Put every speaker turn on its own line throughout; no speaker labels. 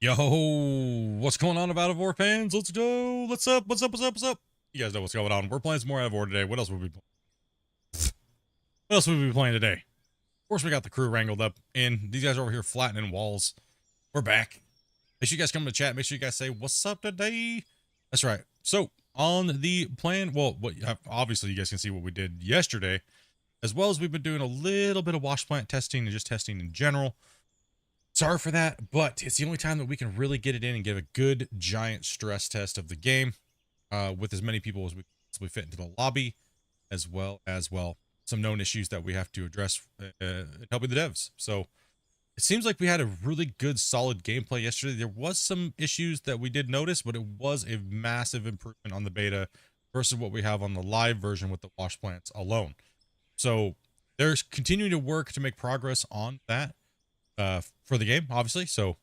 Yo, what's going on about War fans? Let's go. What's up? What's up? What's up? What's up? You guys know what's going on. We're playing some more War today. What else would we be playing today? Of course, we got the crew wrangled up in. These guys are over here flattening walls. We're back. Make sure you guys come to the chat. Make sure you guys say what's up today. That's right. So on the plan, well, obviously you guys can see what we did yesterday, as well as we've been doing a little bit of wash plant testing and just testing in general. Sorry for that, but it's the only time that we can really get it in and give a good giant stress test of the game with as many people as we possibly fit into the lobby, as well as, well, some known issues that we have to address in helping the devs. So it seems like we had a really good, solid gameplay yesterday. There was some issues that we did notice, but it was a massive improvement on the beta versus what we have on the live version with the wash plants alone. So there's continuing to work to make progress on that for the game, obviously. So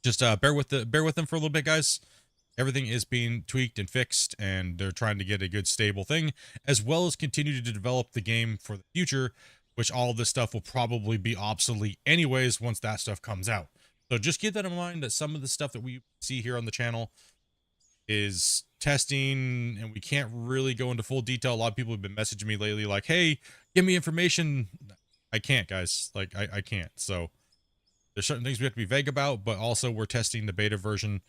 just bear with them for a little bit, guys. Everything is being tweaked and fixed, and they're trying to get a good stable thing, as well as continue to develop the game for the future, which all of this stuff will probably be obsolete anyways once that stuff comes out. So just keep that in mind, that some of the stuff that we see here on the channel is testing, and we can't really go into full detail. A lot of people have been messaging me lately like, hey, give me information. I can't, guys. Like, I can't. So there's certain things we have to be vague about, but also we're testing the beta version,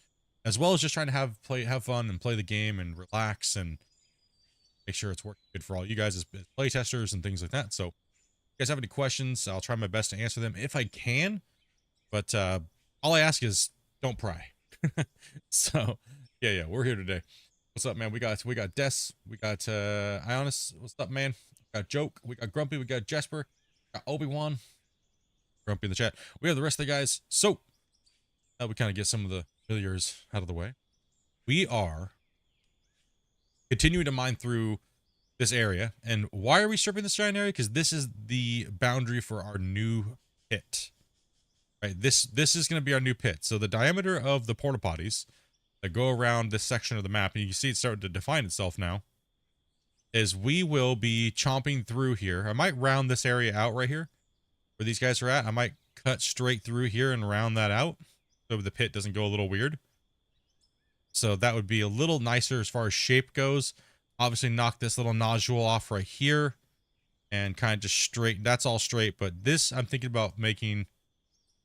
as well as just trying to have fun and play the game and relax and make sure it's working good for all you guys as play testers and things like that. So if you guys have any questions, I'll try my best to answer them if I can. But all I ask is don't pry. So yeah, we're here today. What's up, man? We got Des, we got Ionis. What's up, man? We got Joke, we got Grumpy, we got Jesper, got Obi-Wan, Grumpy in the chat. We have the rest of the guys. So now we kind of get some of the familiars out of the way. We are continuing to mine through this area. And why are we stripping this giant area? Because this is the boundary for our new pit. Right? This is going to be our new pit. So the diameter of the porta potties that go around this section of the map, and you can see it's starting to define itself now, is we will be chomping through here. I might round this area out right here where these guys are at. I might cut straight through here and round that out so the pit doesn't go a little weird. So that would be a little nicer as far as shape goes. Obviously knock this little nodule off right here and kind of just straight. That's all straight, but this I'm thinking about making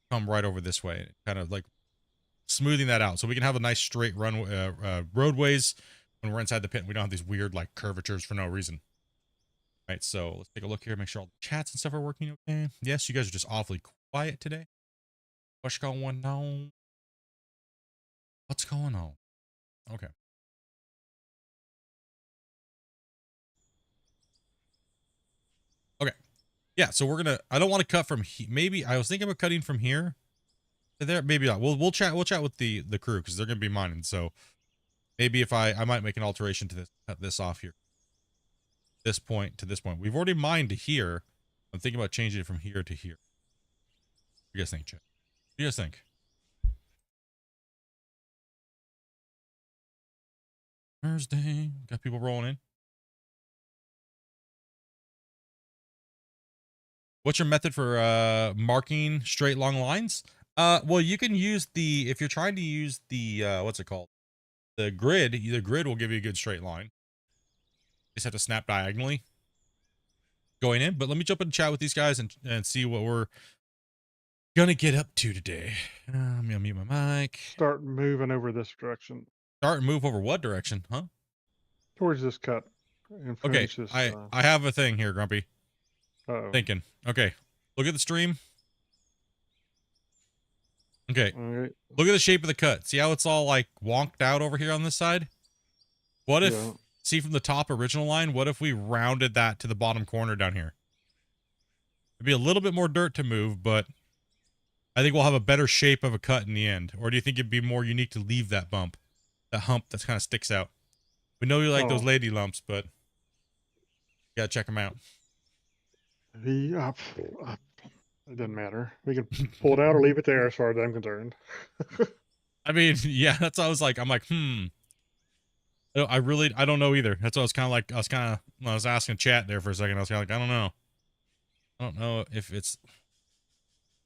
come right over this way, kind of like smoothing that out so we can have a nice straight run roadways when we're inside the pit and we don't have these weird like curvatures for no reason. All right, so let's take a look here, make sure all the chats and stuff are working okay. Yes, you guys are just awfully quiet today. What's going on? What's going on? Okay. Okay. Yeah, so we're gonna, I don't want to cut from maybe I was thinking about cutting from here to there, maybe not. We'll chat with the crew because they're gonna be mining. So maybe if I might make an alteration to this, cut this off here. This point to this point. We've already mined to here. I'm thinking about changing it from here to here. What do you guys think, chat? What do you guys think? Thursday. Got people rolling in. What's your method for marking straight long lines? Well, you can use the, if you're trying to use the what's it called? The grid will give you a good straight line. You just have to snap diagonally going in. But let me jump in chat with these guys and see what we're gonna get up to today. I'm gonna mute my mic.
Start moving over this direction.
Start and move over what direction, huh?
Towards this cut. And
Okay,
finish this.
I have a thing here, Grumpy.
Uh-oh.
Thinking. Okay, look at the stream. Okay,
Right.
Look at the shape of the cut. See how it's all like wonked out over here on this side? What if, see from the top original line, what if we rounded that to the bottom corner down here? It'd be a little bit more dirt to move, but I think we'll have a better shape of a cut in the end. Or do you think it'd be more unique to leave that bump? That hump that kind of sticks out. We know you like those lady lumps, but you gotta check them out.
It doesn't matter. We can pull it out or leave it there as far as I'm concerned.
I mean, yeah, that's what I was like. I'm like, I don't know either. That's what I was kind of like. I was asking chat there for a second. I was kind of like, I don't know. I don't know if it's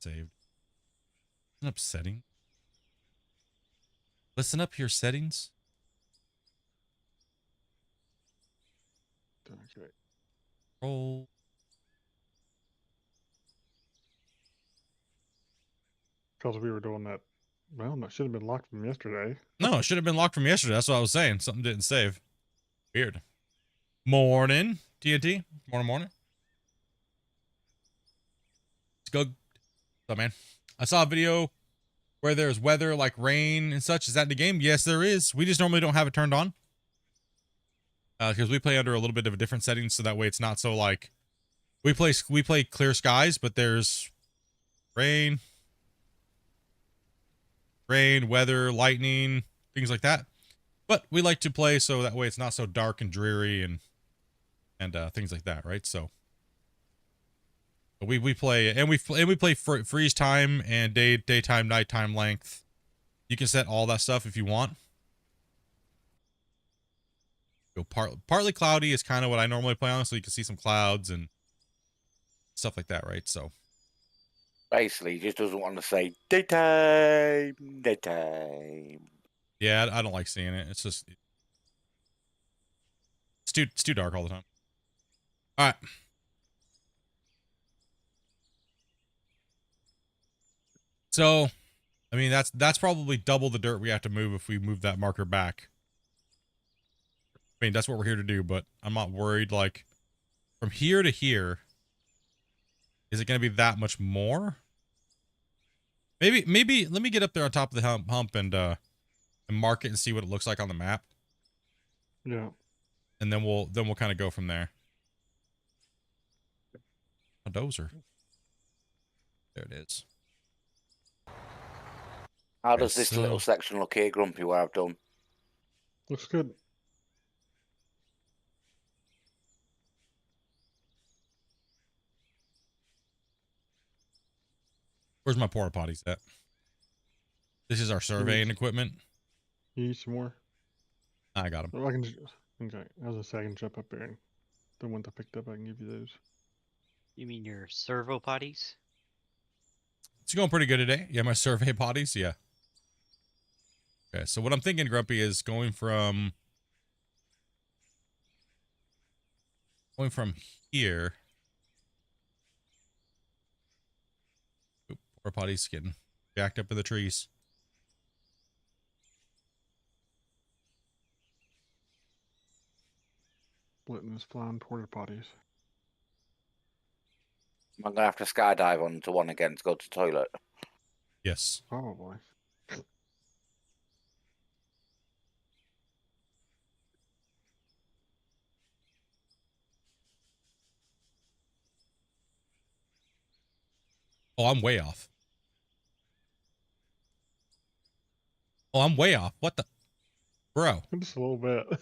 saved. It's upsetting. Listen up here, settings.
Okay.
Roll.
Because we were doing that. Well, that should have been locked from yesterday.
No, it should have been locked from yesterday. That's what I was saying. Something didn't save. Weird. Morning, TNT. Morning. Let's go. What's up, man? I saw a video where there's weather like rain and such. Is that in the game? Yes, there is. We just normally don't have it turned on. Because we play under a little bit of a different setting, so that way it's not so like we play clear skies, but there's rain, weather, lightning, things like that. But we like to play so that way it's not so dark and dreary and things like that, right? So we play and we play freeze time and daytime, nighttime length. You can set all that stuff if you want. Go partly cloudy is kind of what I normally play on, so you can see some clouds and stuff like that, right? So
basically, he just doesn't want to say daytime.
yeah, I don't like seeing it. It's just it's too dark all the time. All right. So, I mean, that's probably double the dirt we have to move if we move that marker back. I mean, that's what we're here to do, but I'm not worried. Like, from here to here, is it going to be that much more? Maybe let me get up there on top of the hump and mark it and see what it looks like on the map.
Yeah.
And then we'll kind of go from there. A dozer. There it is.
How does this little section look here, Grumpy, where I've done?
Looks good.
Where's my porta potties at? This is our surveying equipment.
You need some more?
I got them.
Well, I can. Okay. I was gonna say I can jump up there and the ones I picked up, I can give you those.
You mean your servo potties?
It's going pretty good today. Yeah, my survey potties. Yeah. Okay, so what I'm thinking, Grumpy, is going from here. Oop, porta potty's getting jacked up in the trees.
Splitting his flying porta potties.
I'm gonna have to skydive onto one again to go to the toilet.
Yes.
Probably.
Oh, I'm way off. Oh, I'm way off. What the? Bro.
Just a little bit.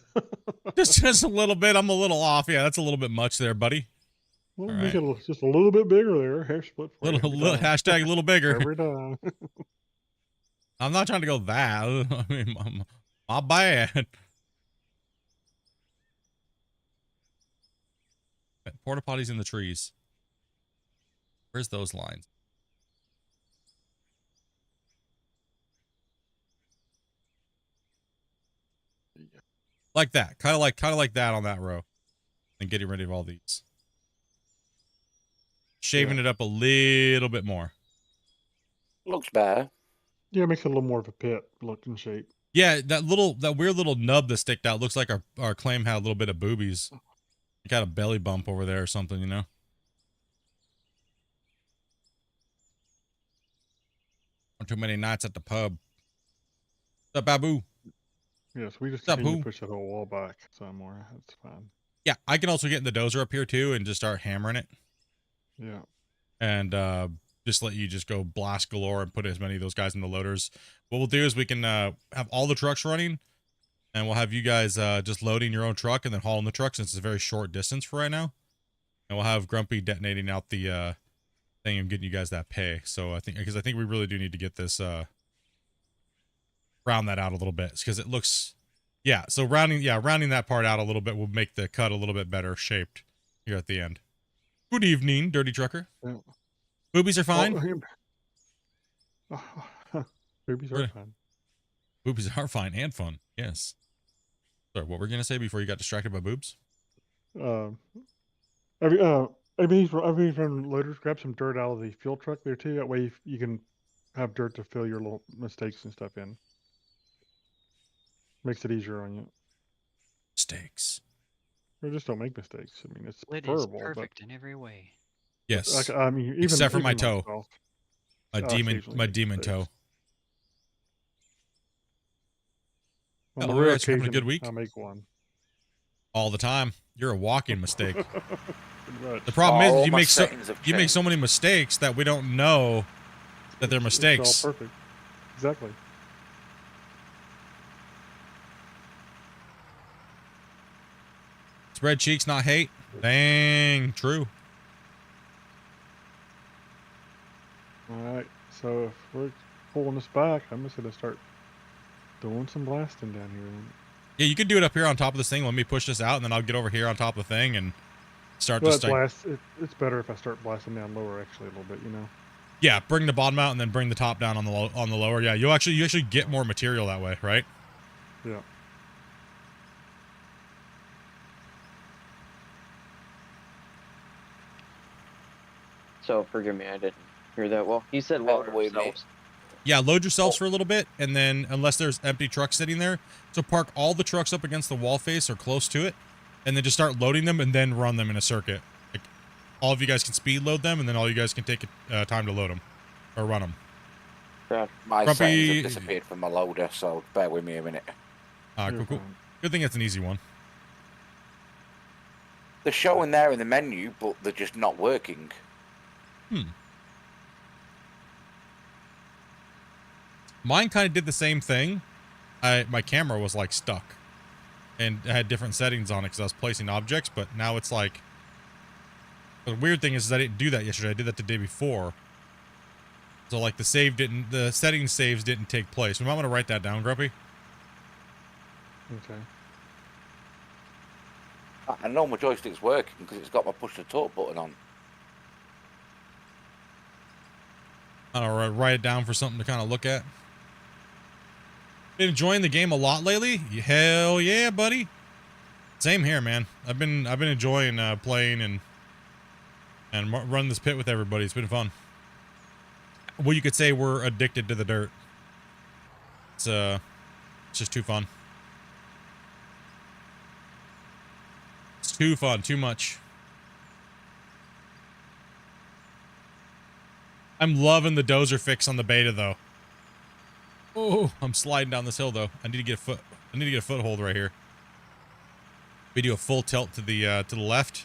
just a little bit. I'm a little off. Yeah, that's a little bit much there, buddy.
We'll
All
make
right.
it just a little bit bigger there. Hair split for
Little
you.
hashtag a little bigger.
Every time.
I'm not trying to go that. I mean, my bad. Porta potties in the trees. Where's those lines? Like that. Kind of like that on that row. And getting rid of all these. Shaving it up a little bit more.
Looks better.
Yeah, it makes it a little more of a pit look and shape.
Yeah, that weird little nub that sticked out looks like our claim had a little bit of boobies. You got a belly bump over there or something, you know? Not too many nights at the pub. What's up, Babu?
Yes, we just
What's up,
continue
who?
to push that whole wall back some more. That's fine.
Yeah, I can also get in the dozer up here too and just start hammering it.
Yeah.
And just let you just go blast galore and put as many of those guys in the loaders. What we'll do is we can have all the trucks running, and we'll have you guys just loading your own truck and then hauling the truck since it's a very short distance for right now. And we'll have Grumpy detonating out the thing and getting you guys that pay. So I think we really do need to get this round that out a little bit because it looks, yeah. So rounding that part out a little bit will make the cut a little bit better shaped here at the end. Good evening, Dirty Trucker.
Yeah.
Boobies are fine.
Boobies are fine.
Boobies are fine and fun. Yes. Sorry, what were we gonna say before you got distracted by boobs?
Uh, every from loaders, grab some dirt out of the fuel truck there too. That way you can have dirt to fill your little mistakes and stuff in. Makes it easier on you.
Steaks.
Or just don't make mistakes. I mean, it's
Split is
preferable,
perfect in every way.
but
Yes.
I mean, even
Except for my
even
toe.
myself,
My
I
demon,
occasionally
my
make
demon
mistakes.
toe.
On the
Hello,
rare
guys. Having a
occasion,
good week?
I make one.
All the time. You're a walking mistake.
Pretty much.
The problem
All
is you
my
make
settings have
you make so
changed.
many mistakes that we don't know that they're
It's
mistakes.
all perfect. Exactly.
Spread cheeks, not hate. Dang, true.
All right. So if we're pulling this back, I'm just gonna start doing some blasting down here. Then.
Yeah, you could do it up here on top of this thing. Let me push this out, and then I'll get over here on top of the thing and start
But
just like,
it's better if I start blasting down lower actually a little bit, you know.
yeah, bring the bottom out and then bring the top down on the on the lower. Yeah, you actually get more material that way, right?
Yeah.
So forgive me, I didn't hear that well. You said load
wait a minute.
themselves.
Yeah, load yourselves for a little bit, and then unless there's empty trucks sitting there, so park all the trucks up against the wall face or close to it, and then just start loading them and then run them in a circuit. Like, all of you guys can speed load them, and then all you guys can take time to load them or run them.
Right.
My
Grumpy-
settings have disappeared from my loader, so bear with me a minute.
Cool,
You're
cool.
fine.
Good thing it's an easy one.
They're showing there in the menu, but they're just not working.
Mine kind of did the same thing. My camera was like stuck, and I had different settings on it because I was placing objects. But now it's like, the weird thing is I didn't do that yesterday. I did that the day before. So like the settings saves didn't take place. We might want to write that down, Grumpy.
Okay.
I know my joystick's working because it's got my push to talk button on.
I don't know, write it down for something to kind of look at. Been enjoying the game a lot lately? Hell yeah, buddy. Same here, man. I've been enjoying playing and run this pit with everybody. It's been fun. Well, you could say we're addicted to the dirt. It's just too fun. It's too fun, too much. I'm loving the dozer fix on the beta though. Oh, I'm sliding down this hill though. I need to get a foothold right here. We do a full tilt to the left.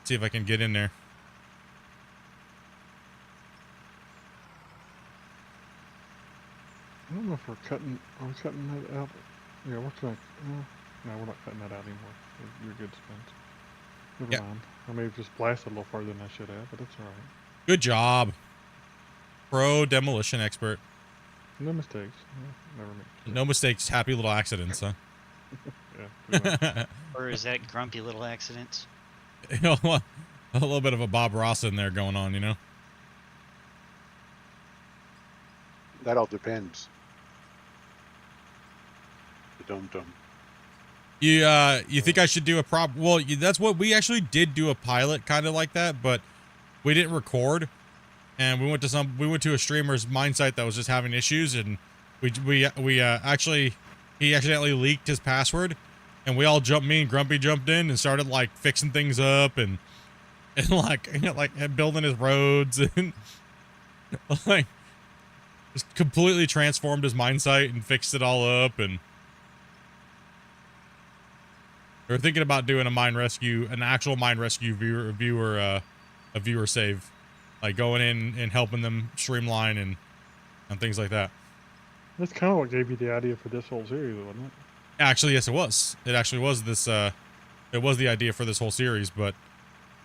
See if I can get in there.
I don't know if we're cutting. Are we cutting that out? Yeah, we're cutting. No, we're not cutting that out anymore. You're good, Spence. Never
Yep.
mind. I may have just blasted a little farther than I should have, but it's all right.
Good job. Pro demolition expert.
No mistakes. Yeah, never make mistakes.
No mistakes, happy little accidents, huh?
Yeah, pretty much.
Or is that grumpy little accidents?
You know, a little bit of a Bob Ross in there going on, you know?
That all depends. The dum-dum.
You think I should do a prop? Well, that's what we actually did do a pilot kind of like that, but we didn't record. And we went to a streamer's mine site that was just having issues, and he accidentally leaked his password, and me and Grumpy jumped in and started like fixing things up and like building his roads and like just completely transformed his mine site and fixed it all up. And we were thinking about doing an actual mine rescue viewer save. Like going in and helping them streamline and things like that.
That's kind of what gave you the idea for this whole series, wasn't it?
Actually, yes, it was. It actually was this. It was the idea for this whole series, but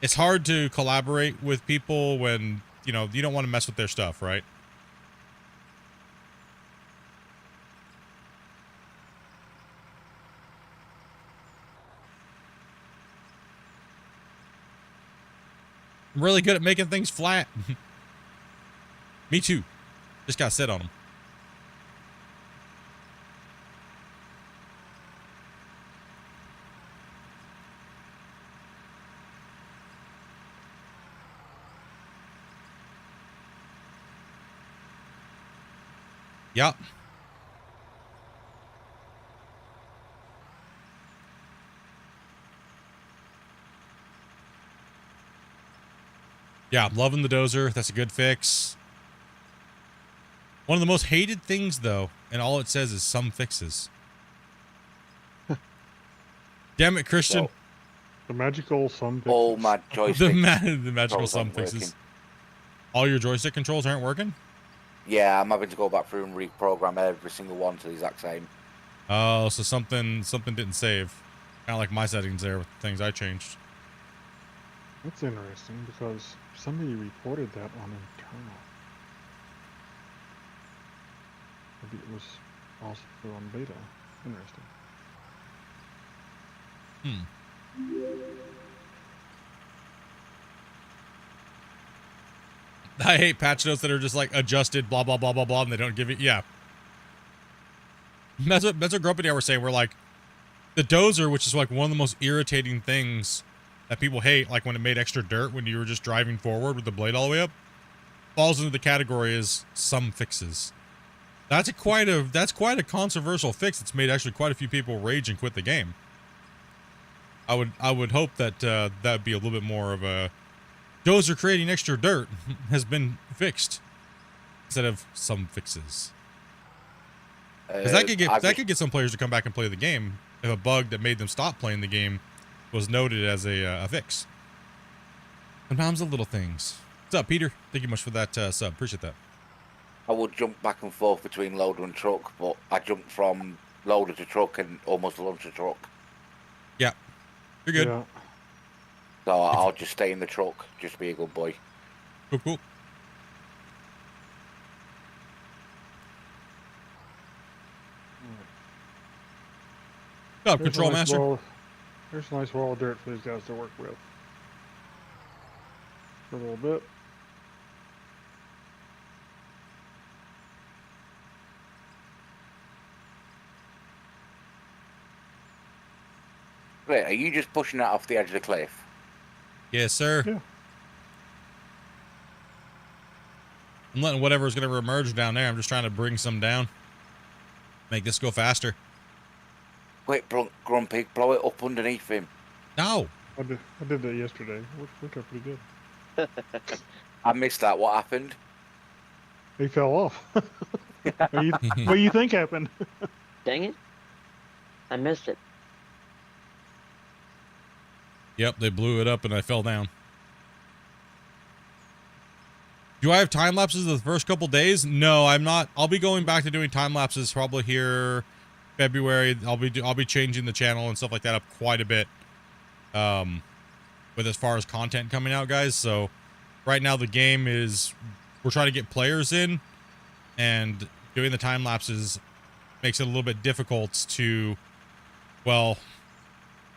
it's hard to collaborate with people when you don't want to mess with their stuff, right? I'm really good at making things flat. Me too. Just gotta sit on them. Yep. Yeah, I'm loving the dozer. That's a good fix. One of the most hated things, though, and all it says is some fixes. Damn it, Christian.
So,
The magical some fixes.
all my
The,
joystick
the magical
controls
some
aren't
fixes.
working.
All your joystick controls aren't working?
Yeah, I'm having to go back through and reprogram every single one to the exact same.
Oh, so something didn't save. Kind of like my settings there with things I changed.
That's interesting because somebody reported that on internal. Maybe it was also on beta. Interesting.
I hate patch notes that are just like adjusted, blah, blah, blah, blah, blah, and they don't give it. Yeah. That's what Grumpy and I were saying. We're like, the dozer, which is like one of the most irritating things that people hate, like when it made extra dirt when you were just driving forward with the blade all the way up, falls into the category as some fixes. That's quite a controversial fix. It's made actually quite a few people rage and quit the game. I would hope that that'd be a little bit more of a dozer creating extra dirt has been fixed instead of some fixes. Because that could get some players to come back and play the game if a bug that made them stop playing the game was noted as a fix. Sometimes the little things. What's up, Peter? Thank you much for that sub. Appreciate that.
I would jump back and forth between loader and truck, but I jumped from loader to truck and almost launched a truck.
Yeah, you're good.
Yeah.
So I'll just stay in the truck, just be a good boy.
Cool, cool. What's up, Control Master?
There's a nice wall of dirt for these guys to work with. For a little bit.
Wait, are you just pushing that off the edge of the cliff?
Yes, sir.
Yeah.
I'm letting whatever's going to emerge down there. I'm just trying to bring some down. Make this go faster.
Wait, Grumpy, blow it up underneath him.
No.
I did that yesterday. Worked out pretty good.
I missed that. What happened?
He fell off. What do you think happened?
Dang it. I missed it.
Yep, they blew it up and I fell down. Do I have time lapses of the first couple days? No, I'm not. I'll be going back to doing time lapses probably here February. I'll be changing the channel and stuff like that up quite a bit. With as far as content coming out, guys. So right now the game is we're trying to get players in, and doing the time lapses makes it a little bit difficult to, well,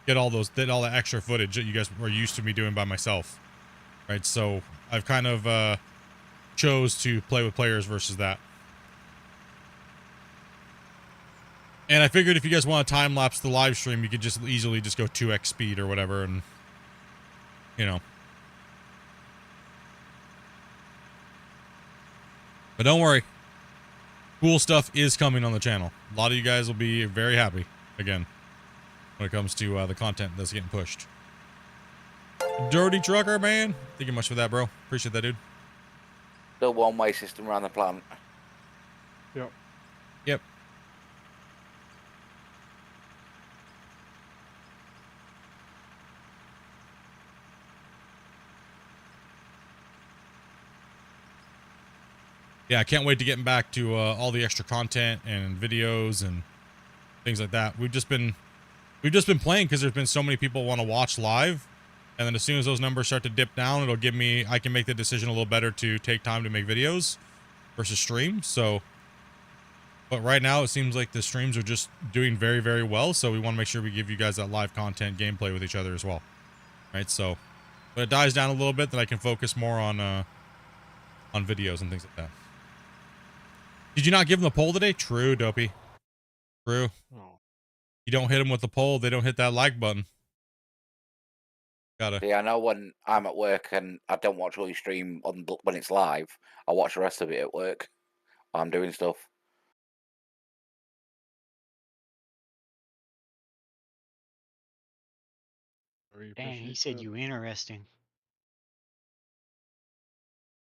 get all that extra footage that you guys were used to me doing by myself, right? So I've kind of chose to play with players versus that. And I figured if you guys want to time lapse the live stream, you could just easily just go 2x speed or whatever, and you know. But don't worry, cool stuff is coming on the channel. A lot of you guys will be very happy again when it comes to the content that's getting pushed. Dirty trucker, man. Thank you much for that, bro. Appreciate that, dude.
The one-way system around the plant.
Yep.
Yep. Yeah, I can't wait to getting back to all the extra content and videos and things like that. We've just been playing because there's been so many people want to watch live, and then as soon as those numbers start to dip down, it'll give me, I can make the decision a little better to take time to make videos versus stream. So, but right now it seems like the streams are just doing very, very well. So we want to make sure we give you guys that live content gameplay with each other as well, right? So when it dies down a little bit, then I can focus more on videos and things like that. Did you not give them the poll today? True, Dopey. True.
Oh.
You don't hit them with the poll, they don't hit that like button. Gotta.
See, I know when I'm at work and I don't watch all your stream when it's live, I watch the rest of it at work while I'm doing stuff.
We
Dang, he
appreciate
said
that.
you interesting.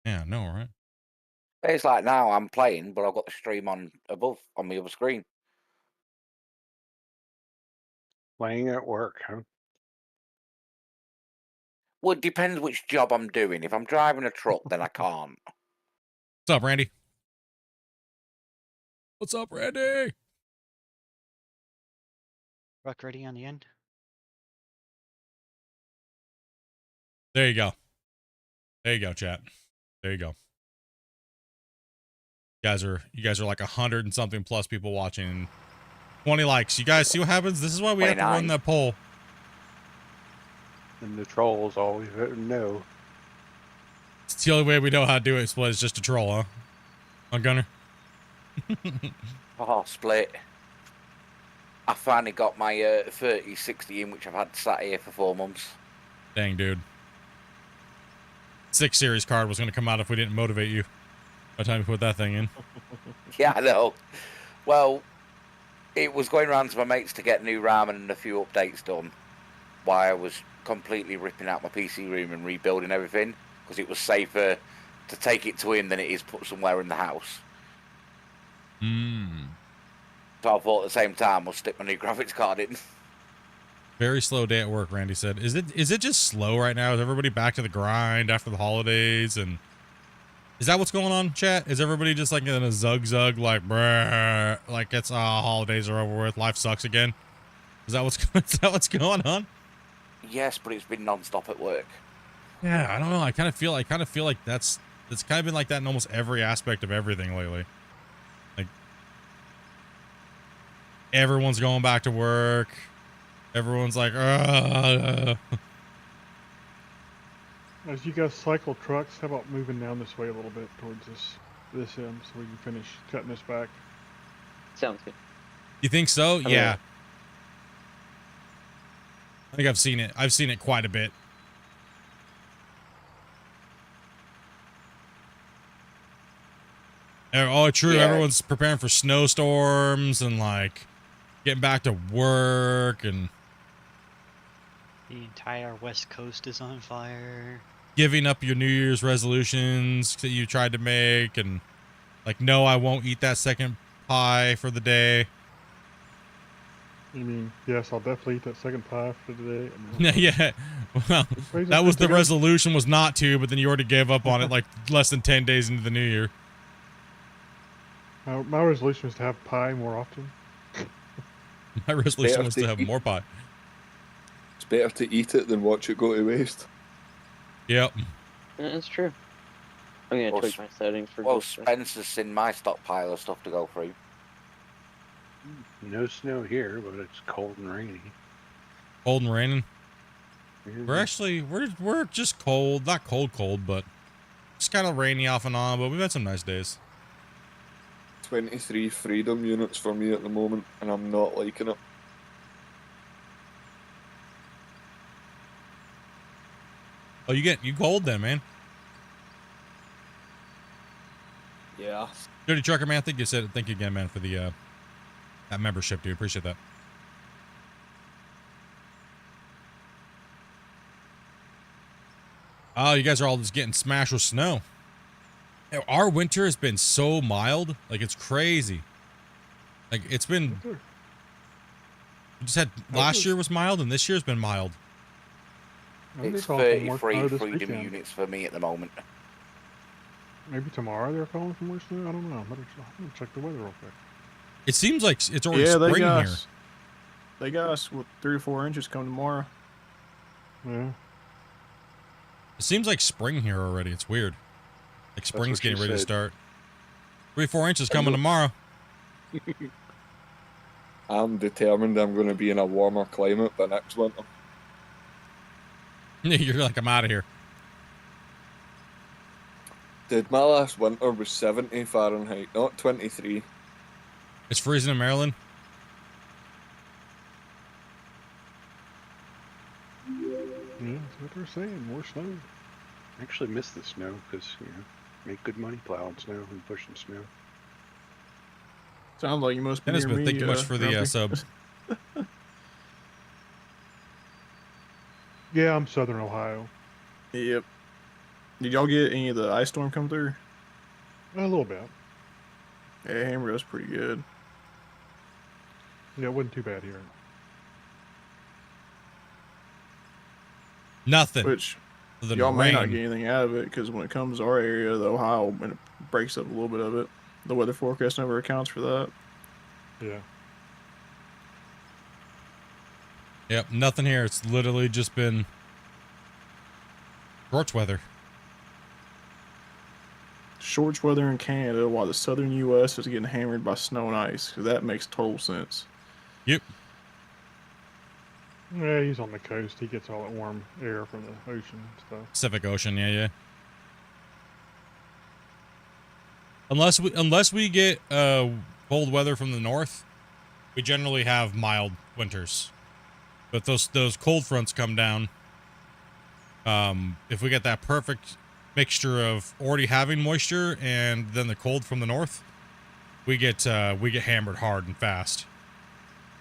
Yeah, no, right?
It's like now I'm playing, but I've got the stream on above on the other screen.
Playing at work, huh?
Well, it depends which job I'm doing. If I'm driving a truck, then I can't.
What's up, Randy? What's up, Randy?
Truck ready on the end?
There you go. There you go, chat. There you go. You guys are like 100 and something plus people watching. 20 likes. You guys see what happens? This is why we have to run
29.
that poll.
And the trolls always know.
It's the only way we know how to do it. Split is just a troll, huh? On Gunner.
Oh, Split. I finally got my 3060 in, which I've had sat here for 4 months.
Dang, dude. 6 series card was going to come out if we didn't motivate you by the time you put that thing in.
Yeah, I know. Well, it was going around to my mates to get new RAM and a few updates done while I was completely ripping out my PC room and rebuilding everything because it was safer to take it to him than it is put somewhere in the house.
Hmm.
So I thought at the same time I'll stick my new graphics card in.
Very slow day at work, Randy said. Is it just slow right now? Is everybody back to the grind after the holidays? And is that what's going on, chat? Is everybody just like in a zug like brr, like it's holidays are over with, life sucks again? Is that what's going on?
Yes, but it's been non-stop at work.
Yeah, I don't know. I kind of feel like that's kind of been like that in almost every aspect of everything lately. Like everyone's going back to work. Everyone's like,
As you guys cycle trucks, how about moving down this way a little bit towards this end so we can finish cutting this back?
Sounds good.
You think so?
mean-
Yeah. I think I've seen it. I've seen it quite a bit. Oh, true.
Yeah.
Everyone's preparing for snowstorms and like getting back to work and
The entire West Coast is on fire.
giving up your New Year's resolutions that you tried to make and like, no, I won't eat that second pie for the day.
You mean, yes, I'll definitely eat that second pie for today.
Yeah. Well,
Everybody's
that was
good to
the
go.
resolution was not to, but then you already gave up on it like less than 10 days into the new year.
My resolution is to have pie more often.
My resolution
better
was
to
to have
eat.
more pie.
It's better to eat it than watch it go to waste.
Yep.
Yeah, that's true. I'm gonna
Well,
tweak my settings for
Well,
just
Spencer's seen my stockpile of stuff to go through.
No snow here, but it's cold and rainy.
Cold and raining.
Mhm.
We're actually we're just cold, not cold, but just kind of rainy off and on. But we've had some nice days.
23 freedom units for me at the moment, and I'm not liking it.
Oh, you cold then, man?
Yeah.
Dirty Trucker man, thank you again, man, for the that membership, dude. Appreciate that. Oh, you guys are all just getting smashed with snow. Our winter has been so mild, like it's crazy. Like it's been.
Sure.
We just had last year was mild, and this year's been mild.
I think
It's
they're calling for more
33
snow this
freedom
weekend.
units for me at the moment.
Maybe tomorrow they're calling for more snow. I don't know. I'm gonna check the weather real quick.
It seems like it's already
Yeah, they
spring
got
here.
us. They got us with 3 or 4 inches come tomorrow.
Yeah.
It seems like spring here already. It's weird. Like spring's
what she
getting ready to
said.
start. 3-4 inches coming tomorrow.
I'm determined I'm going to be in a warmer climate by next winter.
You're like, I'm out of here.
Dude, my last winter was 70 Fahrenheit, not 23.
It's freezing in Maryland.
Yeah, that's what they're saying. More snow.
I actually miss the snow because, make good money plowing snow and pushing snow.
Sounds like you must be
Dennis,
near me.
thank you much for the
Grumpy.
sub.
Yeah, I'm Southern Ohio.
Yep. Did y'all get any of the ice storm come through?
A little bit.
Yeah, Hammerville's pretty good.
Yeah, it wasn't too bad here.
Nothing.
Which
other than
y'all may not
rain.
get anything out of it because when it comes to our area, the Ohio, when it breaks up a little bit of it, the weather forecast never accounts for that.
Yeah.
Yep, nothing here. It's literally just been shorts weather.
Shorts weather in Canada while the southern U.S. is getting hammered by snow and ice. 'Cause that makes total sense.
Yep.
Yeah, he's on the coast. He gets all that warm air from the ocean and stuff.
Pacific Ocean, yeah. Unless we get cold weather from the north, we generally have mild winters. But those cold fronts come down. If we get that perfect mixture of already having moisture and then the cold from the north, we get hammered hard and fast.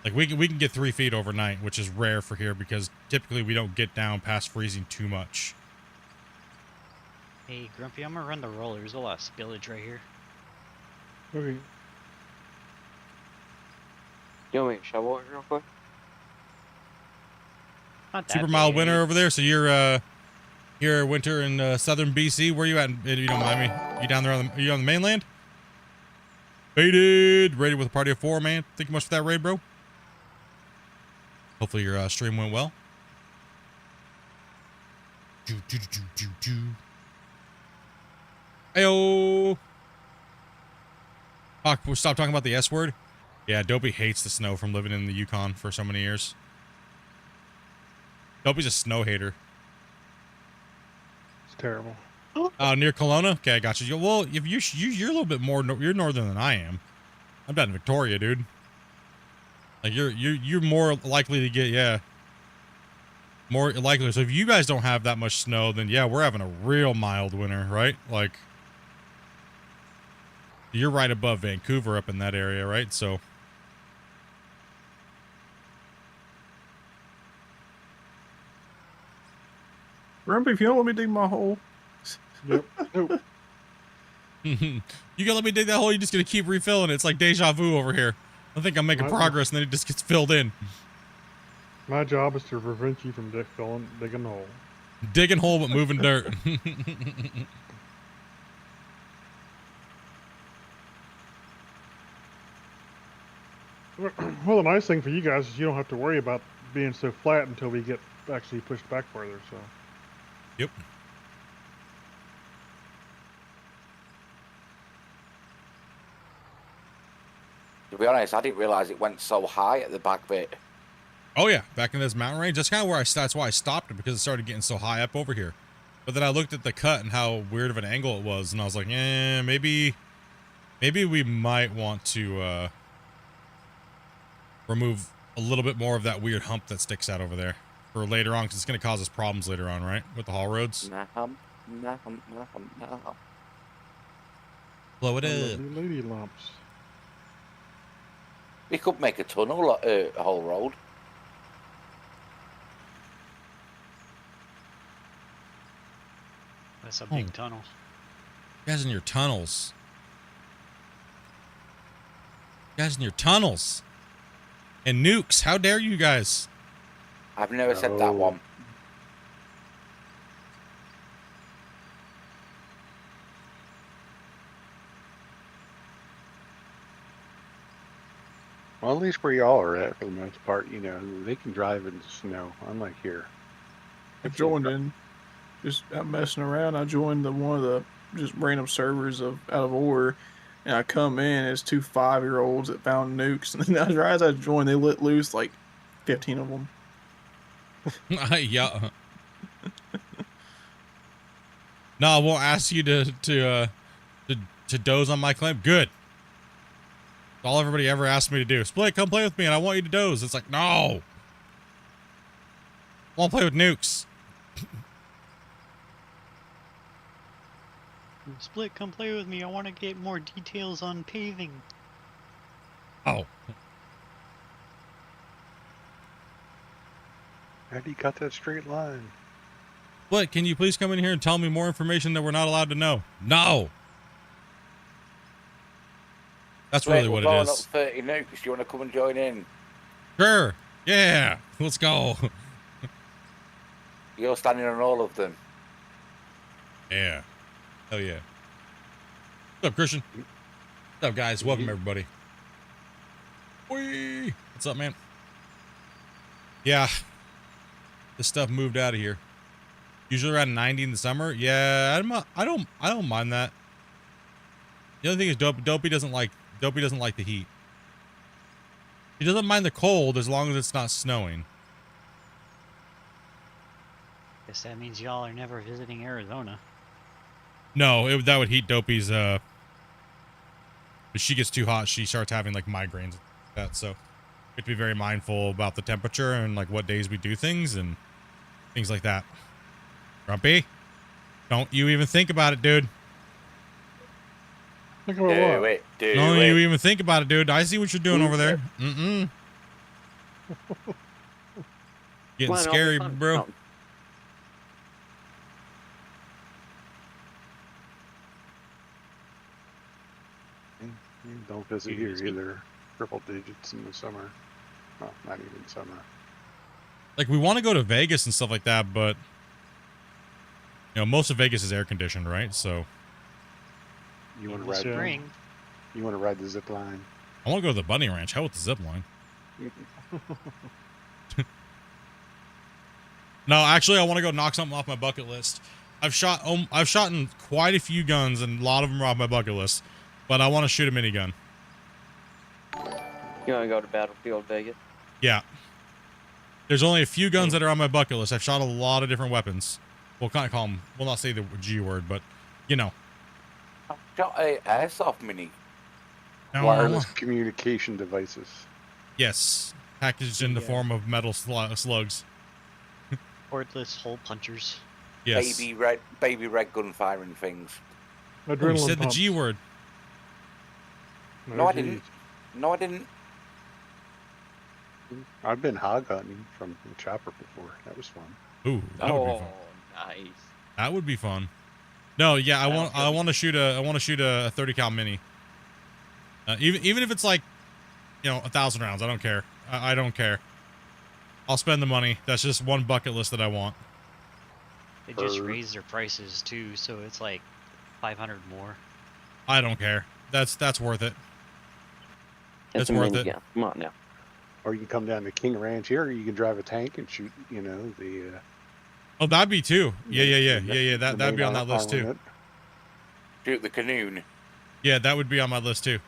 Like we can get 3 feet overnight, which is rare for here because typically we don't get down past freezing too much.
Hey, Grumpy, I'm gonna run the roller. There's a lot of spillage right here.
Okay.
You want me to shovel it real quick?
Not that
Super mild
big.
winter over there. So you're winter in southern BC. Where you at? If you don't mind me, you down there are you on the mainland? Raided with a party of 4, man. Thank you much for that raid, bro. Hopefully your stream went well. Ayo. Stop talking about the S word. Yeah, Dopey hates the snow from living in the Yukon for so many years. Dopey's a snow hater.
It's terrible.
Near Kelowna? Okay, I got you. Well, if you're a little bit more, you're northern than I am. I'm down in Victoria, dude. Like you're more likely to get, yeah. More likely. So if you guys don't have that much snow, then yeah, we're having a real mild winter, right? Like you're right above Vancouver up in that area, right? So
Grumpy, if you don't let me dig my hole.
Yep. Nope.
you gonna let me dig that hole? You're just gonna keep refilling it. It's like deja vu over here. I think I'm making progress, and then it just gets filled in.
My job is to prevent you from digging the hole.
Digging hole, but moving dirt.
Well, the nice thing for you guys is you don't have to worry about being so flat until we get actually pushed back further. So.
Yep.
To be honest, I didn't realize it went so high at the back bit.
Oh yeah, back in this mountain range. That's kind of where that's why I stopped it, because it started getting so high up over here. But then I looked at the cut and how weird of an angle it was, and I was like, maybe we might want to remove a little bit more of that weird hump that sticks out over there for later on, because it's going to cause us problems later on, right? With the haul roads. Blow it up.
Lovely lady lumps.
We could make a tunnel, a whole road.
That's a big tunnel.
You guys in your tunnels. You guys in your tunnels. And nukes. How dare you guys?
I've never said that one.
Well, at least where y'all are at, for the most part, you know, they can drive in the snow, unlike here.
I joined in, just out messing around. I joined one of the just random servers out of order, and I come in. It's 2 5-year-olds that found nukes, and then right as I joined, they let loose like 15 of them.
Yeah. No, I won't ask you to doze on my claim. Good. All everybody ever asked me to do. Split, come play with me, and I want you to doze. It's like, no. I want to play with nukes.
Split, come play with me. I want to get more details on paving.
Oh.
How do you cut that straight line?
What? Can you please come in here and tell me more information that we're not allowed to know? No. That's
Split,
really
we're
what it
blowing up
is.
30 nukes. Do you want to come and join in?
Sure. Yeah. Let's go.
You're standing on all of them.
Yeah. Hell yeah. What's up, Christian? What's up, guys? Welcome, everybody. Whee! What's up, man? Yeah. This stuff moved out of here. Usually around 90 in the summer. Yeah, I don't mind that. The other thing is Dopey doesn't like the heat. He doesn't mind the cold as long as it's not snowing.
Guess that means y'all are never visiting Arizona.
No, that would heat Dopey's if she gets too hot, she starts having like migraines and that. So we have to be very mindful about the temperature and like what days we do things and things like that. Grumpy, don't you even think about it, dude.
Think about
Do
what?
it. Do
Don't
it.
you even think about it, dude. I see what you're doing over there. Mm-mm. Getting
Come on,
scary,
I'll be fun.
bro.
Oh,
Don't visit here either. Triple digits in the summer. Well, not even summer.
Like, we want to go to Vegas and stuff like that, but you know, most of Vegas is air conditioned, right? So
You want
In
to
the
ride?
spring.
You want to ride the zip line?
I want to go to the bunny ranch. Hell with the zip line. No, actually, I want to go knock something off my bucket list. I've shot in quite a few guns, and a lot of them are off my bucket list. But I want to shoot a minigun.
You want to go to Battlefield Vegas?
Yeah. There's only a few guns that are on my bucket list. I've shot a lot of different weapons. We'll kind of call them. We'll not say the G word, but you know.
I've shot a airsoft mini.
Wireless communication devices.
Yes, packaged in the form of metal slugs.
Cordless hole punchers.
Yes.
Baby red gun firing things.
Oh, you
Adrenaline
said the
pumps.
G word.
No, I
G's.
didn't. No, I didn't.
I've been hog hunting from the chopper before. That was fun.
Ooh, that would be
Oh,
fun.
nice.
That would be fun. No, yeah, I want to shoot a 30 cal mini. Even if it's like, you know, 1,000 rounds, I don't care. I don't care. I'll spend the money. That's just one bucket list that I want.
They just raised their prices too, so it's like 500 more.
I don't care. That's worth it.
It's
It's worth it.
Yeah, come on now.
Or you can come down to King Ranch here, or you can drive a tank and shoot, you know, the...
Oh, that'd be too. Yeah.
the
That'd be on
main
that list too.
armament.
Shoot the canoe.
Yeah, that would be on my list too.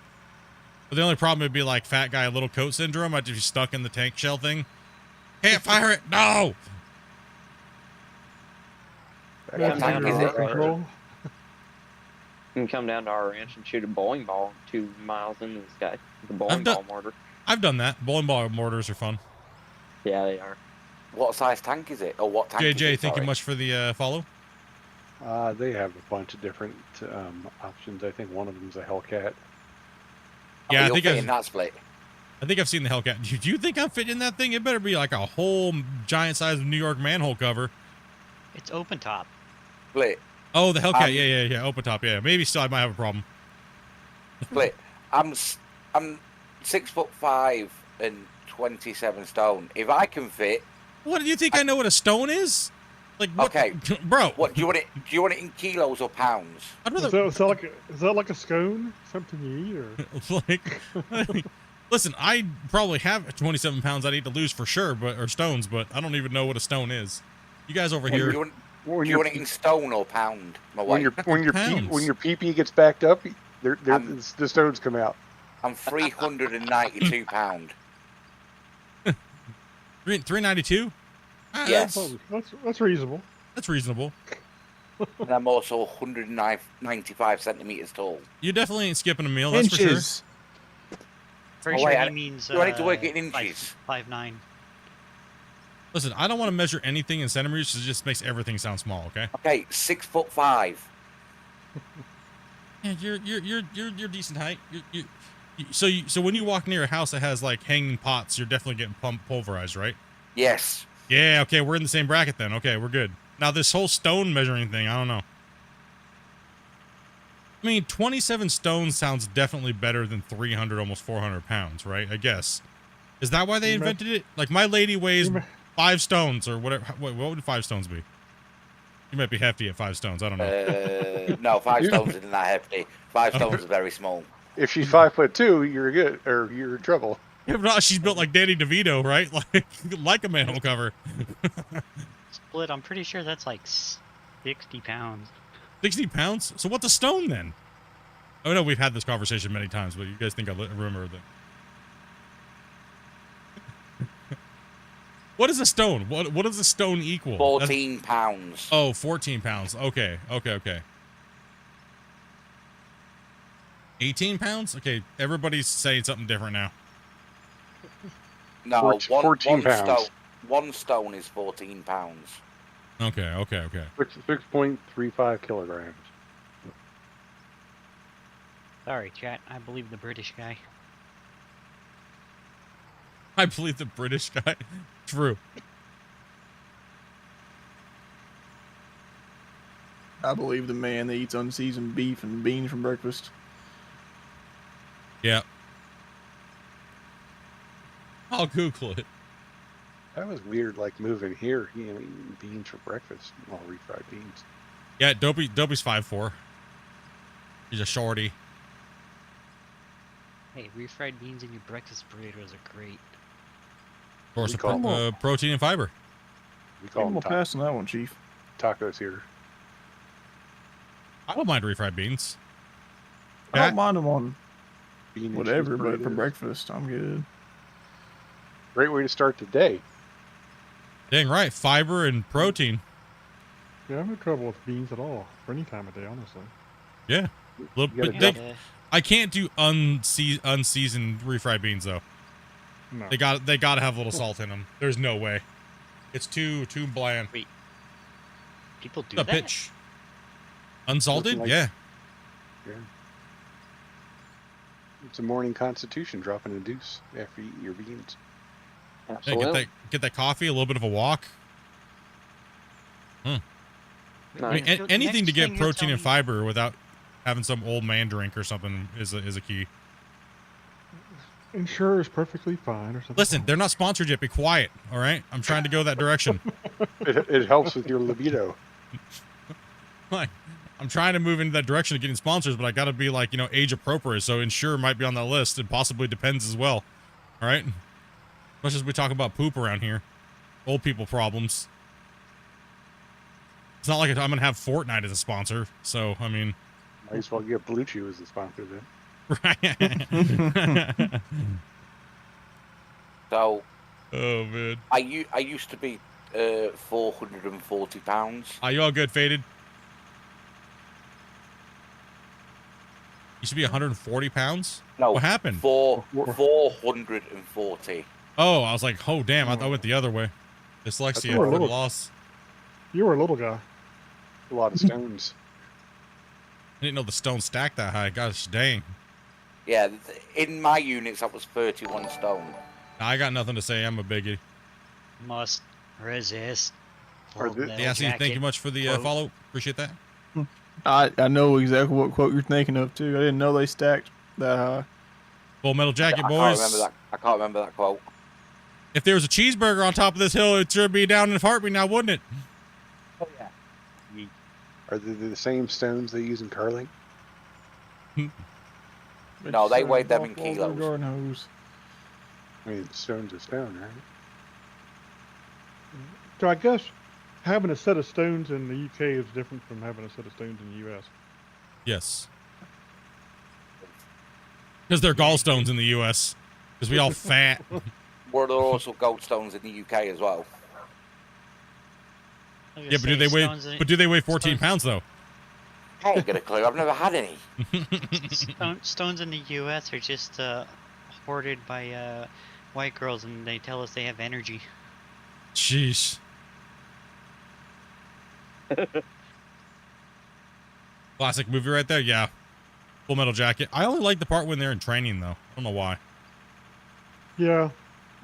But the only problem would be like fat guy, little coat syndrome. I'd just be stuck in the tank shell thing. Can't fire it. No.
That
Yeah,
Come
kind
down
of
to
remote
our
control.
You can come down to our ranch and shoot a bowling ball 2 miles into the sky. The bowling ball mortar.
I've done that. Bowling ball mortars are fun.
Yeah, they are.
What size tank is it? Or what tank is
JJ,
it?
thank you
Sorry.
much for the follow.
They have a bunch of different options. I think one of them is a Hellcat.
Yeah, I
you'll
think
fit
I've-
in that split.
I think I've seen the Hellcat. Do you think I'm fitting in that thing? It better be like a whole giant size New York manhole cover.
It's open top.
Split.
Oh, the Hellcat.
Um,
Yeah. Open top. Yeah. Maybe still I might have a problem.
Split. I'm 6'5" and 27 stone. If I can fit,
What do you think? I know what a stone is? Like what?
Okay.
Bro.
what do you want it? Do you want it in kilos or pounds?
I'd
Is
rather
that like a scone? Something you eat, or
like. Listen, I probably have 27 pounds I need to lose for sure, or stones, but I don't even know what a stone is. You guys over
Do
here.
you want,
When
do you want it in stone or pound? My
when
wife.
your
Pounds.
pee gets backed up, the stones come out.
I'm 392 pound.
392.
Yes.
that's reasonable.
That's reasonable.
And I'm also 195 centimeters tall.
You definitely ain't skipping a meal. That's for sure.
Inches.
Pretty
Oh,
sure
wait,
he means.
do I need to work it in inches?
5'9".
Listen, I don't want to measure anything in centimeters. It just makes everything sound small. Okay.
Okay, 6'5".
Yeah, you're decent height. So when you walk near a house that has like hanging pots, you're definitely getting pulverized, right?
Yes.
Yeah, okay, we're in the same bracket then. Okay, we're good. Now this whole stone measuring thing, I don't know. I mean, 27 stones sounds definitely better than 300, almost 400 pounds, right? I guess. Is that why they invented it? Like, my lady weighs 5 stones or whatever. What would 5 stones be? You might be hefty at 5 stones. I don't know.
No, 5 stones isn't that hefty. 5 stones is very small.
If she's 5'2", you're good, or you're in trouble.
If not, she's built like Danny DeVito, right? Like a manhole cover.
Split, I'm pretty sure that's like 60 pounds.
60 pounds? So what's a stone then? Oh no, we've had this conversation many times, but you guys think I remember that. What is a stone? What does a stone equal?
14 pounds.
Oh, 14 pounds. Okay. 18 pounds? Okay, everybody's saying something different now.
No,
14 pounds.
One stone is 14 pounds.
Okay.
6.35 kilograms.
Sorry, chat. I believe the British guy.
I believe the British guy. True.
I believe the man that eats unseasoned beef and beans for breakfast.
Yeah. I'll Google it.
That was weird, like moving here, eating beans for breakfast. Well, refried beans.
Yeah, Dopey's 5'4". He's a shorty.
Hey, refried beans in your breakfast burritos are great.
Of course, protein and fiber.
We call
I'm
them
gonna pass on that one, Chief.
tacos here.
I don't mind refried beans.
I don't mind them on
Bean and
whatever,
cheese
but for
burritos.
breakfast, I'm good.
Great way to start the day.
Dang right, fiber and protein.
Yeah, I have no trouble with beans at all for any time of day, honestly.
Yeah. Little,
You gotta
but
jump.
I can't do unseasoned refried beans though.
No.
They got to have a little salt in them. There's no way. It's too bland.
People do
The
that?
pitch. Unsalted?
Looking like-
Yeah.
Yeah. It's a morning constitution, dropping a deuce after you eat your beans.
Hey,
Absolutely.
get that coffee, a little bit of a walk. I mean,
Next
anything to
thing
get
you'll
protein
tell
and
me-
fiber without having some old man drink or something is a key.
Ensure is perfectly fine or something.
Listen, they're not sponsored yet. Be quiet, all right? I'm trying to go that direction.
It helps with your libido.
Like, I'm trying to move into that direction of getting sponsors, but I got to be like, age appropriate. So Ensure might be on that list. It possibly Depends as well. All right? Much as we talk about poop around here. Old people problems. It's not like I'm going to have Fortnite as a sponsor. So, I mean...
Might as well get Blue Chew as the sponsor then.
Right.
So,
Oh, man.
I used to be 440 pounds.
Are you all good, Faded? You should be 140 pounds?
No,
What happened?
440.
Oh, I was like, oh, damn. I went the other way. Dyslexia
We're
for the
little.
loss.
You were a little guy.
A lot of stones.
I didn't know the stone stacked that high. Gosh, dang.
Yeah, in my units that was 31 stone.
I got nothing to say. I'm a biggie.
Must resist.
Are
Full
the-
metal
Yeah, see, thank you
jacket.
much for the
Quote.
follow. Appreciate that.
I know exactly what quote you're thinking of too. I didn't know they stacked that high.
Full Metal Jacket,
I
boys.
can't remember that quote.
If there was a cheeseburger on top of this hill, it should be down in a heartbeat now, wouldn't it?
Oh yeah.
Are they the same stones they use in curling?
No, they weighed them in kilos.
Garden hose.
I mean, stone's a stone, right?
So I guess having a set of stones in the UK is different from having a set of stones in the US.
Yes. Because they're gallstones in the U.S. Because we all fat.
Were there also gold stones in the UK as well?
I was
Yeah,
gonna
but do
say,
they weigh?
stones in-
But do they weigh 14
stones-
pounds though?
I ain't got a clue. I've never had any.
Stones in the U.S. are just hoarded by white girls, and they tell us they have energy.
Sheesh. Classic movie right there. Yeah. Full Metal Jacket. I only like the part when they're in training though. I don't know why.
Yeah,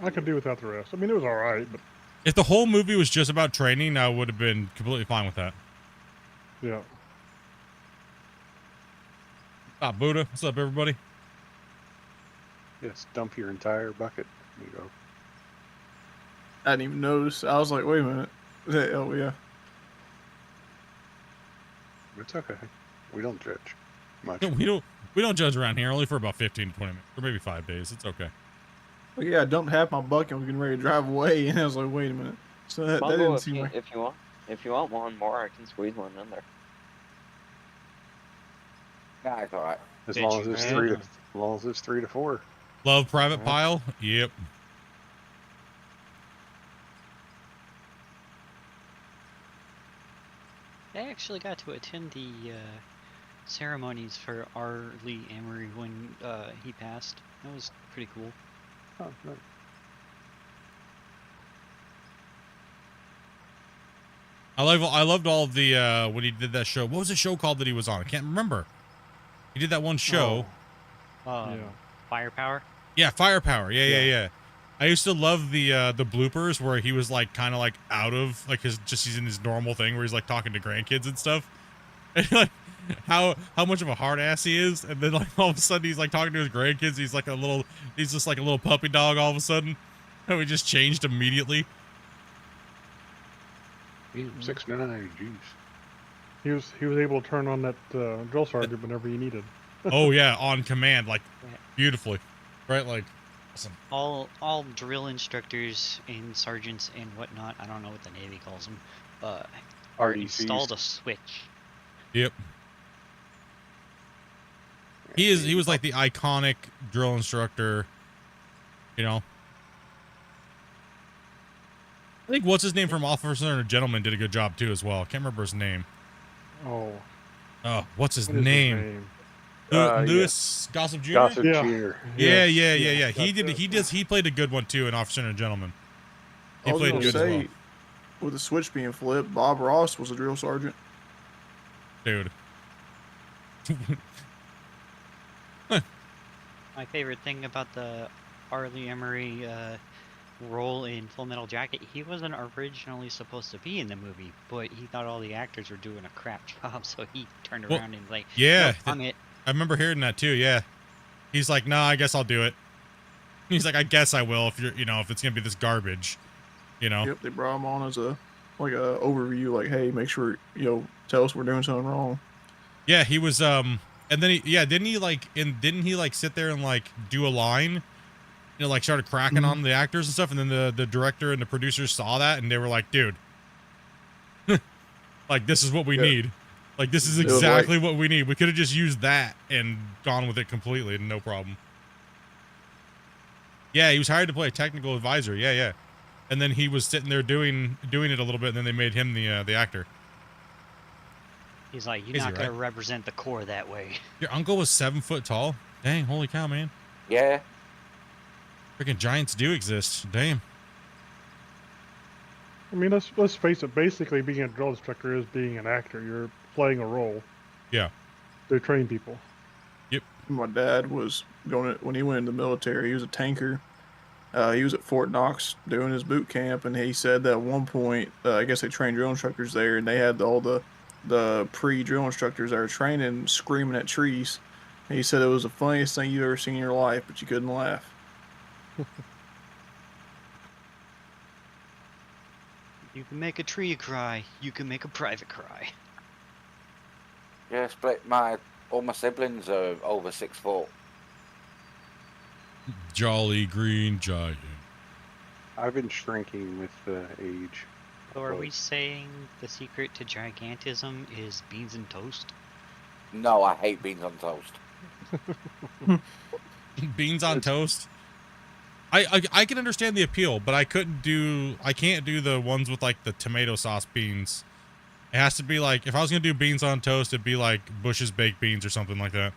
I could do without the rest. I mean, it was all right, but
If the whole movie was just about training, I would have been completely fine with that.
Yeah.
Buddha. What's up, everybody?
Yes, dump your entire bucket. There you go.
I didn't even notice. I was like, wait a minute. Oh yeah.
It's okay. We don't judge much.
No, we don't judge around here. Only for about 15 to 20 minutes, or maybe 5 days. It's okay.
Well, yeah, I dumped half my bucket. I was getting ready to drive away, and I was like, wait a minute. So that
Mongo,
didn't
if
seem
you,
like.
if you want one more, I can squeeze one in there.
Nah, it's alright.
As
Did
long as
you
it's
really?
3 to 4.
Love Private
Alright.
Pile. Yep.
I actually got to attend the ceremonies for R. Lee Emery when he passed. That was pretty cool.
Oh, nice.
I loved all the when he did that show. What was the show called that he was on? I can't remember. He did that one show.
Yeah.
Firepower.
Yeah, Firepower. Yeah.
Yeah.
I used to love the bloopers where he was like kind of like out of like he's in his normal thing where he's like talking to grandkids and stuff. And like how much of a hard ass he is, and then like all of a sudden he's like talking to his grandkids. He's just like a little puppy dog all of a sudden. And we just changed immediately.
6'9", jeez.
He was able to turn on that drill sergeant whenever you needed.
Oh yeah, on command, like beautifully, right? Like awesome.
All drill instructors and sergeants and whatnot, I don't know what the Navy calls them, are
RDCs.
installed a switch.
Yep. He was like the iconic drill instructor, you know. I think what's his name from Officer and a Gentleman did a good job too as well. I can't remember his name.
Oh.
What's his
What is
name? Lewis Gossip Jr.
Gossip
Yeah.
Jr.
Yeah.
That's it.
He played a good one too in Officer and a Gentleman. He
I was
played
gonna
good as well.
say, with the switch being flipped, Bob Ross was a drill sergeant.
Dude.
My favorite thing about the R. Lee Emery role in Full Metal Jacket, he wasn't originally supposed to be in the movie, but he thought all the actors were doing a crap job, so he turned
Well,
around and like,
yeah,
"No, I'm it."
I remember hearing that too. Yeah, he's like, "Nah, I guess I'll do it." He's like, "I guess I will if if it's gonna be this garbage, you know."
Yep, they brought him on as a overview, like, hey, make sure tell us we're doing something wrong.
Yeah, he was and then didn't he sit there and like do a line, like started cracking on the actors and stuff, and then the director and the producers saw that and they were like, "Dude, like this is what we need. Like this is exactly what we need. We could have just used that and gone with it completely and no problem." Yeah, he was hired to play a technical advisor. Yeah. And then he was sitting there doing it a little bit, and then they made him the actor.
He's like, "You're
Crazy,
not gonna
right?
represent the Corps that way."
Your uncle was 7 foot tall? Dang, holy cow, man.
Yeah.
Freaking giants do exist. Damn.
I mean, let's face it. Basically, being a drill instructor is being an actor. You're playing a role.
Yeah.
To train people.
My dad was when he went in the military, he was a tanker. He was at Fort Knox doing his boot camp, and he said that at one point, I guess they trained drill instructors there, and they had all the pre-drill instructors that were training screaming at trees. And he said it was the funniest thing you've ever seen in your life, but you couldn't laugh.
You can make a tree cry. You can make a private cry.
Yeah, all my siblings are over 6 foot.
Jolly green giant.
I've been shrinking with age.
So are we saying the secret to gigantism is beans and toast?
No, I hate beans on toast.
Beans on toast? I can understand the appeal, but I can't do the ones with like the tomato sauce beans. It has to be like, if I was gonna do beans on toast, it'd be like Bush's baked beans or something like that.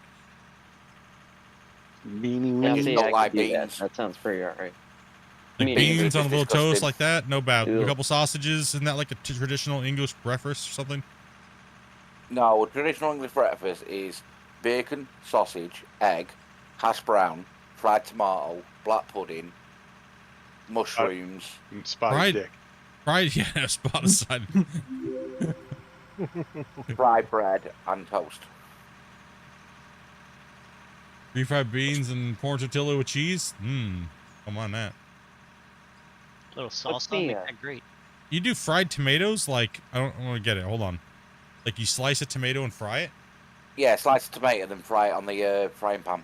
Yeah,
just
see,
don't
I
like
could do that.
beans.
That sounds pretty alright.
Like
Me
beans
neither.
on a little
It's
toast
disgusting.
like that, no bad.
Ew.
A couple sausages, isn't that like a traditional English breakfast or something?
No, a traditional English breakfast is bacon, sausage, egg, hash brown, fried tomato, black pudding, mushrooms.
Spotted
Fried-
dick.
Fried, yeah, spot aside.
Fried bread and toast.
Refried beans and corn tortilla with cheese. Come on that.
A little
What's
salsa,
the,
make that great.
You do fried tomatoes? Like, I don't want to get it. Hold on. Like you slice a tomato and fry it?
Yeah, slice a tomato then fry it on the frying pan.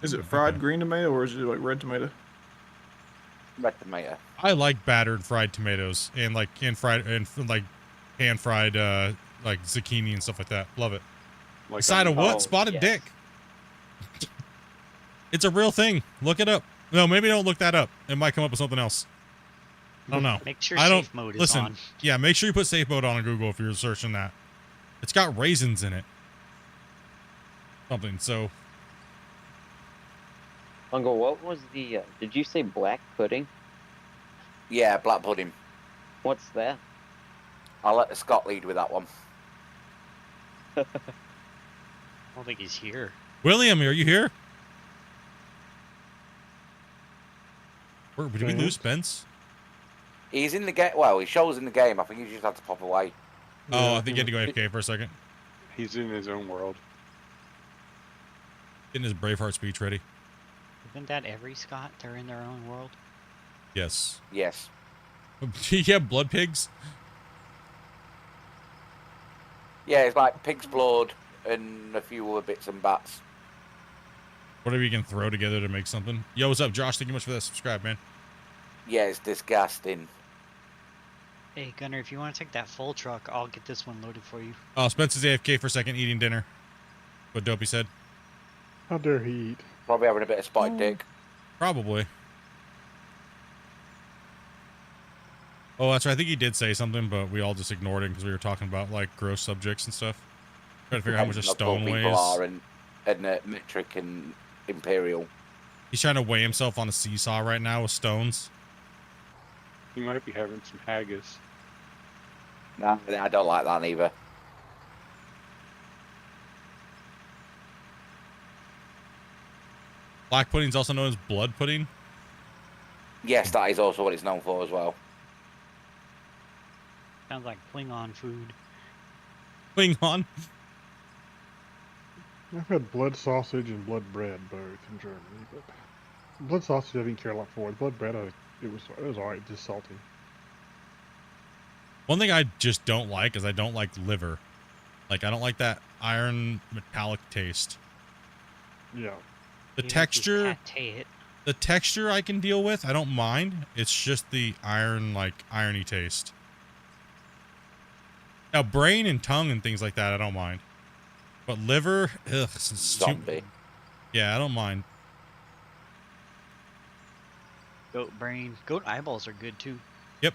Is it fried
Okay.
green tomato or is it like red tomato?
Red tomato.
I like battered fried tomatoes and like pan fried like zucchini and stuff like that. Love it.
Like
Side of what? Spotted
yes.
dick. It's a real thing. Look it up. No, maybe don't look that up. It might come up with something else. I don't know.
Make sure
I don't
safe mode is
listen.
on.
Yeah, make sure you put safe mode on Google if you're searching that. It's got raisins in it. Something. So
Uncle, what was the? Did you say black pudding?
Yeah, black pudding.
What's that?
I'll let Scott lead with that one.
I don't think he's here.
William, are you here? Did we lose Spence?
He's in the game. Well, he shows in the game. I think he just had to pop away.
Oh, I think he had to go AFK for a second.
He's in his own world.
Getting his Braveheart speech ready.
Isn't that every Scot? They're in their own world.
Yes.
Yes.
Do you have blood pigs?
Yeah, it's like pig's blood and a few other bits and bats.
Whatever you can throw together to make something. Yo, what's up, Josh? Thank you much for that subscribe, man.
Yeah, it's disgusting.
Hey, Gunner, if you want to take that full truck, I'll get this one loaded for you.
Oh, Spence is AFK for a second, eating dinner. What Dopey said.
How dare he eat?
Probably having a bit of spotted dick.
Probably. Oh, that's right. I think he did say something, but we all just ignored it because we were talking about like gross subjects and stuff. Trying to figure out how much a
Depends on
stone
what
weighs.
people are and metric and imperial.
He's trying to weigh himself on a seesaw right now with stones.
He might be having some haggis.
Nah, I don't like that either.
Black pudding is also known as blood pudding.
Yes, that is also what it's known for as well.
Sounds like Klingon food.
Klingon.
I've had blood sausage and blood bread both in Germany, but blood sausage I didn't care a lot for. Blood bread, it was alright, just salty.
One thing I just don't like is I don't like liver. Like, I don't like that iron metallic taste.
Yeah.
The
You
texture,
just pate it.
the texture I can deal with. I don't mind. It's just the iron, like, irony taste. Now, brain and tongue and things like that, I don't mind. But liver, ugh. It's too,
Zombie.
yeah, I don't mind.
Goat brain. Goat eyeballs are good too.
Yep.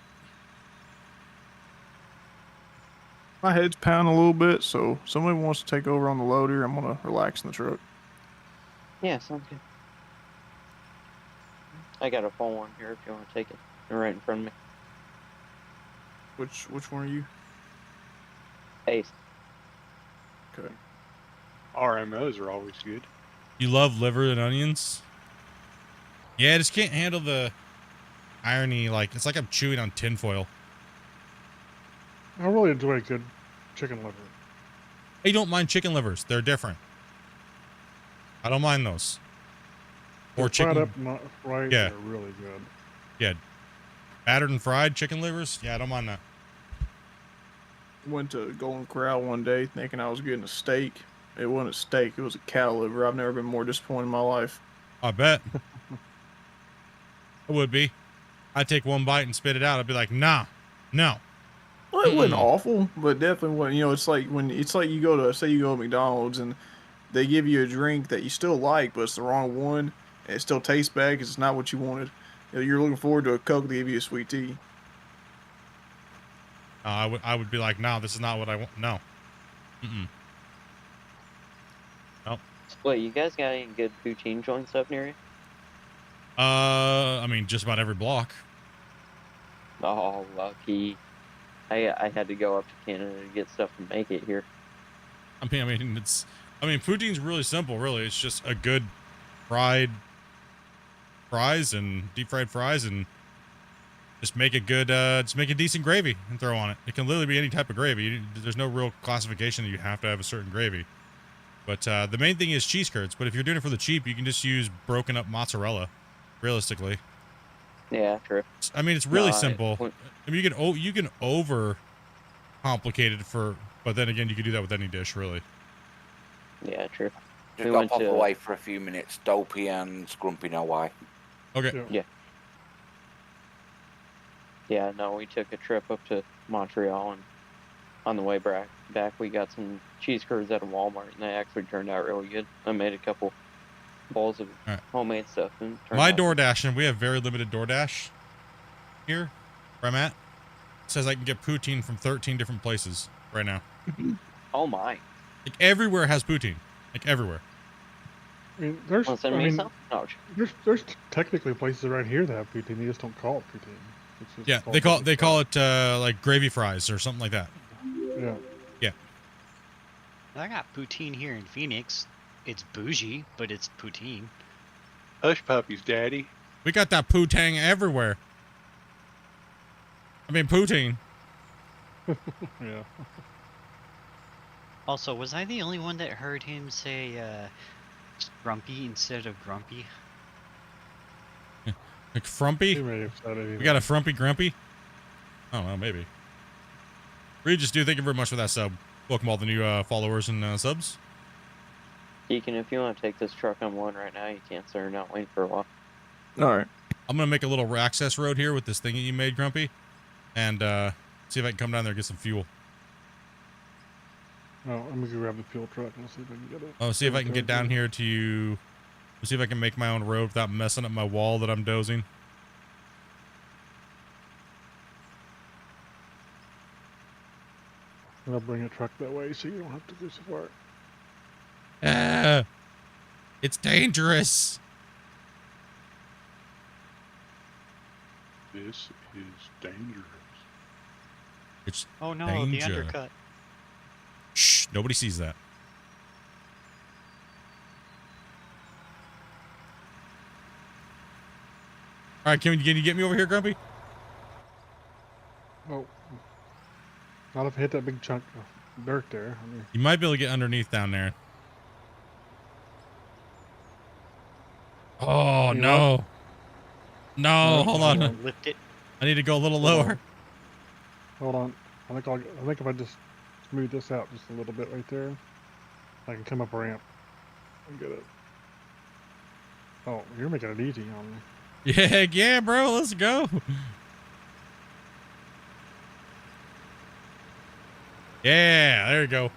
My head's pounding a little bit, so if somebody wants to take over on the loader, I'm gonna relax in the truck.
Yeah, sounds good. I got a full one here if you want to take it. They're right in front of me.
Which one are you?
Ace.
Okay.
RMOs are always good.
You love liver and onions? Yeah, I just can't handle the irony. Like, it's like I'm chewing on tinfoil.
I really enjoy a good chicken liver.
I don't mind chicken livers. They're different. I don't mind those. Or
They're
chicken.
fried up not right,
Yeah.
they're really good.
Yeah. Battered and fried chicken livers? Yeah, I don't mind that.
Went to Golden Corral one day thinking I was getting a steak. It wasn't a steak, it was a cow liver. I've never been more disappointed in my life.
I bet. I would be. I'd take one bite and spit it out. I'd be like, nah, no.
Well, it wasn't awful, but definitely wasn't. You know, it's like when you go to, say you go to McDonald's and they give you a drink that you still like, but it's the wrong one, and it still tastes bad because it's not what you wanted. You know, you're looking forward to a Coke, they give you a sweet tea.
I would be like, no, this is not what I want. No. Mm-mm. Nope.
Split, you guys got any good poutine joints up near you?
I mean, just about every block.
Oh, lucky. I had to go up to Canada to get stuff to make it here.
I mean, poutine's really simple, really. It's just a good fried fries and deep fried fries and just make a good, just make a decent gravy and throw on it. It can literally be any type of gravy. There's no real classification that you have to have a certain gravy. But the main thing is cheese curds. But if you're doing it for the cheap, you can just use broken up mozzarella. Realistically,
Yeah, true.
I mean, it's really
No,
simple. I mean, you can over complicate it but then again, you can do that with any dish, really.
Yeah, true.
Just
We
got
went
pop
to-
away for a few minutes. Dopey and Scrumpy know why.
Okay.
Yeah.
Yeah, no, we took a trip up to Montreal, and on the way back we got some cheese curds at a Walmart, and they actually turned out really good. I made a couple bowls of
All right.
homemade stuff. And it turned
My
out-
DoorDash, and we have very limited DoorDash here where I'm at. It says I can get poutine from 13 different places right now.
Oh my!
Like everywhere has poutine. Like everywhere.
I mean, there's,
Want to send
I
me
mean,
some? No.
there's technically places around here that have poutine. They just don't call it poutine. It's just
Yeah,
called
they
poutine.
call it like gravy fries or something like that.
Yeah.
I got poutine here in Phoenix. It's bougie, but it's poutine.
Hush puppies, Daddy.
We got that poutine everywhere. I mean poutine.
Yeah.
Also, was I the only one that heard him say grumpy instead of grumpy?
Like frumpy.
He may have said it.
We got a frumpy grumpy. I don't know, maybe. Regis, dude, thank you very much for that sub. Welcome all the new followers and subs.
Deacon, if you want to take this truck on one right now, you can, sir. Not waiting for a while.
All right.
I'm gonna make a little access road here with this thing that you made, Grumpy, and see if I can come down there and get some fuel.
Oh, I'm gonna go grab the fuel truck and see if I can get it.
Oh, see if I can get down here to. See if I can make my own road without messing up my wall that I'm dozing.
And I'll bring a truck that way so you don't have to go so far.
It's dangerous.
This is dangerous.
It's
Oh no,
Danger.
the undercut.
shh. Nobody sees that. All right, can you get me over here, Grumpy?
Oh. Not if I hit that big chunk of dirt there. I mean,
You might be able to get underneath down there. Oh
You
no. No, hold on.
Lift it.
I need to go a little
Hold on.
lower.
hold on. I think if I just smooth this out just a little bit right there, I can come up a ramp and get it. Oh, you're making it easy on me.
Yeah, yeah, bro. Let's go. Yeah, there you go.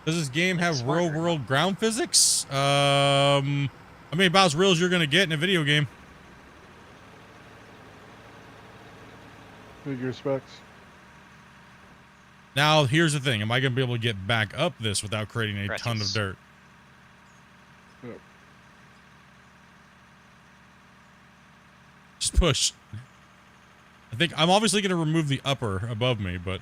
Does this game have
Smarter.
real world ground physics? I mean, about as real as you're gonna get in a video game.
With your specs.
Now, here's the thing: am I gonna be able to get back up this without creating a ton of
Precious.
dirt?
Yep.
Just push. I think I'm obviously gonna remove the upper above me, but.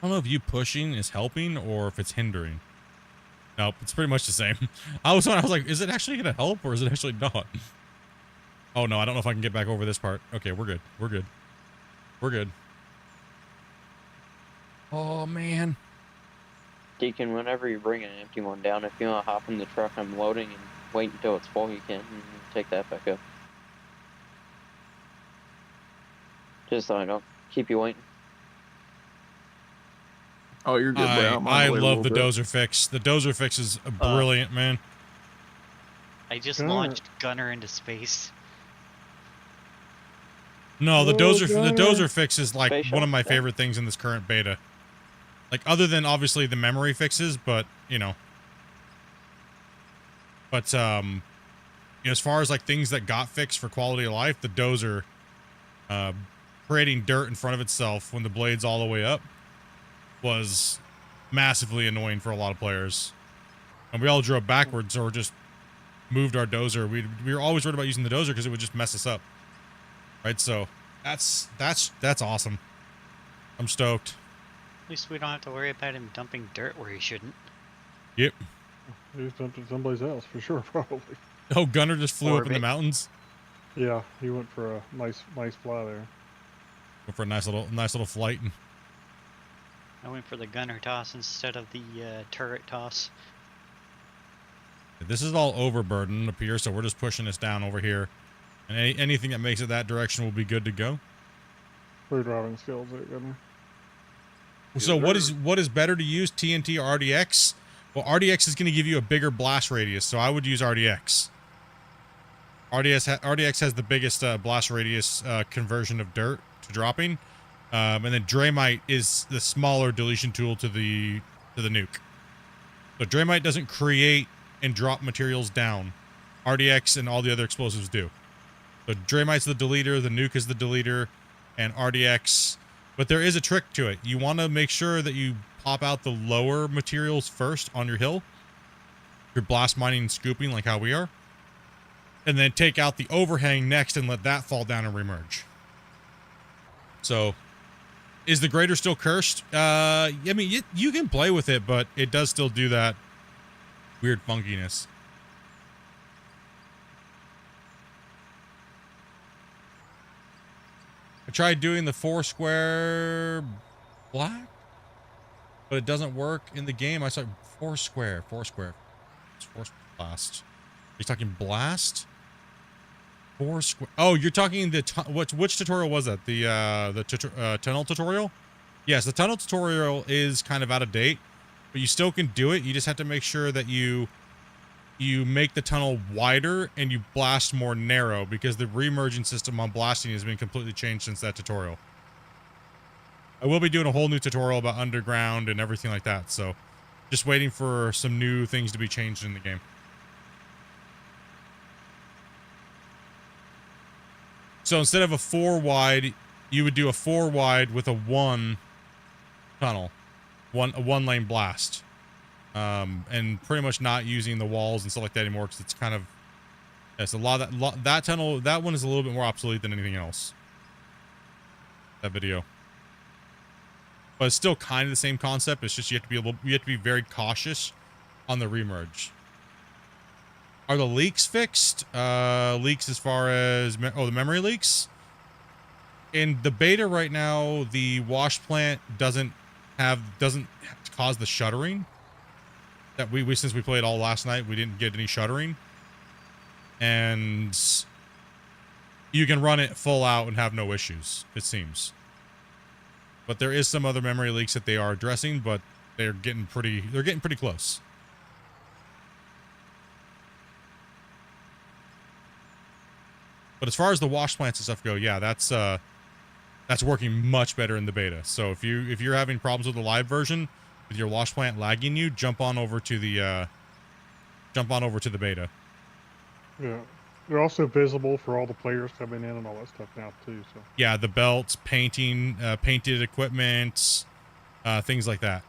I don't know if you pushing is helping or if it's hindering. Nope, it's pretty much the same. I was like, is it actually gonna help or is it actually not? Oh no, I don't know if I can get back over this part. Okay, we're good. We're good. We're good. Oh man.
Deacon, whenever you bring an empty one down, if you want to hop in the truck I'm loading and wait until it's full, you can and take that back up. Just so I don't keep you waiting.
Oh, you're good, bro. I'm on
I
the way a
love the
little bit.
dozer fix. The dozer fix is brilliant, man.
I just
Gunner.
launched Gunner into space.
No, the
Oh,
dozer
God.
fix is like
Spatial,
one of my
yeah.
favorite things in this current beta. Like other than obviously the memory fixes, but you know. But you know, as far as like things that got fixed for quality of life, the dozer creating dirt in front of itself when the blade's all the way up was massively annoying for a lot of players. And we all drove backwards or just moved our dozer. We were always worried about using the dozer because it would just mess us up. Right, so that's awesome. I'm stoked.
At least we don't have to worry about him dumping dirt where he shouldn't.
Yep.
He was dumped it someplace else for sure, probably.
Oh, Gunner just flew up in the
Orbit.
mountains.
Yeah, he went for a nice fly there.
Went for a nice little flight.
I went for the gunner toss instead of the turret toss.
This is all overburden up here, so we're just pushing this down over here. And anything that makes it that direction will be good to go.
Free driving skills there, Gunner.
So what is better to use, TNT or RDX? Well, RDX is going to give you a bigger blast radius, so I would use RDX. RDX has the biggest blast radius conversion of dirt to dropping, and then Draymite is the smaller deletion tool to the nuke. So Draymite doesn't create and drop materials down. RDX and all the other explosives do. So Draymite's the deleter, the nuke is the deleter, and RDX. But there is a trick to it. You want to make sure that you pop out the lower materials first on your hill. You're blast mining and scooping like how we are. And then take out the overhang next and let that fall down and remerge. So, is the grader still cursed? I mean, you can play with it, but it does still do that weird funkiness. I tried doing the 4-square black, but it doesn't work in the game. I saw 4-square. It's 4-square blast. Are you talking blast? 4-square. Oh, you're talking which tutorial was that? The tunnel tutorial? Yes, the tunnel tutorial is kind of out of date, but you still can do it. You just have to make sure that you make the tunnel wider and you blast more narrow, because the remerging system on blasting has been completely changed since that tutorial. I will be doing a whole new tutorial about underground and everything like that, so just waiting for some new things to be changed in the game. So instead of a 4 wide, you would do a 4 wide with a 1 tunnel, a 1 lane blast. And pretty much not using the walls and stuff like that anymore, because it's kind of, it's a lot of that tunnel, that one is a little bit more obsolete than anything else. That video. But it's still kind of the same concept. It's just you have to be very cautious on the remerge. Are the leaks fixed? Leaks as far as the memory leaks? In the beta right now, the wash plant doesn't cause the shuttering. That we since we played all last night, we didn't get any shuttering. And you can run it full out and have no issues, it seems. But there is some other memory leaks that they are addressing, but they're getting pretty close. But as far as the wash plants and stuff go, yeah, that's working much better in the beta. So if you're having problems with the live version, with your wash plant lagging you, jump on over to the beta.
Yeah, they're also visible for all the players coming in and all that stuff now too. So
yeah, the belts, painting, painted equipment, things like that.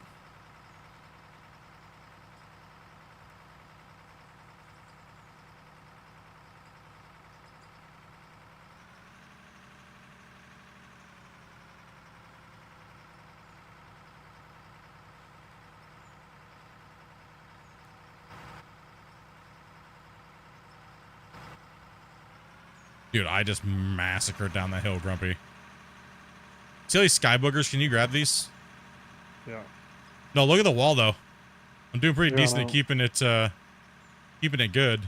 Dude, I just massacred down that hill, Grumpy. See all these sky boogers? Can you grab these?
yeah,
No, look at the wall, though. I'm doing pretty
Yeah,
decent at
no.
keeping it good.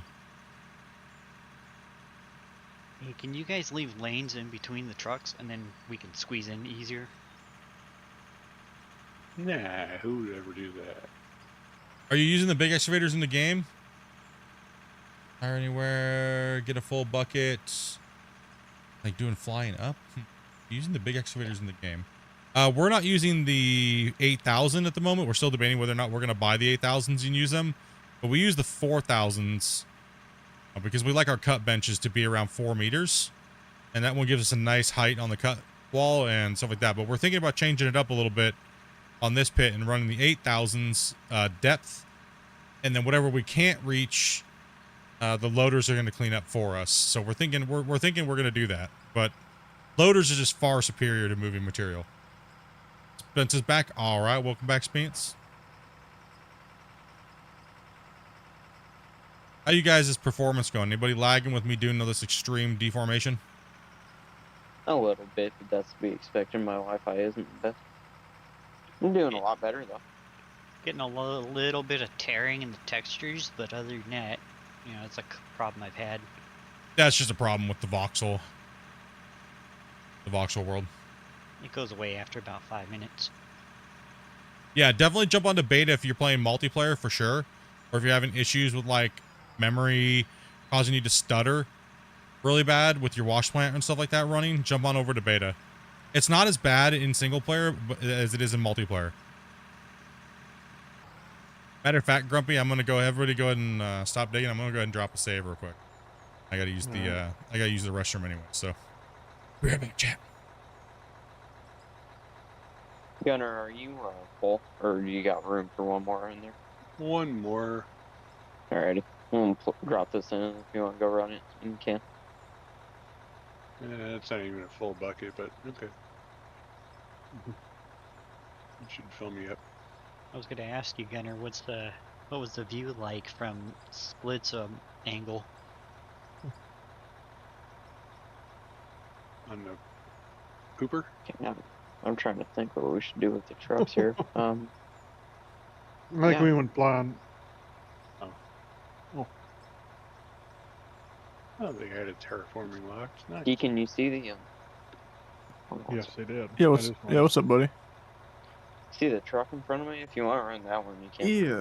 Hey, can you guys leave lanes in between the trucks and then we can squeeze in easier?
Nah, who would ever do that?
Are you using the big excavators in the game? Fire anywhere, get a full bucket. Like doing flying up? Using the big excavators in the game. We're not using the 8,000 at the moment. We're still debating whether or not we're going to buy the 8,000s and use them. But we use the 4,000s because we like our cut benches to be around 4 meters. And that one gives us a nice height on the cut wall and stuff like that. But we're thinking about changing it up a little bit on this pit and running the 8,000s depth. And then whatever we can't reach, the loaders are going to clean up for us. So we're thinking we're going to do that. But loaders are just far superior to moving material. Spence is back. All right, welcome back, Spence. How you guys' performance going? Anybody lagging with me doing all this extreme deformation?
A little bit, but that's to be expected. My Wi-Fi isn't the best. I'm doing a lot better though.
Getting a little bit of tearing in the textures, but other than that, you know, it's a problem I've had.
That's just a problem with the voxel world.
It goes away after about 5 minutes.
Yeah, definitely jump onto beta if you're playing multiplayer for sure. Or if you're having issues with like memory causing you to stutter really bad with your wash plant and stuff like that running, jump on over to beta. It's not as bad in single player as it is in multiplayer. Matter of fact, Grumpy, I'm gonna go. Everybody, go ahead and stop digging. I'm gonna go ahead and drop a save real quick. I gotta use the I gotta use the restroom anyway. So, be right back, chat.
Gunner, are you full, or you got room for one more in there?
One more.
Alrighty, I'm gonna drop this in. If you want to go run it, you can.
It's not even a full bucket, but okay. You should fill me up.
I was gonna ask you, Gunner, what was the view like from Split's angle?
On the Cooper?
Okay, I'm trying to think what we should do with the trucks here.
I think
Yeah.
we went blind.
Oh, they had a terraforming locked. Nice.
Can you see the hold on,
Yes, they did.
Yeah,
That is one.
what's up, buddy?
see the truck in front of me? If you want to run that one, you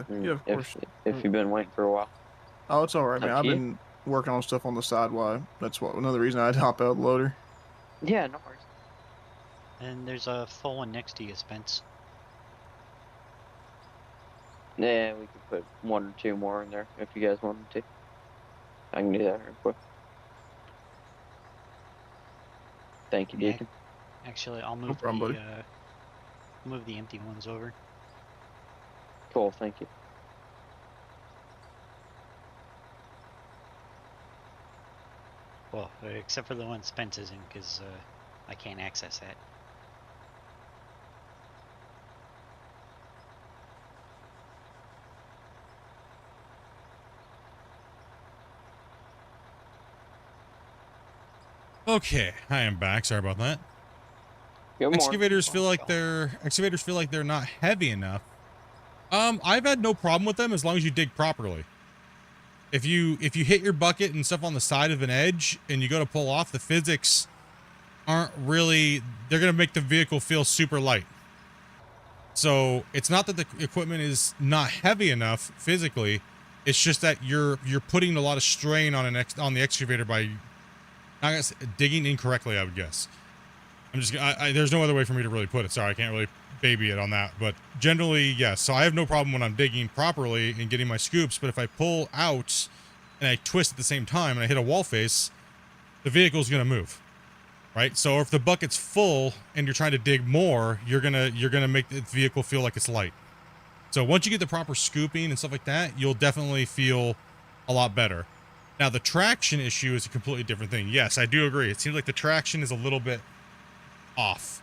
can.
Yeah, of course.
If you've been waiting for a while.
Oh, it's all right, man.
Up
I've
to you.
been working on stuff on the side. Why? That's another reason I'd hop out of the loader.
Yeah, no worries.
And there's a full one next to you, Spence.
Yeah, we could put one or two more in there if you guys wanted to. I can do that real quick. Thank you,
Yeah.
Deacon.
Actually, I'll move
problem,
the
buddy.
move the empty ones over.
Cool, thank you.
Well, except for the one Spence is in, because I can't access that.
Okay, I am back. Sorry about that.
Good morning.
Excavators feel like they're not heavy enough. I've had no problem with them as long as you dig properly. If you hit your bucket and stuff on the side of an edge and you go to pull off, the physics aren't really, they're gonna make the vehicle feel super light. So it's not that the equipment is not heavy enough physically, it's just that you're putting a lot of strain on the excavator by digging incorrectly, I would guess. There's no other way for me to really put it. Sorry, I can't really baby it on that. But generally, yes. So I have no problem when I'm digging properly and getting my scoops. But if I pull out and I twist at the same time and I hit a wall face, the vehicle's going to move. Right? So if the bucket's full and you're trying to dig more, you're gonna make the vehicle feel like it's light. So once you get the proper scooping and stuff like that, you'll definitely feel a lot better. Now, the traction issue is a completely different thing. Yes, I do agree. It seems like the traction is a little bit off,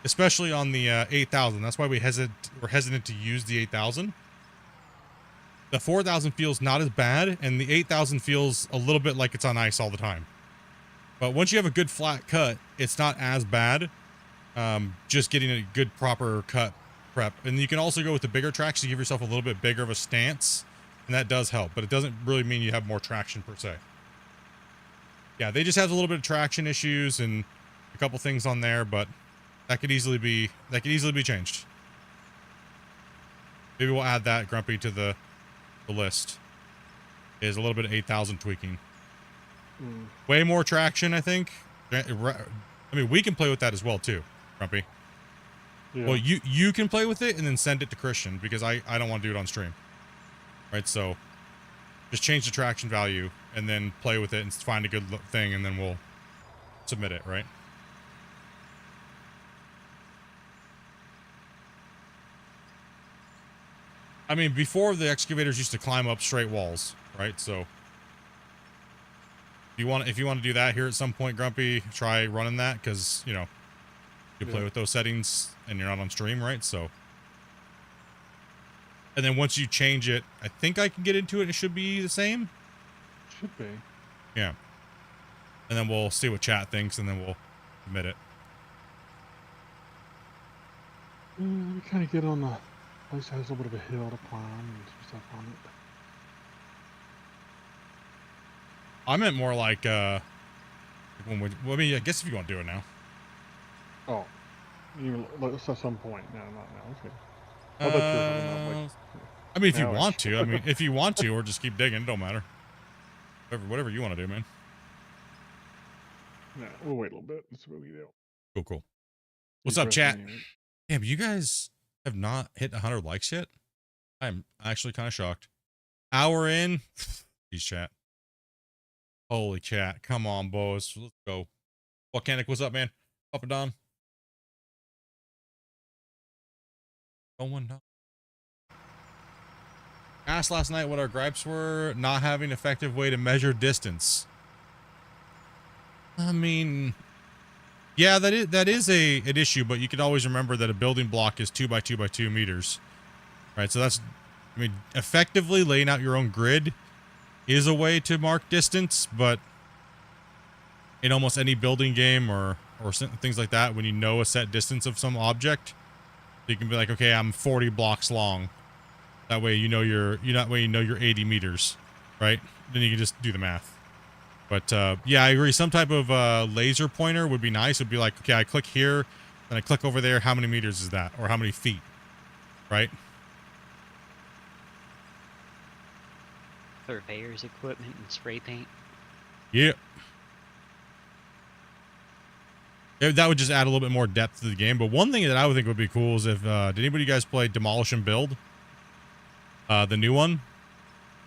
especially on the 8000. That's why we're hesitant to use the 8000. The 4000 feels not as bad, and the 8000 feels a little bit like it's on ice all the time. But once you have a good flat cut, it's not as bad. Just getting a good proper cut prep. And you can also go with the bigger tracks to give yourself a little bit bigger of a stance. And that does help, but it doesn't really mean you have more traction per se. Yeah, they just have a little bit of traction issues and a couple things on there, but that could easily be changed. Maybe we'll add that, Grumpy, to the list. Is a little bit of 8000 tweaking. Way more traction, I think. I mean, we can play with that as well too, Grumpy.
Yeah.
Well, you can play with it and then send it to Christian because I don't want to do it on stream. Right, so just change the traction value and then play with it and find a good thing, and then we'll submit it, right? I mean, before the excavators used to climb up straight walls, right? So if you want to do that here at some point, Grumpy, try running that, because, you know, You play
Yeah.
with those settings and you're not on stream, right? So, and then once you change it, I think I can get into it. It should be the same.
Should be.
Yeah. And then we'll see what chat thinks, and then we'll submit it.
We kind of get on the place that has a little bit of a hill to climb and some stuff on it.
I meant more like when we. Well, I mean, I guess if you want to do it now.
Oh, at some point. No, not now. Okay. I thought you were talking about like.
I mean, if you
now-ish.
want to. I mean, if you want to, or just keep digging. It don't matter. Whatever you want to do, man.
No, we'll wait a little bit. Let's really do.
Cool, cool. What's up, chat?
Anyway.
Damn, you guys have not hit 100 likes yet? I'm actually kind of shocked. Hour in. Jeez, chat. Holy chat. Come on, boys. Let's go. Volcanic, what's up, man? Up and down. Going down. Asked last night what our gripes were, not having an effective way to measure distance. I mean, yeah, that is an issue, but you can always remember that a building block is 2 by 2 by 2 meters, right? So that's, I mean, effectively laying out your own grid is a way to mark distance, but in almost any building game or things like that, when you know a set distance of some object, you can be like, okay, I'm 40 blocks long. That way you know you're 80 meters, right? Then you can just do the math. But yeah, I agree. Some type of laser pointer would be nice. It'd be like, okay, I click here, then I click over there. How many meters is that? Or how many feet, right?
Surveyor's equipment and spray paint.
Yeah. That would just add a little bit more depth to the game. But one thing that I would think would be cool is if, did anybody guys play Demolish and Build? The new one?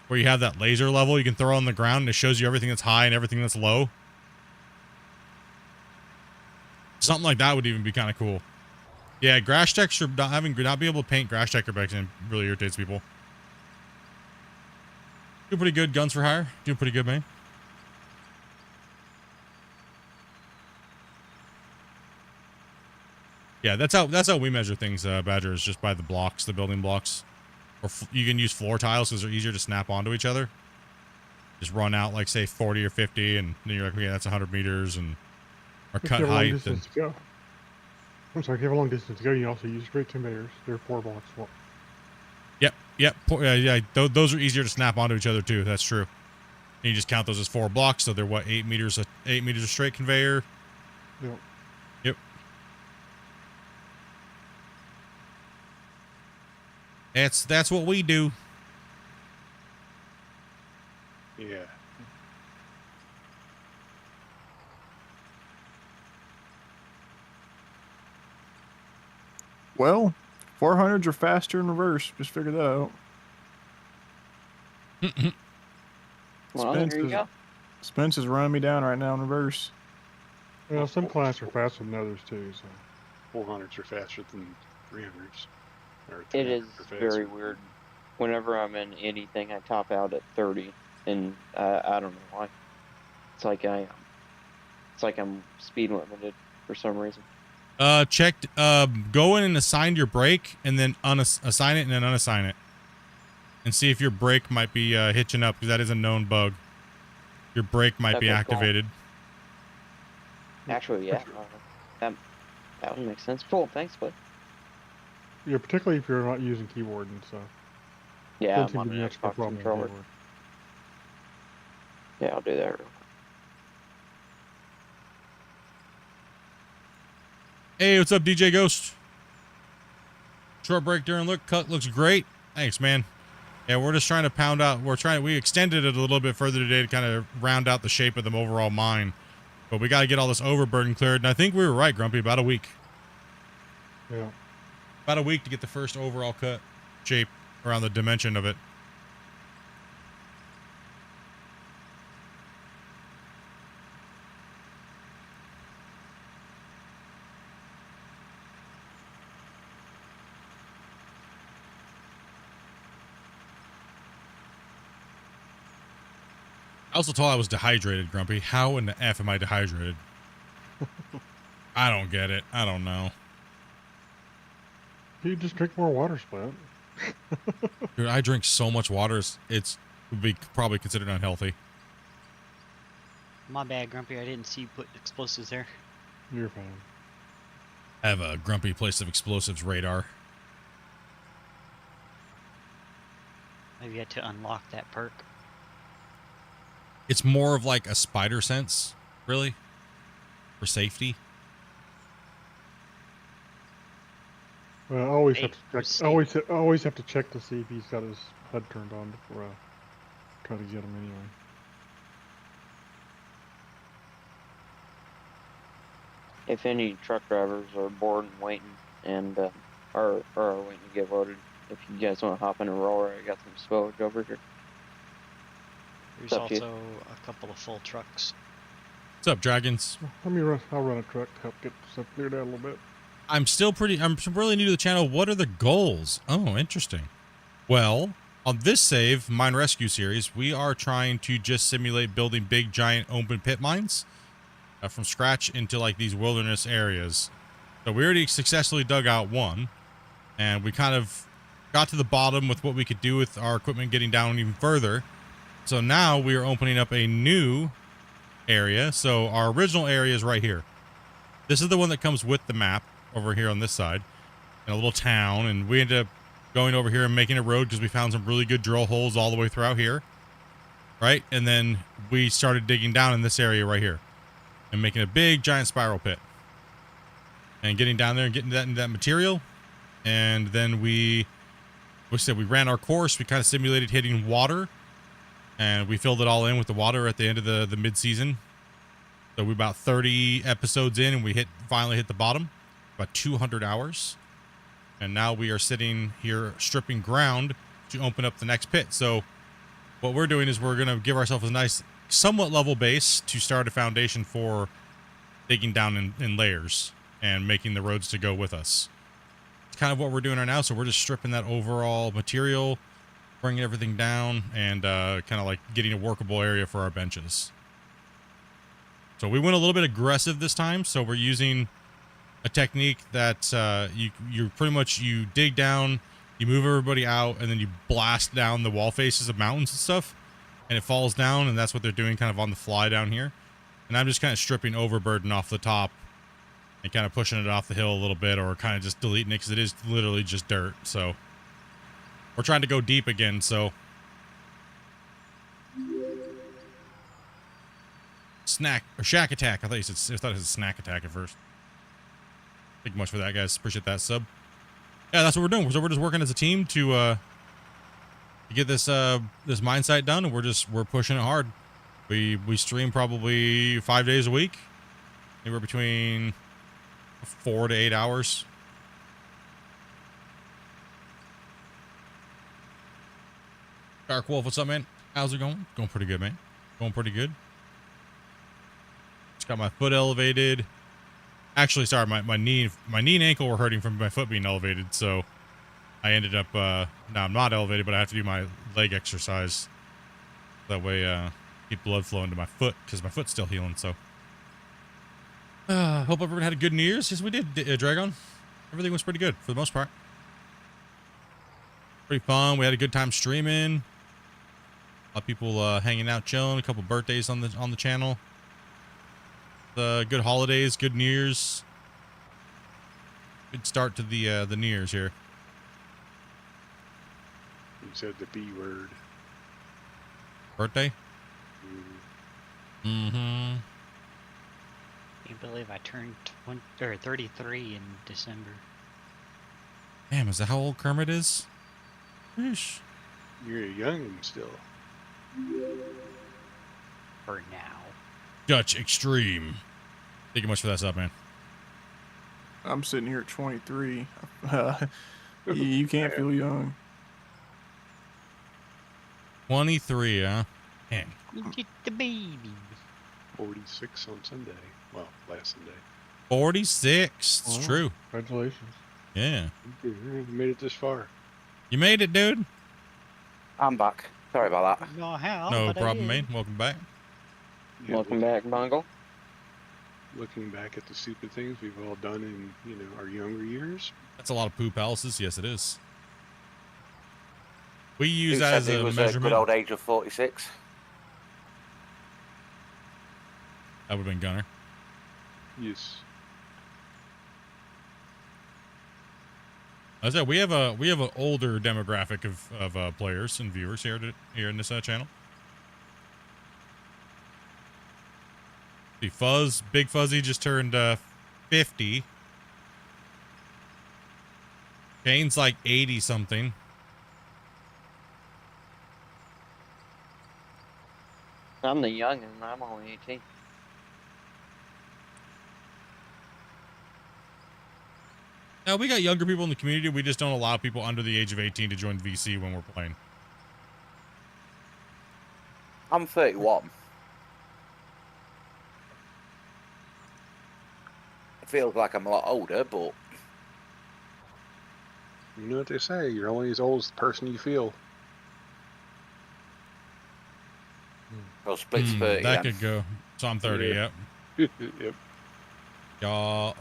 Where you have that laser level you can throw on the ground and it shows you everything that's high and everything that's low. Something like that would even be kind of cool. Yeah, grass texture, not being able to paint grass texture back then really irritates people. Doing pretty good, guns for hire. Doing pretty good, man. Yeah, that's how we measure things, Badger, is just by the blocks, the building blocks. Or you can use floor tiles because they're easier to snap onto each other. Just run out, like, say, 40 or 50, and then you're like, okay, that's 100 meters, and or cut height. And,
to go. I'm sorry, if you have a long distance to go, you also use straight conveyors. They're 4 blocks long.
Yep. Yeah, those are easier to snap onto each other, too. That's true. And you just count those as 4 blocks, so they're, what, 8 meters of straight conveyor?
Yep.
Yep. That's what we do.
Yeah.
Well, 400s are faster in reverse. Just figure that out.
Well, there you go.
Spence is running me down right now in reverse.
Well, some clients are faster than others too. So
400s are faster than 300s. Or
It is
300s are faster.
very weird. Whenever I'm in anything, I top out at 30, and I don't know why. It's like I'm speed limited for some reason.
Checked. Go in and assign your brake, and then assign it, and then unassign it, and see if your brake might be hitching up, because that is a known bug. Your brake might be
Okay, cool.
activated.
Actually, yeah, that would make sense. Cool, thanks, bud.
yeah, particularly if you're not using keyboard and stuff.
Yeah,
Doesn't
I'm on
seem to be
the
much of a
Xbox
problem with
controller.
keyboard.
Yeah, I'll do that real quick.
Hey, what's up, DJ Ghost? Short break during look cut looks great. Thanks, man. Yeah, we're just trying to pound out. We extended it a little bit further today to kind of round out the shape of the overall mine. But we got to get all this overburden cleared. And I think we were right, Grumpy, about a week.
Yeah.
About a week to get the first overall cut shape around the dimension of it. I also told I was dehydrated, Grumpy. How in the F am I dehydrated? I don't get it. I don't know.
You just drink more water, Split.
Dude, I drink so much water. It's would be probably considered unhealthy.
My bad, Grumpy. I didn't see you put explosives there.
You're fine.
I have a grumpy place of explosives radar.
I've yet to unlock that perk.
It's more of like a spider sense, really, for safety.
Well, I always
Hey,
have to check.
who's
Always have to check to see if he's got his HUD turned on before I try to get him anyway.
If any truck drivers are bored and waiting and are waiting to get loaded, if you guys want to hop in a roller, I got some spillage over here.
There's
What's up, dude?
also a couple of full trucks.
What's up, dragons?
Let me run. I'll run a truck to help get stuff cleared out a little bit.
I'm really new to the channel. What are the goals? Oh, interesting. Well, on this save, Mine Rescue series, we are trying to just simulate building big, giant open pit mines from scratch into like these wilderness areas. So we already successfully dug out one, and we kind of got to the bottom with what we could do with our equipment getting down even further. So now we are opening up a new area. So our original area is right here. This is the one that comes with the map over here on this side, in a little town, and we ended up going over here and making a road because we found some really good drill holes all the way throughout here, right? And then we started digging down in this area right here and making a big giant spiral pit and getting down there and getting that into that material. And then we ran our course. We kind of simulated hitting water, and we filled it all in with the water at the end of the mid-season. So we're about 30 episodes in, and we finally hit the bottom, about 200 hours. And now we are sitting here stripping ground to open up the next pit. So what we're doing is we're going to give ourselves a nice, somewhat level base to start a foundation for digging down in layers and making the roads to go with us. It's kind of what we're doing right now. So we're just stripping that overall material, bringing everything down, and kind of like getting a workable area for our benches. So we went a little bit aggressive this time. So we're using a technique that you pretty much you dig down, you move everybody out, and then you blast down the wall faces of mountains and stuff, and it falls down, and that's what they're doing kind of on the fly down here. And I'm just kind of stripping overburden off the top and kind of pushing it off the hill a little bit, or kind of just deleting it because it is literally just dirt. So we're trying to go deep again. So shack attack. I thought it was a snack attack at first. Thank you much for that, guys. Appreciate that sub. Yeah, that's what we're doing. So we're just working as a team to get this this mine site done, and we're pushing it hard. We stream probably 5 days a week, anywhere between 4 to 8 hours. Dark Wolf, what's up, man? How's it going? Going pretty good, man. Going pretty good. Just got my foot elevated. Actually, sorry, my knee and ankle were hurting from my foot being elevated, so I ended up now I'm not elevated, but I have to do my leg exercise. That way keep blood flowing to my foot, because my foot's still healing. So hope everyone had a good New Year's. Yes, we did, Dragon. Everything was pretty good for the most part. Pretty fun. We had a good time streaming. A lot of people hanging out, chilling. A couple birthdays on the channel. Good holidays, good New Year's. Good start to the New Year's here.
You said the B word.
Birthday? Mm-hmm.
Can't believe I turned 33 in December.
Damn, is that how old Kermit is? Sheesh.
You're a youngin' still.
For now.
Dutch Extreme. Thank you much for that sub, man.
I'm sitting here at 23. You can't feel young.
23, huh? Dang.
You get the baby.
46 on Sunday. Well, last Sunday.
46. It's
Wow.
true.
Congratulations.
Yeah.
You made it this far.
You made it, dude.
I'm back. Sorry about that.
No how?
No
but I
problem,
did.
man. Welcome back.
Yeah,
Welcome back, Bungle.
looking back at the stupid things we've all done in, our younger years.
That's a lot of poo palaces. Yes, it is. We use
Who
that
said
as
it
a
was a good
measurement.
old age of 46?
That would have been Gunner.
Yes.
I said we have an older demographic of players and viewers here in this channel. The Big Fuzzy just turned 50. Kane's like 80 something.
I'm the young and I'm only 18.
Now we got younger people in the community. We just don't allow people under the age of 18 to join VC when we're playing.
I'm 31. It feels like I'm a lot older, but
You know what they say, you're only as old as the person you feel.
well, split's 30
That
then.
could go. So I'm 30,
Yeah.
yep.
Yep.
Y'all.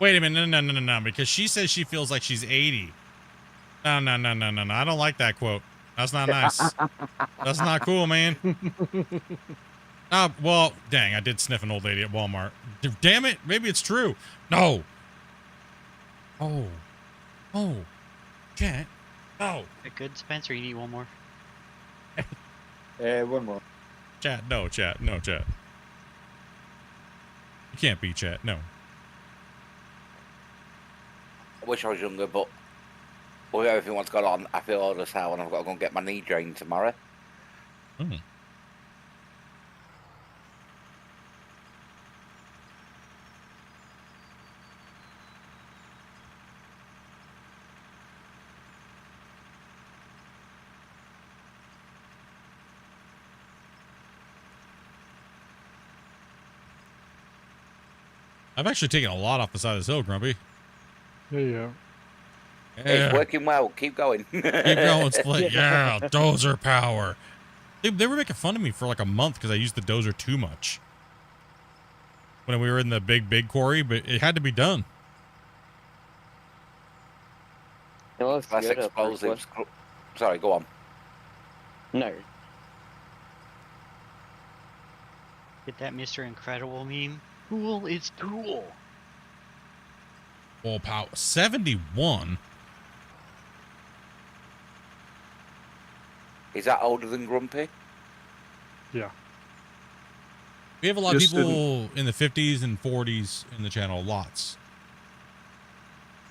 Wait a minute, no, because she says she feels like she's 80. No. I don't like that quote. That's not nice. That's not cool, man. Well, dang, I did sniff an old lady at Walmart. Damn it, maybe it's true. No. Oh, chat. Oh,
A good Spencer, you need one more.
One more.
chat. No, chat. You can't be chat. No.
I wish I was younger, but with everything what's gone on, I feel old as hell and I've got to go and get my knee drained tomorrow.
Hmm. I've actually taken a lot off the side of this hill, Grumpy.
Yeah.
It's working well. Keep going.
Keep going, Split. Yeah, dozer power. They were making fun of me for like a month because I used the dozer too much when we were in the big quarry, but it had to be done.
It looks
Less
good up there,
explosives. Sorry, go on.
No.
Get that Mr. Incredible meme? Cool is cool.
Full power 71.
Is that older than Grumpy?
Yeah.
We have a lot of
Just
people in the 50s and 40s in the channel. Lots.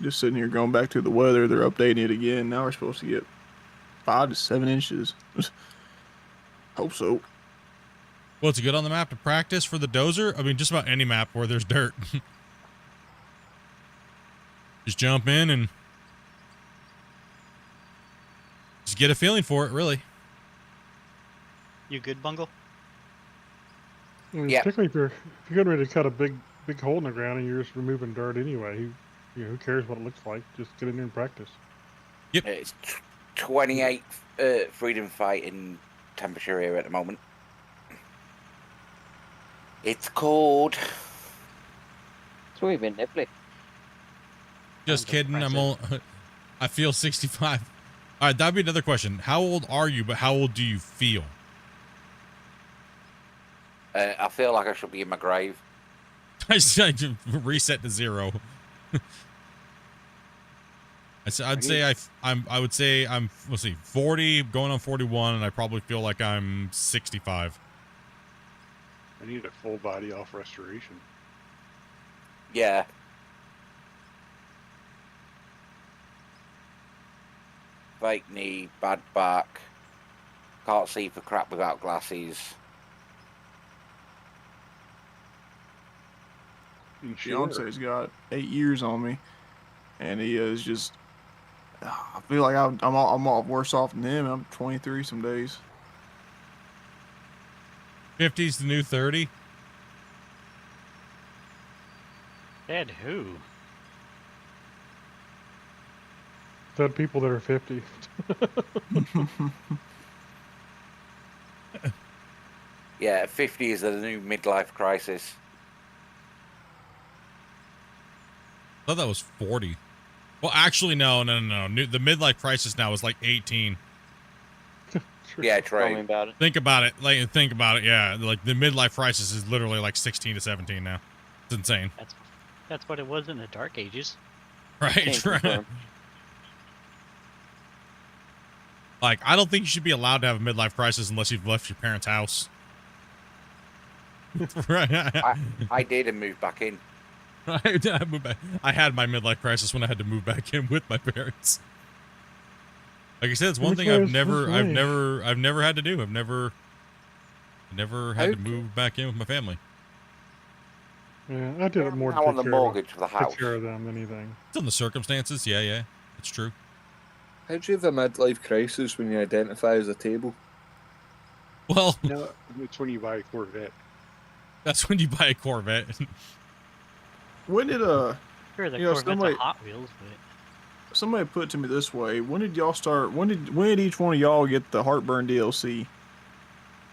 Just sitting here going back to the weather. They're updating it again. Now we're supposed to get 5 to 7 inches. Hope so.
Well, it's good on the map to practice for the dozer. I mean, just about any map where there's dirt. Just jump in and just get a feeling for it, really.
You good, Bungle?
I mean,
Yeah.
particularly if you're getting ready to cut a big hole in the ground and you're just removing dirt anyway, who cares what it looks like? Just get in there and practice.
Yep.
It's 28 freedom fighting temperature here at the moment. It's cold.
So we've been nipply.
Just
Sounds
kidding.
impressive.
I feel 65. All right, that'd be another question. How old are you, but how old do you feel?
I feel like I should be in my grave.
I just reset to 0. I would say I'm let's see, 40 going on 41, and I probably feel like I'm 65.
I need a full body off restoration.
Yeah. Fake knee, bad back. Can't see for crap without glasses.
Beyonce's got 8 years on me, and he is just. I feel like I'm all worse off than him. I'm 23 some days.
50's the new 30.
Ed who?
Dead people that are 50.
Yeah, 50 is the new midlife crisis.
I thought that was 40. Well, actually, no. The midlife crisis now is like 18.
Yeah,
Tell me
true.
about it.
Think about it. Yeah, like the midlife crisis is literally like 16 to 17 now. It's insane.
That's what it was in the Dark Ages.
Right?
Can't confirm.
Like, I don't think you should be allowed to have a midlife crisis unless you've left your parents' house. Right?
I did and moved back in.
I moved back. I had my midlife crisis when I had to move back in with my parents. Like I said, it's one thing I've never had to do. I've never had to move back in with my family.
Yeah, I did it more to
Now on
take
the
care
mortgage for the house.
take care of them than anything.
It's on the circumstances. Yeah, it's true.
How do you have a midlife crisis when you identify as a table?
Well,
No, it's when you buy a Corvette.
that's when you buy a Corvette.
When did
Sure, the
You know,
Corvette's
somebody-
a Hot Wheels, but
somebody put it to me this way? When did y'all start? When did each one of y'all get the Heartburn DLC?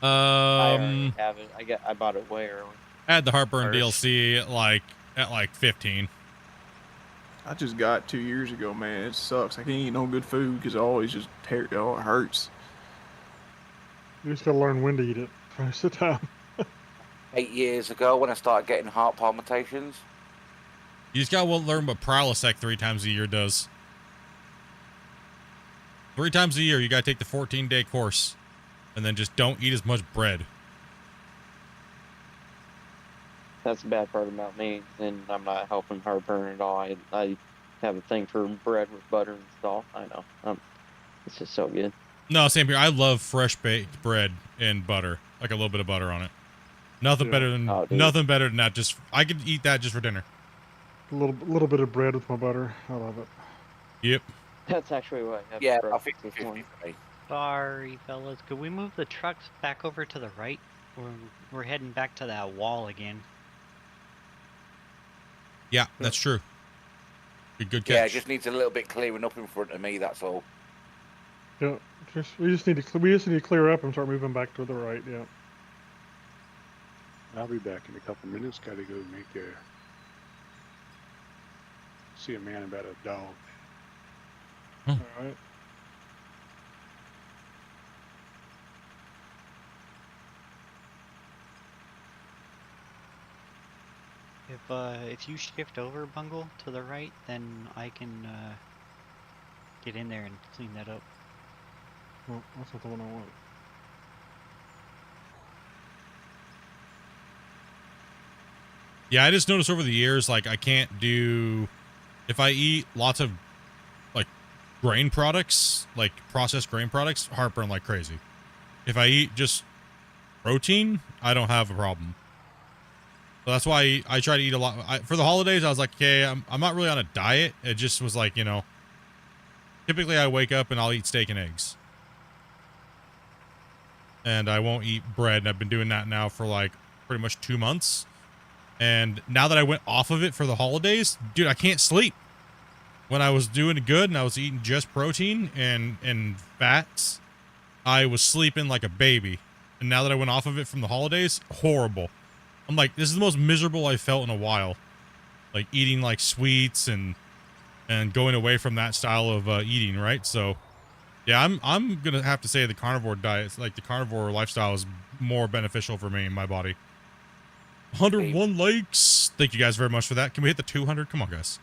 I already
Um,
have it. I bought it way early.
I had the Heartburn
First.
DLC at like 15.
I just got 2 years ago, man. It sucks. I can't eat no good food because it always just it hurts.
You just gotta learn when to eat it. Sit down.
8 years ago when I started getting heart palpitations.
You just gotta learn what Prilosec 3 times a year does. 3 times a year, you gotta take the 14-day course, and then just don't eat as much bread.
That's the bad part about me, and I'm not helping heartburn at all. I have a thing for bread with butter and stuff. I know. It's just so good.
No, same here. I love fresh baked bread and butter, like a little bit of butter on it. Nothing
Yeah.
better than
Oh, dude.
nothing better than that. Just I could eat that just for dinner.
A little bit of bread with my butter. I love it.
Yep.
That's actually what I had
Yeah,
for
I
breakfast
think
this morning.
50 for me.
sorry, fellas. Could we move the trucks back over to the right? We're heading back to that wall again.
Yeah, that's true. Good catch.
Yeah, it just needs a little bit clearing up in front of me, that's all.
Yeah, we just need to clear up and start moving back to the right. Yeah.
I'll be back in a couple minutes. Got to go see a man about a dog.
All right.
If you shift over, Bungle, to the right, then I can get in there and clean that up.
Well, that's not the one I want.
Yeah, I just noticed over the years, like, I can't do... If I eat lots of, like, grain products, like processed grain products, heartburn like crazy. If I eat just protein, I don't have a problem. So that's why I try to eat a lot. For the holidays, I was like, okay, I'm not really on a diet. It just was like, you know, typically I wake up and I'll eat steak and eggs. And I won't eat bread. And I've been doing that now for like pretty much 2 months. And now that I went off of it for the holidays, dude, I can't sleep. When I was doing it good and I was eating just protein and fats, I was sleeping like a baby. And now that I went off of it from the holidays, horrible. I'm like, this is the most miserable I've felt in a while. Like eating like sweets and going away from that style of eating, right? So, yeah, I'm gonna have to say the carnivore diet, like the carnivore lifestyle, is more beneficial for me and my body. 101 likes. Thank you guys very much for that. Can we hit the 200? Come on, guys.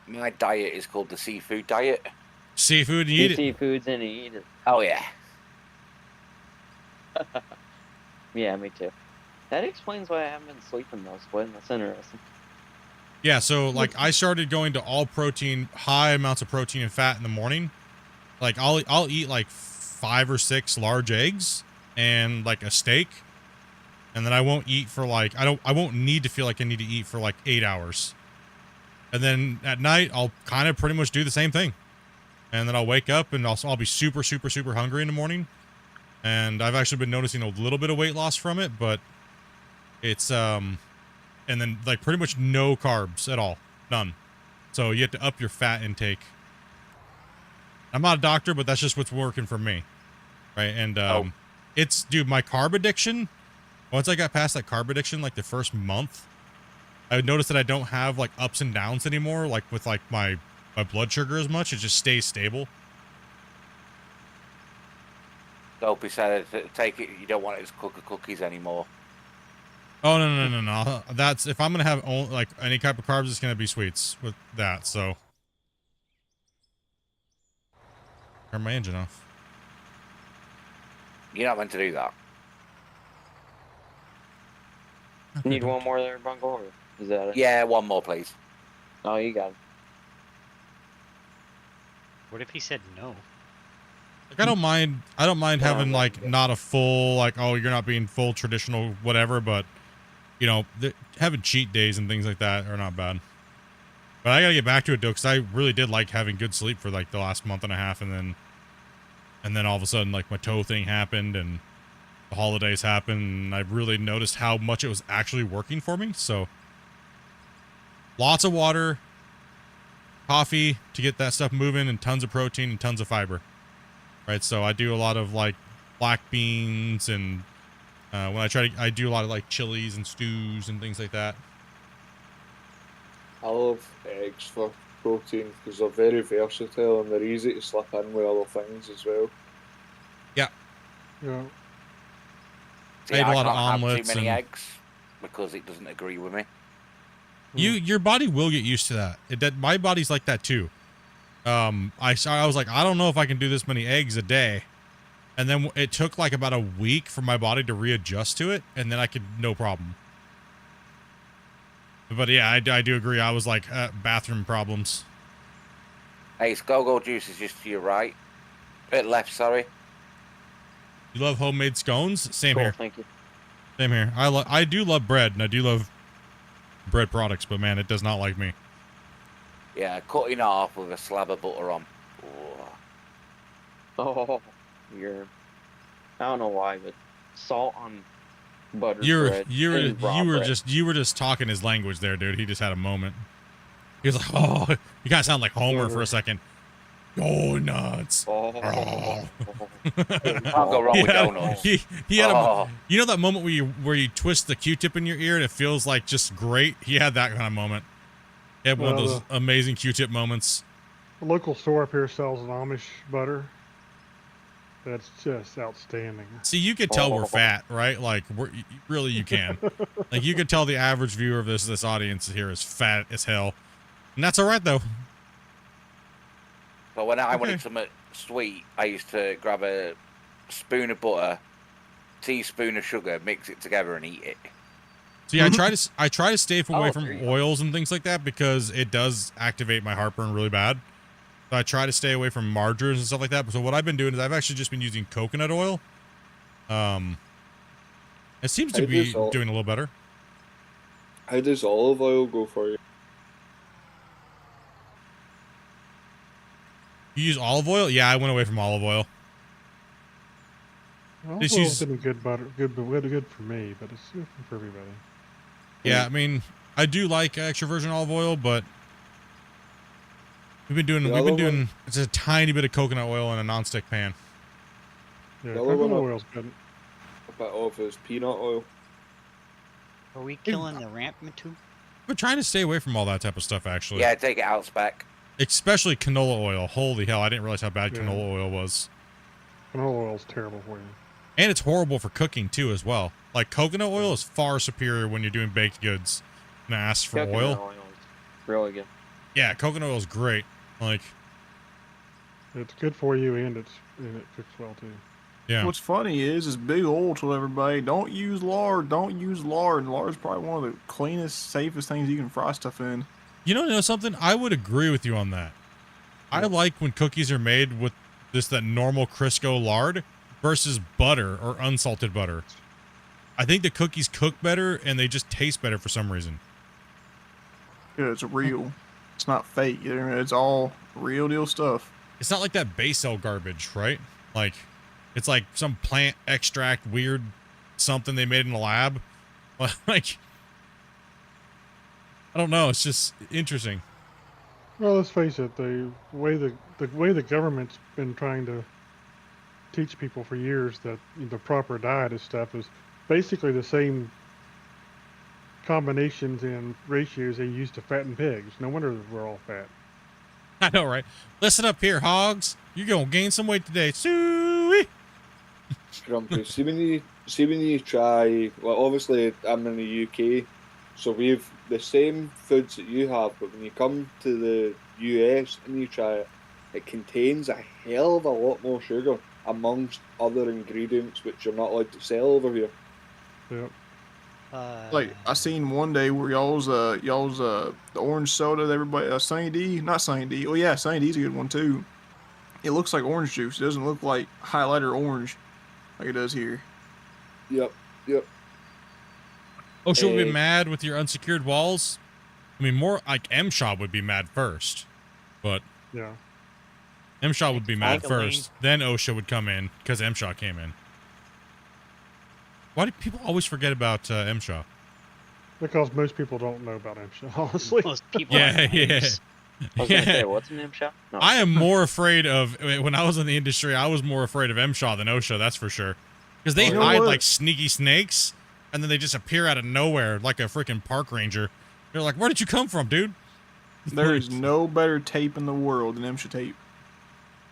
My diet is called the seafood diet.
Seafood and you eat it.
Seafoods and eat it.
Oh, yeah.
Yeah, me too. That explains why I haven't been sleeping mostly. That's interesting.
Yeah, so like I started going to all protein, high amounts of protein and fat in the morning. Like I'll eat like 5 or 6 large eggs and like a steak. And then I won't eat for like I won't need to feel like I need to eat for like 8 hours. And then at night I'll kind of pretty much do the same thing. And then I'll wake up and I'll be super hungry in the morning. And I've actually been noticing a little bit of weight loss from it, but it's and then like pretty much no carbs at all. None. So you have to up your fat intake. I'm not a doctor, but that's just what's working for me. Right? And it's, dude, my carb addiction Once I got past that carb addiction, like the first month, I noticed that I don't have like ups and downs anymore, like with like my blood sugar as much. It just stays stable.
Dopey said, take it, you don't want it as cookies anymore.
Oh no. That's if I'm gonna have like any type of carbs, it's gonna be sweets with that. So turn my engine off.
You're not meant to do that.
Need one more there, Bungle? Or is that it?
Yeah, one more, please.
Oh, you got it.
What if he said no?
Like I don't mind having like
yeah.
not a full like, oh, you're not being full traditional whatever, but you know, having cheat days and things like that are not bad. But I gotta get back to it though, because I really did like having good sleep for like the last month and a half, and then all of a sudden like my toe thing happened and the holidays happened, and I really noticed how much it was actually working for me. So lots of water, coffee to get that stuff moving, and tons of protein and tons of fiber. Right, so I do a lot of like black beans, and when I do a lot of like chilies and stews and things like that.
I love eggs for protein because they're very versatile and they're easy to slip in with other things as well.
Yeah.
See,
I ate a lot of
can't have
omelets
too many
and-
eggs because it doesn't agree with me.
Your body will get used to that. My body's like that too. I was like, I don't know if I can do this many eggs a day, and then it took like about a week for my body to readjust to it, and then I could no problem. But yeah, I do agree. I was like bathroom problems.
Hey, it's go-go juice is just to your right. Left, sorry.
You love homemade scones? Same
Cool,
here.
thank you.
Same here. I do love bread, and I do love bread products, but man, it does not like me.
Yeah, cut in half with a slab of butter on.
Oh, I don't know why, but salt on butter
You
bread. and raw bread.
were just talking his language there, dude. He just had a moment. He was like, "Oh, you guys sound like Homer for a second." Oh, nuts.
Oh.
Can't go wrong with donuts.
He had you know that moment where you twist the Q-tip in your ear and it feels like just great? He had that kind of moment. He had one of those amazing Q-tip moments.
The local store up here sells an Amish butter. That's just outstanding.
See, you could tell we're fat, right? Like, really, you can. Like, you could tell the average viewer of this audience here is fat as hell. And that's all right, though.
But when I wanted something sweet, I used to grab a spoon of butter, teaspoon of sugar, mix it together, and eat it.
See, I try to stay away from oils and things like that because it does activate my heartburn really bad. So I try to stay away from margarines and stuff like that. So what I've been doing is I've actually just been using coconut oil. It seems to be doing a little better.
How does olive oil go for you?
You use olive oil? Yeah, I went away from olive oil.
Olive oil's been a good butter, good for me, but it's good for everybody.
Yeah, I mean, I do like extra virgin olive oil, but we've been doing it's a tiny bit of coconut oil in a nonstick pan.
Yeah,
The other
coconut
one
oil's good.
A bit of is peanut oil.
Are we killing the ramp too?
We're trying to stay away from all that type of stuff, actually.
Yeah, take it out, spec.
Especially canola oil. Holy hell, I didn't realize how bad canola oil was.
Canola oil's terrible for you.
And it's horrible for cooking, too, as well. Like, coconut oil is far superior when you're doing baked goods than ask for
Coconut
oil.
is really good.
Yeah, coconut oil is great. Like,
it's good for you, and it cooks well too.
Yeah.
What's funny is big oil told everybody, don't use lard, don't use lard. And lard's probably one of the cleanest, safest things you can fry stuff in.
You know something? I would agree with you on that. I like when cookies are made with that normal Crisco lard versus butter or unsalted butter. I think the cookies cook better and they just taste better for some reason.
Yeah, it's real. It's not fake. It's all real deal stuff.
It's not like that base cell garbage, right? Like, it's like some plant extract weird something they made in a lab. Like, I don't know. It's just interesting.
Well, let's face it. The way the government's been trying to teach people for years that the proper diet and stuff is basically the same combinations and ratios they use to fatten pigs. No wonder we're all fat.
I know, right? Listen up here, hogs. You're gonna gain some weight today. Suey.
Grumpy. See when you try. Well, obviously I'm in the UK, so we've the same foods that you have, but when you come to the US and you try it, it contains a hell of a lot more sugar, amongst other ingredients which you're not allowed to sell over here.
Yep.
Like I seen one day where y'all's the orange soda that everybody Sunny D, not Sunny D. Oh yeah, Sunny D's a good one too. It looks like orange juice. It doesn't look like highlighter orange like it does here.
Yep.
OSHA would be mad with your unsecured walls. I mean, more like M-Shaw would be mad first, but
Yeah.
M-Shaw would be mad
Exactly.
first. Then OSHA would come in because M-Shaw came in. Why do people always forget about M-Shaw?
Because most people don't know about MSHA, honestly.
Most people.
Yeah,
are
yeah.
nice.
I was gonna say, what's an M shot? No.
I am more afraid of, when I was in the industry, I was more afraid of M-Shaw than OSHA, that's for sure. Because they
You know
hide
what?
like sneaky snakes, and then they just appear out of nowhere like a freaking park ranger. They're like, where did you come from, dude?
There is no better tape in the world than MSHA tape.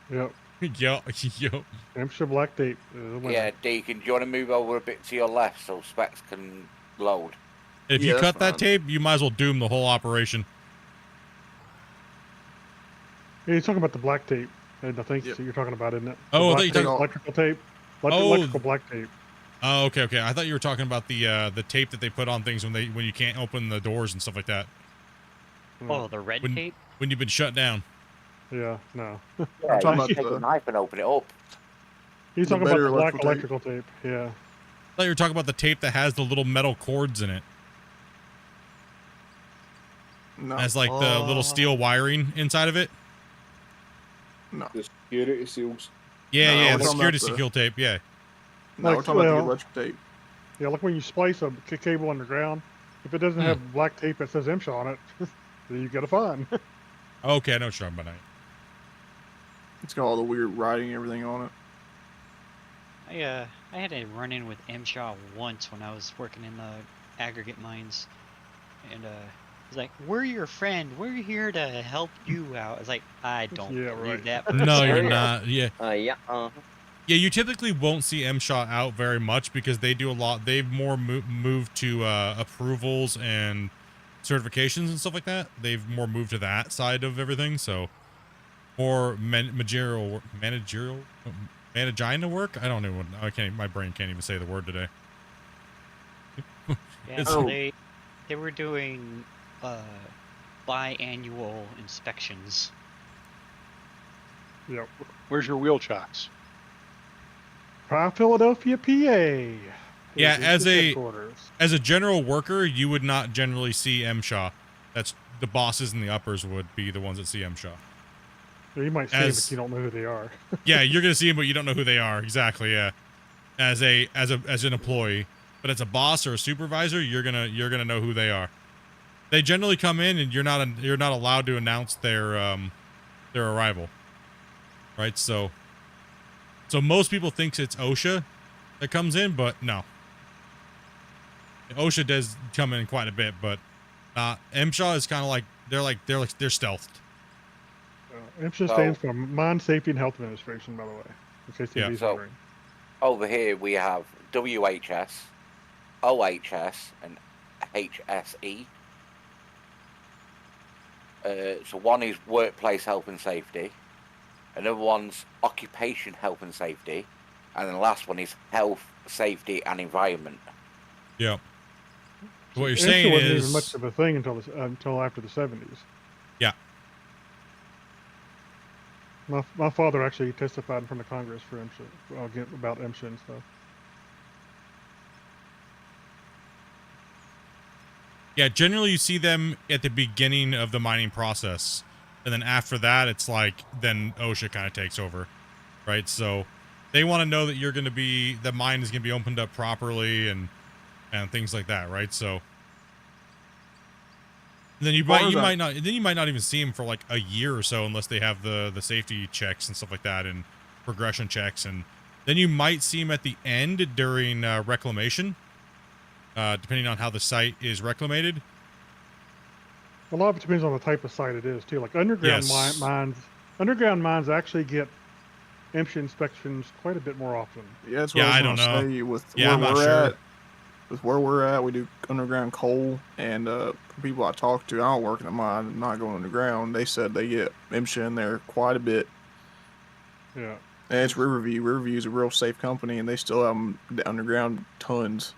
Yep.
Yo.
MSHA black tape is a winner.
Yeah, Deacon, do you want to move over a bit to your left so specs can load?
If
Yeah,
you
that's
cut that
fine.
tape, you might as well doom the whole operation.
Yeah, you're talking about the black tape, and I think
Yep.
that you're talking about, isn't it?
Oh, I
The
thought you
black
were
tape,
talking-
electrical tape.
Oh.
Electrical black tape.
Oh, okay. I thought you were talking about the tape that they put on things when you can't open the doors and stuff like that.
Oh, the red
When-
tape.
When you've been shut down.
Yeah, no.
Yeah,
talking
you
about
can take
the-
a knife and open it up.
He's
The
talking about
better
the black
electrical
electrical tape. Yeah.
I thought you were talking about the tape that has the little metal cords in it.
No,
Has like the little steel wiring inside of it.
no,
The security seals.
Yeah,
No,
yeah,
we're
the
talking
security
about the-
seal tape. Yeah.
no.
Like,
We're talking about the
well-
electric tape.
Yeah, like when you splice a cable underground, if it doesn't have black tape that says MSHA on it, then you got a fine.
Okay, I know what you're talking about now.
It's got all the weird writing and everything on it.
I had a run in with MSHA once when I was working in the aggregate mines, and he's like, "We're your friend. We're here to help you out." I was like, "I don't
Yeah,
believe
right.
that."
No, you're
Yeah.
not. Yeah.
Yeah.
Yeah, you typically won't see M-Shaw out very much because they do a lot. They've more moved to approvals and certifications and stuff like that. They've more moved to that side of everything. So more managerial work. I don't know. I can't. My brain can't even say the word today.
Yeah,
It's-
so
Oh.
they were doing biannual inspections.
Yep.
Where's your wheel chocks?
Philadelphia, PA.
Yeah,
is
as
the
a-
headquarters.
As a general worker, you would not generally see M-Shaw. That's the bosses and the uppers would be the ones that see M-Shaw.
Yeah, you might see them,
as-
but you don't know who they are.
Yeah, you're gonna see them, but you don't know who they are. Exactly. Yeah. As an employee, but as a boss or a supervisor, you're gonna know who they are. They generally come in, and you're not allowed to announce their arrival. Right. So most people think it's OSHA that comes in, but no. OSHA does come in quite a bit, but M-Shaw is kind of like they're stealthed.
MSHA stands for Mine Safety and Health Administration, by the way. In case
Yeah.
anybody's
So-
wondering.
Over here we have WHS, OHS, and HSE. So one is workplace health and safety, another one's occupation health and safety, and then the last one is health, safety, and environment.
Yeah. What you're
MSHA
saying
wasn't
is
even much of a thing until after the 70s.
Yeah.
My father actually testified in front of Congress for MSHA, about MSHA and stuff.
Yeah, generally you see them at the beginning of the mining process. And then after that, it's like, then OSHA kind of takes over, right? So they want to know that you're going to be, the mine is going to be opened up properly and things like that, right? So then you
Far as
might not even see them for like a year or so unless they have the safety checks and stuff like that and progression checks. And then you might see them at the end during reclamation. depending on how the site is reclamated.
A lot of it depends on the type of site it is too. Like underground
Yes.
mines actually get MSHA inspections quite a bit more often.
Yeah, that's what
Yeah,
I
I
was
don't
gonna
know.
say. With
Yeah,
where
I'm not
we're
sure.
at, with where we're at, we do underground coal, and people I talk to, I don't work in the mine, I'm not going underground. They said they get MSHA in there quite a bit.
Yeah.
And it's Riverview. Riverview is a real safe company, and they still have them underground tons.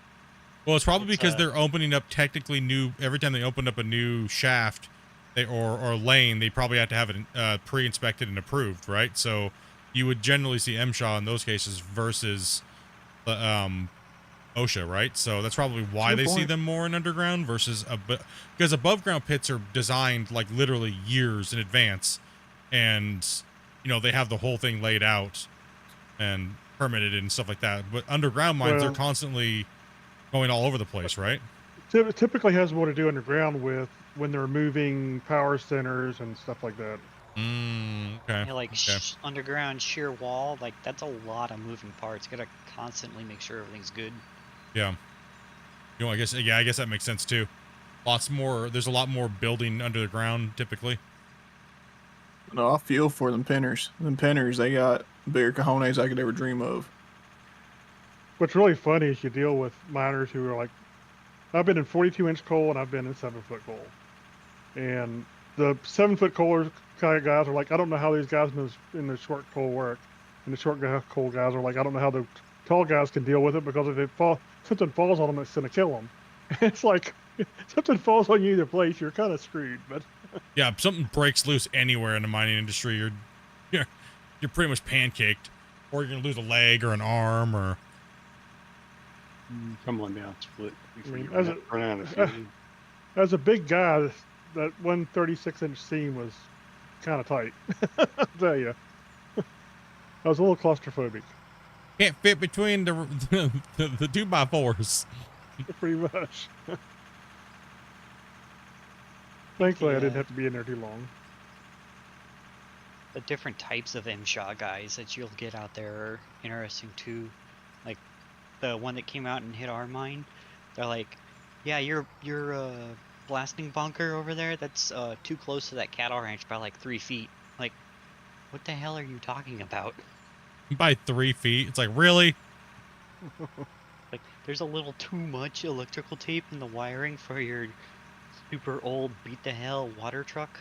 Well, it's probably
It's,
because they're opening up technically new every time they open up a new shaft, or lane, they probably have to have it pre-inspected and approved, right? So you would generally see MSHA in those cases versus OSHA, right? So that's probably why they see them more in underground versus because above ground pits are designed like literally years in advance, and they have the whole thing laid out and permitted and stuff like that. But underground mines, they're
Well-
constantly going all over the place, right?
It typically has more to do underground with when they're moving power centers and stuff like that.
Okay.
Yeah, like
Okay.
underground shear wall, like that's a lot of moving parts. Gotta constantly make sure everything's good.
Yeah. I guess that makes sense too. There's a lot more building under the ground typically.
No, I feel for them pinners. Them pinners, they got bigger cojones I could ever dream of.
What's really funny is you deal with miners who are like, I've been in 42-inch coal and I've been in 7-foot coal. And the 7-foot coal kind of guys are like, I don't know how these guys in the short coal work. And the short coal guys are like, I don't know how the tall guys can deal with it, because if something falls on them, it's going to kill them. It's like, if something falls on you either place, you're kind of screwed. But
Yeah, if something breaks loose anywhere in the mining industry, you're pretty much pancaked, or you're gonna lose a leg or an arm or.
Come on down, Split. Before
mean,
you
as
run out of fuel.
as a big guy, that 136-inch seam was kind of tight. I'll tell you. I was a little claustrophobic.
Can't fit between the 2x4s.
Pretty much. Thankfully, I didn't
Yeah.
have to be in there too long.
The different types of MSHA guys that you'll get out there are interesting too. Like the one that came out and hit our mine, they're like, yeah, your blasting bunker over there, that's too close to that cattle ranch by like 3 feet. Like, what the hell are you talking about?
By 3 feet, it's like, really?
Like, there's a little too much electrical tape in the wiring for your super old beat the hell water truck.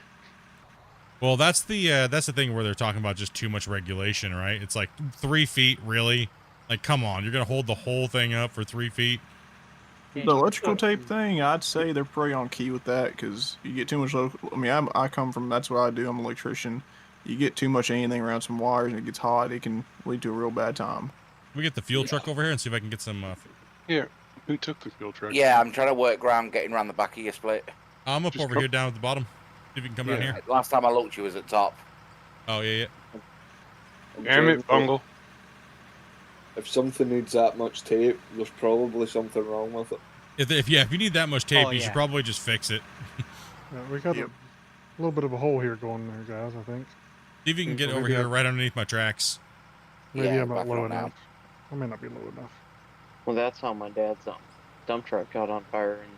Well, that's the thing where they're talking about just too much regulation, right? It's like 3 feet, really? Like, come on, you're gonna hold the whole thing up for 3 feet?
Yeah,
The electrical tape thing, I'd say they're pretty on key with that, because you get too much local. I mean, I come from, that's what I do. I'm an electrician. You get too much anything around some wires and it gets hot, it can lead to a real bad time.
Can we get the fuel truck over here and see if I can get some.
Yeah, who took the fuel truck?
Yeah, I'm trying to work around getting around the back of your Split.
I'm up
Just
over
go-
here down at the bottom. See if you can come down
Yeah.
here.
Last time I looked, you was at top.
Oh yeah.
Damn it, Bungle.
If something needs that much tape, there's probably something wrong with it.
If you need that much tape,
Oh,
you
yeah.
should probably just fix it.
Yeah, we got
Yep.
a little bit of a hole here going there, guys, I think.
See if you can get
Maybe
over here right underneath my tracks.
Maybe
Yeah,
I'm not
backing
low
on now.
enough. I may not be low enough.
Well, that's how my dad's dump truck caught on fire in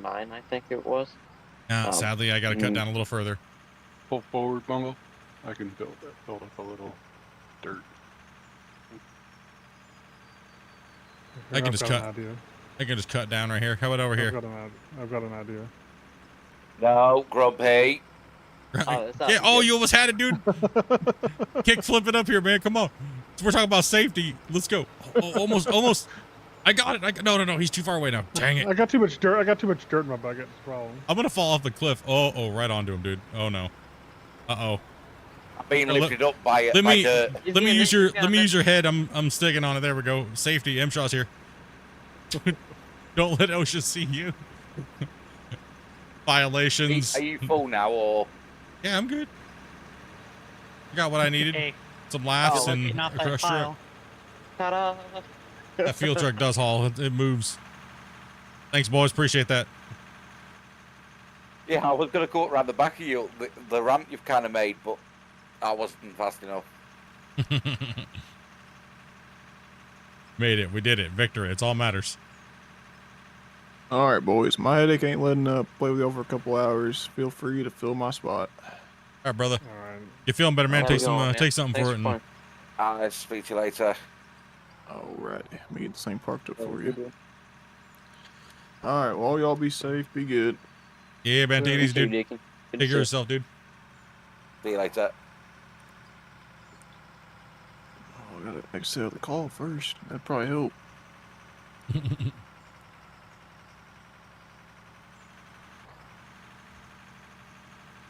09, I think it was.
Now, sadly, I got to cut down a little further.
Pull forward, Bungle. I can build up a little dirt.
I can
I've
just
got
cut.
an idea.
I can just cut down right here. How about over here?
I've got an idea.
No, Grumpy.
Oh, that's
Yeah. Oh, you almost had it, dude. Kick flip it up here, man. Come on. We're talking about safety. Let's go. Oh, almost. I got it. No. He's too far away now. Dang it.
I got too much dirt. I got too much dirt in my bucket. That's the problem.
I'm gonna fall off the cliff. Oh, right onto him, dude. Oh no. Uh-oh.
I'm being
Oh,
lifted up by
Let me
dirt.
let me use your head. I'm sticking on it. There we go. Safety. MSHA's here. Don't let OSHA see you. Violations.
Are you full now, or?
Yeah, I'm good. I got what I needed.
Hey,
Some laughs
Oh,
and
getting off
a
that
crushed truck.
pile.
Ta-da!
That fuel truck does haul. It moves. Thanks, boys. Appreciate that.
Yeah, I was gonna go around the back of you, the ramp you've kind of made, but I wasn't fast enough.
Made it. We did it. Victory. It's all matters.
All right, boys. My headache ain't letting up. Play with y'all for a couple hours. Feel free to fill my spot.
All right, brother.
All right.
You feeling better, man?
Have a
Take
good
some,
one, man.
take something
Thanks
for it. And
playing.
I'll speak to you later.
All right. Let me get this thing parked up
Have a
for
good
you.
one.
All right. Well, y'all be safe. Be good.
yeah, man. Take it
Yeah.
easy,
You too,
dude.
Deacon. Good to
Take care of
see you.
yourself, dude.
See you later.
Oh, I gotta exit the call first. That'd probably help.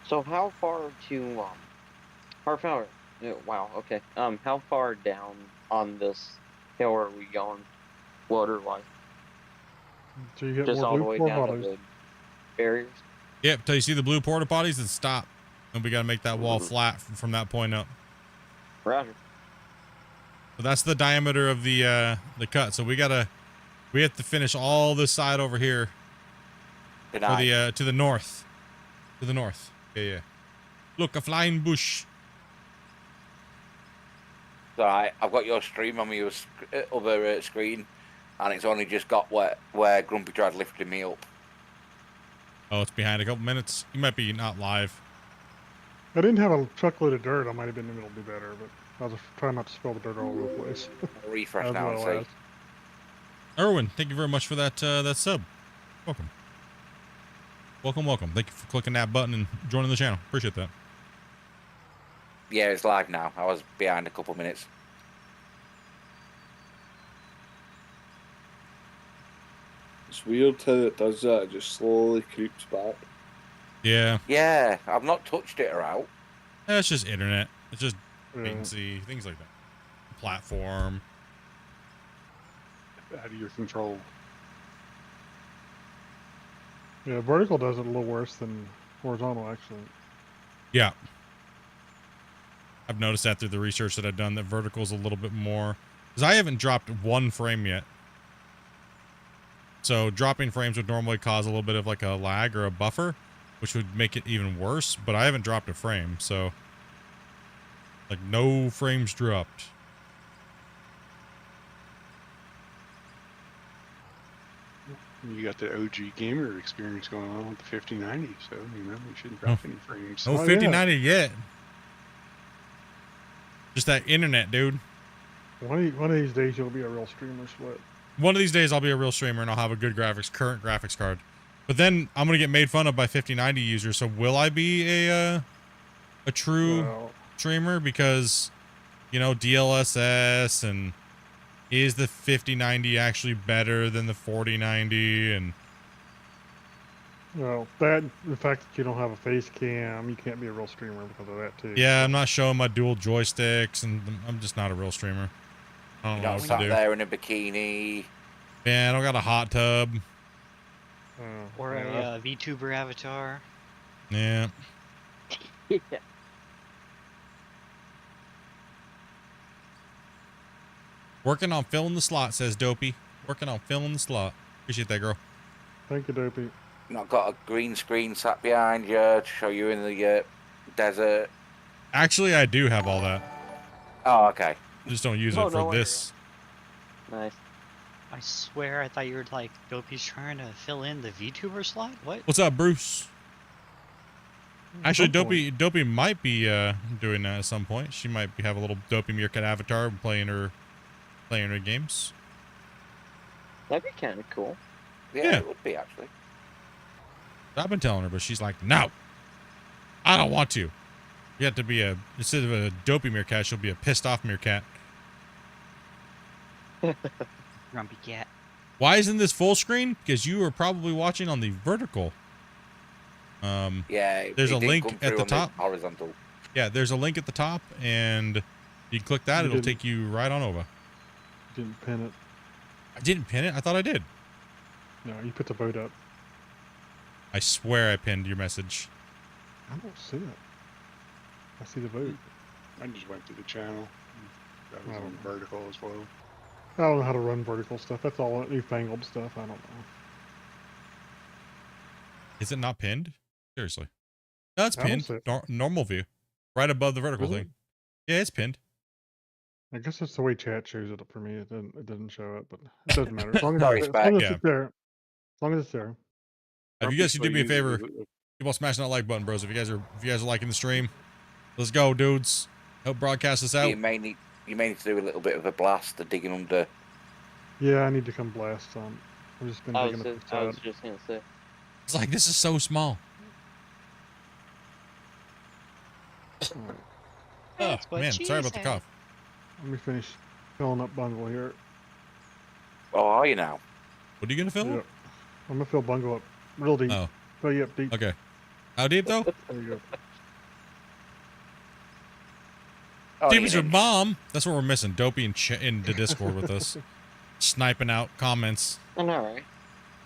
So how far to half hour? Wow. Okay. How far down on this hill are we going, water wise?
So you get
Just
more
all the
blue
way
core
down to
bodies.
the barriers.
Yep. Till you see the blue porta potties, then stop. And we got to make that wall
Mhm.
flat from that point up.
Roger.
So that's the diameter of the cut. So we have to finish all this side over here
Good
for
night.
the to the north. To the north. Yeah, yeah. Look, a flying bush.
It's alright. I've got your stream on my other screen, and it's only just got where Grumpy tried lifting me up.
Oh, it's behind a couple minutes. You might be not live.
I didn't have a truckload of dirt. I might have been able to do better, but I was trying not to spill the dirt all over the place.
I'll refresh
As
now and
well
see.
as.
Erwin, thank you very much for that that sub. Welcome. Welcome, welcome. Thank you for clicking that button and joining the channel. Appreciate that.
Yeah, it's live now. I was behind a couple minutes.
It's weird how it does that. It just slowly creeps back.
Yeah.
Yeah, I've not touched it or out.
It's just internet. It's just
Yeah.
latency, things like that. Platform.
Out of your control.
Yeah, vertical does it a little worse than horizontal, actually.
Yeah. I've noticed that through the research that I've done, that vertical's a little bit more. Because I haven't dropped one frame yet. So dropping frames would normally cause a little bit of like a lag or a buffer, which would make it even worse. But I haven't dropped a frame, so like no frames dropped.
You got the OG gamer experience going on with the 5090, so you shouldn't drop any frames.
No
Oh,
5090 yet. Just that internet, dude.
One of these days you'll be a real streamer, Split.
One of these days I'll be a real streamer and I'll have a good current graphics card. But then I'm gonna get made fun of by 5090 users. So will I be a true
Well,
streamer? Because DLSS, and is the 5090 actually better than the 4090? And
the fact that you don't have a face cam, you can't be a real streamer because of that too.
yeah, I'm not showing my dual joysticks, and I'm just not a real streamer. I don't
You're
know
not
what
sat
to do.
there in a bikini.
Yeah, I don't got a hot tub.
Or
yeah,
a VTuber avatar.
Yeah.
Yeah.
Working on filling the slot, says Dopey. Working on filling the slot. Appreciate that, girl.
Thank you, Dopey.
Not got a green screen sat behind you to show you in the desert.
Actually, I do have all that.
Oh, okay.
I just don't use
Oh,
it for
no wonder.
this.
Nice.
I swear I thought you were like, Dopey's trying to fill in the VTuber slot? What?
What's up, Bruce? Actually,
Some point.
Dopey might be doing that at some point. She might have a little Dopey Meerkat avatar playing her games.
That'd be kind of cool.
Yeah,
Yeah.
it would be actually.
I've been telling her, but she's like, no, I don't want to. You have to be instead of a Dopey Meerkat, she'll be a pissed off Meerkat.
Grumpy cat.
Why isn't this full screen? Because you are probably watching on the vertical.
Yeah.
There's
it
a
didn't
link
come
at
through
the
on
top.
Horizontal.
Yeah, there's a link at the top, and you can click that.
You
It'll
didn't.
take you right on over.
Didn't pin it.
I didn't pin it. I thought I did.
No, you put the vote up.
I swear I pinned your message.
I don't see it. I see the vote.
I just went to the channel. That was
Oh.
on vertical as well.
I don't know how to run vertical stuff. That's all newfangled stuff. I don't know.
Is it not pinned? Seriously. No, it's
I don't
pinned.
see it.
Normal view. Right above the vertical
Is it?
thing. Yeah, it's pinned.
I guess that's the way chat shows it up for me. It doesn't show it, but it doesn't matter. As long as,
Sorry,
as, long as
Yeah.
it's there. long as it's there.
If you guys can do me a favor,
Uses
keep on smashing that like button, bros. If you guys are liking the stream, let's go, dudes. Help broadcast this out.
You may need to do a little bit of a blast, the digging under.
Yeah, I need to come blast some. I've just been
I
digging
was,
up the
I was
side.
just gonna say.
It's like this is so small.
Alright,
Oh
That's what
man,
she
sorry about the
said.
cough.
let me finish filling up Bungle here.
Oh, are you now?
What are you gonna fill?
Yep. I'm gonna fill Bungle up real deep.
Oh,
Fill you up deep.
okay. How deep though?
There you go.
Oh,
Deep
you
as your
didn't.
mom. That's what we're missing. Dopey in the Discord with us, sniping out comments.
I know, right?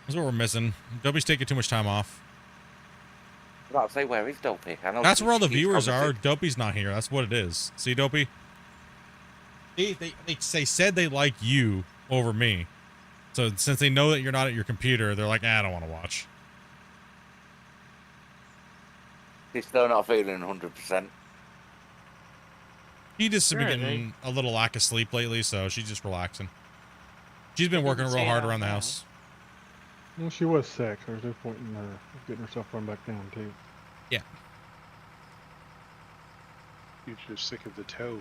That's what we're missing. Dopey's taking too much time off.
I was about to say, where is Dopey? I know
That's where all the
he's
viewers are.
commented.
Dopey's not here. That's what it is. See, Dopey? See, they said they like you over me. So since they know that you're not at your computer, they're like, I don't want to watch.
He's still not feeling 100%.
She just
Sure,
been getting a little lack of sleep lately, so she's just relaxing. She's been working
didn't
real
say
hard
it
around the
out loud.
house.
Well, she was sick. There's no point in her getting herself run back down too.
You're just sick of the toe.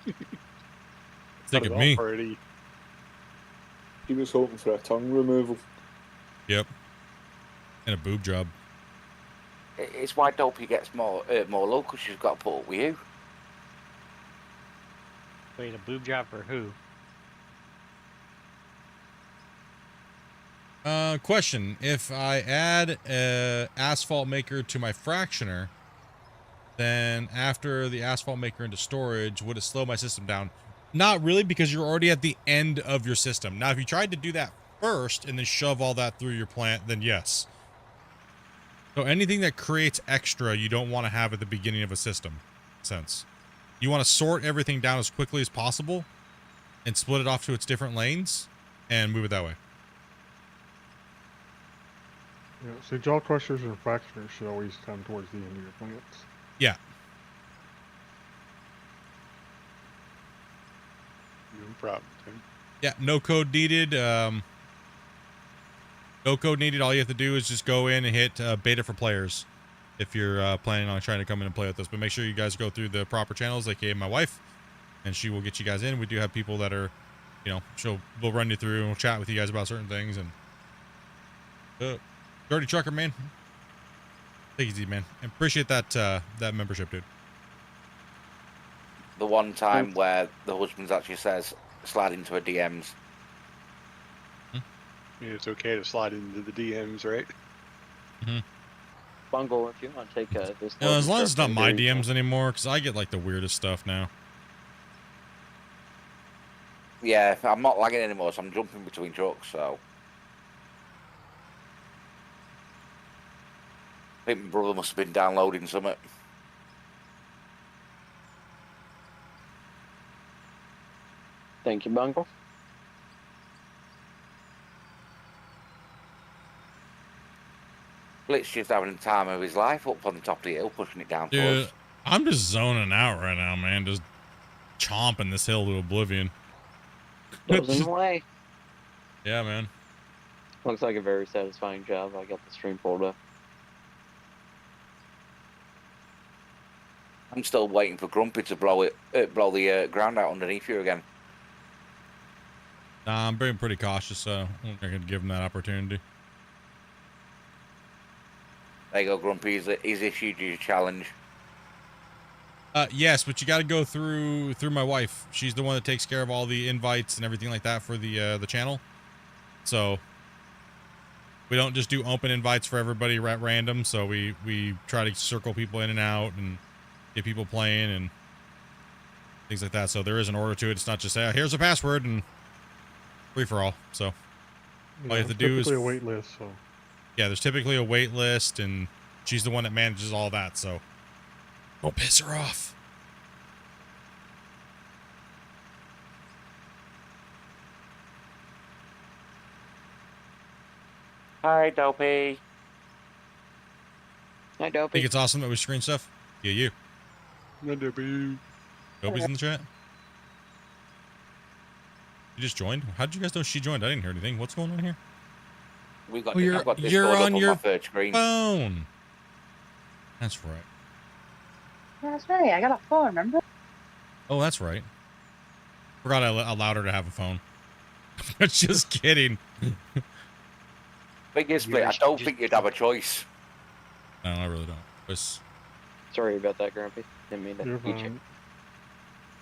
Sick
Cut it
of
off
me.
already.
He was hoping for a tongue removal.
Yep. And a boob job.
It's why Dopey gets more low, because she's got to put up with you.
Wait, a boob job for who?
Question. If I add a asphalt maker to my fractioner, then after the asphalt maker into storage, would it slow my system down? Not really, because you're already at the end of your system. Now, if you tried to do that first and then shove all that through your plant, then yes. So anything that creates extra, you don't want to have at the beginning of a system. Sense. You want to sort everything down as quickly as possible and split it off to its different lanes and move it that way.
Yeah, so jaw crushers and fractioners should always come towards the end of your plants.
Yeah.
No problem, Tim.
Yeah, no code needed. No code needed. All you have to do is just go in and hit beta for players if you're planning on trying to come in and play with us. But make sure you guys go through the proper channels, aka my wife, and she will get you guys in. We do have people that are, you know, we'll run you through and we'll chat with you guys about certain things. And Dirty Trucker, man, take it easy, man. And appreciate that that membership, dude.
The one time where the husband actually says, slide into her DMs.
Yeah, it's okay to slide into the DMs, right?
Bungle, if you want to take this.
You know, as long as it's not my
there you go.
DMs anymore, because I get like the weirdest stuff now.
Yeah, I'm not lagging anymore, so I'm jumping between trucks, so. I think my brother must have been downloading something.
Thank you, Bungle.
Blitz just having the time of his life up on the top of the hill, pushing it down to
Dude,
us.
I'm just zoning out right now, man. Just chomping this hill to oblivion.
Goes in the way.
Yeah, man.
Looks like a very satisfying job. I got the stream pulled up.
I'm still waiting for Grumpy to blow the ground out underneath you again.
Nah, I'm being pretty cautious, so I'm not gonna give him that opportunity.
There you go, Grumpy. He's issued you a challenge.
Yes, but you got to go through my wife. She's the one that takes care of all the invites and everything like that for the channel. So we don't just do open invites for everybody at random. So we try to circle people in and out and get people playing and things like that. So there is an order to it. It's not just say, here's a password and free for all. So
You
all you have to
it's
do is
typically a wait list, so
yeah, there's typically a wait list, and she's the one that manages all that. So don't piss her off.
Hi, Dopey.
Hi,
Think
Dopey.
it's awesome that we screen stuff? Yeah, you.
Wonderful.
Dopey's in the chat. You just joined? How did you guys know she joined? I didn't hear anything. What's going on here?
We got.
Oh,
I've got
you're
Discord up
on
on
your
my third screen.
phone. That's right.
Yeah, that's right. I got a phone, remember?
Oh, that's right. Forgot I allowed her to have a phone. Just kidding.
Big
You
Split. I
guys
don't
just-
think you'd have a choice.
No, I really don't. It's,
Sorry about that, Grumpy. Didn't mean to
You're
eat you.
fine.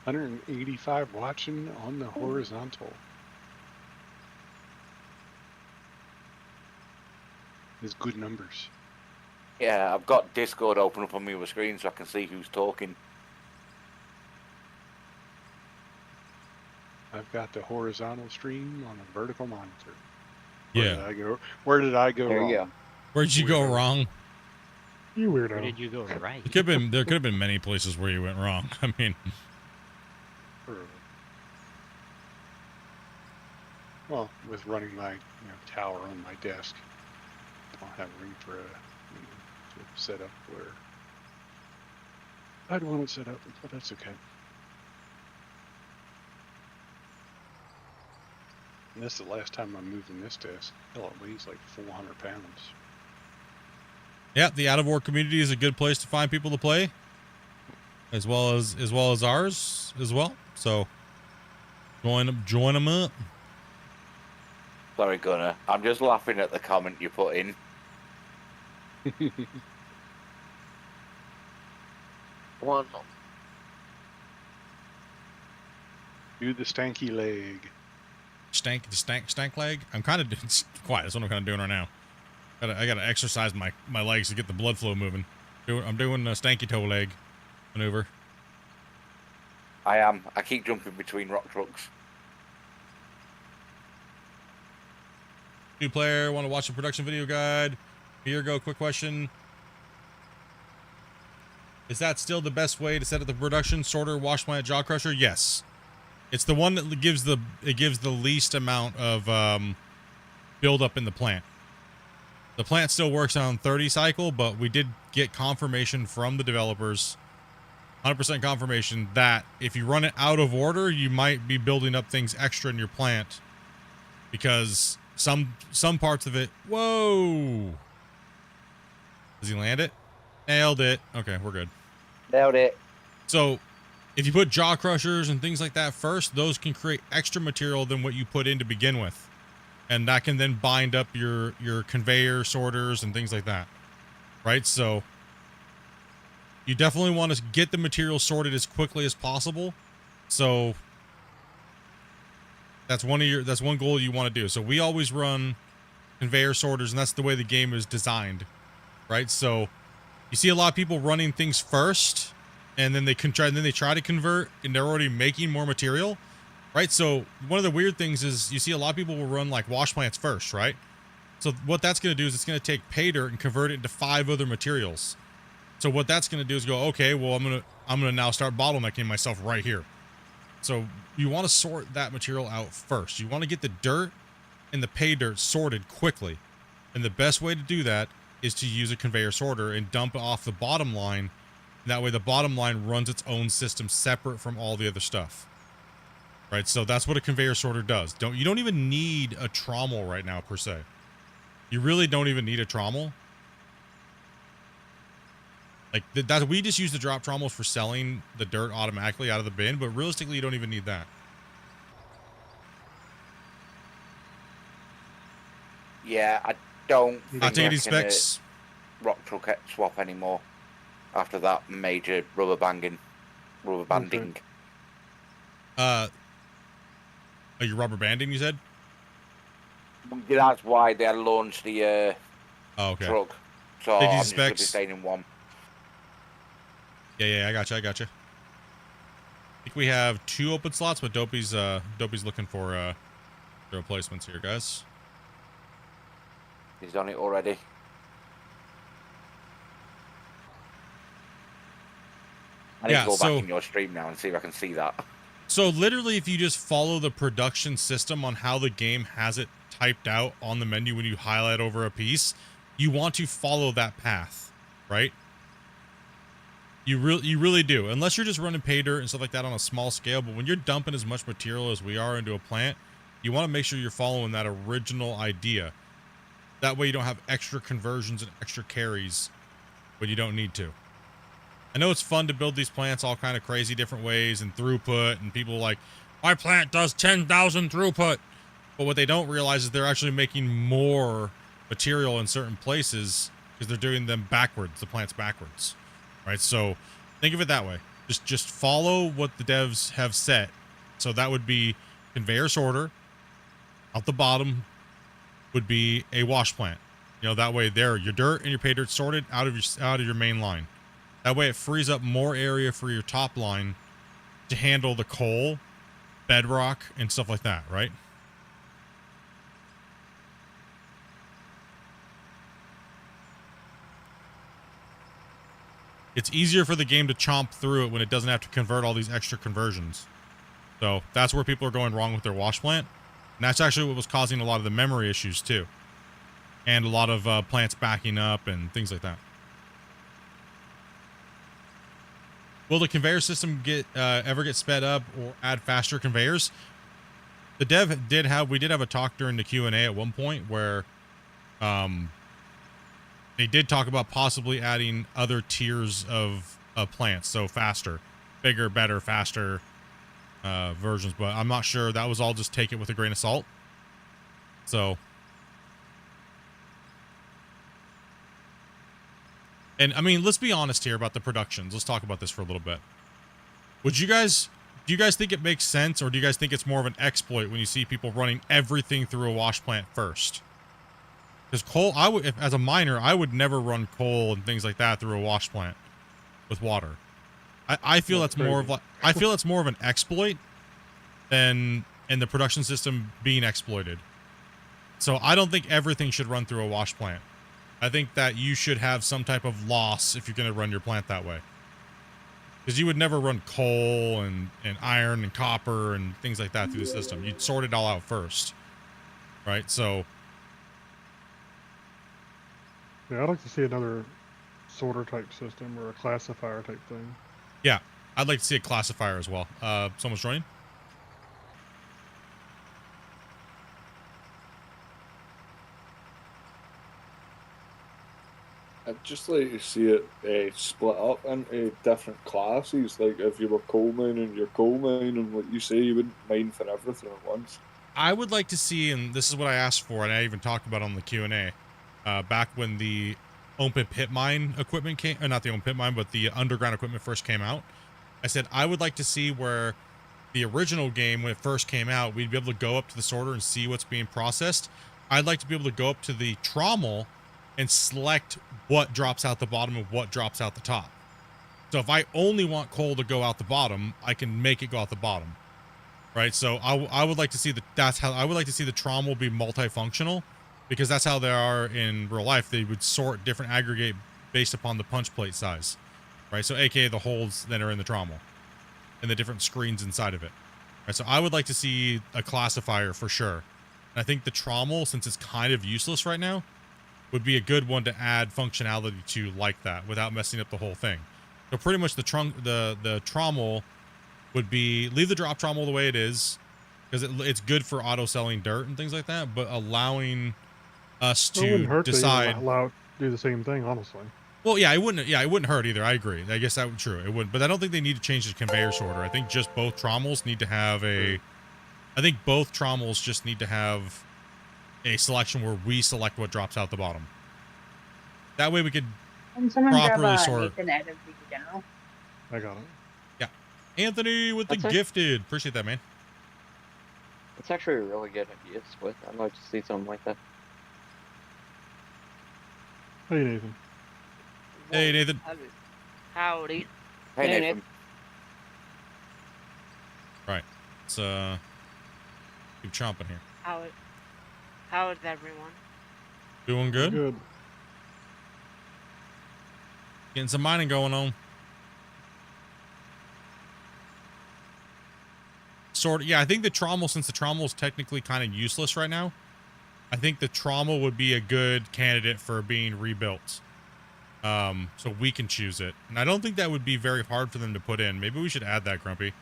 185 watching on the horizontal. Is good numbers.
Yeah, I've got Discord open up on my other screen so I can see who's talking.
I've got the horizontal stream on a vertical monitor.
yeah.
Where did I go
There
wrong?
you go.
Where'd you go wrong?
You
Where
weirdo.
did you go right?
There could have been many places where you went wrong. I mean,
Well, with running my tower on my desk, I don't have room for a setup where I'd want it set up, but that's okay. And that's the last time I'm moving this desk. Hell, it weighs like 400 pounds.
yeah, the out of war community is a good place to find people to play, as well as ours as well. So join them up.
Sorry, Gunnar. I'm just laughing at the comment you put in.
One.
Do the stanky leg.
Stank leg. I'm kind of quiet. That's what I'm kind of doing right now. I gotta exercise my legs to get the blood flow moving. I'm doing a stanky toe leg maneuver.
I am. I keep jumping between rock trucks.
New player, want to watch the production video guide? Here you go. Quick question. Is that still the best way to set up the production sorter, wash plant, jaw crusher? Yes. It's the one that gives the least amount of build up in the plant. The plant still works on 30 cycle, but we did get confirmation from the developers, 100% confirmation that if you run it out of order, you might be building up things extra in your plant because some parts of it. Whoa! Does he land it? Nailed it. Okay, we're good.
Nailed it.
So if you put jaw crushers and things like that first, those can create extra material than what you put in to begin with. And that can then bind up your conveyor sorters and things like that. Right? So you definitely want to get the material sorted as quickly as possible. So that's one goal you want to do. So we always run conveyor sorters, and that's the way the game is designed. Right? So you see a lot of people running things first, and then they try to convert, and they're already making more material, right? So one of the weird things is you see a lot of people will run like wash plants first, right? So what that's going to do is it's going to take pay dirt and convert it into 5 other materials. So what that's going to do is go, okay, well I'm gonna now start bottlenecking myself right here. So you want to sort that material out first. You want to get the dirt and the pay dirt sorted quickly, and the best way to do that is to use a conveyor sorter and dump it off the bottom line. That way the bottom line runs its own system separate from all the other stuff. Right? So that's what a conveyor sorter does. You don't even need a trommel right now per se. You really don't even need a trommel. Like we just use the drop trommels for selling the dirt automatically out of the bin, but realistically you don't even need that.
Yeah, I don't
Not
think
any
I can
specs.
rock truck swap anymore after that major rubber banding.
Are you rubber banding, you said?
That's why they launched the
Oh, okay.
truck. So
Did you
I'm just going to be
specs?
staying in one.
Yeah, I gotcha. I think we have 2 open slots, but Dopey's looking for the replacements here, guys.
He's done it already. I need
Yeah,
to go
so-
back in your stream now and see if I can see that.
So literally, if you just follow the production system on how the game has it typed out on the menu when you highlight over a piece, you want to follow that path, right? You really do. Unless you're just running pay dirt and stuff like that on a small scale, but when you're dumping as much material as we are into a plant, you want to make sure you're following that original idea. That way you don't have extra conversions and extra carries when you don't need to. I know it's fun to build these plants all kind of crazy different ways and throughput, and people like, my plant does 10,000 throughput. But what they don't realize is they're actually making more material in certain places because they're doing them backwards, the plants backwards, right? So think of it that way. Just follow what the devs have set. So that would be conveyor sorter. Out the bottom would be a wash plant. You know, that way there, your dirt and your pay dirt sorted out of your main line. That way it frees up more area for your top line to handle the coal, bedrock, and stuff like that, right? It's easier for the game to chomp through it when it doesn't have to convert all these extra conversions. So that's where people are going wrong with their wash plant. And that's actually what was causing a lot of the memory issues too. And a lot of plants backing up and things like that. Will the conveyor system ever get sped up or add faster conveyors? The dev we did have a talk during the Q&A at one point where they did talk about possibly adding other tiers of plants, so faster, bigger, better, faster versions, but I'm not sure. That was all just take it with a grain of salt. So, and I mean, let's be honest here about the productions. Let's talk about this for a little bit. Do you guys think it makes sense, or do you guys think it's more of an exploit when you see people running everything through a wash plant first? Because coal, as a miner, I would never run coal and things like that through a wash plant with water. I feel that's more of an exploit than in the production system being exploited. So I don't think everything should run through a wash plant. I think that you should have some type of loss if you're going to run your plant that way. Because you would never run coal and iron and copper and things like that through the system. You'd sort it all out first. Right? So
Yeah, I'd like to see another sorter type system or a classifier type thing.
yeah, I'd like to see a classifier as well. Someone's joining?
I'd just like to see it split up into different classes. Like if you were coal mining, you're coal mining, like you say, you wouldn't mine for everything at once.
I would like to see, and this is what I asked for, and I even talked about on the Q&A, back when the open pit mine equipment came, or not the open pit mine, but the underground equipment first came out. I said I would like to see where the original game, when it first came out, we'd be able to go up to the sorter and see what's being processed. I'd like to be able to go up to the trommel and select what drops out the bottom and what drops out the top. So if I only want coal to go out the bottom, I can make it go out the bottom. Right? So I would like to see I would like to see the trommel be multifunctional, because that's how they are in real life. They would sort different aggregate based upon the punch plate size. Right? So aka the holes that are in the trommel and the different screens inside of it. Right? So I would like to see a classifier for sure. And I think the trommel, since it's kind of useless right now, would be a good one to add functionality to like that without messing up the whole thing. So pretty much the trommel would be, leave the drop trommel the way it is, because it's good for auto selling dirt and things like that, but allowing us to decide.
Allow it to do the same thing, honestly.
Well, yeah, it wouldn't hurt either. I agree. I guess that would true. It wouldn't, but I don't think they need to change the conveyor sorter. I think just both trommels need to have I think both trommels just need to have a selection where we select what drops out the bottom. That way we could properly sort.
Nathan out of the general.
I got it.
Yeah, Anthony with the gifted. Appreciate that, man.
It's actually a really good idea, Split. I'd like to see something like that.
Hey, Nathan.
Hey, Nathan.
Howdy.
Hey, Nathan.
Right. Let's keep chomping here.
How is everyone?
Doing good?
Good.
Getting some mining going on. Yeah, I think the trommel, since the trommel is technically kind of useless right now, I think the trommel would be a good candidate for being rebuilt. So we can choose it. And I don't think that would be very hard for them to put in. Maybe we should add that, Grumpy.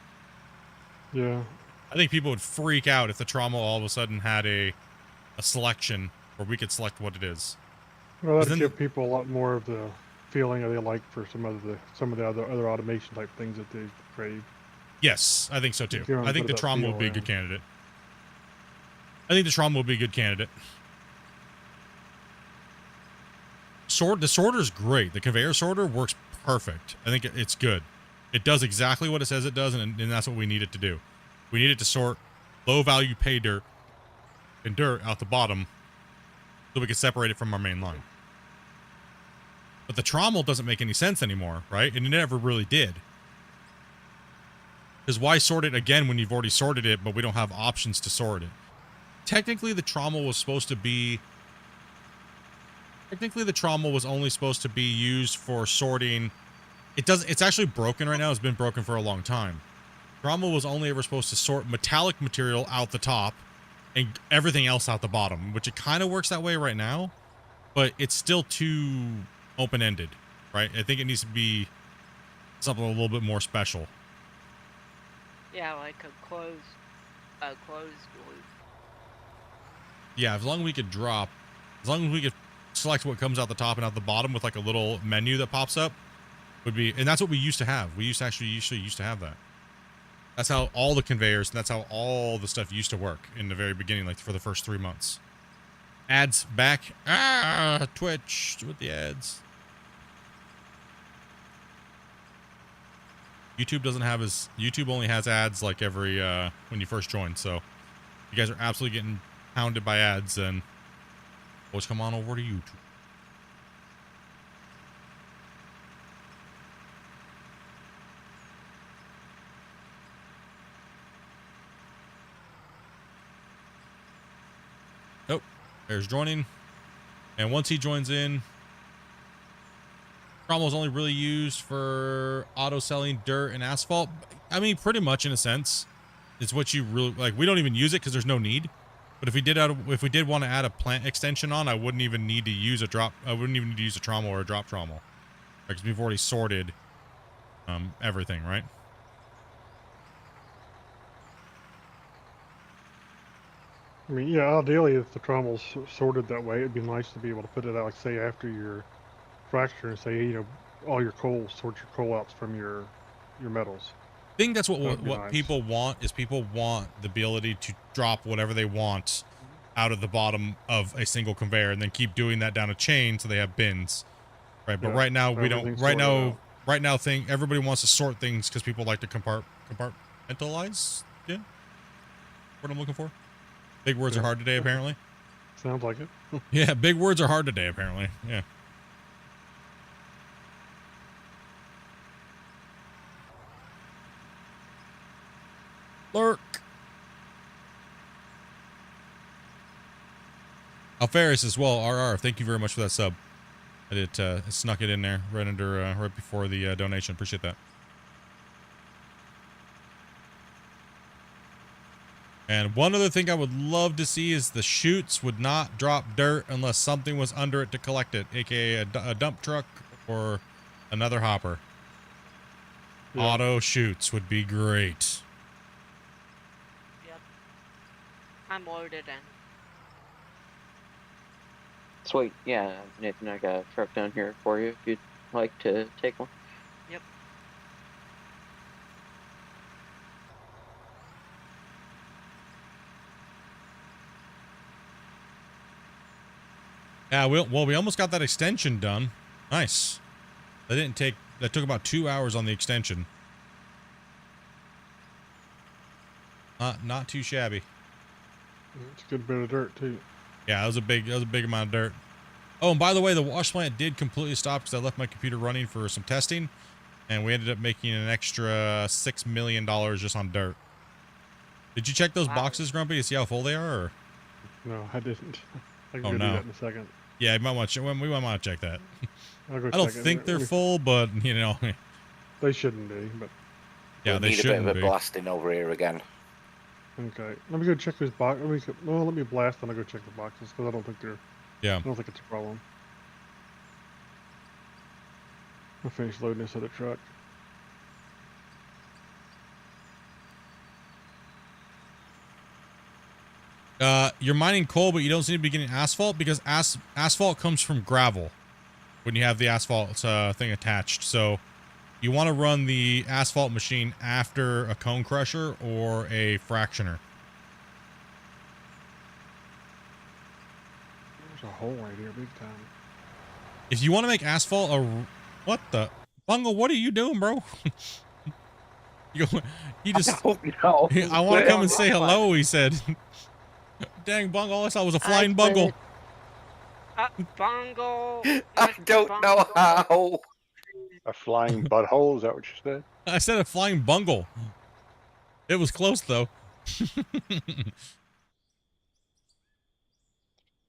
Yeah.
I think people would freak out if the trommel all of a sudden had a selection where we could select what it is.
Well, that'd
then-
give people a lot more of the feeling that they like for some of the other automation type things that they crave.
Yes, I think so too.
Give them a
I think
bit
the
of that
trauma will
feel
be a good
around.
candidate. I think the trauma will be a good candidate. The sorter's great. The conveyor sorter works perfect. I think it's good. It does exactly what it says it does, and that's what we need it to do. We need it to sort low value pay dirt and dirt out the bottom so we can separate it from our main line. But the trommel doesn't make any sense anymore, right? And it never really did. Because why sort it again when you've already sorted it, but we don't have options to sort it? Technically, the trommel was supposed to be... Technically, the trommel was only supposed to be used for sorting... It's actually broken right now. It's been broken for a long time. Trommel was only ever supposed to sort metallic material out the top and everything else out the bottom, which it kind of works that way right now, but it's still too open-ended, right? I think it needs to be something a little bit more special.
Yeah, like a closed loop.
Yeah, as long as we could select what comes out the top and out the bottom with like a little menu that pops up, would be, and that's what we used to have. We used to have that. That's how all the conveyors, and that's how all the stuff used to work in the very beginning, like for the first 3 months. Ads back. Twitch with the ads. YouTube only has ads like every when you first join, so you guys are absolutely getting pounded by ads, and always come on over to YouTube. Oh, there's joining, and once he joins in, Trommel is only really used for auto selling dirt and asphalt. I mean, pretty much in a sense, it's what you really like. We don't even use it because there's no need. But if we did want to add a plant extension on, I wouldn't even need to use a drop. I wouldn't even need to use a trommel or a drop trommel, because we've already sorted everything, right?
I mean, yeah, ideally, if the trommel's sorted that way, it'd be nice to be able to put it out, like, say, after your fracture, and say, you know, all your coal, sort your coal outs from your metals.
I think that's what
nice.
people want, is people want the ability to drop whatever they want out of the bottom of a single conveyor and then keep doing that down a chain so they have bins, right? But
Yeah,
right now we don't.
everything's
Right
sorted
now,
out.
everybody wants to sort things because people like to compartmentalize. Yeah, what I'm looking for. Big words are hard today, apparently.
Sounds like it.
Yeah, big words are hard today, apparently. Yeah. Lurk. Alfaris as well. RR. Thank you very much for that sub. It snuck it in there right under right before the donation. Appreciate that. And one other thing I would love to see is the chutes would not drop dirt unless something was under it to collect it, aka a dump truck or another hopper.
Yeah.
Auto chutes would be great.
Yep. I'm loaded in.
Sweet. Yeah, Nathan, I got a truck down here for you if you'd like to take one.
Yep.
Yeah, we almost got that extension done. Nice. That took about 2 hours on the extension. Not too shabby.
It's a good bit of dirt, too.
Yeah, that was a big amount of dirt. Oh, and by the way, the wash plant did completely stop because I left my computer running for some testing, and we ended up making an extra $6 million just on dirt. Did you check those boxes, Grumpy, to see how full they are? Or?
No, I didn't. I can
Oh,
go
no.
do that in a second.
Yeah, we might want to check that.
I'll go
I don't
check it.
think they're full, but you know.
They shouldn't be, but
Yeah,
We'll
they
need a bit
shouldn't
of a
be.
blasting over here again.
okay. Let me go check this box. Let me blast and I'll go check the boxes because I don't think
Yeah.
it's a problem. I'll finish loading this other truck.
You're mining coal, but you don't seem to be getting asphalt because asphalt comes from gravel when you have the asphalt thing attached. So you want to run the asphalt machine after a cone crusher or a fractioner.
There's a hole right here, big time.
If you want to make asphalt what the Bungle, what are you doing, bro? He just I want to come and say hello, he said. Dang, Bungle, all I saw was a flying bungle.
Bungle.
I don't know how.
A flying butthole, is that what you said?
I said a flying bungle. It was close though.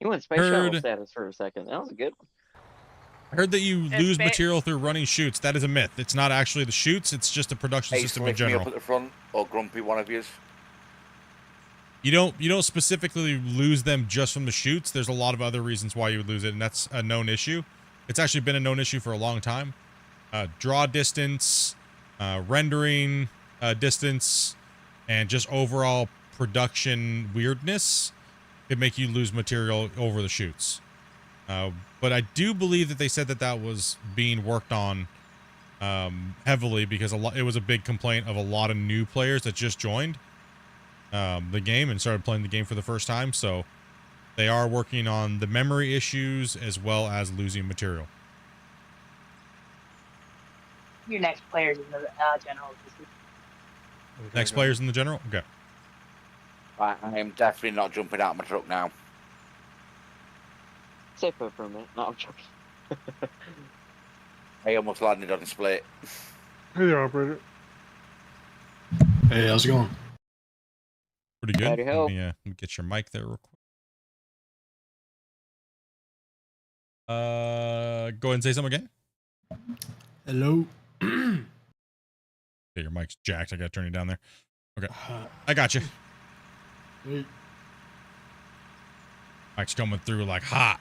You went space shuttle status for a second. That was a good one.
I heard that you lose material through running chutes. That is a myth. It's not actually the chutes. It's just the production system in general.
Me up at the front, or Grumpy, one of yous.
You don't specifically lose them just from the chutes. There's a lot of other reasons why you would lose it, and that's a known issue. It's actually been a known issue for a long time. Draw distance, rendering distance, and just overall production weirdness could make you lose material over the chutes. But I do believe that they said that was being worked on heavily because it was a big complaint of a lot of new players that just joined the game and started playing the game for the first time. So they are working on the memory issues as well as losing material.
Your next players in the general.
Next players in the general? Okay.
I am definitely not jumping out of my truck now.
Stay put for a minute. No, I'm joking.
I almost landed on a split.
Hey there, operator.
Hey, how's it going?
Pretty good.
Howdy ho.
Let me get your mic there real quick. Go ahead and say something again.
Hello.
Okay, your mic's jacked. I gotta turn you down there. Okay, I got you.
Hey.
Mic's coming through like hot.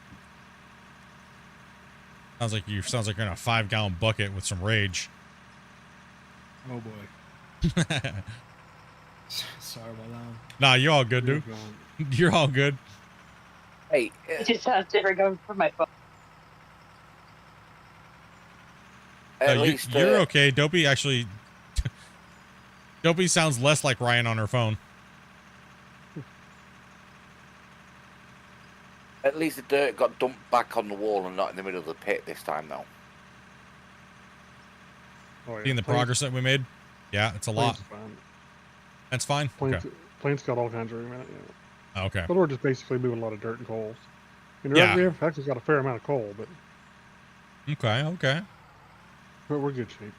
Sounds like you're in a 5-gallon bucket with some rage.
Oh boy. Sorry about that.
Nah, you're all good, dude. You're all good.
Hey,
It just sounds different going from my phone.
at least
you're okay. Dopey actually. Dopey sounds less like Ryan on her phone.
At least the dirt got dumped back on the wall and not in the middle of the pit this time, though.
Oh, yeah.
Seeing the progress that we made? Yeah, it's a lot.
Fine.
That's fine?
Plane's,
Okay.
plane's got all kinds of room in it, yeah.
Okay.
But we're just basically moving a lot of dirt and coals. And
Yeah.
we have actually got a fair amount of coal, but
Okay.
we're good shape.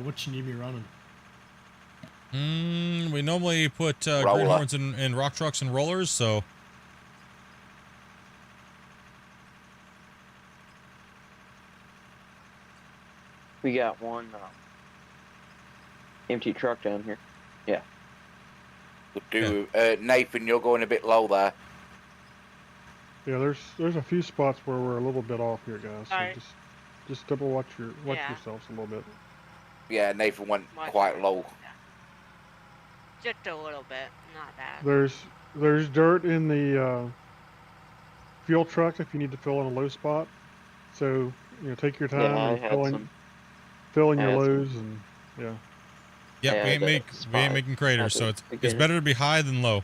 What you need me running?
We normally put greenhorns in rock trucks and rollers, so
We got one empty truck down here. Yeah.
Could do. Nathan, you're going a bit low there.
Yeah, there's a few spots where we're a little bit off here, guys. So
Alright.
just double watch
Yeah.
yourselves a little bit.
Yeah, Nathan went
Watch
quite
it.
low.
Just a little bit, not bad.
There's dirt in the fuel truck if you need to fill in a low spot. So take your time
I
and
had
fill in
I
your
had some.
lows and yeah.
yeah,
Yeah,
we ain't
spot
making craters,
at
so
the
it's
beginning.
better to be high than low.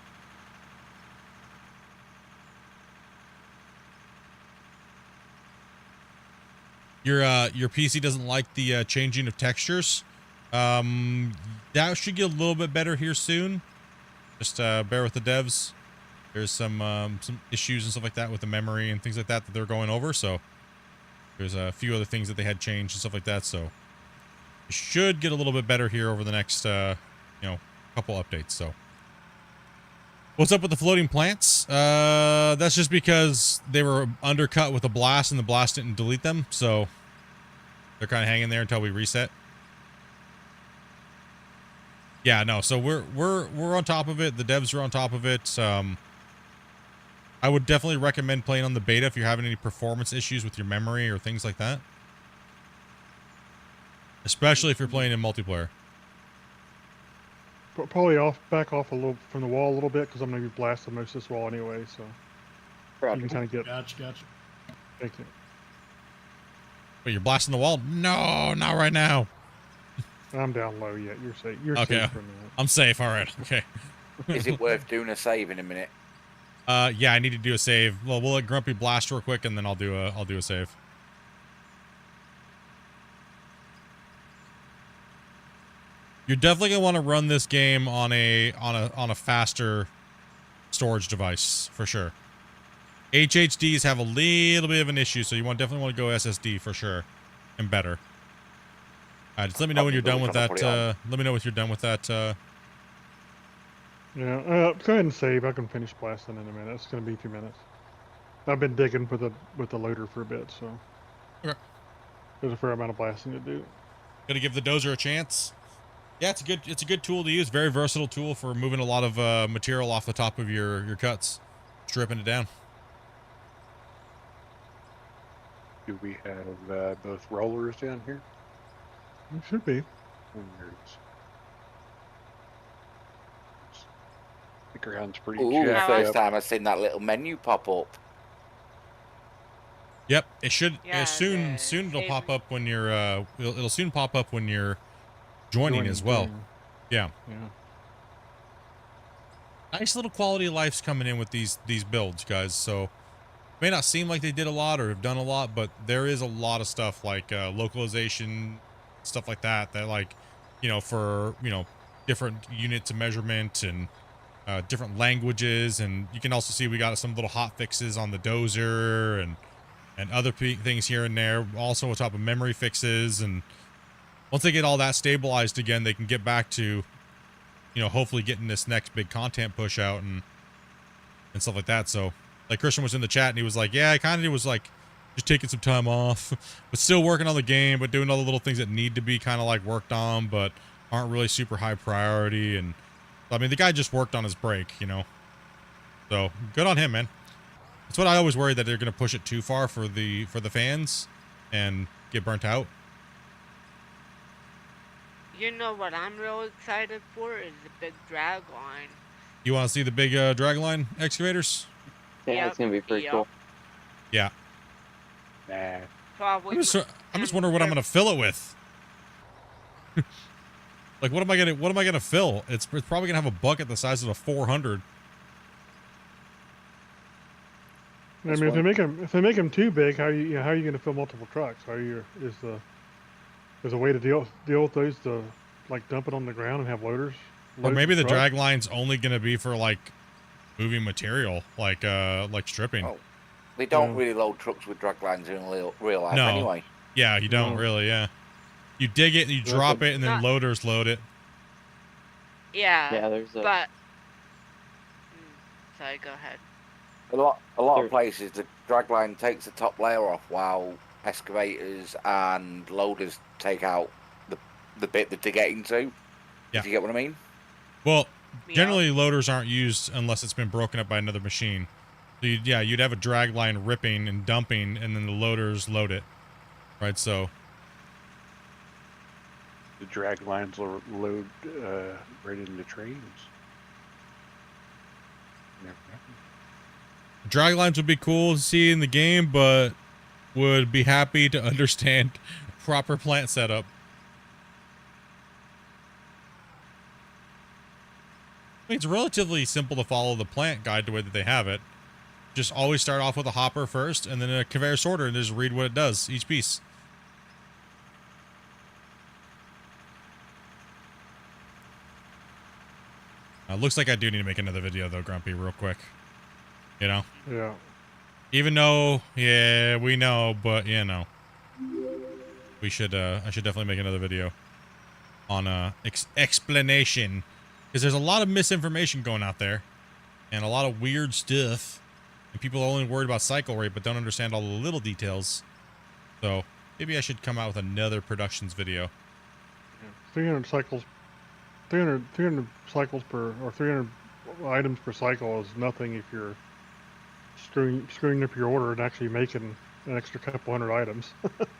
Your PC doesn't like the changing of textures. That should get a little bit better here soon. Just bear with the devs. There's some issues and stuff like that with the memory and things like that they're going over. So there's a few other things that they had changed and stuff like that. So it should get a little bit better here over the next couple updates. So what's up with the floating plants? That's just because they were undercut with a blast and the blast didn't delete them. So they're kind of hanging there until we reset. Yeah, no. So we're on top of it. The devs are on top of it. I would definitely recommend playing on the beta if you're having any performance issues with your memory or things like that. especially if you're playing in multiplayer.
Probably back off a little from the wall a little bit because I'm going to be blasting most of this wall anyway. So you can kind of get.
Gotcha.
Thank you.
But you're blasting the wall? No, not right now.
I'm down low yet. You're safe. You're
Okay.
safe for a minute.
I'm safe. All right. Okay.
Is it worth doing a save in a minute?
Yeah, I need to do a save. Well, we'll let Grumpy blast real quick, and then I'll do a save. You're definitely gonna want to run this game on a faster storage device for sure. HHDs have a little bit of an issue, so you definitely want to go SSD for sure, and better. All right, just let me know when you're done with that. Let me know if you're done with that.
Yeah, go ahead and save. I can finish blasting in a minute. It's going to be a few minutes. I've been digging with the loader for a bit, so
Okay.
There's a fair amount of blasting to do.
Gonna give the dozer a chance. Yeah, it's a good tool to use. Very versatile tool for moving a lot of material off the top of your cuts, stripping it down.
Do we have both rollers down here?
It should be.
Stick around's pretty
Ooh,
jacked
first
up.
time I've seen that little menu pop up.
Yep, it should.
Yeah,
soon it'll pop up when you're. It'll soon pop up when you're joining as well. Yeah. Nice little quality of life's coming in with these builds, guys. So may not seem like they did a lot or have done a lot, but there is a lot of stuff like localization, stuff like that. That like, for different units of measurement and different languages, and you can also see we got some little hot fixes on the dozer and other things here and there. Also on top of memory fixes, and once they get all that stabilized again, they can get back to, hopefully getting this next big content push out and stuff like that. So, like Christian was in the chat and he was like, yeah, I kind of was like just taking some time off, but still working on the game, but doing all the little things that need to be kind of like worked on, but aren't really super high priority. And I mean, the guy just worked on his break, so good on him, man. That's what I always worry, that they're going to push it too far for the fans and get burnt out.
You know what I'm real excited for is the big drag line.
You want to see the big dragline excavators?
Yeah, it's gonna be pretty cool.
Yeah.
Nah.
Probably.
I'm just wondering what I'm gonna fill it with. Like, what am I gonna fill? It's probably gonna have a bucket the size of a 400.
I mean, if they make them too big, how are you going to fill multiple trucks? Is a way to deal with those to like dump it on the ground and have loaders?
Or maybe the
truck?
drag line's only gonna be for like moving material, like stripping.
Oh, they don't really load trucks with drag lines in real life anyway.
Yeah, you don't really. Yeah, you dig it, you drop it, and then loaders load it.
Yeah.
Yeah, there's a.
But. Sorry, go ahead.
A lot of places, the drag line takes the top layer off while excavators and loaders take out the bit that they're getting to.
Yeah.
Do you get what I mean?
Well, generally loaders aren't used unless it's been broken up by another machine. So you'd have a drag line ripping and dumping, and then the loaders load it. Right, so.
The drag lines will load right into trains. Never happened.
Drag lines would be cool to see in the game, but would be happy to understand proper plant setup. I mean, it's relatively simple to follow the plant guide the way that they have it. Just always start off with a hopper first, and then a conveyor sorter, and just read what it does, each piece. Looks like I do need to make another video, though, Grumpy, real quick. Yeah. Even though, yeah, we know, but we should. I should definitely make another video on explanation, because there's a lot of misinformation going out there, and a lot of weird stuff, and people are only worried about cycle rate but don't understand all the little details. So maybe I should come out with another productions video.
300 cycles. 300 cycles per, or 300 items per cycle is nothing if you're screwing up your order and actually making an extra couple hundred items.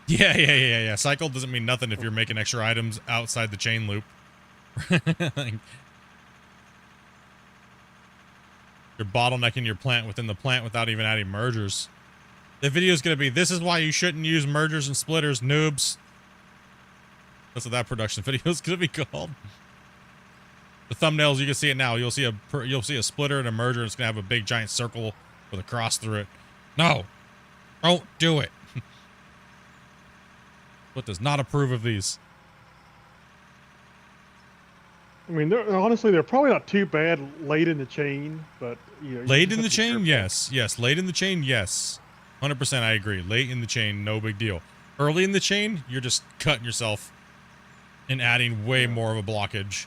Yeah. Cycle doesn't mean nothing if you're making extra items outside the chain loop. Like, you're bottlenecking your plant within the plant without even adding mergers. The video is going to be, this is why you shouldn't use mergers and splitters, noobs. That's what that production video is going to be called. The thumbnails, you can see it now. You'll see a splitter and a merger, and it's going to have a big giant circle with a cross through it. No. Don't do it. What does not approve of these?
I mean, honestly, they're probably not too bad late in the chain, but
Late in the chain, yes. Late in the chain, yes. 100% I agree. Late in the chain, no big deal. Early in the chain, you're just cutting yourself and adding way more of a blockage.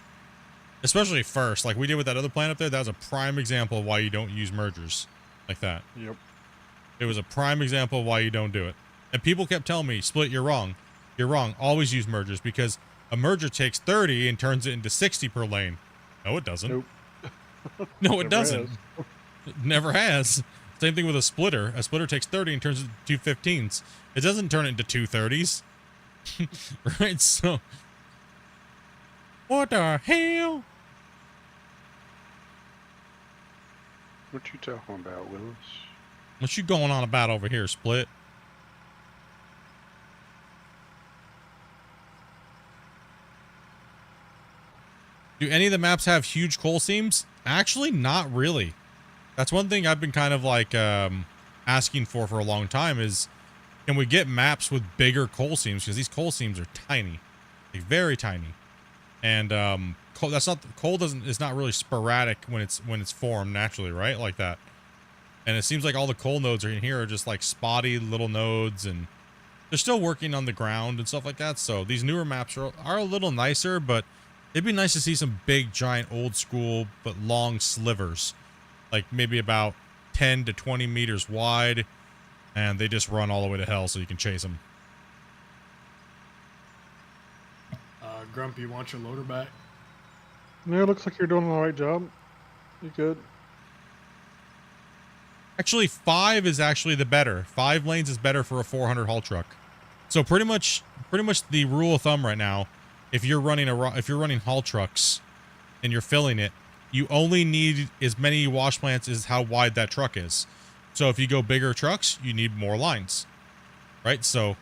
Especially first, like we did with that other plant up there. That was a prime example of why you don't use mergers like that.
Yep.
It was a prime example of why you don't do it. And people kept telling me, Split, you're wrong. You're wrong. Always use mergers because a merger takes 30 and turns it into 60 per lane. No, it doesn't.
Nope.
No, it doesn't. It never has. Same thing with a splitter. A splitter takes 30 and turns it to 215s. It doesn't turn it into 230s. Right? So, what the hell?
What you talking about, Willis?
What you going on about over here, Split? Do any of the maps have huge coal seams? Actually, not really. That's one thing I've been kind of like asking for a long time is, can we get maps with bigger coal seams? Because these coal seams are tiny, like very tiny, and coal is not really sporadic when it's formed naturally, right? Like that. And it seems like all the coal nodes in here are just like spotty little nodes, and they're still working on the ground and stuff like that. So these newer maps are a little nicer, but it'd be nice to see some big, giant, old school, but long slivers, like maybe about 10 to 20 meters wide, and they just run all the way to hell so you can chase them.
Grumpy, you want your loader back?
No, it looks like you're doing the right job. You good?
Actually, 5 is actually the better. 5 lanes is better for a 400 haul truck. So pretty much the rule of thumb right now, if you're running haul trucks and you're filling it, you only need as many wash plants as how wide that truck is. So if you go bigger trucks, you need more lines, right? So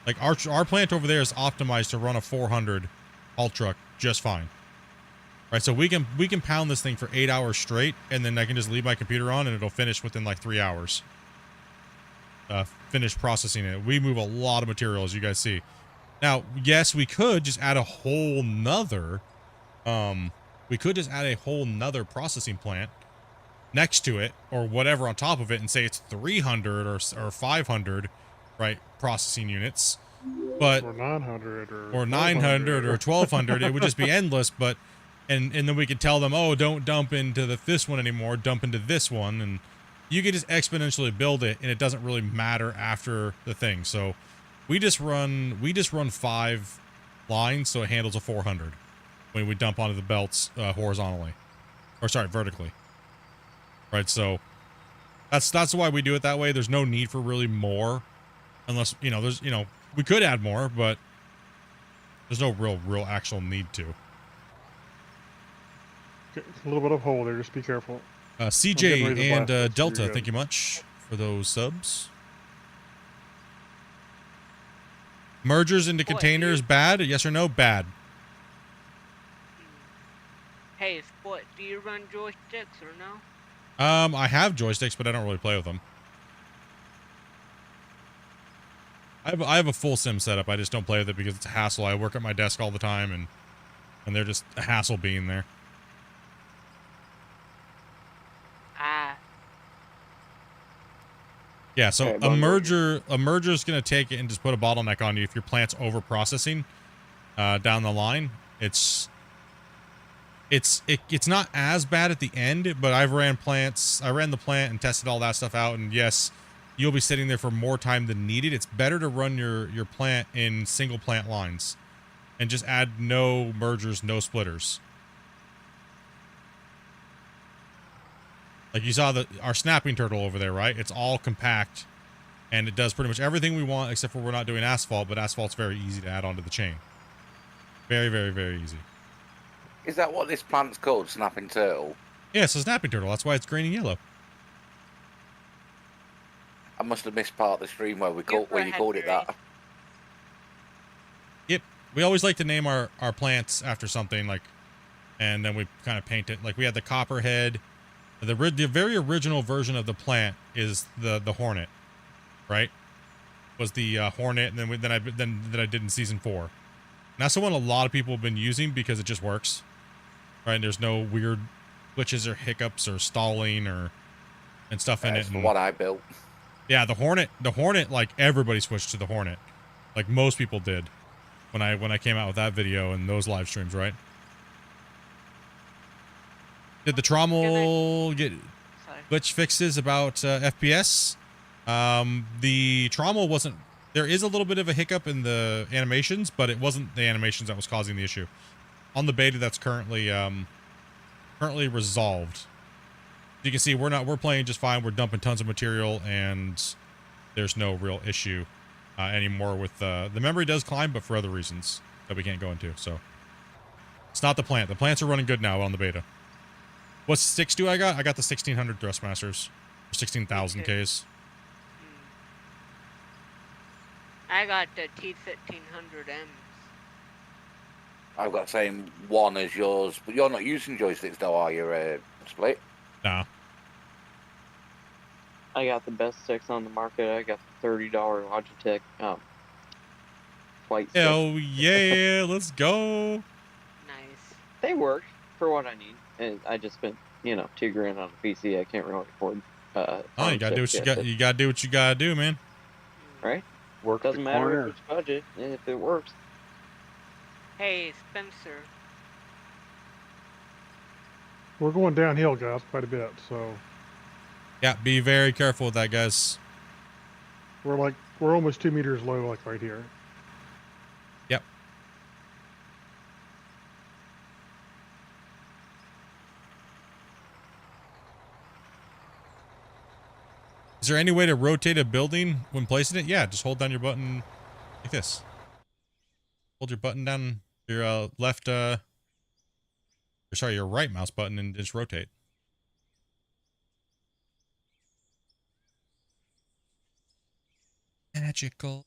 like our plant over there is optimized to run a 400 haul truck just fine. Right, so we can pound this thing for 8 hours straight, and then I can just leave my computer on, and it'll finish within like 3 hours. Finish processing it. We move a lot of material, as you guys see. Now, yes, we could just add a whole nother, processing plant next to it, or whatever on top of it, and say it's 300 or 500, right, processing units. But
or 900
or 900 or 1200. It would just be endless, but. And then we could tell them, oh, don't dump into this one anymore, dump into this one, and you could just exponentially build it, and it doesn't really matter after the thing. So we just run 5 lines, so it handles a 400 when we dump onto the belts horizontally, or sorry, vertically. Right, so that's why we do it that way. There's no need for really more, unless we could add more, but there's no real actual need to.
A little bit of hole there. Just be careful.
CJ and Delta, thank you much for those subs. Mergers into containers, bad? Yes or no? Bad.
Hey, Split, do you run joysticks or no?
I have joysticks, but I don't really play with them. I have a full sim setup. I just don't play with it because it's a hassle. I work at my desk all the time, and they're just a hassle being there. Yeah, so a merger is going to take it and just put a bottleneck on you if your plant's over processing down the line. It's not as bad at the end, but I ran the plant and tested all that stuff out, and yes, you'll be sitting there for more time than needed. It's better to run your plant in single plant lines and just add no mergers, no splitters. Like you saw our snapping turtle over there, right? It's all compact And it does pretty much everything we want, except for we're not doing asphalt, but asphalt's very easy to add onto the chain. Very, very, very easy.
Is that what this plant's called, snapping turtle?
Yeah, it's a snapping turtle. That's why it's green and yellow.
I must have missed part of the stream where you called it that.
Yep. We always like to name our plants after something, like, and then we kind of paint it. Like we had the copperhead. The very original version of the plant is the hornet, right? Was the hornet, and then I did in season 4. And that's the one a lot of people have been using because it just works, right? And there's no weird glitches or hiccups or stalling and stuff in it.
That's the one I built.
Yeah, the hornet, like everybody switched to the hornet, like most people did when I came out with that video and those live streams, right? Did the trommel get glitch fixes about FPS? The trommel wasn't. There is a little bit of a hiccup in the animations, but it wasn't the animations that was causing the issue. On the beta, that's currently resolved. You can see we're playing just fine. We're dumping tons of material, and there's no real issue anymore with the memory does climb, but for other reasons that we can't go into. So it's not the plant. The plants are running good now on the beta. What sticks do I got? I got the 1600 Thrustmasters, or 16,000 Ks.
I got the T1500Ms.
I've got the same one as yours, but you're not using joysticks though, are you, Split?
No.
I got the best sticks on the market. I got the $30 Logitech flight stick.
Hell yeah, let's go.
Nice.
They work for what I need. And I just spent, $2,000 on a PC. I can't really afford.
Oh, you gotta do what you got. You gotta do what you gotta do, man.
Right?
Work
Doesn't
the
matter
corner.
if it's budget if it works.
Hey, Spencer.
We're going downhill, guys, quite a bit. So
Yeah, be very careful with that, guys.
we're almost 2 meters low, like right here.
Yep. Is there any way to rotate a building when placing it? Yeah, just hold down your button like this. Hold your button down, your left, your right mouse button, and just rotate. Magical.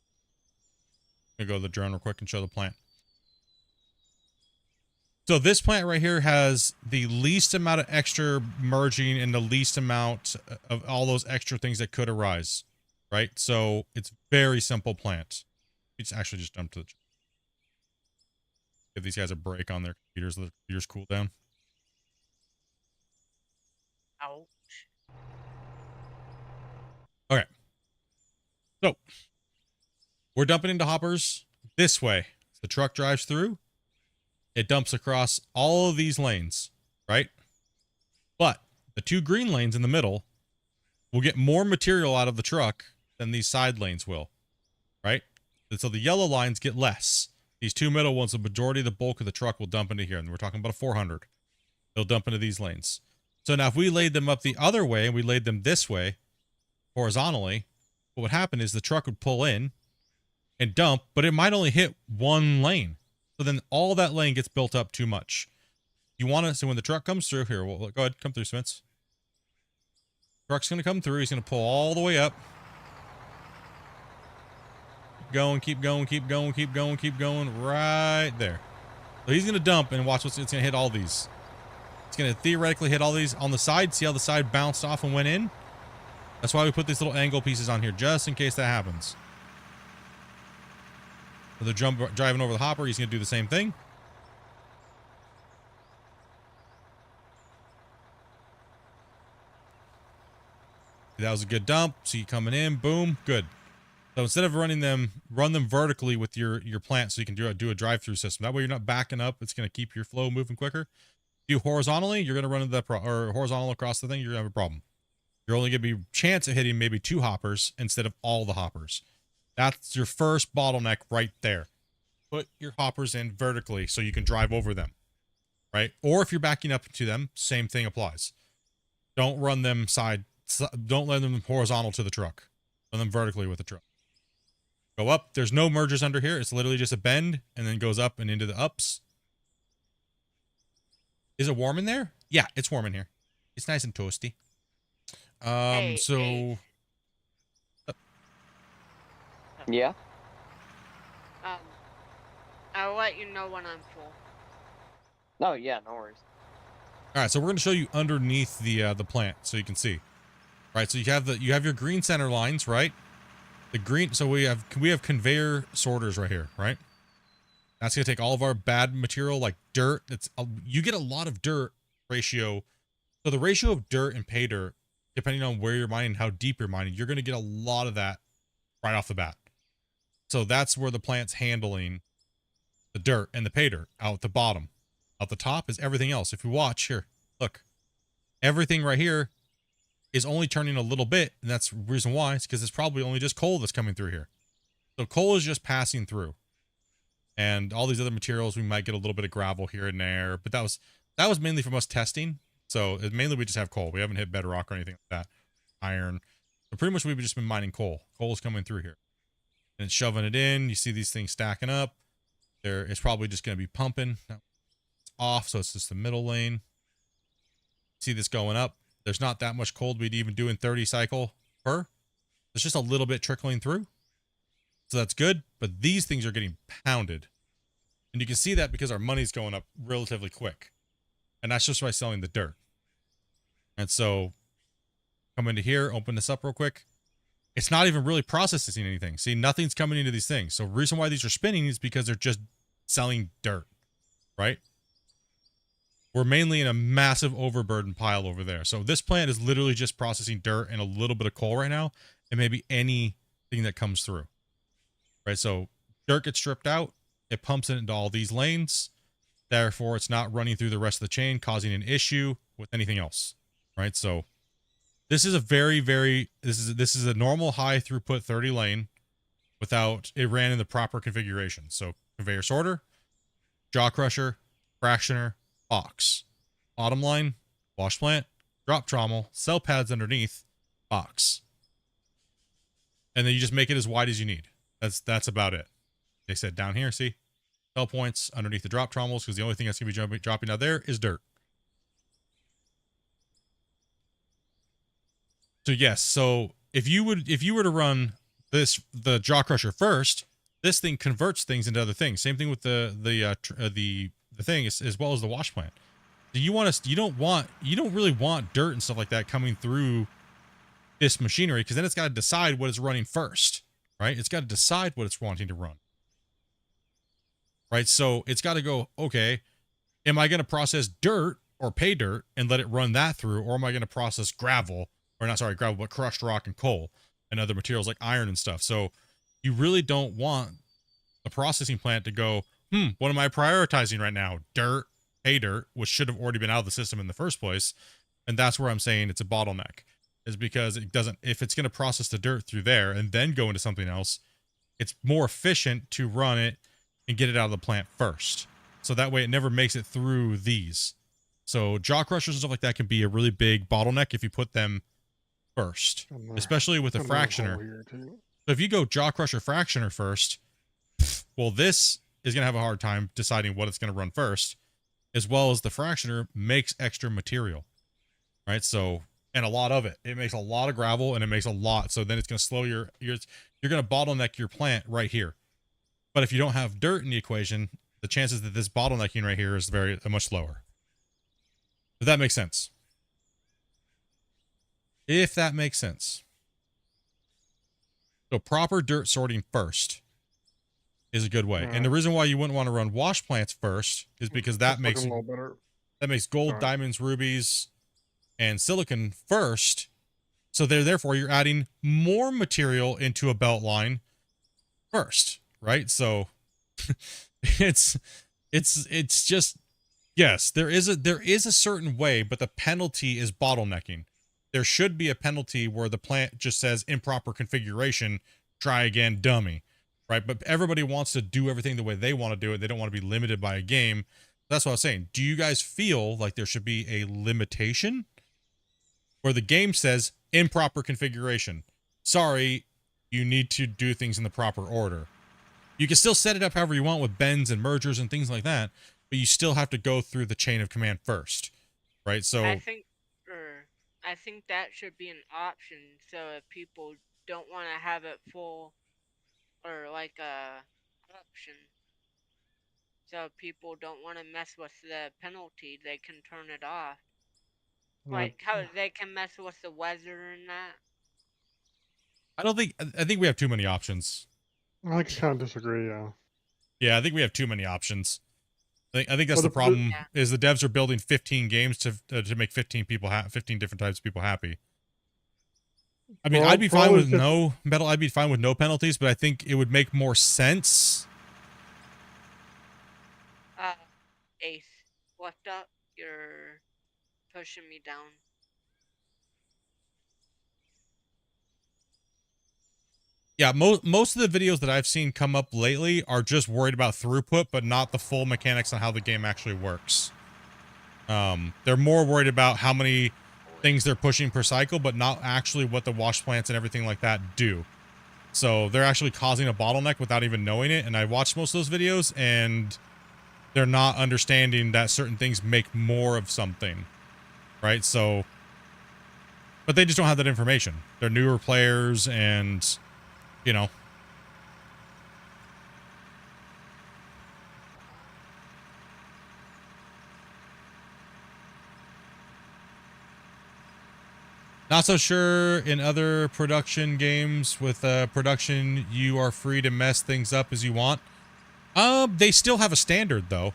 I'm gonna go to the drone real quick and show the plant. So this plant right here has the least amount of extra merging and the least amount of all those extra things that could arise, right? So it's very simple plant. It's actually just dumped to the. Give these guys a break on their computers. Let their computers cool down.
Ouch.
Okay. So we're dumping into hoppers this way. The truck drives through. It dumps across all of these lanes, right? But the 2 green lanes in the middle will get more material out of the truck than these side lanes will, right? And so the yellow lines get less. These 2 middle ones, the majority of the bulk of the truck will dump into here. And we're talking about a 400. They'll dump into these lanes. So now if we laid them up the other way and we laid them this way, horizontally, what would happen is the truck would pull in and dump, but it might only hit 1 lane. So then all that lane gets built up too much. You want to, so when the truck comes through here, well, go ahead, come through, Spence. Truck's going to come through. He's going to pull all the way up. Keep going, keep going, keep going, keep going, right there. So he's going to dump and watch what's, it's going to hit all these. It's going to theoretically hit all these on the side. See how the side bounced off and went in? That's why we put these little angle pieces on here, just in case that happens. So they're driving over the hopper. He's going to do the same thing. That was a good dump. See you coming in. Boom. Good. So instead of running them, run them vertically with your plant so you can do a drive-through system. That way you're not backing up. It's going to keep your flow moving quicker. Do horizontally, you're going to run into that or horizontal across the thing, you're going to have a problem. You're only going to be chance of hitting maybe 2 hoppers instead of all the hoppers. That's your first bottleneck right there. Put your hoppers in vertically so you can drive over them, right? Or if you're backing up to them, same thing applies. Don't run them don't let them horizontal to the truck. Run them vertically with the truck. Go up. There's no mergers under here. It's literally just a bend and then goes up and into the ups. Is it warm in there? Yeah, it's warm in here. It's nice and toasty.
Hey,
So
hey.
Yeah.
I'll let you know when I'm full.
Oh yeah, no worries.
all right, so we're going to show you underneath the plant so you can see. Right, so you have your green center lines, right? The green, so we have conveyor sorters right here, right? That's gonna take all of our bad material like dirt. You get a lot of dirt ratio. So the ratio of dirt and pay dirt, depending on where you're mining, how deep you're mining, you're gonna get a lot of that right off the bat. So that's where the plant's handling the dirt and the pay dirt out the bottom. Out the top is everything else. If you watch here, look, everything right here is only turning a little bit, and that's the reason why. It's because it's probably only just coal that's coming through here. So coal is just passing through. And all these other materials, we might get a little bit of gravel here and there, but that was mainly from us testing. So mainly we just have coal. We haven't hit bedrock or anything like that. Iron. So pretty much we've just been mining coal. Coal is coming through here. And it's shoving it in. You see these things stacking up. It's probably just going to be pumping. It's off, so it's just the middle lane. See this going up. There's not that much coal we'd even do in 30 cycle per. There's just a little bit trickling through. So that's good, but these things are getting pounded. And you can see that because our money's going up relatively quick. And that's just by selling the dirt. And so come into here, open this up real quick. It's not even really processing anything. See, nothing's coming into these things. So the reason why these are spinning is because they're just selling dirt, right? We're mainly in a massive overburden pile over there. So this plant is literally just processing dirt and a little bit of coal right now, and maybe anything that comes through. Right, so dirt gets stripped out, it pumps it into all these lanes, therefore it's not running through the rest of the chain, causing an issue with anything else. Right, so this is a this is a normal high throughput 30 lane without it ran in the proper configuration. So conveyor sorter, jaw crusher, fractioner, box, bottom line, wash plant, drop trommel, cell pads underneath, box. And then you just make it as wide as you need. That's about it. They said down here, see? Cell points underneath the drop trommels, because the only thing that's going to be dropping out there is dirt. So yes, so if you were to run the jaw crusher first, this thing converts things into other things. Same thing with the thing as well as the wash plant. So you don't really want dirt and stuff like that coming through this machinery, because then it's got to decide what it's running first. Right? It's got to decide what it's wanting to run. Right? So it's got to go, okay, am I going to process dirt or pay dirt and let it run that through? Or am I going to process gravel, or not, sorry, gravel, but crushed rock and coal and other materials like iron and stuff? So you really don't want a processing plant to go, what am I prioritizing right now? Dirt, pay dirt, which should have already been out of the system in the first place. And that's where I'm saying it's a bottleneck. Is because it doesn't, if it's going to process the dirt through there and then go into something else, it's more efficient to run it and get it out of the plant first. So that way it never makes it through these. So jaw crushers and stuff like that can be a really big bottleneck if you put them first, especially with a fractioner. So if you go jaw crusher fractioner first, well, this is going to have a hard time deciding what it's going to run first, as well as the fractioner makes extra material, right? So, and a lot of it. It makes a lot of gravel, and it makes a lot. So then it's going to slow you're going to bottleneck your plant right here. But if you don't have dirt in the equation, the chances that this bottlenecking right here is much lower. If that makes sense. If that makes sense. So proper dirt sorting first is a good way. And the reason why you wouldn't want to run wash plants first is because that makes gold, diamonds, rubies, and silicon first. So therefore you're adding more material into a belt line first, right? So it's just, yes, there is a certain way, but the penalty is bottlenecking. There should be a penalty where the plant just says improper configuration, try again, dummy, right? But everybody wants to do everything the way they want to do it. They don't want to be limited by a game. That's what I was saying. Do you guys feel like there should be a limitation where the game says improper configuration? Sorry, you need to do things in the proper order. You can still set it up however you want with bends and mergers and things like that, but you still have to go through the chain of command first, right? So
I think that should be an option. So if people don't want to have it full, or like a option, so if people don't want to mess with the penalty, they can turn it off. Like how they can mess with the weather and that.
I think we have too many options.
I kind of disagree.
Yeah, I think we have too many options. I think that's the problem. Is the devs are building 15 games to make 15 people 15 different types of people happy. I mean, I'd be fine with no metal. I'd be fine with no penalties, but I think it would make more sense.
Ace, what's up? You're pushing me down.
Yeah, most of the videos that I've seen come up lately are just worried about throughput, but not the full mechanics on how the game actually works. They're more worried about how many things they're pushing per cycle, but not actually what the wash plants and everything like that do. So they're actually causing a bottleneck without even knowing it. And I watched most of those videos, and they're not understanding that certain things make more of something, right? So, but they just don't have that information. They're newer players, and you know. Not so sure in other production games. With production, you are free to mess things up as you want. They still have a standard though,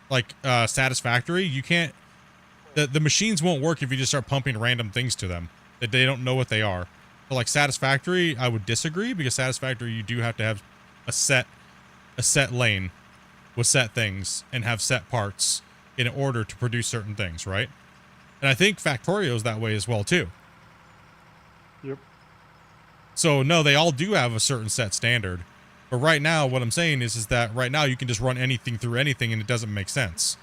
like Satisfactory. You can't. The machines won't work if you just start pumping random things to them that they don't know what they are. But like Satisfactory, I would disagree, because Satisfactory, you do have to have a set lane with set things and have set parts in order to produce certain things, right? And I think Factorio is that way as well too.
Yep.
So no, they all do have a certain set standard. But right now, what I'm saying is that right now you can just run anything through anything and it doesn't make sense.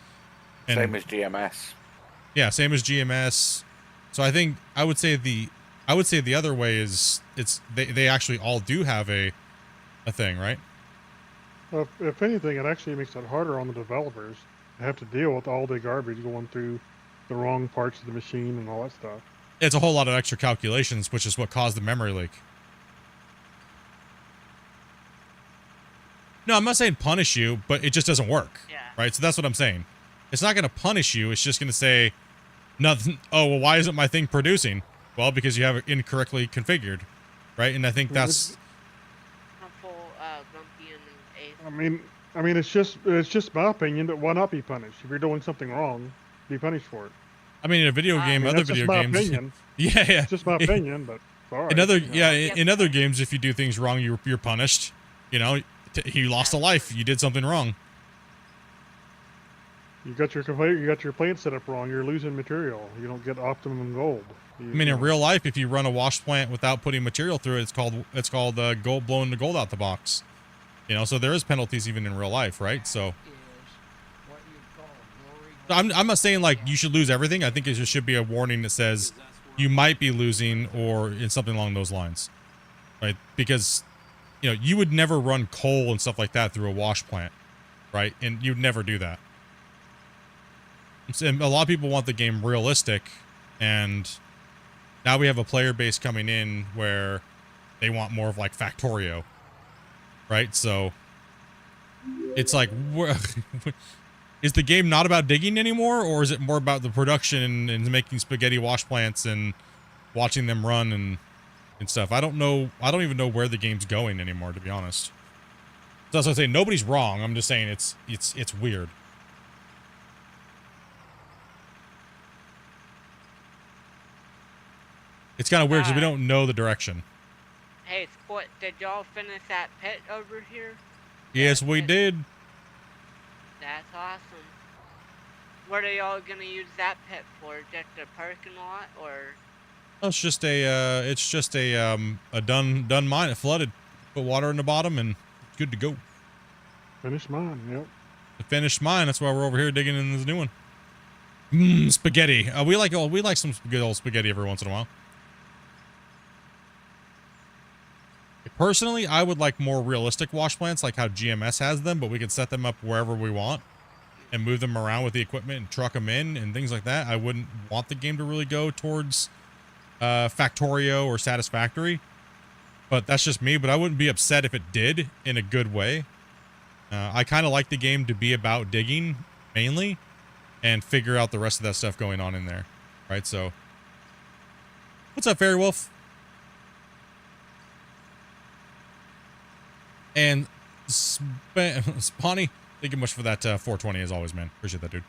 And,
same as GMS.
Yeah, same as GMS. So I would say the other way is they actually all do have a thing, right?
Well, if anything, it actually makes it harder on the developers to have to deal with all the garbage going through the wrong parts of the machine and all that stuff.
It's a whole lot of extra calculations, which is what caused the memory leak. No, I'm not saying punish you, but it just doesn't work.
Yeah.
Right? So that's what I'm saying. It's not going to punish you. It's just going to say, nothing. Oh, well, why isn't my thing producing? Well, because you have it incorrectly configured. Right? And I think that's...
I mean, it's just my opinion, but why not be punished? If you're doing something wrong, be punished for it.
I mean, in a video game, other video games...
Opinion.
Yeah.
It's just my opinion, but sorry.
In other games, if you do things wrong, you're punished. You know, you lost a life. You did something wrong.
You got your plant set up wrong. You're losing material. You don't get optimum gold.
In real life, if you run a wash plant without putting material through it, it's called gold, blowing the gold out the box. You know, so there is penalties even in real life, right? So I'm not saying like you should lose everything. I think it should be a warning that says you might be losing, or in something along those lines, right? Because you know, you would never run coal and stuff like that through a wash plant, right? And you'd never do that. And a lot of people want the game realistic, and now we have a player base coming in where they want more of like Factorio, right? So it's like, is the game not about digging anymore, or is it more about the production and making spaghetti wash plants and watching them run and stuff? I don't know. I don't even know where the game's going anymore, to be honest. So that's what I say. Nobody's wrong. I'm just saying it's weird. It's kind of weird because we don't know the direction.
Hey, Split, did y'all finish that pit over here?
Yes, we did.
That's awesome. What are y'all gonna use that pit for? Just a parking lot, or?
Oh, it's just a done mine. It flooded. Put water in the bottom and it's good to go.
Finished mine. Yep.
The finished mine. That's why we're over here digging in this new one. Spaghetti. We like some good old spaghetti every once in a while. Personally, I would like more realistic wash plants like how GMS has them, but we could set them up wherever we want and move them around with the equipment and truck them in and things like that. I wouldn't want the game to really go towards Factorio or Satisfactory, but that's just me. But I wouldn't be upset if it did in a good way. I kind of like the game to be about digging mainly and figure out the rest of that stuff going on in there, right? So what's up, Fairy Wolf? And Spawny, thank you much for that 420 as always, man. Appreciate that, dude.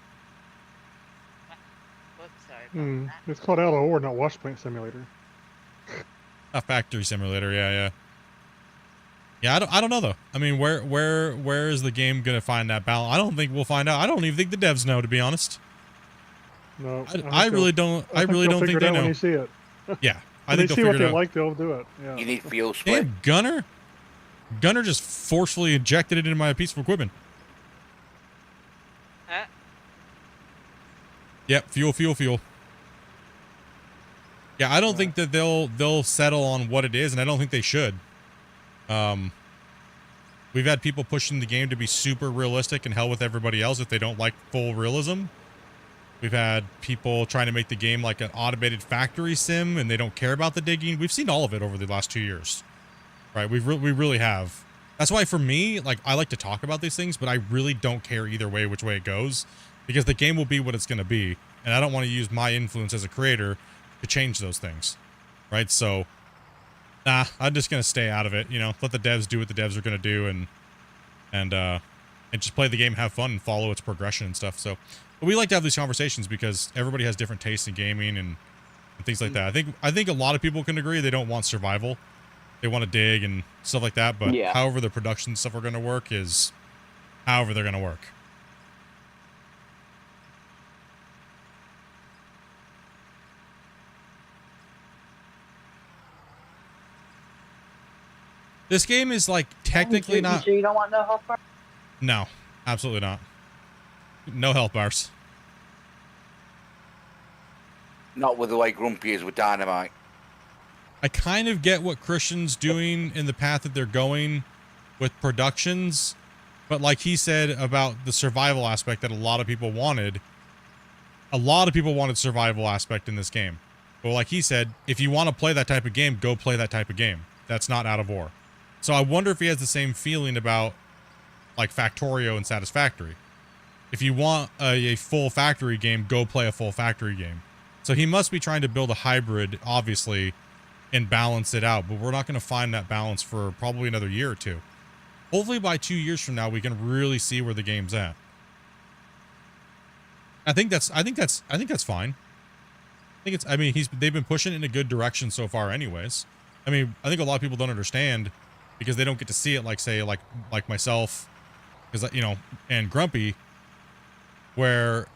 Whoops, sorry about that.
It's called Out of Ore, not Wash Plant Simulator.
A factory simulator, yeah. Yeah, I don't know though. I mean, where is the game gonna find that balance? I don't think we'll find out. I don't even think the devs know, to be honest.
No,
I really don't. I really don't think they know.
When you see it.
Yeah, I
When
think
they
they'll
see what
figure it
they
out.
like, they'll do it. Yeah.
You need fuel split.
Damn, Gunner just forcefully injected it into my piece of equipment. Yep, fuel. Yeah, I don't think that they'll settle on what it is, and I don't think they should. We've had people pushing the game to be super realistic and hell with everybody else if they don't like full realism. We've had people trying to make the game like an automated factory sim, and they don't care about the digging. We've seen all of it over the last 2 years, right? We really have. That's why for me, like, I like to talk about these things, but I really don't care either way which way it goes, because the game will be what it's going to be, and I don't want to use my influence as a creator to change those things, right? So, nah, I'm just going to stay out of it, you know, let the devs do what the devs are going to do, and just play the game, have fun, and follow its progression and stuff. So, but we like to have these conversations because everybody has different tastes in gaming and things like that. I think a lot of people can agree they don't want survival. They want to dig and stuff like that, but
Yeah.
however the production stuff are going to work is however they're going to work. This game is like technically
You
not.
sure you don't want no health bar?
No, absolutely not. No health bars.
Not with the way Grumpy is with Dynamite.
I kind of get what Christian's doing in the path that they're going with productions, but like he said about the survival aspect that a lot of people wanted survival aspect in this game. But like he said, if you want to play that type of game, go play that type of game. That's not Out of Ore. So I wonder if he has the same feeling about like Factorio and Satisfactory. If you want a full factory game, go play a full factory game. So he must be trying to build a hybrid, obviously, and balance it out, but we're not going to find that balance for probably another year or two. Hopefully by 2 years from now we can really see where the game's at. I think that's fine. They've been pushing it in a good direction so far anyways. I mean, I think a lot of people don't understand because they don't get to see it like say like myself, because you know, and Grumpy, where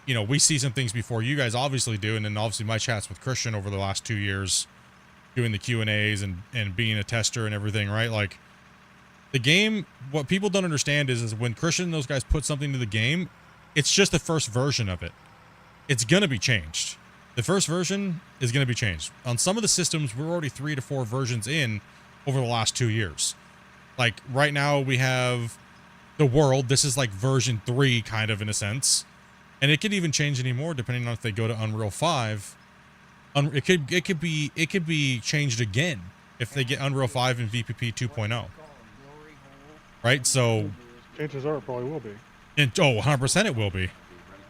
you know, we see some things before you guys obviously do, and then obviously my chats with Christian over the last 2 years doing the Q&As and being a tester and everything, right? Like, the game, what people don't understand is when Christian and those guys put something to the game, it's just the first version of it. It's going to be changed. The first version is going to be changed. On some of the systems, we're already 3 to 4 versions in over the last 2 years. Like, right now we have the world. This is like version 3, kind of, in a sense. And it could even change anymore depending on if they go to Unreal 5. It could be changed again if they get Unreal 5 and VPP 2.0. Right? So
Chances are it probably will be.
100% it will be.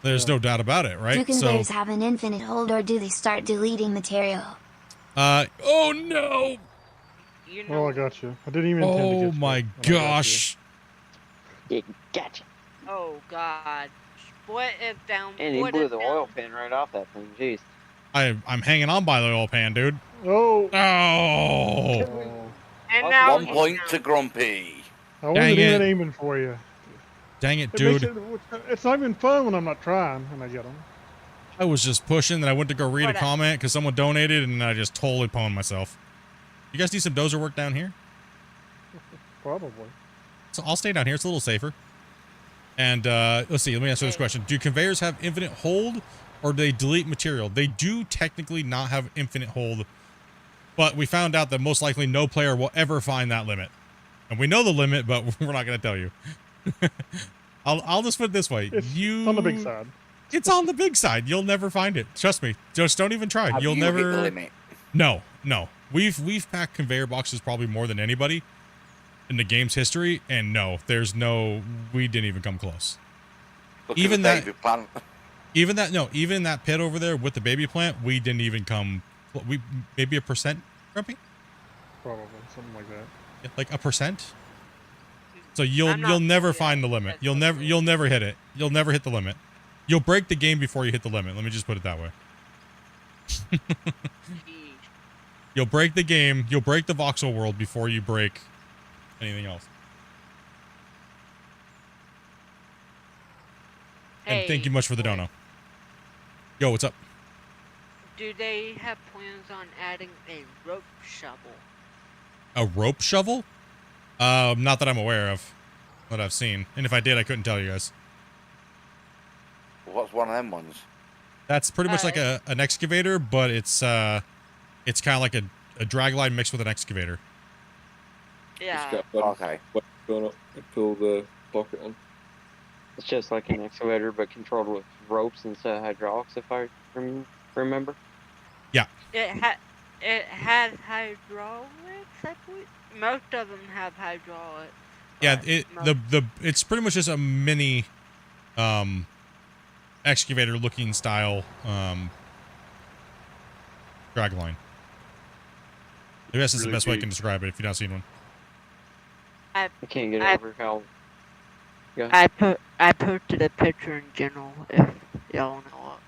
There's no doubt about it, right?
Do conveyors have an infinite hold, or do they start deleting material?
Oh no!
You know,
Oh, I got you. I didn't even intend to get
Oh
you.
my
But I got
gosh!
Gotcha.
oh god. Split it down.
And he
split
blew
it
the
down.
oil pan right off that thing. Jeez.
I'm hanging on by the oil pan, dude.
you. Oh.
Oh!
Oh.
And now
1
he's
point
down.
to Grumpy.
I wasn't
Dang
even
it.
aiming for you.
Dang it,
It makes
dude!
it's not even fun when I'm not trying and I get them.
I was just pushing, then I went to go read a
What a-
comment because someone donated, and I just totally pwned myself. You guys need some dozer work down here?
Probably.
So I'll stay down here. It's a little safer. And let's see. Let me answer this question. Do conveyors have infinite hold, or do they delete material? They do technically not have infinite hold But we found out that most likely no player will ever find that limit. And we know the limit, but we're not going to tell you. I'll just put it this way.
It's on the big side.
It's on the big side. You'll never find it. Trust me. Just don't even try.
Have
You'll
you
never
hit the limit?
No. We've packed conveyor boxes probably more than anybody in the game's history, and no, we didn't even come close.
Look
Even
at
that,
the baby plant.
even that pit over there with the baby plant, we didn't even come. Maybe a percent, Grumpy?
Probably something like that.
Yeah, like a percent. So you'll
I'm not
never
sure.
find the limit.
That's
You'll
okay.
never hit it. You'll never hit the limit. You'll break the game before you hit the limit. Let me just put it that way.
Jeez.
You'll break the game. You'll break the voxel world before you break anything else. And thank you much for the
boy,
dono. Yo, what's up?
Do they have plans on adding a rope shovel?
A rope shovel? Not that I'm aware of. That I've seen. And if I did, I couldn't tell you guys.
What's one of them ones?
That's pretty much like an excavator, but it's kind of like a drag line mixed with an excavator.
Yeah.
Just got
Okay.
going up and pull the bucket in.
It's just like an excavator, but controlled with ropes instead of hydraulics, if I remember.
It has hydraulics, I believe. Most of them have hydraulics.
Yeah,
but
it's pretty much just a mini excavator looking style drag line. I guess it's the
Really
best way I
big.
can describe it if you've not seen one.
I can't get
I-
over how. Yeah.
I posted a picture in general if y'all know it.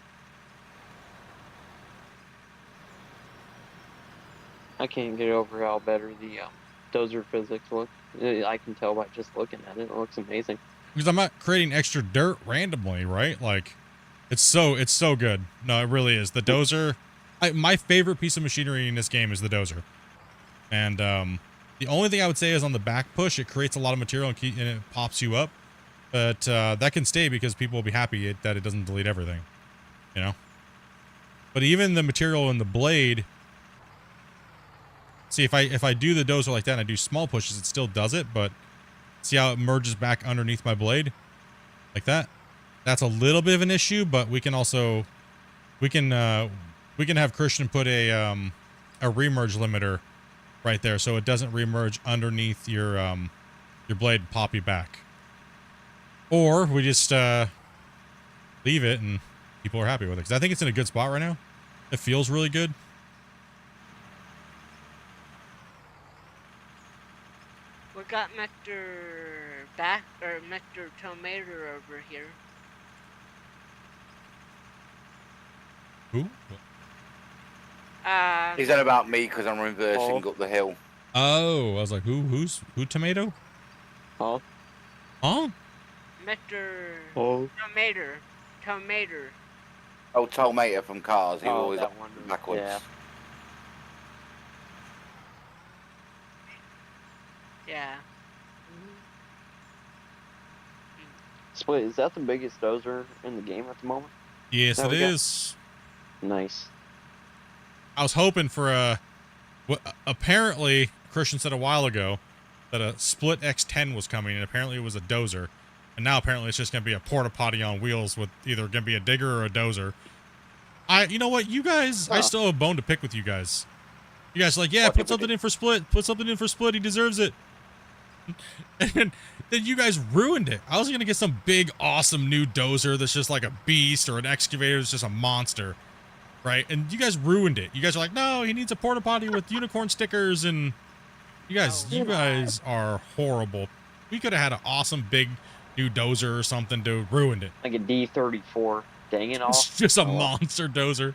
I can't get over how better the dozer physics look. I can tell by just looking at it. It looks amazing.
Because I'm not creating extra dirt randomly, right? Like, it's so good. No, it really is. The dozer, my favorite piece of machinery in this game is the dozer. And the only thing I would say is on the back push, it creates a lot of material and it pops you up. But that can stay because people will be happy that it doesn't delete everything, you know? But even the material in the blade, see, if I do the dozer like that and I do small pushes, it still does it, but see how it merges back underneath my blade? Like that? That's a little bit of an issue, but we can also, we can have Christian put a remerge limiter right there so it doesn't remerge underneath your blade and pop you back. Or we just leave it and people are happy with it. Because I think it's in a good spot right now. It feels really good.
We got Mr. Tomato over here.
Who?
He's on about me because I'm reversing up the hill.
Oh, I was like, who tomato?
Huh?
Huh?
Mr.
Oh.
Tomato.
Oh, Tomato from Cars. He
Oh,
always
that one.
backwards.
Yeah.
Yeah.
Split, is that the biggest dozer in the game at the moment?
Yes,
That
it
we got?
is.
Nice.
I was hoping for apparently Christian said a while ago that a Split X10 was coming, and apparently it was a dozer. And now apparently it's just going to be a porta potty on wheels with either going to be a digger or a dozer. You know what, you guys, I still have a bone to pick with you guys. You guys are like, yeah, put something in for Split. Put something in for Split. He deserves it. And then you guys ruined it. I was going to get some big, awesome new dozer that's just like a beast, or an excavator that's just a monster. Right? And you guys ruined it. You guys are like, no, he needs a porta potty with unicorn stickers. And you guys are horrible. We could have had an awesome big new dozer or something to ruin it.
Like a D34. Dang it all.
It's just a
Oh, well.
monster dozer.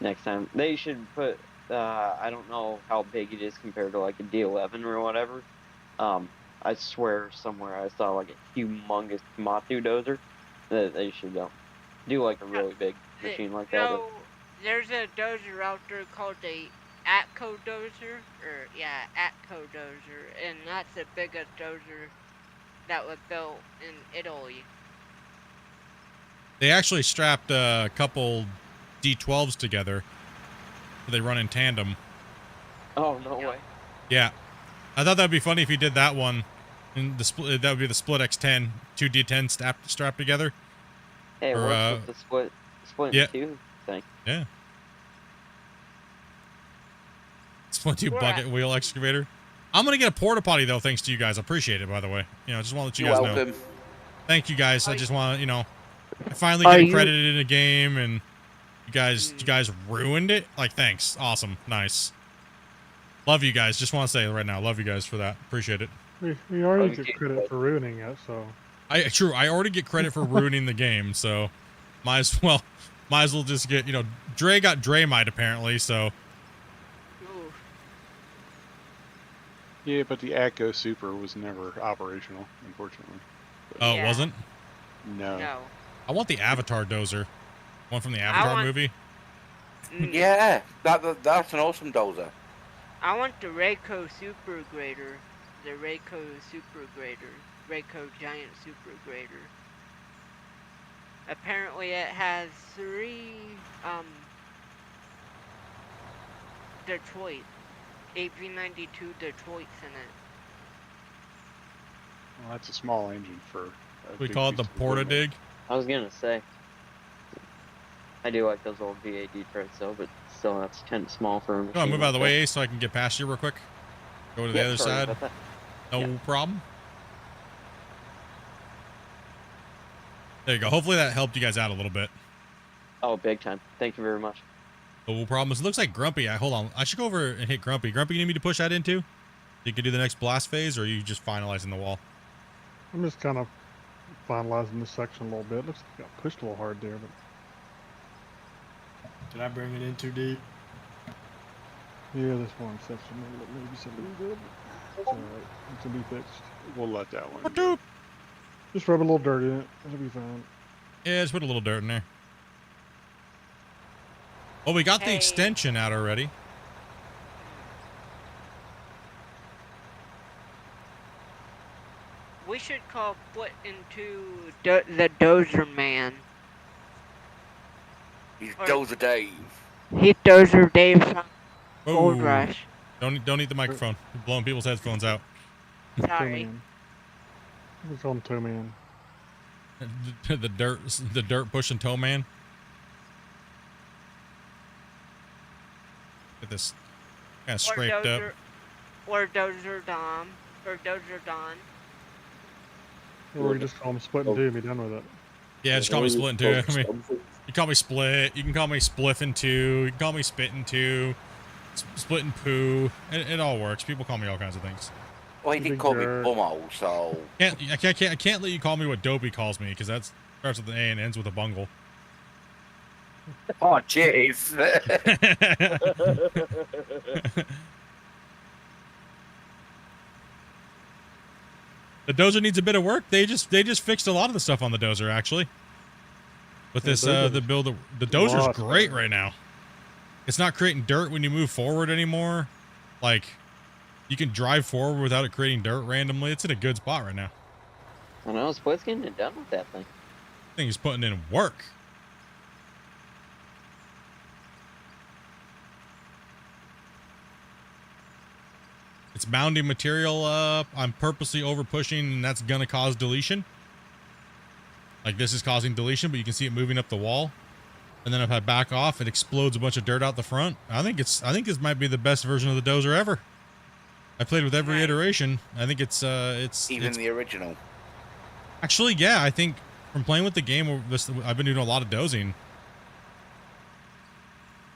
Next time. They should put, I don't know how big it is compared to like a D11 or whatever. I swear somewhere I saw like a humongous Matsu dozer. That they should do like a really big machine like that.
No, there's a dozer out there called the Atco dozer, Atco dozer, and that's the biggest dozer that was built in Italy.
They actually strapped a couple D12s together. They run in tandem.
Oh, no way.
Yeah. I thought that'd be funny if he did that one. And the split, that would be the Split X10, 2 D10 strapped together.
Hey, it
Or,
works with the Splitintwo Tee thing.
Yeah. Splitintwo bucket wheel excavator. I'm gonna get a porta potty though, thanks to you guys. I appreciate it, by the way. You know, I just want to let you
You're
guys
welcome.
know. Thank you guys. I just want to, you know, I finally
Are
get
you-
credited in a game, and you guys ruined it. Like, thanks. Awesome. Nice. Love you guys. Just want to say right now, love you guys for that. Appreciate it.
We already get credit for ruining it, so.
True. I already get credit for ruining the game, so might as well just get, you know, Dre got Dre-mite apparently, so.
Ooh.
Yeah, but the Atco Super was never operational, unfortunately.
Oh,
Yeah.
it wasn't?
No.
No.
I want the Avatar dozer. One from the Avatar
want-
movie.
Yeah, that's an awesome dozer.
I want the Rayco Super Grader. The Rayco Super Grader. Rayco Giant Super Grader. Apparently it has 3, Detroit. 8V92 Detroits in it.
Well, that's a small engine for.
We call it the Porta Dig.
I was gonna say. I do like those old VA Detroits though, but still that's kind of small for a
Come on,
machine
move out of the
like
way,
that.
Ace, so I can get past you real quick. Go to the
Yeah,
other
sorry
side.
about that.
No
Yeah.
problem. There you go. Hopefully that helped you guys out a little bit.
Oh, big time. Thank you very much.
No problem. It looks like Grumpy. Hold on. I should go over and hit Grumpy. Grumpy, you need me to push that into? So you can do the next blast phase, or are you just finalizing the wall?
I'm just kind of finalizing this section a little bit. Looks like I got pushed a little hard there, but
Did I bring it in too deep?
yeah, this one section maybe a little bit. It's alright. It can be fixed.
We'll let that one.
Doop.
Just rub a little dirt in it. It'll be fine.
Yeah, just put a little dirt in there. Oh, we got the
Hey.
extension out already.
We should call Splitintwo the Dozer Man.
He's
Or-
Dozer Dave.
He's Dozer Dave from Gold
Ooh.
Rush.
Don't eat the microphone. You're blowing people's headphones out.
Toe
Sorry.
man. We call him Toe Man.
the dirt pushing toe man. Get this kind of scraped up.
Or Dozer Dom. Or Dozer Don.
Or we just call him Splitting Two and be done with it.
Yeah, just call me Splitting Two. I mean, you call me Split. You can call me Spliffin' Two. You can call me Spittin' Two. Splitting Poo. It all works. People call me all kinds of things.
Well, he
You
did
big
call me
jerk.
Bumhole, so.
I can't let you call me what Dopey calls me, because that starts with an A and ends with a bungle.
Oh, jeez.
The dozer needs a bit of work. They just fixed a lot of the stuff on the dozer actually. With
Yeah,
this
dozer's
the build, the
a
dozer's
lot
great
better.
right now. It's not creating dirt when you move forward anymore. Like, you can drive forward without it creating dirt randomly. It's in a good spot right now.
I know, Split's getting it done with that thing.
I think he's putting in work. It's mounting material up. I'm purposely over pushing, and that's gonna cause deletion. Like, this is causing deletion, but you can see it moving up the wall. And then if I back off, it explodes a bunch of dirt out the front. I think this might be the best version of the dozer ever. I played with every
Nice.
iteration. I think it's
Even the original.
actually, yeah, I think from playing with the game, I've been doing a lot of dozing.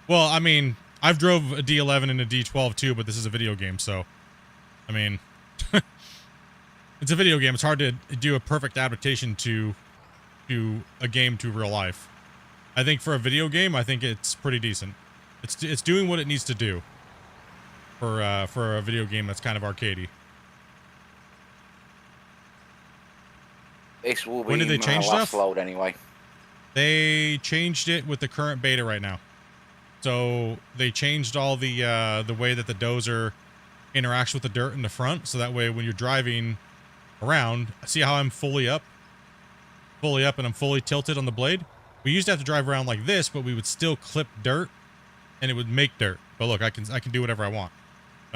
Well, I mean, I've drove a D11 and a D12 too, but this is a video game, so I mean, it's a video game. It's hard to do a perfect adaptation to a game to real life. I think for a video game, I think it's pretty decent. It's doing what it needs to do for a video game that's kind of arcadey.
This will be
When did they
my
change
last
stuff?
load anyway.
They changed it with the current beta right now. So they changed all the way that the dozer interacts with the dirt in the front. So that way when you're driving around, see how I'm fully up and I'm fully tilted on the blade? We used to have to drive around like this, but we would still clip dirt and it would make dirt. But look, I can do whatever I want.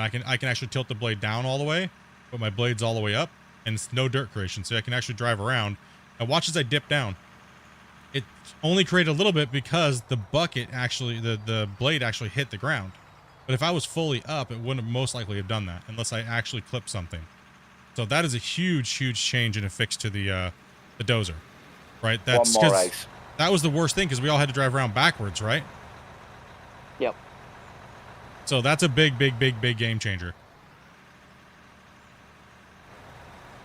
I can actually tilt the blade down all the way, but my blade's all the way up, and it's no dirt creation, so I can actually drive around. And watch as I dip down. It only created a little bit because the bucket actually, the blade actually hit the ground. But if I was fully up, it wouldn't have most likely have done that unless I actually clipped something. So that is a huge change and a fix to the dozer, right? That's
One more
'cause
race.
that was the worst thing because we all had to drive around backwards, right?
Yep.
So that's a big game changer.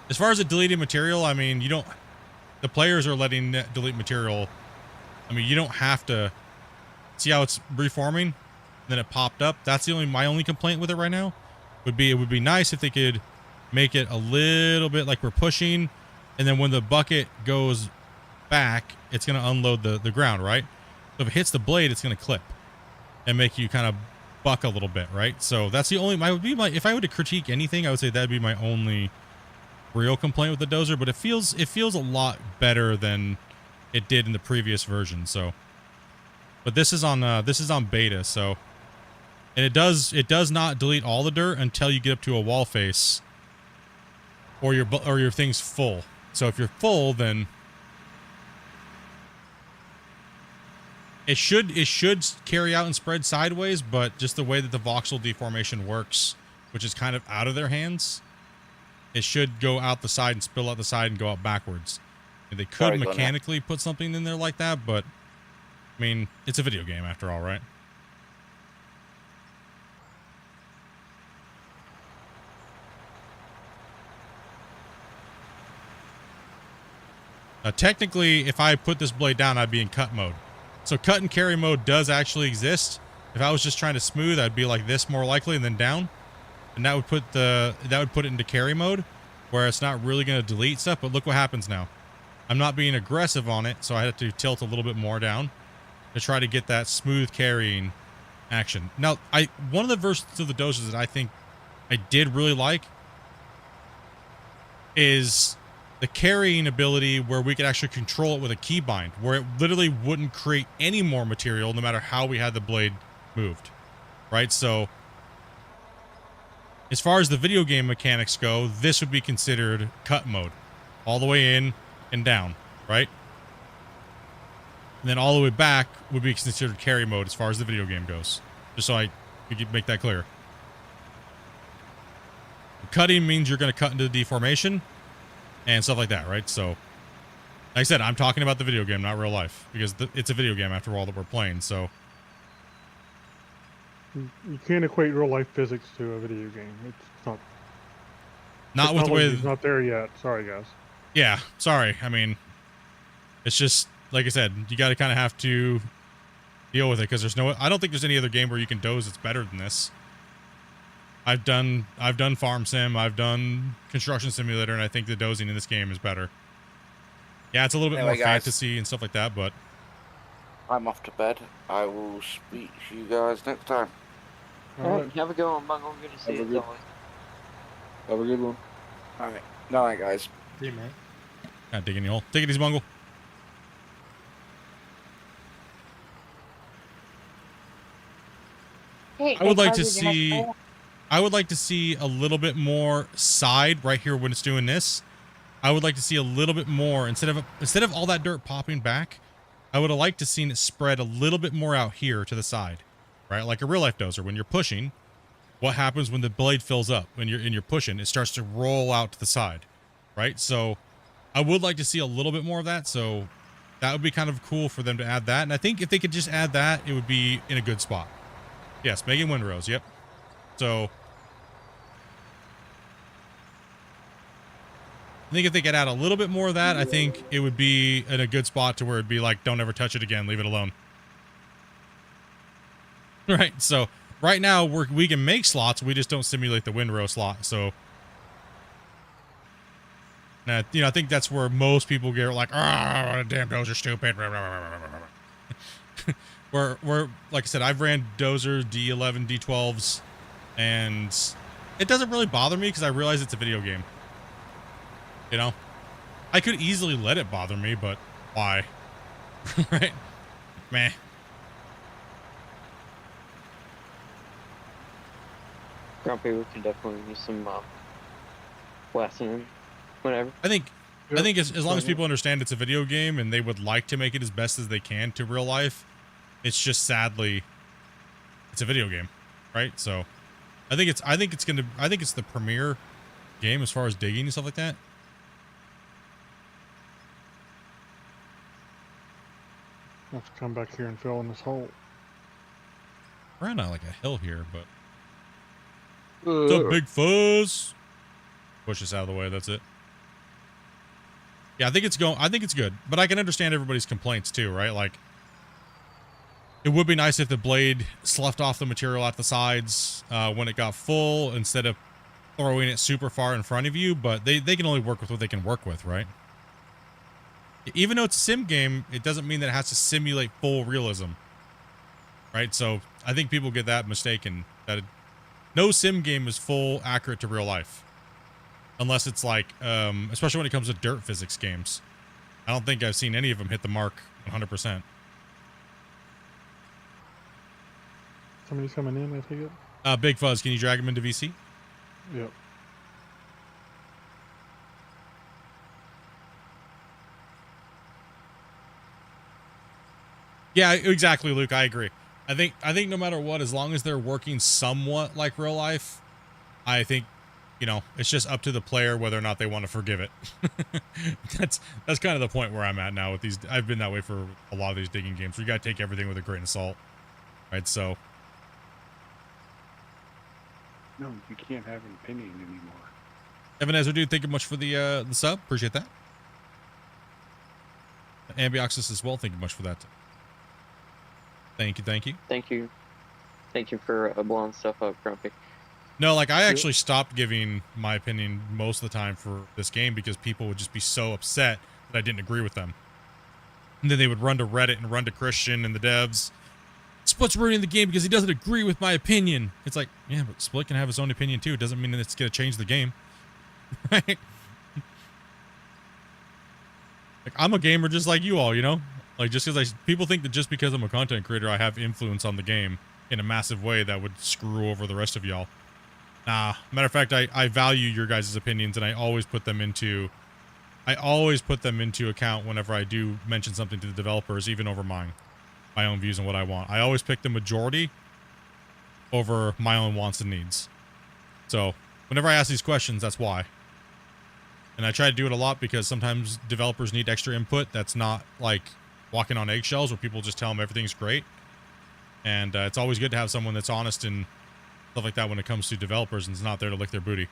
As far as the deleted material, I mean, you don't, the players are letting delete material. I mean, you don't have to see how it's reforming. Then it popped up. That's my only complaint with it right now. It would be nice if they could make it a little bit like we're pushing, and then when the bucket goes back, it's going to unload the ground, right? So if it hits the blade, it's going to clip and make you kind of buck a little bit, right? So that's the only, if I were to critique anything, I would say that'd be my only real complaint with the dozer, but it feels a lot better than it did in the previous version. So, but this is on beta, so, and it does not delete all the dirt until you get up to a wall face or your thing's full. So if you're full, then it should carry out and spread sideways, but just the way that the voxel deformation works, which is kind of out of their hands, it should go out the side and spill out the side and go out backwards. And they could mechanically put something in there like that, but I mean, it's a video game after all, right? Now, technically, if I put this blade down, I'd be in cut mode. So cut and carry mode does actually exist. If I was just trying to smooth, I'd be like this more likely and then down. And that would put it into carry mode, where it's not really going to delete stuff. But look what happens now. I'm not being aggressive on it, so I have to tilt a little bit more down to try to get that smooth carrying action. Now, one of the versions of the dozers that I think I did really like is the carrying ability, where we could actually control it with a keybind, where it literally wouldn't create any more material no matter how we had the blade moved, right? So as far as the video game mechanics go, this would be considered cut mode, all the way in and down, right? And then all the way back would be considered carry mode as far as the video game goes, just so we could make that clear. Cutting means you're going to cut into the deformation and stuff like that, right? So, like I said, I'm talking about the video game, not real life, because it's a video game after all that we're playing. So,
you can't equate real life physics to a video game. It's
not with the way.
It's not there yet. Sorry, guys.
Yeah, sorry. I mean, it's just like I said, you got to kind of have to deal with it, because I don't think there's any other game where you can doze that's better than this. I've done Farm Sim, I've done Construction Simulator, and I think the dozing in this game is better. Yeah, it's a little bit more fantasy and stuff like that, but
I'm off to bed. I will speak to you guys next time.
All right. Have a good one, Bungle. Good to see you.
Have a good one.
All right. Night, guys.
See you, mate.
Not digging the hole. Take it easy, Bungle.
Hey,
I would like to see a little bit more side right here when it's doing this. I would like to see a little bit more instead of all that dirt popping back. I would have liked to seen it spread a little bit more out here to the side, right? Like a real life dozer. When you're pushing, what happens when the blade fills up? When you're pushing, it starts to roll out to the side, right? So I would like to see a little bit more of that. So that would be kind of cool for them to add that. And I think if they could just add that, it would be in a good spot. Yes, Megan Windrose. Yep. So I think if they could add a little bit more of that, I think it would be in a good spot to where it'd be like, don't ever touch it again. Leave it alone. Right. So right now we can make slots. We just don't simulate the windrow slot. So, I think that's where most people get like, oh, damn, those are stupid. where, like I said, I've ran dozer D11, D12s, and it doesn't really bother me because I realize it's a video game. You know, I could easily let it bother me, but why? Right? Meh.
Grumpy, we could definitely use some lesson, whatever.
I think
Yep,
as long as
so-
people understand it's a video game and they would like to make it as best as they can to real life, it's just sadly it's a video game, right? So I think it's the premier game as far as digging and stuff like that.
I'll have to come back here and fill in this hole.
We're on like a hill here, but what's up, Big Fuzz? Push this out of the way. That's it. Yeah, I think it's good, but I can understand everybody's complaints too, right? Like, it would be nice if the blade sloughed off the material at the sides when it got full instead of throwing it super far in front of you, but they can only work with what they can work with, right? Even though it's a sim game, it doesn't mean that it has to simulate full realism, right? So I think people get that mistaken, that no sim game is full accurate to real life. Unless it's like, especially when it comes to dirt physics games. I don't think I've seen any of them hit the mark 100%.
Somebody's coming in, I take it?
Big Fuzz, can you drag him into VC?
Yep.
Yeah, exactly, Luke. I agree. I think no matter what, as long as they're working somewhat like real life, I think, you know, it's just up to the player whether or not they want to forgive it. That's kind of the point where I'm at now with these. I've been that way for a lot of these digging games. We got to take everything with a grain of salt, right? So,
No, you can't have an opinion anymore.
Evan Ezra, dude, thank you much for the sub. Appreciate that. Ambioxis as well. Thank you much for that. Thank you.
Thank you for blowing stuff up, Grumpy.
No, like I actually stopped giving my opinion most of the time for this game because people would just be so upset that I didn't agree with them. And then they would run to Reddit and run to Christian and the devs. Split's ruining the game because he doesn't agree with my opinion. It's like, yeah, but Split can have his own opinion too. It doesn't mean that it's going to change the game. Right? Like, I'm a gamer just like you all, you know? Like, just because people think that just because I'm a content creator, I have influence on the game in a massive way that would screw over the rest of y'all. Nah, matter of fact, I value your guys' opinions and I always put them into account whenever I do mention something to the developers, even over my own views and what I want. I always pick the majority over my own wants and needs. So whenever I ask these questions, that's why. And I try to do it a lot because sometimes developers need extra input that's not like walking on eggshells where people just tell them everything's great. And it's always good to have someone that's honest and stuff like that when it comes to developers and is not there to lick their booty.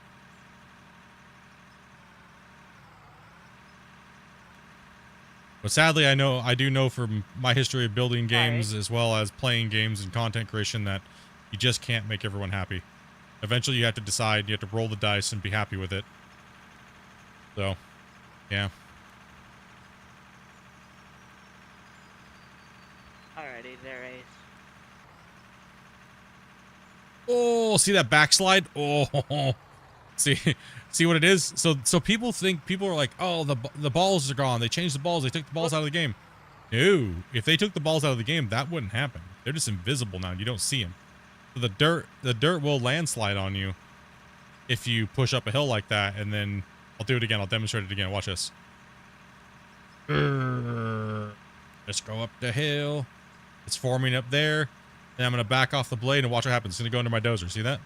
But sadly, I do know from my history of building games as well as playing games and content creation that you just can't make everyone happy. Eventually, you have to decide, you have to roll the dice and be happy with it. So, yeah.
Alrighty, there, Ace.
Oh, see that backslide? Oh, see what it is? So people are like, oh, the balls are gone. They changed the balls. They took the balls out of the game. No, if they took the balls out of the game, that wouldn't happen. They're just invisible now. You don't see them. So the dirt will landslide on you if you push up a hill like that. And then I'll do it again. I'll demonstrate it again. Watch this. Let's go up the hill. It's forming up there. And I'm going to back off the blade and watch what happens. It's going to go into my dozer. See that?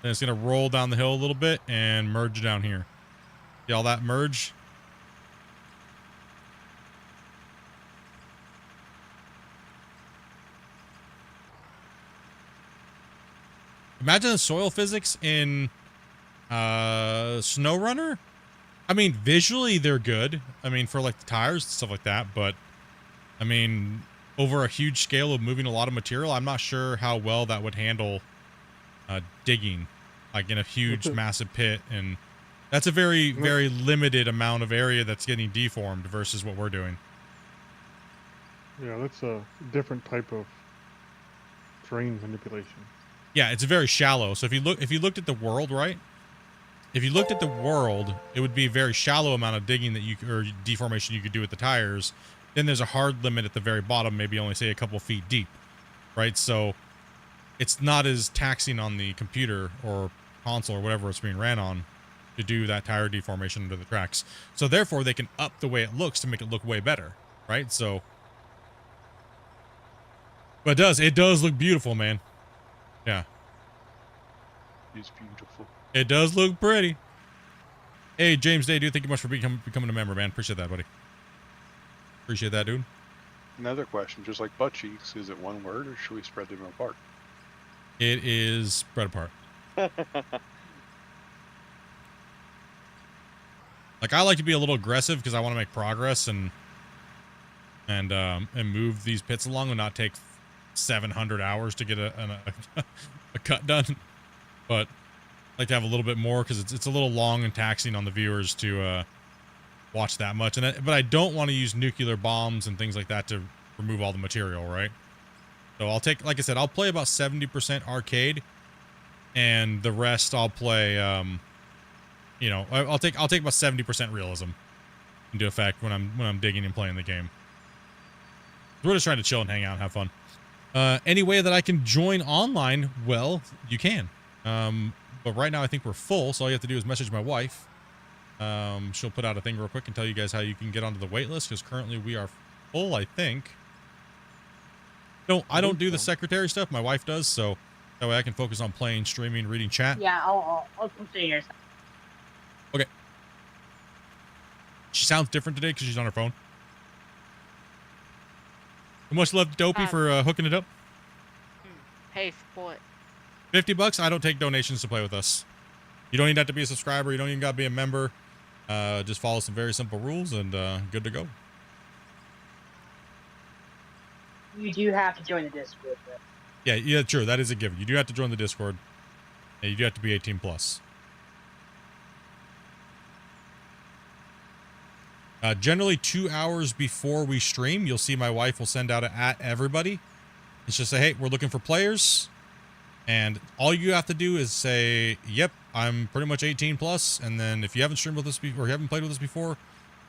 Then it's going to roll down the hill a little bit and merge down here. See all that merge? Imagine the soil physics in SnowRunner. I mean, visually they're good. I mean, for like the tires and stuff like that. But, I mean, over a huge scale of moving a lot of material, I'm not sure how well that would handle digging, like in a huge, massive pit. And that's a very, very limited amount of area that's getting deformed versus what we're doing.
Yeah, that's a different type of terrain manipulation.
Yeah, it's very shallow. So if you looked at the world, right? If you looked at the world, it would be a very shallow amount of digging that or deformation you could do with the tires. Then there's a hard limit at the very bottom, maybe only say a couple feet deep, right? So it's not as taxing on the computer or console or whatever it's being ran on to do that tire deformation under the tracks. So therefore they can up the way it looks to make it look way better, right? So, but it does look beautiful, man. Yeah.
It's beautiful.
It does look pretty. Hey, James Day, dude, thank you much for becoming a member, man. Appreciate that, buddy. Appreciate that, dude.
Another question, just like butt cheeks, is it one word or should we spread them apart?
It is spread apart. Like, I like to be a little aggressive because I want to make progress and move these pits along and not take 700 hours to get a cut done. But I like to have a little bit more because it's a little long and taxing on the viewers to watch that much. But I don't want to use nuclear bombs and things like that to remove all the material, right? So I'll take, like I said, I'll play about 70% arcade, and the rest I'll play. You know, I'll take about 70% realism into effect when I'm digging and playing the game. We're just trying to chill and hang out and have fun. Any way that I can join online, well, you can. But right now I think we're full, so all you have to do is message my wife. She'll put out a thing real quick and tell you guys how you can get onto the wait list, because currently we are full, I think. No, I don't do the secretary stuff. My wife does, so that way I can focus on playing, streaming, reading chat.
Yeah, I'll come stay here.
Okay. She sounds different today because she's on her phone. How much love to Dopey for hooking it up?
Hey, sport.
$50. I don't take donations to play with us. You don't even have to be a subscriber. You don't even got to be a member. Just follow some very simple rules and good to go.
You do have to join the Discord, though.
Yeah, true. That is a given. You do have to join the Discord. And you do have to be 18 plus. Generally 2 hours before we stream, you'll see my wife will send out at everybody. It's just say, hey, we're looking for players. And all you have to do is say, yep, I'm pretty much 18 plus. And then if you haven't streamed with us before, or you haven't played with us before,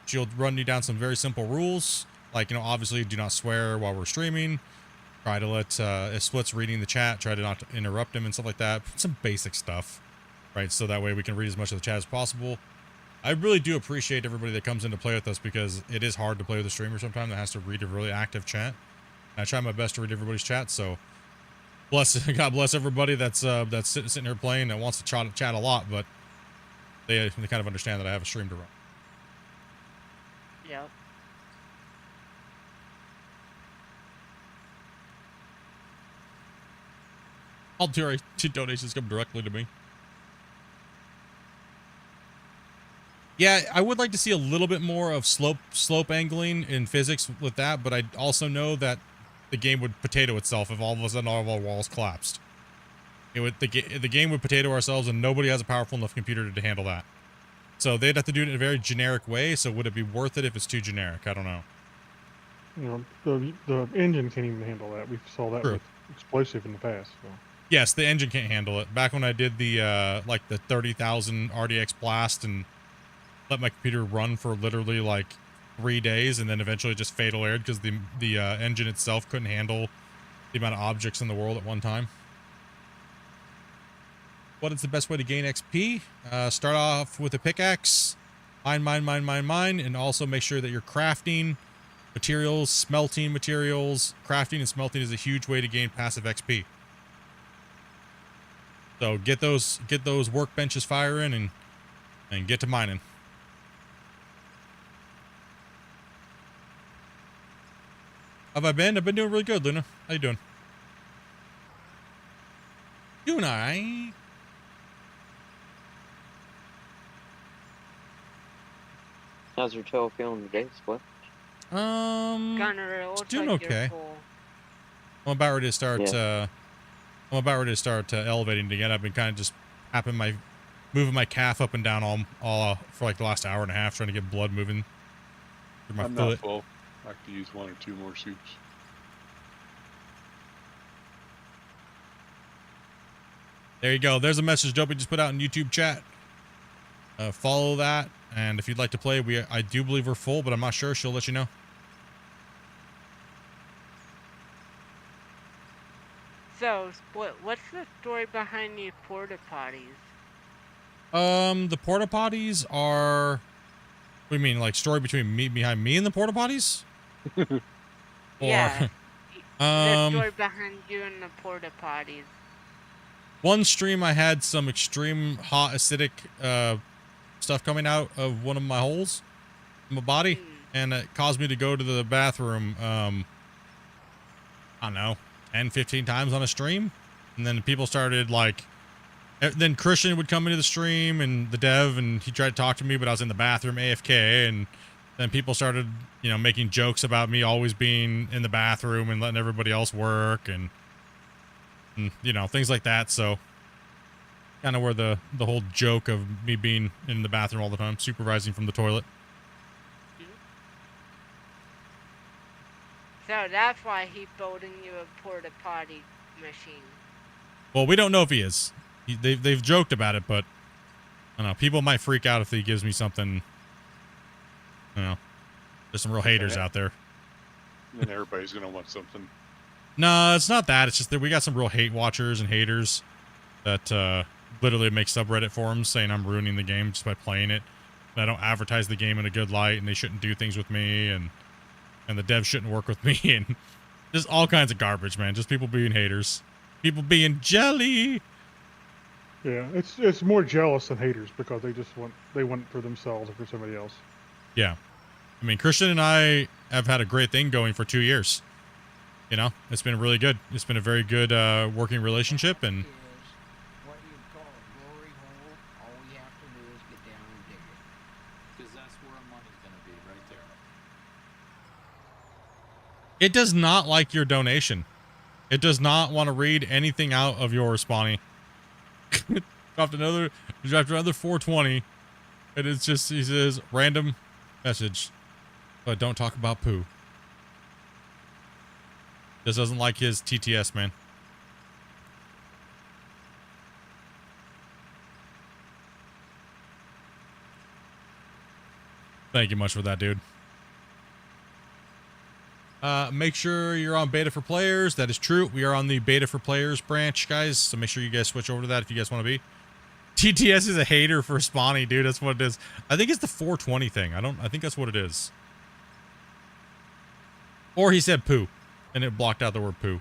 she'll run you down some very simple rules. Like, you know, obviously do not swear while we're streaming. Try to let, if Split's reading the chat, try to not interrupt him and stuff like that. Some basic stuff, right? So that way we can read as much of the chat as possible. I really do appreciate everybody that comes in to play with us, because it is hard to play with a streamer sometimes that has to read a really active chat. And I try my best to read everybody's chat, so God bless everybody that's sitting here playing that wants to chat a lot, but they kind of understand that I have a stream to run.
Yep.
All donations come directly to me. Yeah, I would like to see a little bit more of slope angling in physics with that, but I also know that the game would potato itself if all of a sudden all of our walls collapsed. It would the game would potato ourselves, and nobody has a powerful enough computer to handle that. So they'd have to do it in a very generic way. So would it be worth it if it's too generic? I don't know.
You know, the engine can't even handle that. We saw that
True.
with explosive in the past. So.
Yes, the engine can't handle it. Back when I did the like the 30,000 RDX blast and let my computer run for literally like 3 days, and then eventually just fatal aired because the engine itself couldn't handle the amount of objects in the world at one time. What is the best way to gain XP? Start off with a pickaxe, mine, and also make sure that you're crafting materials, smelting materials. Crafting and smelting is a huge way to gain passive XP. So get those workbenches firing and get to mining. How have I been? I've been doing really good, Luna. How you doing? Doing alright.
How's your toe feeling today, Split?
Gunner, it
it's
looks
doing
like
okay.
you're full.
I'm about ready to start.
Yeah.
I'm about ready to start elevating again. I've been kind of just moving my calf up and down all for like the last hour and a half, trying to get blood moving through my
I'm
foot.
not full. I could use 1 or 2 more soups.
There you go. There's a message Dopey just put out in YouTube chat. Follow that, and if you'd like to play, I do believe we're full, but I'm not sure. She'll let you know.
So, Split, what's the story behind the porta potties?
The porta potties are. What do you mean, like story behind me and the porta potties?
Yeah. The
Um,
story behind you and the porta potties.
one stream I had some extreme hot acidic stuff coming out of one of my holes in my body, and it caused me to go to the bathroom. I don't know, 10, 15 times on a stream, and then people started like. Then Christian would come into the stream and the dev, and he tried to talk to me, but I was in the bathroom AFK, and then people started, making jokes about me always being in the bathroom and letting everybody else work, and things like that. So kind of where the whole joke of me being in the bathroom all the time, supervising from the toilet.
So that's why he's building you a porta potty machine.
Well, we don't know if he is. They've joked about it, but I don't know. People might freak out if he gives me something. There's some real haters out there.
And everybody's gonna want something.
No, it's not that. It's just that we got some real hate watchers and haters that literally make subreddit forums saying I'm ruining the game just by playing it. And I don't advertise the game in a good light, and they shouldn't do things with me, and the devs shouldn't work with me, and just all kinds of garbage, man. Just people being haters, people being jelly.
Yeah, it's more jealous than haters because they want it for themselves or for somebody else.
Yeah. I mean, Christian and I have had a great thing going for 2 years. It's been really good. It's been a very good working relationship, and
What you call a glory hole, all we have to do is get down and dig it. Because that's where our money's going to be, right there.
it does not like your donation. It does not want to read anything out of yours, Bonnie. dropped another 420, and it's just, he says, random message, but don't talk about poo. Just doesn't like his TTS, man. Thank you much for that, dude. Make sure you're on beta for players. That is true. We are on the beta for players branch, guys. So make sure you guys switch over to that if you guys want to be. TTS is a hater for Spawny, dude. That's what it is. I think it's the 420 thing. I think that's what it is. Or he said poo, and it blocked out the word poo.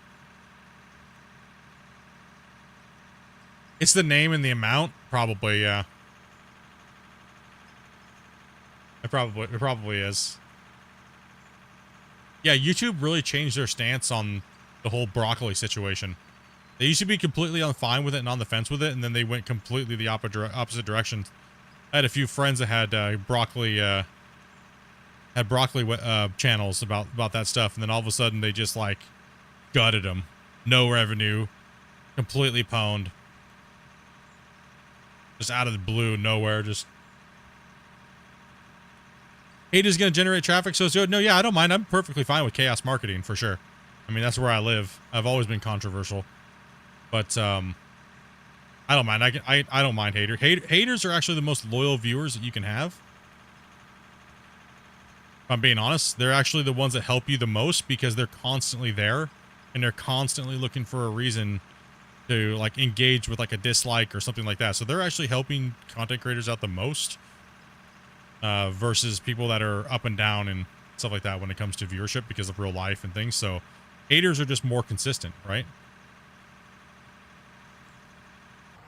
It's the name and the amount, probably. Yeah. It probably is. Yeah, YouTube really changed their stance on the whole broccoli situation. They used to be completely fine with it and on the fence with it, and then they went completely the opposite direction. I had a few friends that had broccoli channels about that stuff, and then all of a sudden they just like gutted them. No revenue, completely pwned. Just out of the blue, nowhere, just. Hate is going to generate traffic, so no, yeah, I don't mind. I'm perfectly fine with chaos marketing, for sure. I mean, that's where I live. I've always been controversial. But, I don't mind. I don't mind haters are actually the most loyal viewers that you can have. If I'm being honest, they're actually the ones that help you the most because they're constantly there, and they're constantly looking for a reason to, like, engage with, like, a dislike or something like that. So they're actually helping content creators out the most. Versus people that are up and down and stuff like that when it comes to viewership because of real life and things. So haters are just more consistent, right?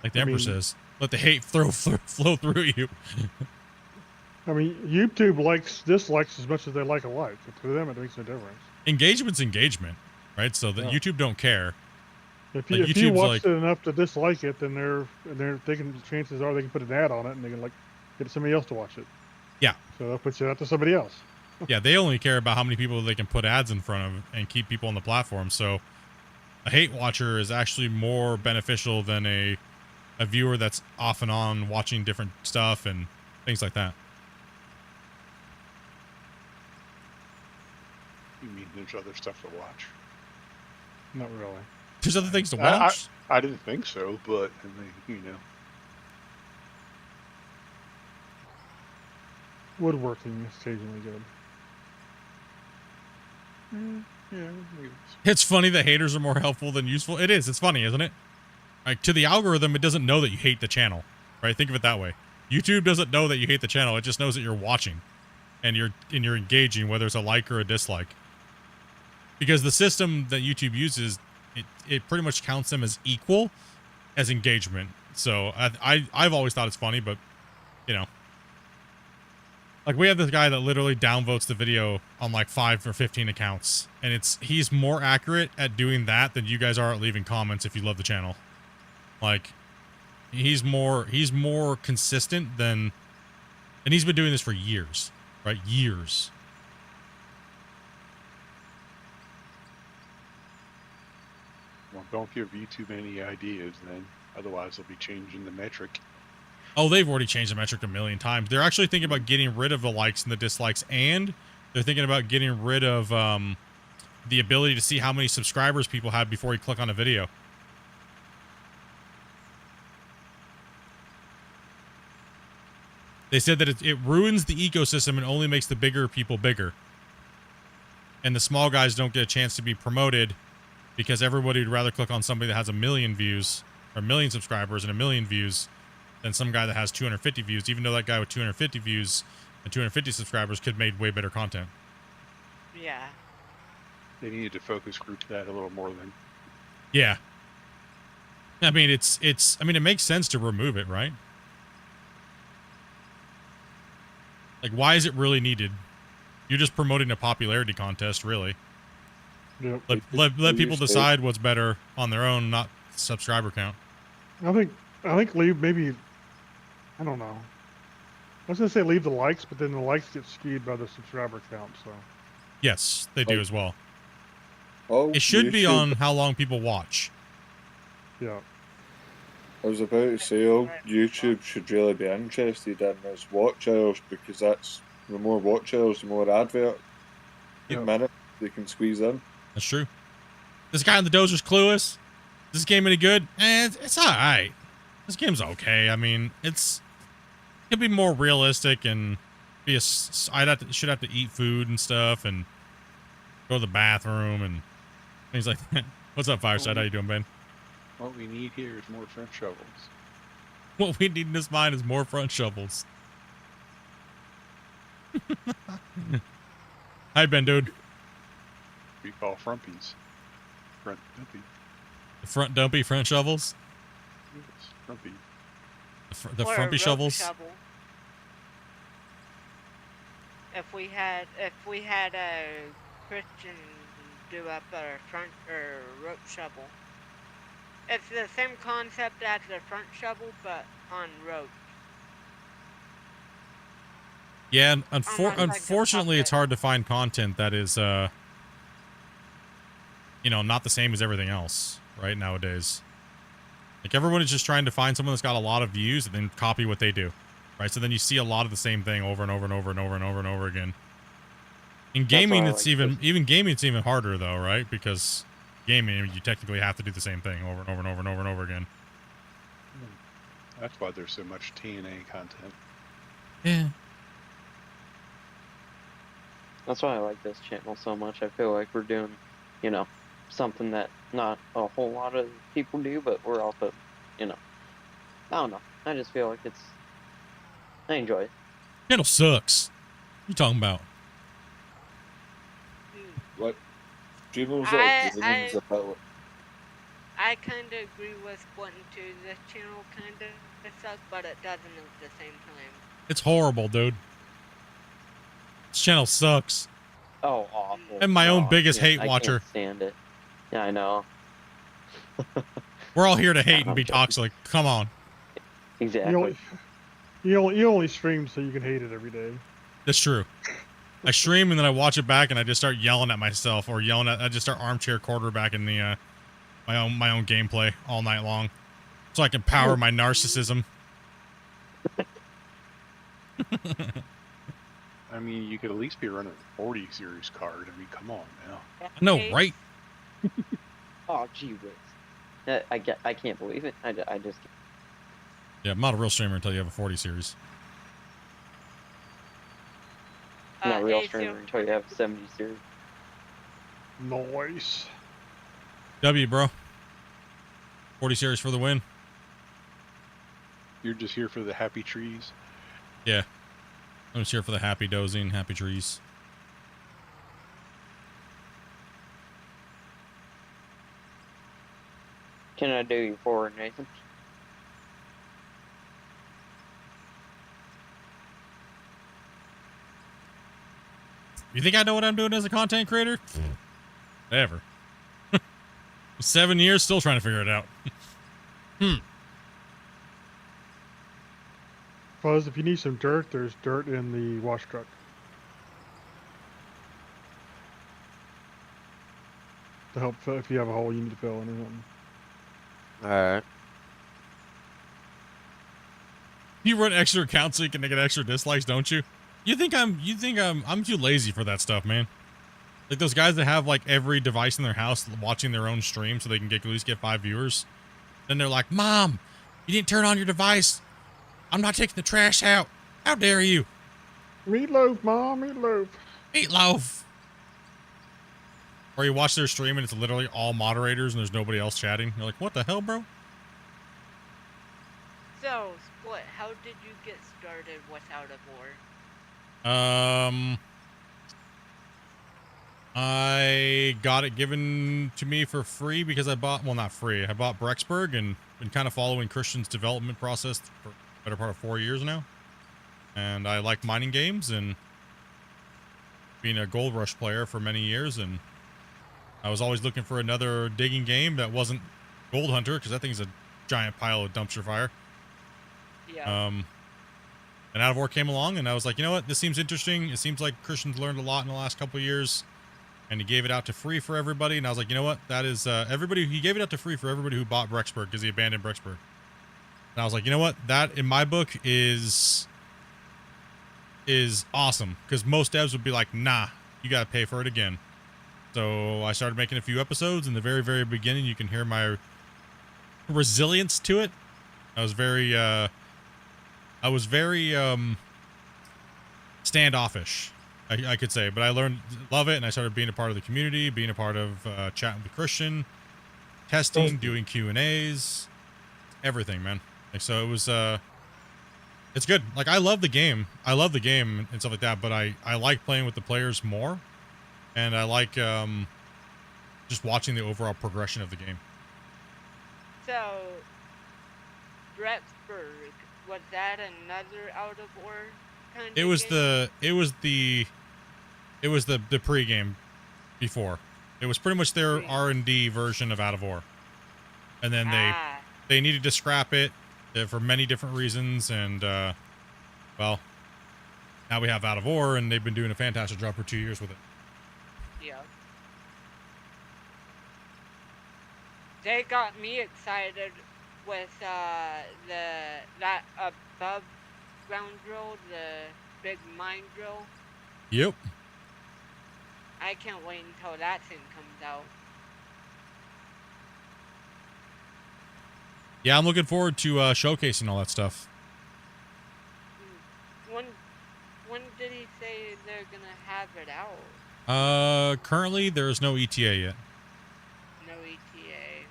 Like the Emperor says, let the hate flow through you.
I mean, YouTube likes dislikes as much as they like a like. To them, it makes no difference.
Engagement's engagement, right? So that YouTube don't care.
If
Like,
you
YouTube's
watched
like,
it enough to dislike it, then chances are they can put an ad on it and they can like get somebody else to watch it.
Yeah.
So they'll put you out to somebody else.
Yeah, they only care about how many people they can put ads in front of and keep people on the platform. So a hate watcher is actually more beneficial than a viewer that's off and on watching different stuff and things like that.
You mean there's other stuff to watch?
Not really.
There's other things to watch?
I didn't think so, but I mean,
Woodworking is occasionally good.
Yeah.
It's funny that haters are more helpful than useful. It is. It's funny, isn't it? Like, to the algorithm, it doesn't know that you hate the channel. right? Think of it that way. YouTube doesn't know that you hate the channel. It just knows that you're watching and you're engaging, whether it's a like or a dislike. Because the system that YouTube uses, it pretty much counts them as equal as engagement. So I've always thought it's funny, but you know, like we have this guy that literally downvotes the video on like 5 or 15 accounts, and he's more accurate at doing that than you guys are at leaving comments if you love the channel. Like he's more consistent than, and he's been doing this for years, right? Years.
Well, don't give YouTube any ideas then. Otherwise, they'll be changing the metric.
Oh, they've already changed the metric a million times. They're actually thinking about getting rid of the likes and the dislikes, and they're thinking about getting rid of the ability to see how many subscribers people have before you click on a video. They said that it ruins the ecosystem and only makes the bigger people bigger. And the small guys don't get a chance to be promoted because everybody would rather click on somebody that has 1 million views or 1 million subscribers and 1 million views than some guy that has 250 views, even though that guy with 250 views and 250 subscribers could make way better content.
Yeah.
They needed to focus group that a little more than.
Yeah. I mean, I mean, it makes sense to remove it, right? Like, why is it really needed? You're just promoting a popularity contest, really.
Yep.
Let people decide what's better on their own, not subscriber count.
I think leave maybe, I don't know. I was gonna say leave the likes, but then the likes get skewed by the subscriber count. So.
Yes, they do as well.
Oh,
It should be on how long people watch.
Yeah.
I was about to say, YouTube should really be interested in is watch hours, because that's the more watch hours, the more advert minutes they can squeeze in.
That's true. This guy on the dozer's clueless. Is this game any good? It's all right. This game's okay. I mean, it could be more realistic and be should have to eat food and stuff and go to the bathroom and things like that. What's up, Fireside? How you doing, Ben?
What we need here is more front shovels.
What we need in this mine is more front shovels. Hi, Ben, dude.
We call frumpies. Front dumpy.
The front dumpy front shovels?
Yes, frumpy.
The
Or a
frumpy
rope
shovels?
shovel. If we had a Christian do up a front or rope shovel. It's the same concept as the front shovel, but on rope.
Yeah, and
Almost like a
unfortunately, it's
puppet.
hard to find content that is, you know, not the same as everything else, right, nowadays. Like, everyone is just trying to find someone that's got a lot of views and then copy what they do, right? So then you see a lot of the same thing over and over and over and over and over and over again. In gaming, it's even gaming, it's even harder, though, right? Because gaming, you technically have to do the same thing over and over and over and over and over again.
That's why there's so much TNA content.
Yeah.
That's why I like this channel so much. I feel like we're doing, you know, something that not a whole lot of people do, but we're also, you know, I don't know. I just feel like I enjoy it.
Channel sucks. What you talking about?
What? Dreamers
I kind of agree with Splitintwo. This channel kind of sucks, but it doesn't at the same time.
It's horrible, dude. This channel sucks.
Oh, awful.
I'm my own biggest hate
I
watcher.
can't stand it. Yeah, I know.
We're all here to hate and be toxic. Come on.
Exactly.
You only stream so you can hate it every day.
That's true. I stream and then I watch it back and I just start yelling at myself or I just start armchair quarterbacking the my own gameplay all night long, so I can power my narcissism.
I mean, you could at least be running a 40 series card. I mean, come on now.
No, right?
Oh, gee whiz. I can't believe it. I just.
Yeah, I'm not a real streamer until you have a 40 series.
I'm not a real streamer until you have a 70 series.
Nice.
W, bro. 40 series for the win.
You're just here for the happy trees.
Yeah. I'm just here for the happy dozing, happy trees.
Can I do you forward, Nathan?
You think I know what I'm doing as a content creator? Ever. 7 years, still trying to figure it out.
Fuzz, if you need some dirt, there's dirt in the wash truck. To help if you have a hole you need to fill in or something.
Alright.
You run extra accounts so you can get extra dislikes, don't you? You think I'm too lazy for that stuff, man. Like those guys that have like every device in their house watching their own stream so they can at least get 5 viewers. Then they're like, Mom, you didn't turn on your device. I'm not taking the trash out. How dare you?
Meatloaf, Mom, meatloaf.
Meatloaf. Or you watch their stream and it's literally all moderators and there's nobody else chatting. You're like, what the hell, bro?
So, Split, how did you get started with Out of War?
I got it given to me for free because I bought, well, not free. I bought Brexburg and been kind of following Christian's development process for the better part of 4 years now. And I like mining games and being a Gold Rush player for many years. And I was always looking for another digging game that wasn't Gold Hunter because that thing's a giant pile of dumpster fire.
Yeah.
And Out of War came along, and I was like, you know what? This seems interesting. It seems like Christian's learned a lot in the last couple of years, and he gave it out to free for everybody. And I was like, you know what? That is everybody. He gave it out to free for everybody who bought Brexburg because he abandoned Brexburg. And I was like, you know what? That in my book is awesome because most devs would be like, nah, you got to pay for it again. So I started making a few episodes. In the very, very beginning, you can hear my resilience to it. I was very standoffish, I could say, but I learned love it, and I started being a part of the community, being a part of chatting with Christian, testing, doing Q&As, everything, man. Like, so it was it's good. Like, I love the game and stuff like that, but I like playing with the players more, and I like just watching the overall progression of the game.
So, Brexburg, was that another Out of War kind of
It was
game?
it was the pre-game before. It was pretty much their R&D version of Out of War. And then they needed to scrap it for many different reasons, and well, now we have Out of War, and they've been doing a fantastic job for 2 years with it.
Yeah. They got me excited with that above ground drill, the big mine drill.
Yep.
I can't wait until that thing comes out.
Yeah, I'm looking forward to showcasing all that stuff.
When did he say they're gonna have it out?
Currently there's no ETA yet.
No ETA,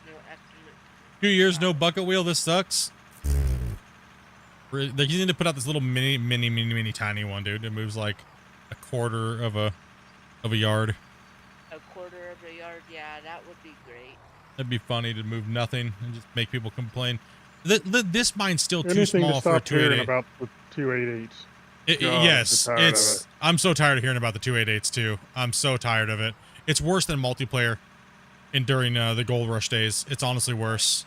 no estimate.
2 years, no bucket wheel. This sucks. They need to put out this little mini tiny one, dude. It moves like a quarter of a yard.
A quarter of a yard, yeah, that would be great.
That'd be funny to move nothing and just make people complain. This mine's still too
Anything
small
to
for a
stop hearing
288.
about the 288s.
Yes,
I'm tired of
it's.
it.
I'm so tired of hearing about the 288s too. I'm so tired of it. It's worse than multiplayer. And during the Gold Rush days, it's honestly worse.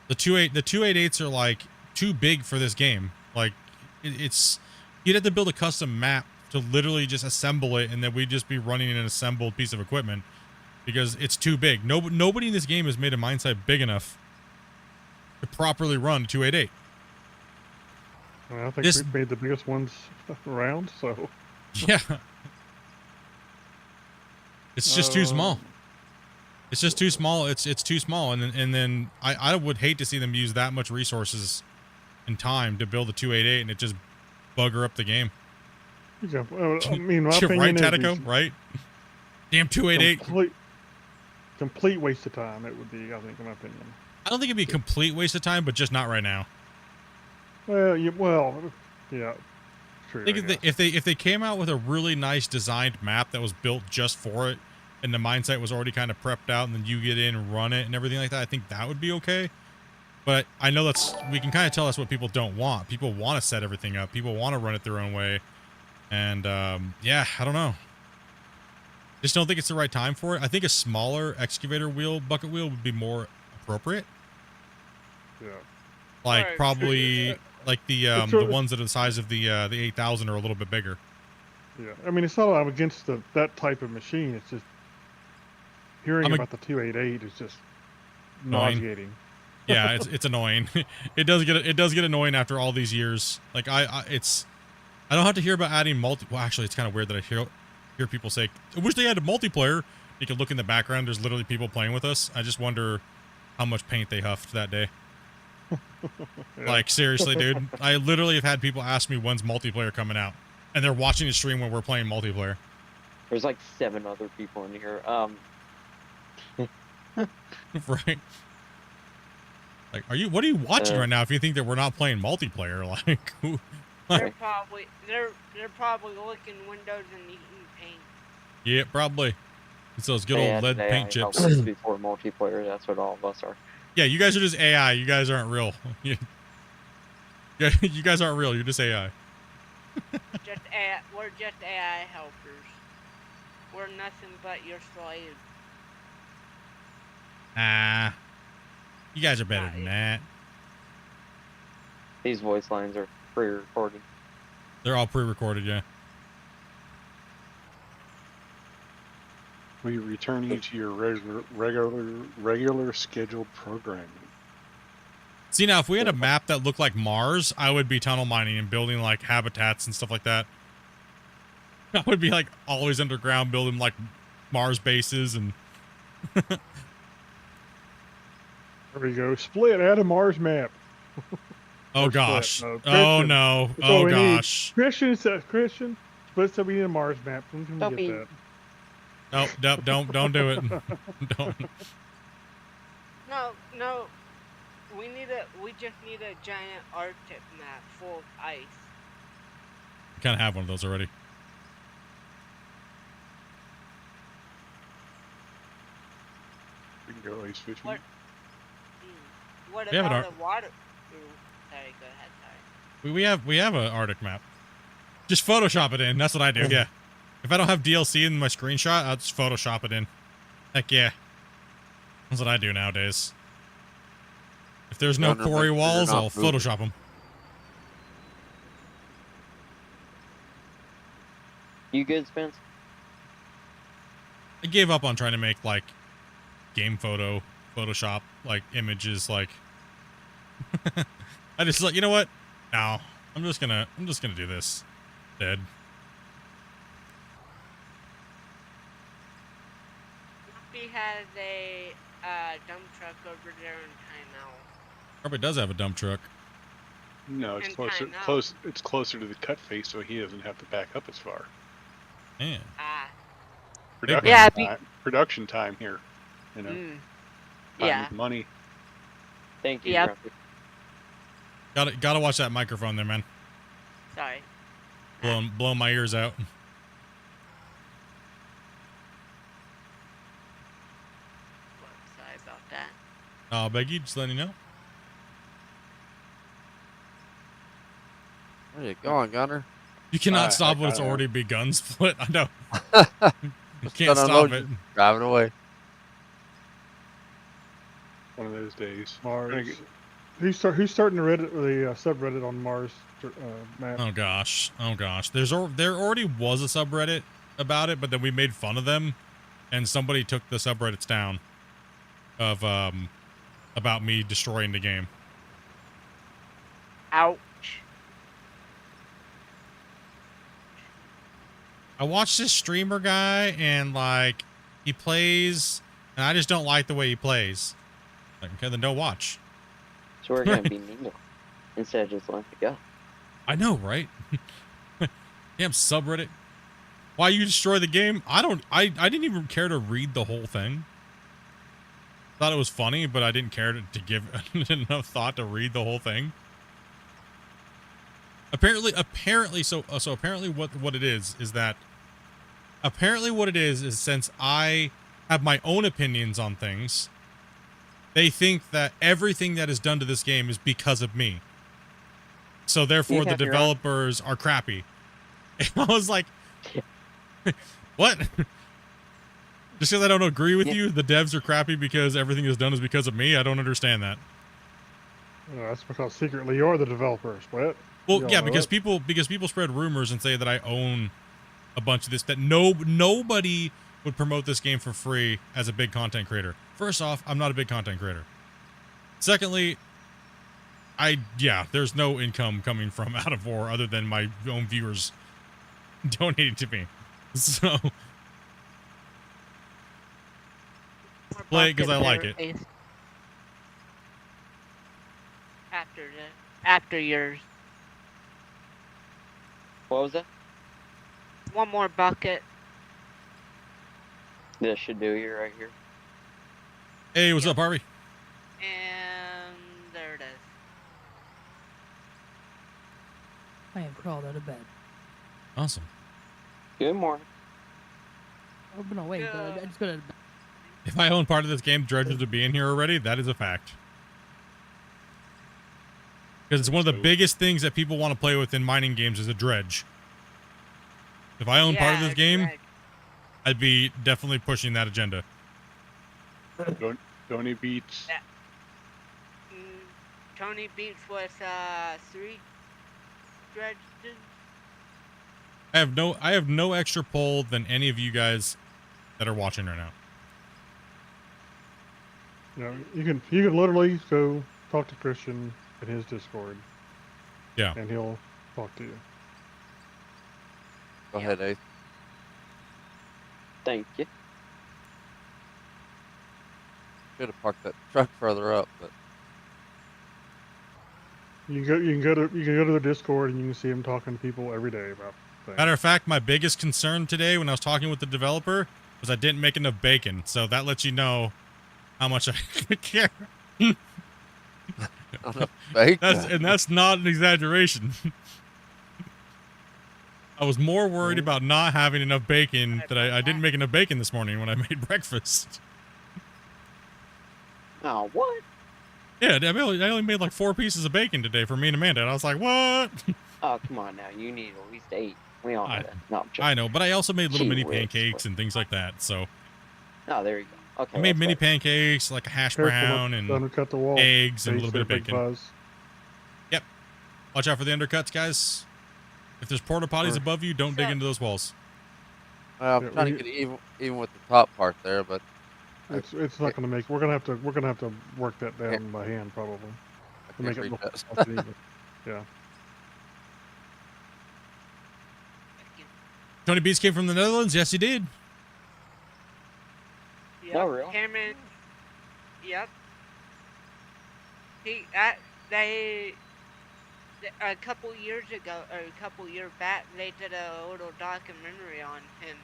The 288s are like too big for this game. Like it's you'd have to build a custom map to literally just assemble it, and then we'd just be running an assembled piece of equipment because it's too big. Nobody in this game has made a mine site big enough to properly run a 288.
I think we've made the biggest ones around, so.
Yeah. It's just too small. It's just too small. It's too small, and then I would hate to see them use that much resources and time to build a 288 and it just bugger up the game.
Yeah, I mean, my opinion
right,
is
Tatico? Right? Damn 288.
Complete waste of time. It would be, I think, in my opinion.
I don't think it'd be a complete waste of time, but just not right now.
Well, yeah, true.
I think
I
if they came out with a really nice designed map that was built just for it, and the mine site was already kind of prepped out, and then you get in and run it and everything like that, I think that would be okay. But I know we can kind of tell that's what people don't want. People want to set everything up. People want to run it their own way. And yeah, I don't know. Just don't think it's the right time for it. I think a smaller excavator wheel, bucket wheel would be more appropriate.
Yeah.
Like
Right.
probably like the
true.
ones that are the size of the 8000 are a little bit bigger.
Yeah. I mean, it's not I'm against that type of machine. It's just hearing about the 288 is just
Annoying.
nauseating.
Yeah, it's annoying. It does get annoying after all these years. Like I don't have to hear about adding well, actually, it's kind of weird that I hear people say, I wish they had a multiplayer. You can look in the background. There's literally people playing with us. I just wonder how much paint they huffed that day.
Yeah.
Like, seriously, dude. I literally have had people ask me when's multiplayer coming out. And they're watching the stream when we're playing multiplayer.
There's like 7 other people in here.
Right. Like, what are you watching right now if you think that we're not playing multiplayer? Like,
They're probably licking windows and eating paint.
yeah, probably. It's those good old lead paint chips.
Before multiplayer, that's what all of us are.
Yeah, you guys are just AI. You guys aren't real. You guys aren't real. You're just AI.
We're just AI helpers. We're nothing but your slaves.
Ah, you guys are better than that.
These voice lines are pre-recorded.
They're all pre-recorded, yeah.
We returning to your regular scheduled programming.
See, now, if we had a map that looked like Mars, I would be tunnel mining and building, like, habitats and stuff like that. I would be, like, always underground, building, like, Mars bases and...
There we go. Split. Add a Mars map.
Oh, gosh.
No,
oh, no. Oh, gosh.
Christian says, Christian, split so we need a Mars map. When can we
Dopey.
get that?
Nope, don't do it. Don't.
No. We just need a giant Arctic map full of ice.
I kind of have one of those already.
We can go ice fishing.
What
We have an
about a water? Ooh, sorry, go ahead. Sorry.
We have an Arctic map. Just Photoshop it in. That's what I do, yeah. If I don't have DLC in my screenshot, I'll just Photoshop it in. Heck yeah. That's what I do nowadays. If there's no quarry walls, I'll Photoshop them.
You good, Spence?
I gave up on trying to make, like, game Photoshop, like, images, like... I just, like, you know what? No. I'm just gonna do this. Dead.
He has a dump truck over there in timeout.
Probably does have a dump truck.
No, it's
And
closer. It's closer to the cut face, so he doesn't have to back up as far.
Man.
Production time here. You know. Time is money.
Thank you.
Yep.
Gotta watch that microphone there, man.
Sorry.
Blowing my ears out.
Sorry about that.
Oh, Becky, just letting you know.
Where you going, Gunner?
You cannot stop when it's already begun split. I know. You can't
Gonna
stop
unload
it.
you. Driving away.
One of those days.
Mars. Who's starting the subreddit on Mars map?
Oh gosh. There already was a subreddit about it, but then we made fun of them, and somebody took the subreddits down. Of about me destroying the game.
Ouch.
I watched this streamer guy, and like he plays, and I just don't like the way he plays. Like, okay, then don't watch.
So we're gonna be mean instead of just letting it go.
I know, right? Damn subreddit. Why you destroy the game? I didn't even care to read the whole thing. Thought it was funny, but I didn't care to give enough thought to read the whole thing. Apparently, so apparently what it is that apparently what it is since I have my own opinions on things, they think that everything that is done to this game is because of me. So therefore the developers are crappy. And I was like, what? Just because I don't agree with you, the devs are crappy because everything is done is because of me? I don't understand that.
That's because secretly you're the developer, Split.
Well, yeah, because people spread rumors and say that I own a bunch of this, that nobody would promote this game for free as a big content creator. First off, I'm not a big content creator. Secondly, there's no income coming from Out of War other than my own viewers donating to me. So play it because I like it.
After yours.
What was that?
One more bucket.
This should do you right here.
Hey, what's up, Harvey?
And there it is.
I have crawled out of bed.
Awesome.
Good morning.
I've been awake, but I just got out of bed.
If I own part of this game, dredges would be in here already. That is a fact. Because it's one of the biggest things that people want to play with in mining games is a dredge. If I own part of this game, I'd be definitely pushing that agenda.
Tony beats.
Tony beats with 3 dredges.
I have no extra poll than any of you guys that are watching right now.
You can literally go talk to Christian in his Discord.
Yeah.
And he'll talk to you.
Go ahead, Ace.
Thank you.
Should have parked that truck further up, but
You can go to the Discord and you can see him talking to people every day about things.
Matter of fact, my biggest concern today when I was talking with the developer was I didn't make enough bacon. So that lets you know how much I care. That's not an exaggeration. I was more worried about not having enough bacon that I didn't make enough bacon this morning when I made breakfast.
Oh, what?
Yeah, I only made like 4 pieces of bacon today for me and Amanda, and I was like, what?
Oh, come on now. You need at least 8. We all know that. No, I'm joking.
I know, but I also made little
Gee
mini
whiz.
pancakes and things like that, so.
Oh, there you go. Okay.
I made
that's
mini
better.
pancakes, like a hash
Careful,
brown
don't
and
undercut the wall.
eggs and a
Face
little bit of
their big
bacon.
buzz.
Yep. Watch out for the undercuts, guys. If there's porta potties
Sure.
above you, don't dig into those walls.
I'm
Yeah,
trying to get even with the top part there, but
It's not going to make. We're gonna have to work that down by hand probably to make it look
reach
nice and even. Yeah.
Tony Beats came from the Netherlands? Yes, he did.
Yep.
Oh, really?
Him and yep. A couple years ago, or a couple years back, they did a little documentary on him,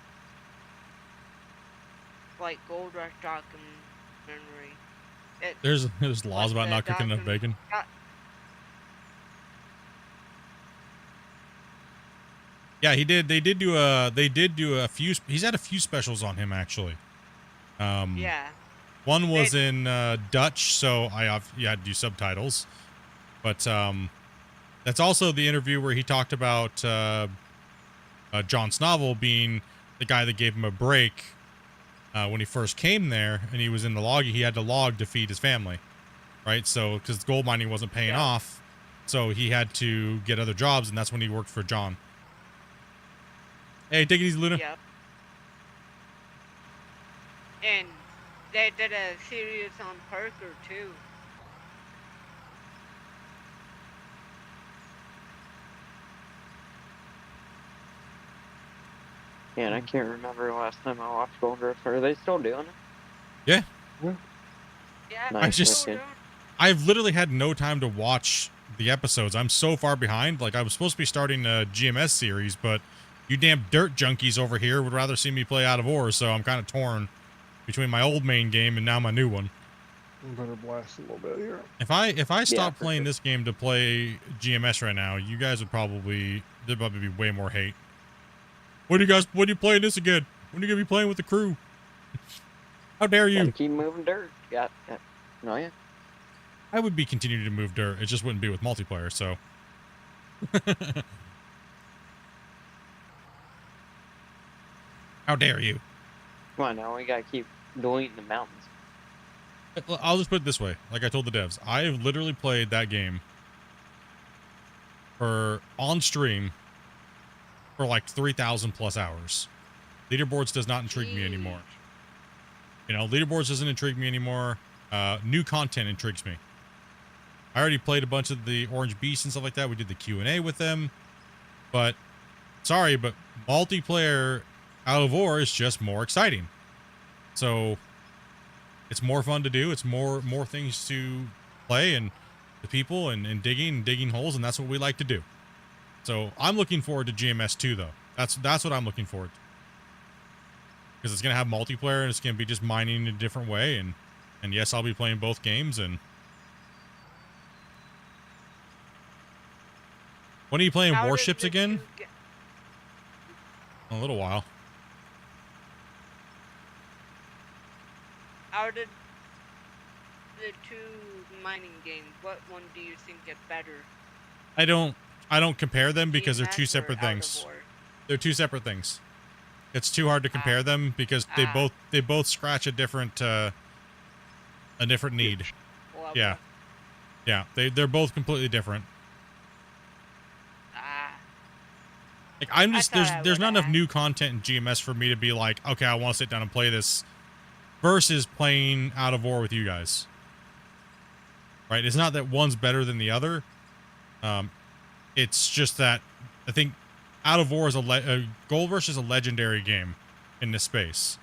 like Gold Rush documentary.
There's laws about not cooking enough bacon. Yeah, he did. They did do a few. He's had a few specials on him actually.
Yeah.
One was in Dutch, so you had to do subtitles. But that's also the interview where he talked about John Snovel being the guy that gave him a break when he first came there, and he was in the log. He had to log to feed his family, right? So because gold mining wasn't paying off, so he had to get other jobs, and that's when he worked for John. Hey, take it easy, Luna.
Yep. And they did a series on Parker too.
Yeah, and I can't remember the last time I watched Gold Rush. Are they still doing it?
Yeah.
Yeah.
Nice.
I've literally had no time to watch the episodes. I'm so far behind. Like, I was supposed to be starting a GMS series, but you damn dirt junkies over here would rather see me play Out of War, so I'm kind of torn between my old main game and now my new one.
better blast a little bit here.
If I stopped
for
playing
sure.
this game to play GMS right now, you guys would probably there'd probably be way more hate. When are you playing this again? When are you gonna be playing with the crew? How dare
Gotta
you?
keep moving dirt. Got. No, yeah.
I would be continuing to move dirt. It just wouldn't be with multiplayer, so. How dare you?
Come on now, we gotta keep deleting the mountains.
I'll just put it this way. Like I told the devs, I have literally played that game on stream for like 3,000 plus hours. Leaderboards does not intrigue me anymore. You know, leaderboards doesn't intrigue me anymore. New content intrigues me. I already played a bunch of the Orange Beasts and stuff like that. We did the Q&A with them. But, sorry, but multiplayer out of war is just more exciting. So, it's more fun to do. It's more things to play and the people and digging holes, and that's what we like to do. So, I'm looking forward to GMS 2, though. That's what I'm looking forward to. Because it's going to have multiplayer, and it's going to be just mining in a different way, and yes, I'll be playing both games, and... When are you playing
How did
Warships
the
again?
two get-
A little while.
How did the two mining games, what one do you think is better?
I don't compare them because they're two
GMS or
separate
Out of
things.
War?
They're two separate things. It's too hard to compare them because they both scratch a different need.
Well,
Yeah. Yeah, they're both completely different. Like I'm just there's not enough new content in GMS for me to be like, okay, I want to sit down and play this versus playing Out of War with you guys. Right? It's not that one's better than the other. It's just that I think Out of War is a Gold Rush is a legendary game in this space.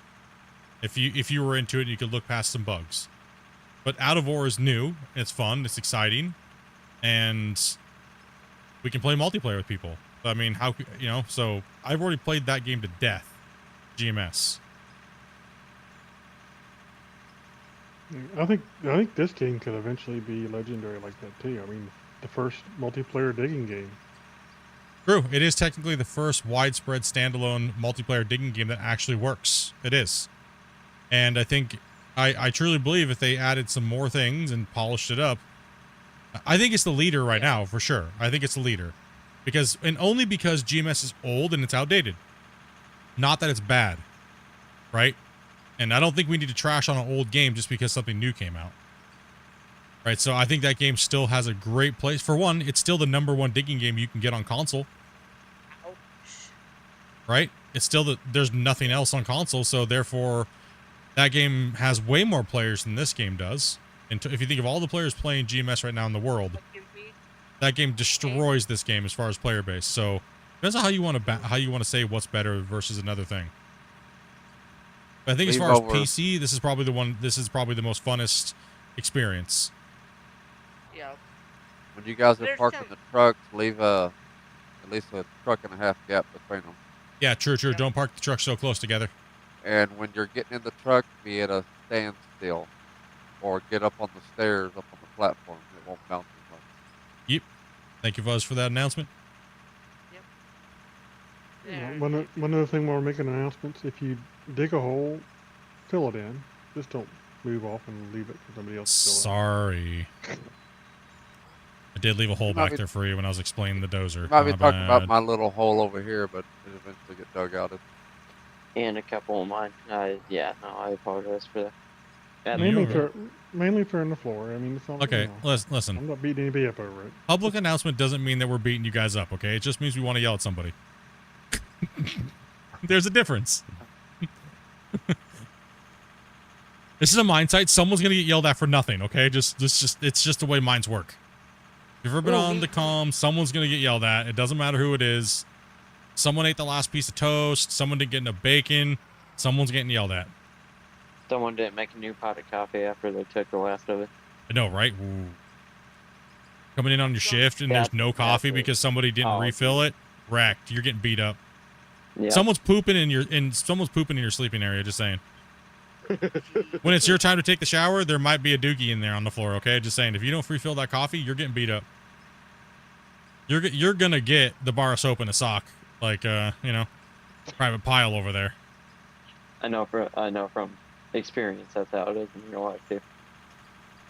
If you were into it, you could look past some bugs. But Out of War is new. It's fun. It's exciting, and we can play multiplayer with people. I mean, how So I've already played that game to death. GMS.
I think this game could eventually be legendary like that too. I mean, the first multiplayer digging game.
True. It is technically the first widespread standalone multiplayer digging game that actually works. It is. And I think, I truly believe if they added some more things and polished it up, I think it's the leader right now, for sure. I think it's the leader. Only because GMS is old and it's outdated. Not that it's bad. Right? And I don't think we need to trash on an old game just because something new came out. Right, so I think that game still has a great place. For one, it's still the #1 digging game you can get on console. Right? It's still there's nothing else on console, so therefore that game has way more players than this game does. And if you think of all the players playing GMS right now in the world, that game destroys this game as far as player base. So depends on how you want to say what's better versus another thing. But I think as far as PC, this is probably the most funnest experience.
Yeah.
When you guys are parking the trucks, leave at least a truck and a half gap between them.
Yeah, true. Don't park the trucks so close together.
And when you're getting in the truck, be at a standstill, or get up on the stairs, up on the platform. It won't bounce as much.
Yep. Thank you, Fuzz, for that announcement.
One of the things while we're making announcements, if you dig a hole, fill it in. Just don't move off and leave it for somebody else to fill it.
Sorry. I did leave a hole back there for you when I was explaining the dozer.
You might be talking about my little hole over here, but it eventually get dug out.
And a couple of mine. I apologize for that.
Mainly for on the floor. I mean, it's not,
okay, listen.
I'm not beating anybody up over it.
Public announcement doesn't mean that we're beating you guys up, okay? It just means we want to yell at somebody. There's a difference. This is a mine site. Someone's gonna get yelled at for nothing, okay? It's just the way mines work. If you've ever been on the comm, someone's gonna get yelled at. It doesn't matter who it is. Someone ate the last piece of toast. Someone didn't get enough bacon. Someone's getting yelled at.
Someone didn't make a new pot of coffee after they took the last of it.
I know, right? Ooh. Coming in on your shift and there's no coffee because somebody didn't refill it. Wrecked. You're getting beat up.
Yeah.
Someone's pooping in your sleeping area. Just saying. When it's your time to take the shower, there might be a dookie in there on the floor. Okay, just saying. If you don't refill that coffee, you're getting beat up. You're gonna get the bar of soap in a sock, like private pile over there.
I know from experience that's how it is in real life too.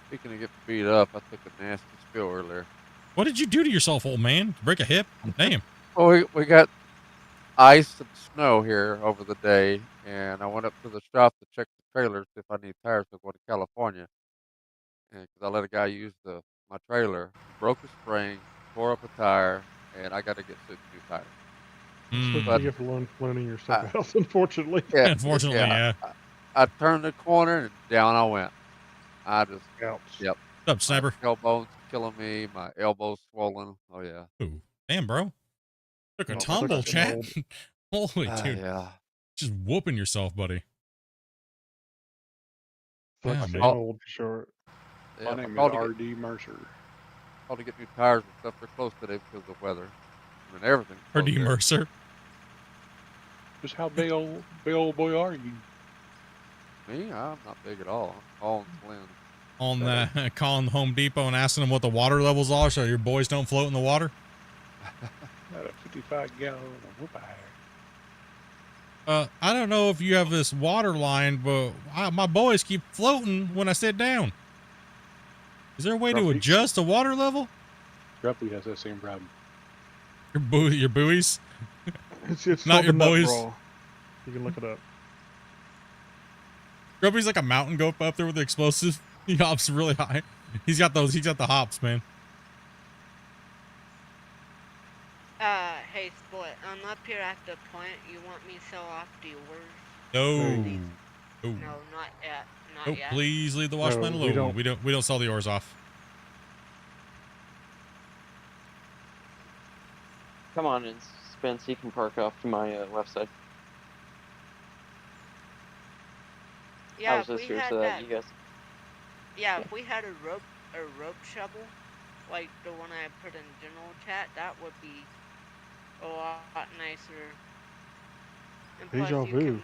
Speaking of getting beat up, I took a nasty spill earlier.
What did you do to yourself, old man? Break a hip? Damn.
Well, we got ice and snow here over the day, and I went up to the shop to check the trailers if I need tires to go to California. And because I let a guy use my trailer, broke a spring, tore up a tire, and I got to get 6 new tires.
That's what
But
you get for loaning yourself out, unfortunately.
Yeah,
Unfortunately, yeah.
I turned the corner and down I went. I just,
Ouch.
yep.
What's up, sniper?
My tailbone's killing me. My elbow's swollen. Oh yeah.
Ooh, damn, bro. Took a
No,
tumble,
sucks
chat.
old.
Holy dude.
Yeah.
Just whooping yourself, buddy.
Sucks
Yeah,
being
man.
old for sure.
Yeah,
My
I
name
called
is
to
R.D. Mercer.
called to get new tires and stuff. They're closed today because of the weather. I mean, everything's closed
R.D.
here.
Mercer.
Just how big old boy are you?
Me? I'm not big at all. I'm tall and slim.
On the calling Home Depot and asking them what the water levels are so your boys don't float in the water.
Got a 55-gallon whoop iron.
I don't know if you have this water line, but my boys keep floating when I sit down. Is there a way to
Grumpy.
adjust the water level?
Grumpy has that same problem.
Your buoys?
It's
Not
called
your
the nut
boys.
brawl. You can look it up.
Grumpy's like a mountain goat up there with the explosives. He hops really high. He's got the hops, man.
Hey, Split, I'm up here at the plant. You want me to sell off the ores?
No.
No, not yet. Not
Nope,
yet.
please leave the wash plant
No, we
alone.
don't.
We don't sell the ores off.
Come on in, Spence. You can park off to my left side. I
Yeah,
was
if
just
we
here
had
so that
that.
you guys.
Yeah, if we had a rope shovel, like the one I put in general chat, that would be a lot nicer. And plus,
Deja
you
vu.
can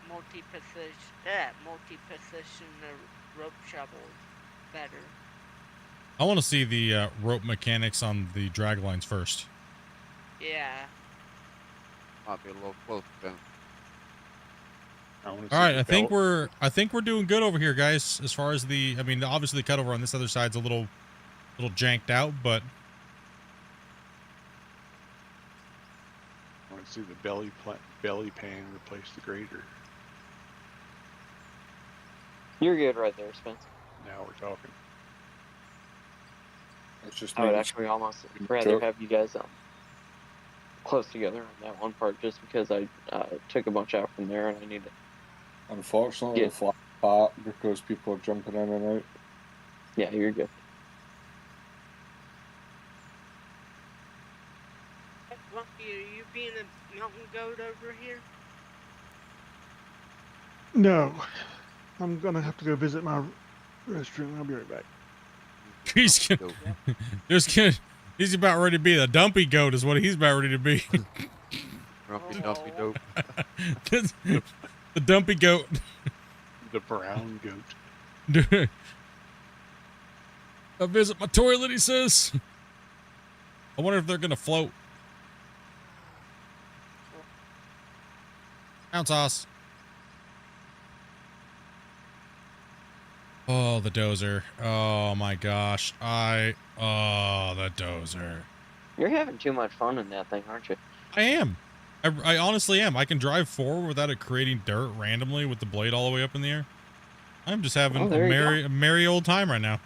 multi-position the rope shovel better.
I want to see the rope mechanics on the drag lines first.
Yeah.
Might be a little close to them.
All right, I think we're doing good over here, guys. As far as I mean, obviously the cutover on this other side's a little janked out, but
I want to see the belly pan replace the grader.
You're good right there, Spence.
Now we're talking.
It's just
I would
me.
actually almost rather have you guys close together on that one part, just because I took a bunch out from there and I need to.
Unfortunately,
Yeah.
the flat part because people are jumping in and out.
Yeah, you're good.
Lumpy, are you being a mountain goat over here?
No. I'm gonna have to go visit my restroom. I'll be right back.
he's about ready to be the dumpy goat is what he's about ready to be.
Grumpy dumpy dope.
The dumpy goat.
The brown goat.
I visit my toilet, he says. I wonder if they're gonna float. Bounce sauce. Oh, the dozer. Oh my gosh. the dozer.
You're having too much fun in that thing, aren't you?
I am. I honestly am. I can drive forward without it creating dirt randomly with the blade all the way up in the air. I'm just having
Oh, there you
a merry old time right now.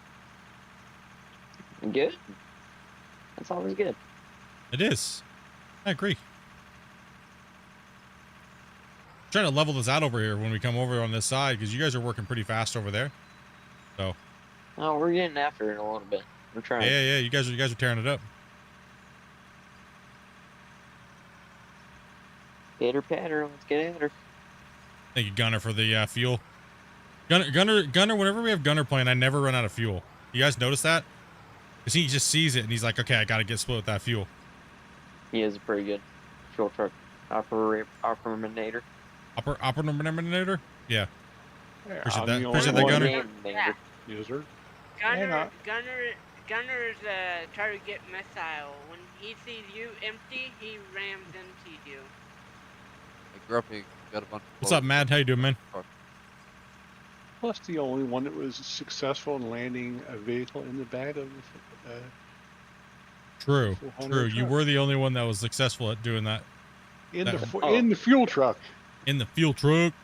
Good. That's always good.
It is. I agree. Trying to level this out over here when we come over on this side because you guys are working pretty fast over there. So.
Oh, we're getting after it a little bit. We're trying.
Yeah. You guys are tearing it up.
Gator patter. Let's get at her.
Thank you, Gunner, for the fuel. Gunner. Whenever we have Gunner playing, I never run out of fuel. You guys notice that? Because he just sees it and he's like, okay, I got to get split with that fuel.
He is a pretty good fuel truck operator.
Operator? Yeah.
Yeah,
Appreciate
I'm
that.
the only
Appreciate that,
one
Gunner.
Yeah.
user.
Gunner's target missile. When he sees you empty, he rams into you.
Hey, Grumpy got a bunch of
What's up,
loaders
Matt? How you doing, man?
Plus, the only one that was successful in landing a vehicle in the back of
True.
full Hunter
True. You
truck.
were the only one that was successful at doing that.
in
That-
the fuel truck.
In the fuel truck.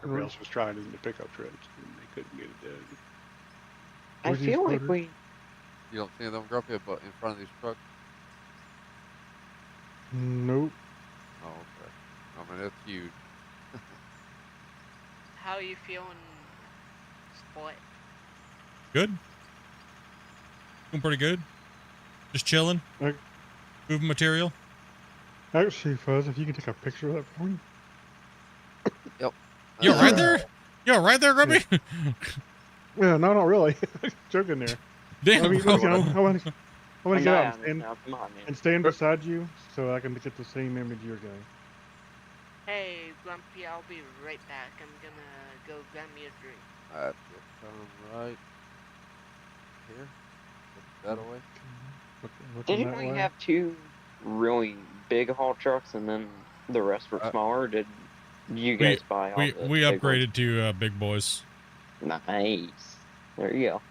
Everybody else was trying it in the pickup trucks, and they couldn't get it done.
I feel like we.
You don't see them, Grumpy, but in front of these trucks?
Nope.
Oh, okay. I mean, it's huge.
How you feeling, Split?
Good. Doing pretty good. Just chilling. Moving material.
Actually, Fuzz, if you can take a picture of that for me.
Yep.
Yo, right there? Yo, right there, Grumpy?
Yeah, no, not really. Joking there.
Damn,
I mean,
bro.
look, I want to get out
Come on, man.
and stand beside you so I can get the same image you're getting.
Hey, Grumpy, I'll be right back. I'm gonna go grab me a drink.
Alright, we'll come right here. Put that away.
Didn't we have two really big haul trucks and then the rest were smaller? Did you guys buy all the
we
big
upgraded to big boys.
ones? Nice. There you go.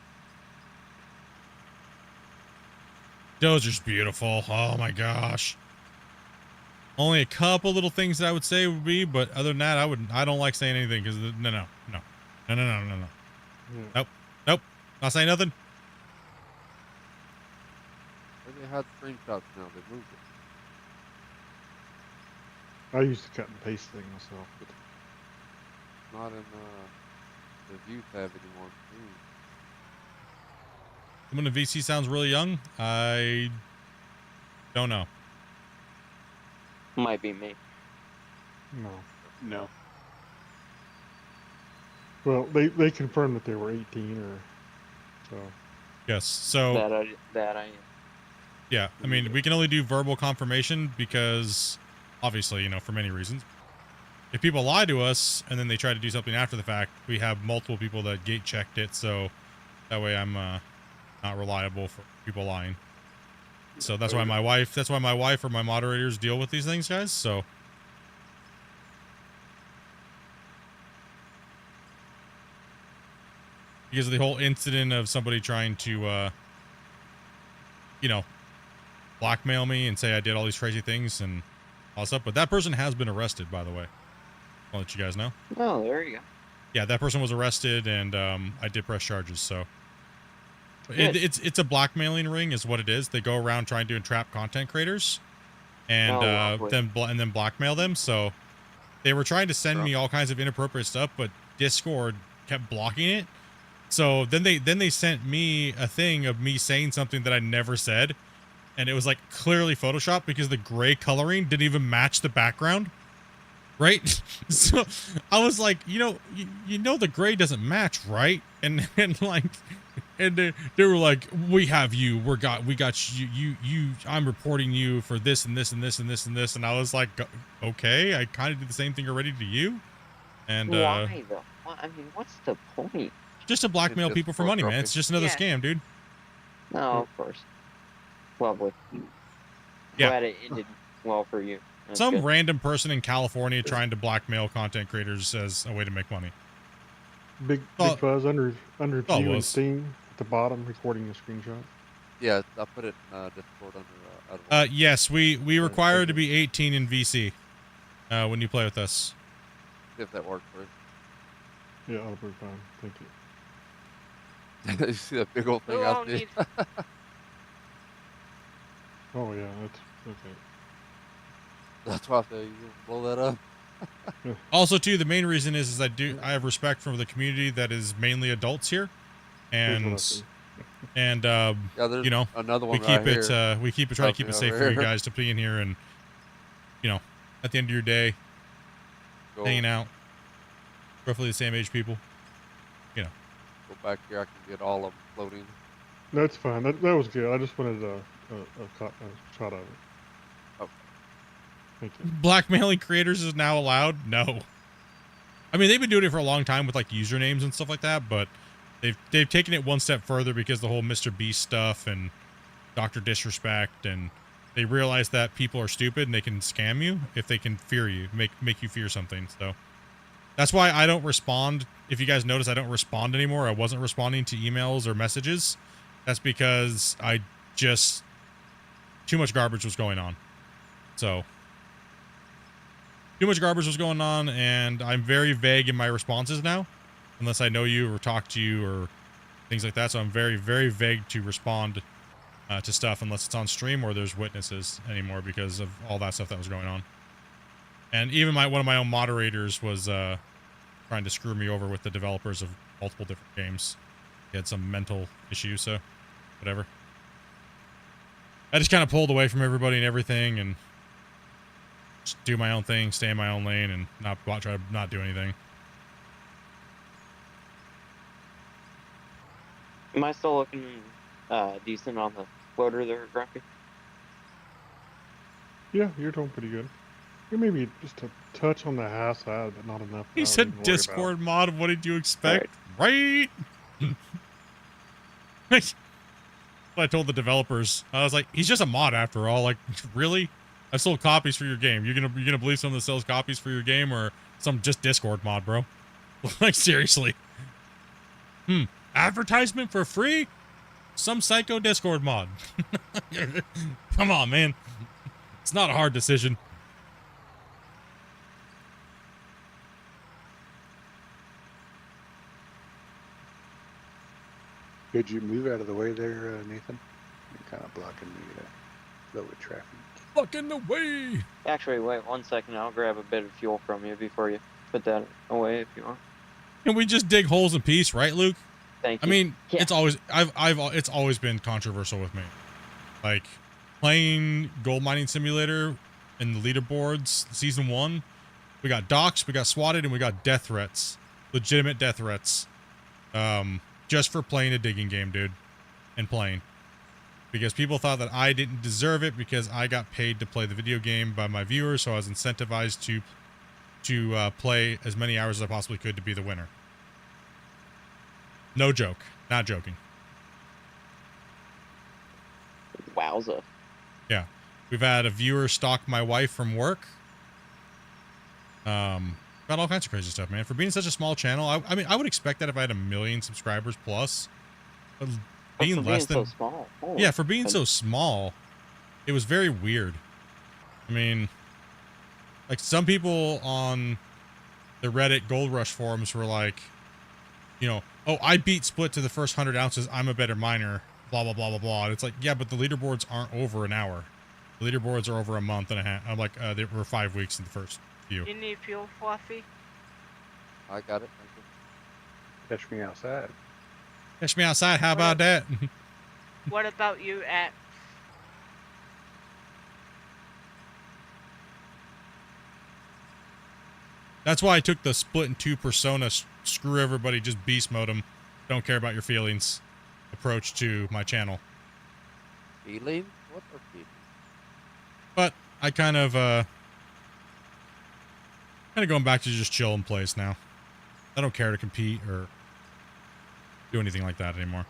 Dozer's beautiful. Oh my gosh. Only a couple little things that I would say would be, but other than that, I don't like saying anything because no. Nope. Not saying nothing.
They had screenshots now. They moved it.
I used to cut and paste thing myself, but
Not in the view tab anymore.
Someone in VC sounds really young. I don't know.
Might be me.
No.
well, they confirmed that they were 18 or so.
Yes. So
That I
yeah, I mean, we can only do verbal confirmation because obviously, you know, for many reasons. If people lie to us and then they try to do something after the fact, we have multiple people that gate checked it, so that way I'm not reliable for people lying. So that's why my wife or my moderators deal with these things, guys. So because of the whole incident of somebody trying to you know, blackmail me and say I did all these crazy things and all stuff, but that person has been arrested, by the way. I'll let you guys know.
Oh, there you go.
Yeah, that person was arrested, and I did press charges. So
Good.
it's a blackmailing ring, is what it is. They go around trying to entrap content creators, and
lovely.
then blackmail them. So they were trying to send me all kinds of inappropriate stuff, but Discord kept blocking it. So then they sent me a thing of me saying something that I never said, and it was like clearly Photoshopped because the gray coloring didn't even match the background. Right? So I was like, you know the gray doesn't match, right? And they were like, we have you, we got you, I'm reporting you for this and this and this and this and this. And I was like, okay, I kind of did the same thing already to you. And
Why though? I mean, what's the point?
just to blackmail people for money, man. It's just another scam, dude.
No, of course. Lovely.
Yeah.
Glad it ended well for you. That's
Some
good.
random person in California trying to blackmail content creators as a way to make money.
Big Fuzz under view and
was.
Steam at the bottom, recording the screenshot.
Yeah, I put it in Discord under.
Yes, we require to be 18 in VC when you play with us.
See if that works for you.
Yeah, that'll be fine. Thank you.
You see that big old thing
Who
out
all
there?
needs-
Oh yeah, that's okay.
That's why I say you blow that up.
Also, too, the main reason is I have respect for the community that is mainly adults here, and
Yeah, there's
you know,
another
we
one
keep
right
it
here.
we keep it try to keep it
Something
safe
over
for you
here.
guys to be in here, and you know, at the end of your day,
Go-
hanging out, roughly the same age people, you know.
Go back here, I can get all of them floating.
That's fine. That was good. I just wanted a shot of it.
Oh.
Thank you.
Blackmailing creators is now allowed? No. I mean, they've been doing it for a long time with like usernames and stuff like that, but they've taken it one step further because the whole Mr. Beast stuff and Dr. Disrespect, and they realize that people are stupid and they can scam you if they can fear you, make you fear something. So that's why I don't respond. If you guys notice, I don't respond anymore. I wasn't responding to emails or messages. That's because too much garbage was going on. So too much garbage was going on, and I'm very vague in my responses now, unless I know you or talk to you or things like that. So I'm very, very vague to respond to stuff unless it's on stream or there's witnesses anymore because of all that stuff that was going on. And even one of my own moderators was trying to screw me over with the developers of multiple different games. He had some mental issues, so whatever. I just kind of pulled away from everybody and everything and just do my own thing, stay in my own lane, and try to not do anything.
Am I still looking decent on the floater there, Grumpy?
Yeah, you're doing pretty good. You're maybe just a touch on the high side, but not enough.
He said Discord mod. What did you expect? Right? I told the developers. I was like, he's just a mod after all. Like, really? I sold copies for your game. You're gonna believe someone that sells copies for your game or some just Discord mod, bro? Like, seriously. Advertisement for free? Some psycho Discord mod. Come on, man. It's not a hard decision.
Could you move out of the way there, Nathan? You're kind of blocking the flow of traffic.
Fucking the way.
Actually, wait 1 second. I'll grab a bit of fuel from you before you put that away if you want.
Can we just dig holes in peace, right, Luke?
Thank you.
I mean,
yeah.
it's always been controversial with me. Like, playing Gold Mining Simulator in the leaderboards, season 1, we got doxxed, we got swatted, and we got death threats. Legitimate death threats. Just for playing a digging game, dude. And playing. Because people thought that I didn't deserve it because I got paid to play the video game by my viewers, so I was incentivized to play as many hours as I possibly could to be the winner. No joke. Not joking.
Wowza.
Yeah. We've had a viewer stalk my wife from work. Got all kinds of crazy stuff, man. For being such a small channel, I mean, I would expect that if I had 1 million subscribers plus. But being less than...
so small.
Yeah, for being so small, it was very weird. I mean, like, some people on the Reddit Gold Rush forums were like, you know, oh, I beat Split to the first 100 ounces. I'm a better miner. Blah, blah, blah, blah, blah. And it's like, yeah, but the leaderboards aren't over an hour. The leaderboards are over a month and a half. I'm like, they were 5 weeks in the first few.
You need fuel, Fluffy?
I got it. Thank you.
Catch me outside.
Catch me outside. How about that?
What about you, X?
That's why I took the Splitintwo persona, screw everybody, just beast mode them, don't care about your feelings approach to my channel.
Feelings? What are feelings?
But I kind of going back to just chill in place now. I don't care to compete or do anything like that anymore.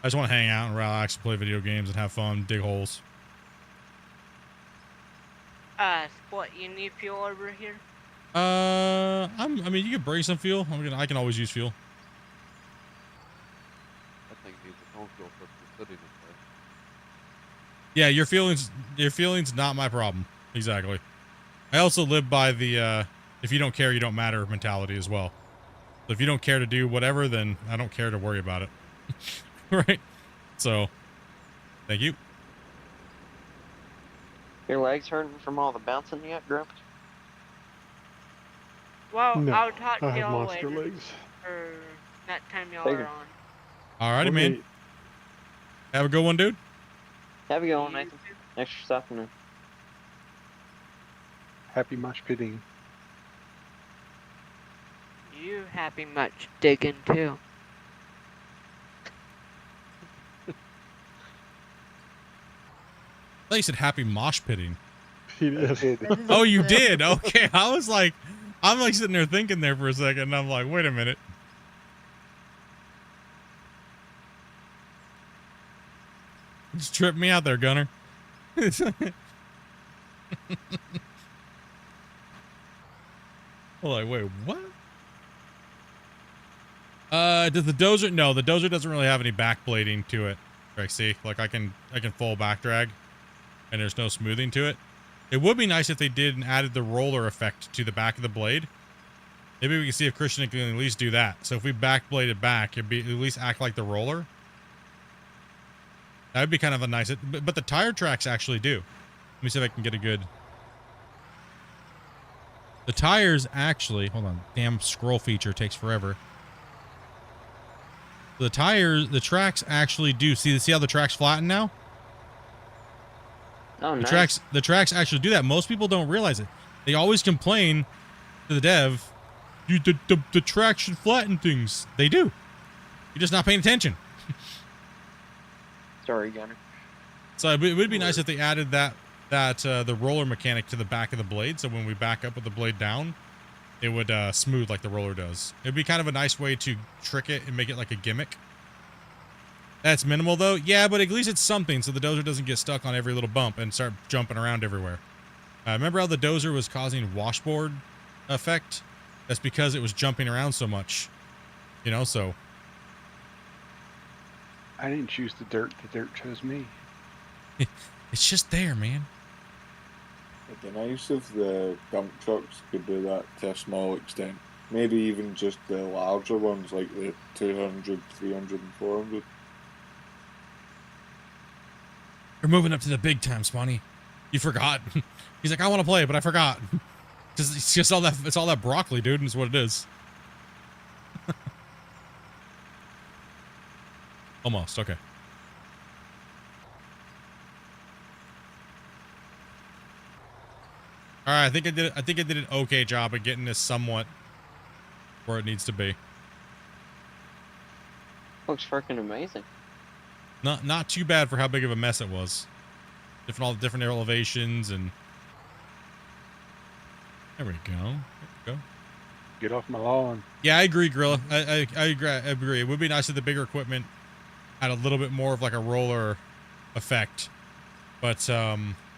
I just want to hang out and relax, play video games, and have fun, dig holes.
Split, you need fuel over here?
I mean, you can bring some fuel. I can always use fuel.
That thing needs its own fuel for sitting in there.
Yeah, your feelings, not my problem. Exactly. I also live by the, if you don't care, you don't matter mentality as well. So if you don't care to do whatever, then I don't care to worry about it. Right? So, thank you.
Your legs hurting from all the bouncing yet, Grump?
Well,
No,
I'll talk to
I have
y'all
monster
later.
legs.
Or that time y'all
Figure.
are on.
Alrighty, man.
Okay.
Have a good one, dude.
Have a good one, Nathan. Extra stuff in there.
Happy mosh pitting.
You happy much digging too.
I thought you said happy mosh pitting.
He did.
Oh, you did? Okay. I'm like sitting there thinking there for a second, and I'm like, wait a minute. Just tripped me out there, Gunner. Like, wait, what? Does the dozer? No, the dozer doesn't really have any backblading to it. Right, see, like I can full back drag, and there's no smoothing to it. It would be nice if they did and added the roller effect to the back of the blade. Maybe we can see if Christian can at least do that. So if we backblade it back, it'd be at least act like the roller. That would be kind of a nice. But the tire tracks actually do. Let me see if I can get a good. The tires actually. Hold on. Damn scroll feature takes forever. The tracks actually do. See how the tracks flatten now?
Oh, nice.
The tracks actually do that. Most people don't realize it. They always complain to the dev, the track should flatten things. They do. You're just not paying attention.
Sorry, Gunner.
So it would be nice if they added that the roller mechanic to the back of the blade. So when we back up with the blade down, it would smooth like the roller does. It'd be kind of a nice way to trick it and make it like a gimmick. That's minimal though. Yeah, but at least it's something so the dozer doesn't get stuck on every little bump and start jumping around everywhere. Remember how the dozer was causing washboard effect? That's because it was jumping around so much. You know, so.
I didn't choose the dirt chose me.
It's just there, man.
It'd be nice if the dump trucks could do that to a small extent. Maybe even just the larger ones like the 200, 300 and 400.
We're moving up to the big time, Swanee. You forgot. He's like, I want to play, but I forgot. Because it's just all that broccoli, dude, and it's what it is. Almost, okay. All right, I think I did an okay job of getting this somewhat where it needs to be.
Looks freaking amazing.
Not too bad for how big of a mess it was. All the different elevations and there we go. There we go.
Get off my lawn.
Yeah, I agree, Gorilla. I agree. It would be nice if the bigger equipment had a little bit more of like a roller effect, but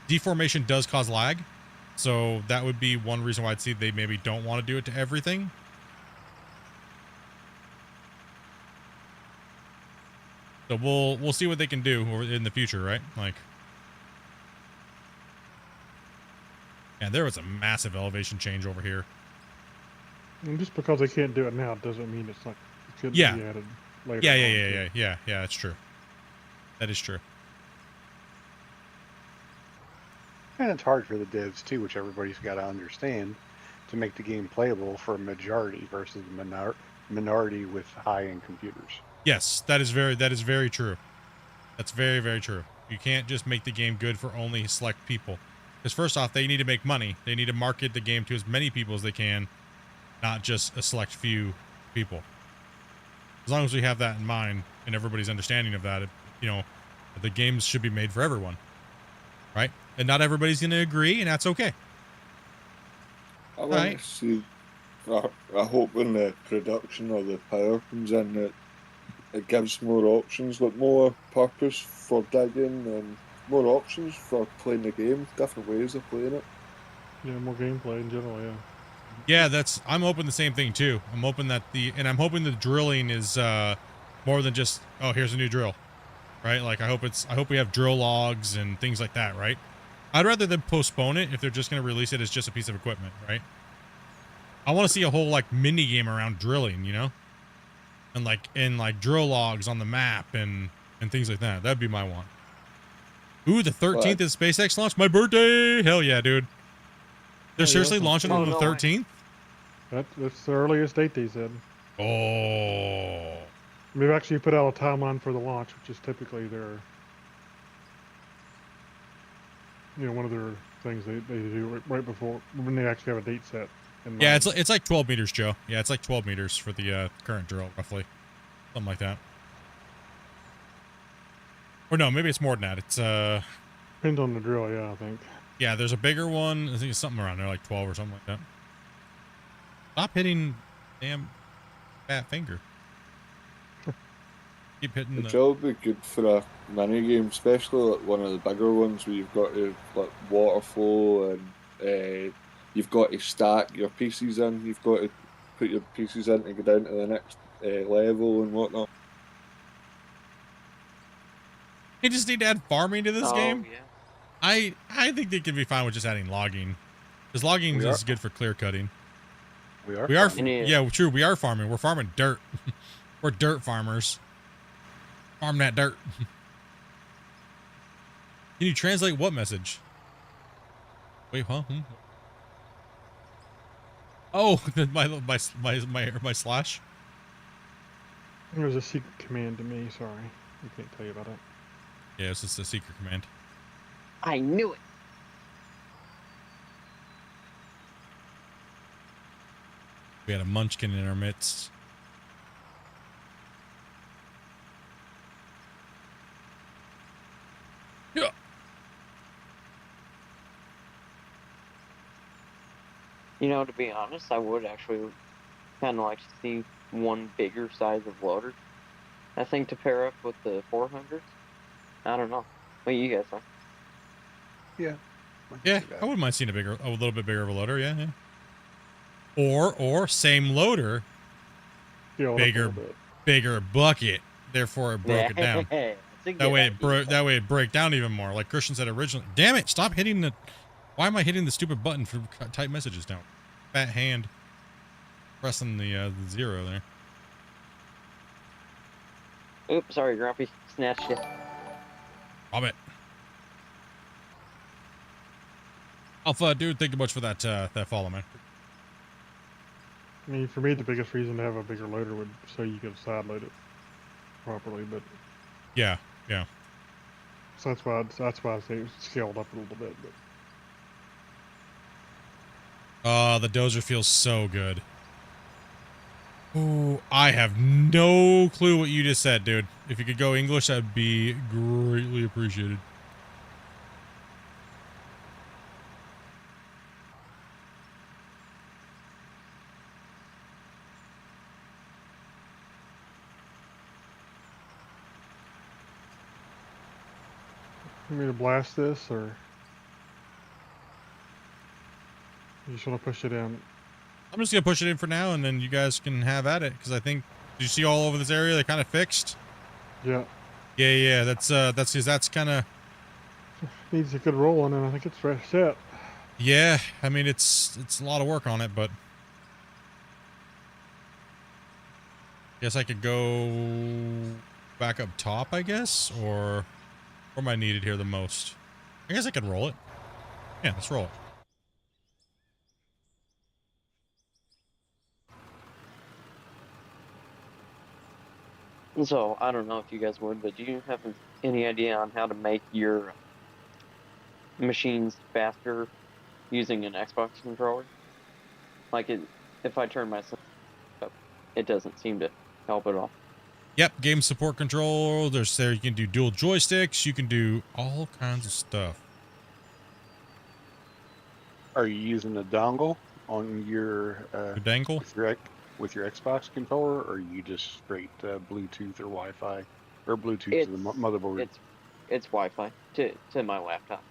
deformation does cause lag, so that would be one reason why I'd see they maybe don't want to do it to everything. So we'll see what they can do in the future, right? Like, yeah, there was a massive elevation change over here.
And just because they can't do it now doesn't mean it's not. It couldn't
Yeah.
be added later.
Yeah. That's true. That is true.
And it's hard for the devs too, which everybody's got to understand, to make the game playable for a majority versus a minority with high-end computers.
Yes, that is very true. That's very, very true. You can't just make the game good for only select people. Because first off, they need to make money. They need to market the game to as many people as they can, not just a select few people. As long as we have that in mind and everybody's understanding of that, the games should be made for everyone, right? And not everybody's going to agree, and that's okay.
I want to see. I hope when the production or the power comes in that it gives more options, like more purpose for digging and more options for playing the game, different ways of playing it.
Yeah, more gameplay in general, yeah.
Yeah, I'm hoping the same thing too. I'm hoping that I'm hoping the drilling is more than just, oh, here's a new drill, right? Like I hope we have drill logs and things like that, right? I'd rather than postpone it if they're just going to release it as just a piece of equipment, right? I want to see a whole like mini game around drilling, and like drill logs on the map and things like that. That'd be my one. Ooh, the 13th is SpaceX launch. My birthday. Hell yeah, dude. They're seriously launching on the 13th?
That's the earliest date they said.
Oh.
They've actually put out a timeline for the launch, which is typically their, one of their things they do right before when they actually have a date set.
Yeah, it's like 12 meters, Joe. Yeah, it's like 12 meters for the current drill, roughly. Something like that. Or no, maybe it's more than that. It's
depends on the drill, yeah, I think.
Yeah, there's a bigger one. I think it's something around there, like 12 or something like that. Stop hitting damn fat finger. Keep hitting
It'd
the...
probably be good for a mini game, especially like one of the bigger ones where you've got to like water flow and you've got to stack your pieces in. You've got to put your pieces in to go down to the next level and whatnot.
You just need to add farming to this
Oh
game.
yeah.
I think they could be fine with just adding logging, because logging
We
is
are-
good for clear cutting.
We are.
We are,
farming.
yeah, true. We are farming. We're farming dirt. We're dirt farmers. Farm that dirt. Can you translate what message? Wait, huh? Oh, my slash.
It was a secret command to me. Sorry, I can't tell you about it.
Yeah, it's just a secret command.
I knew it.
We had a munchkin in our midst. Yeah.
You know, to be honest, I would actually kind of like to see one bigger size of loader. I think to pair up with the 400s. I don't know. What do you guys think?
Yeah.
Yeah, I wouldn't mind seeing a little bit bigger of a loader. Yeah, yeah. Or same loader, bigger bucket. Therefore, it broke it down. That way it broke down even more. Like Christian said originally. Damn it! Stop hitting the. Why am I hitting the stupid button for type messages down? Fat hand. Pressing the 0 there.
Oops, sorry, Grumpy. Snatched you.
Rob it. Alpha, dude, thank you much for that follow, man.
I mean, for me, the biggest reason to have a bigger loader would so you could side load it properly, but
yeah.
so that's why I say it scaled up a little bit. But
The dozer feels so good. Ooh, I have no clue what you just said, dude. If you could go English, that'd be greatly appreciated.
You want me to blast this, or you just want to push it in?
I'm just gonna push it in for now, and then you guys can have at it. Because I think, did you see all over this area? They kind of fixed.
Yeah.
Yeah. That's kind of
Needs a good roll on it. I think it's fresh set.
Yeah, I mean it's a lot of work on it, but guess I could go back up top, I guess, or am I needed here the most? I guess I could roll it. Yeah, let's roll it.
So, I don't know if you guys would, but do you have any idea on how to make your machines faster using an Xbox controller? Like, if I turn my system up, it doesn't seem to help at all.
Yep, game support control. You can do dual joysticks. You can do all kinds of stuff.
Are you using a dongle on your
dangle
with your Xbox controller, or are you just straight Bluetooth or Wi-Fi, or Bluetooth to the motherboard?
It's Wi-Fi to my laptop.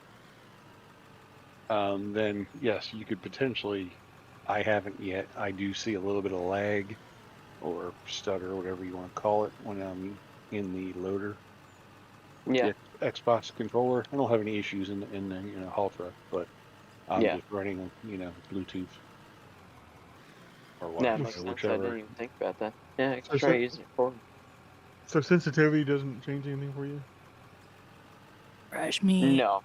Then yes, you could potentially. I haven't yet. I do see a little bit of lag, or stutter, whatever you want to call it, when I'm in the loader.
Yeah.
The Xbox controller. I don't have any issues in the haul truck, but I'm just running Bluetooth or
Yeah, makes sense.
whichever.
I didn't even think about that. Yeah, I can try using it for me.
So sensitivity doesn't change anything for you?
Fresh meat.
No.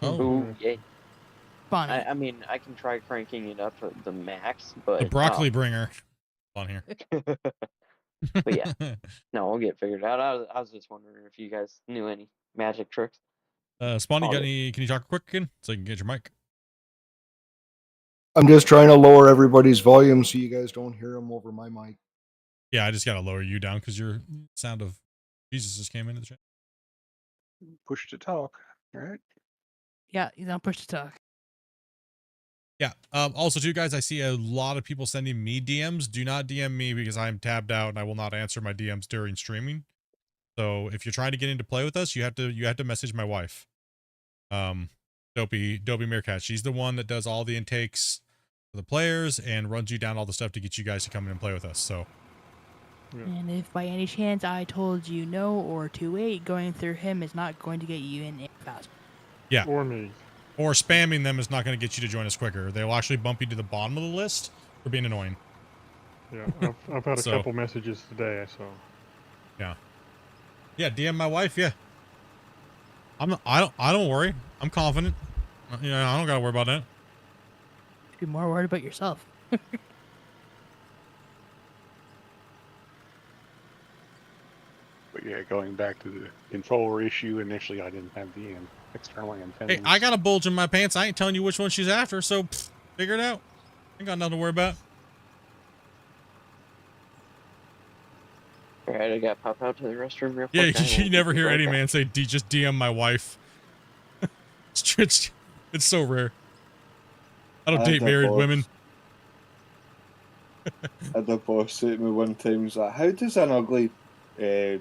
Oh.
Ooh, yeah.
Funny.
I mean, I can try cranking it up to the max, but
The broccoli bringer on here.
But yeah, no, we'll get figured out. I was just wondering if you guys knew any magic tricks.
Spawn, you got any? Can you talk quick again so you can get your mic?
I'm just trying to lower everybody's volume so you guys don't hear them over my mic.
Yeah, I just gotta lower you down because your sound of Jesus just came into the chat.
Push to talk. All right.
Yeah, you don't push to talk.
Yeah. Also, too, guys, I see a lot of people sending me DMs. Do not DM me because I'm tabbed out and I will not answer my DMs during streaming. So if you're trying to get into play with us, you have to message my wife. Dopey Meerkat. She's the one that does all the intakes for the players and runs you down all the stuff to get you guys to come in and play with us. So.
And if by any chance I told you no or too late, going through him is not going to get you in any faster.
Yeah.
Or me.
Or spamming them is not going to get you to join us quicker. They'll actually bump you to the bottom of the list for being annoying.
Yeah, I've had a couple messages today, so.
Yeah. Yeah, DM my wife, yeah. I don't worry. I'm confident. Yeah, I don't gotta worry about that.
Be more worried about yourself.
But yeah, going back to the controller issue, initially I didn't have the external antennas.
Hey, I got a bulge in my pants. I ain't telling you which one she's after, so figure it out. Ain't got nothing to worry about.
Alright, I gotta pop out to the restroom real
Yeah,
quick.
you never hear any man say, just DM my wife. it's so rare. I don't date married women.
I had a boss say to me one time, he's like, how does an ugly guy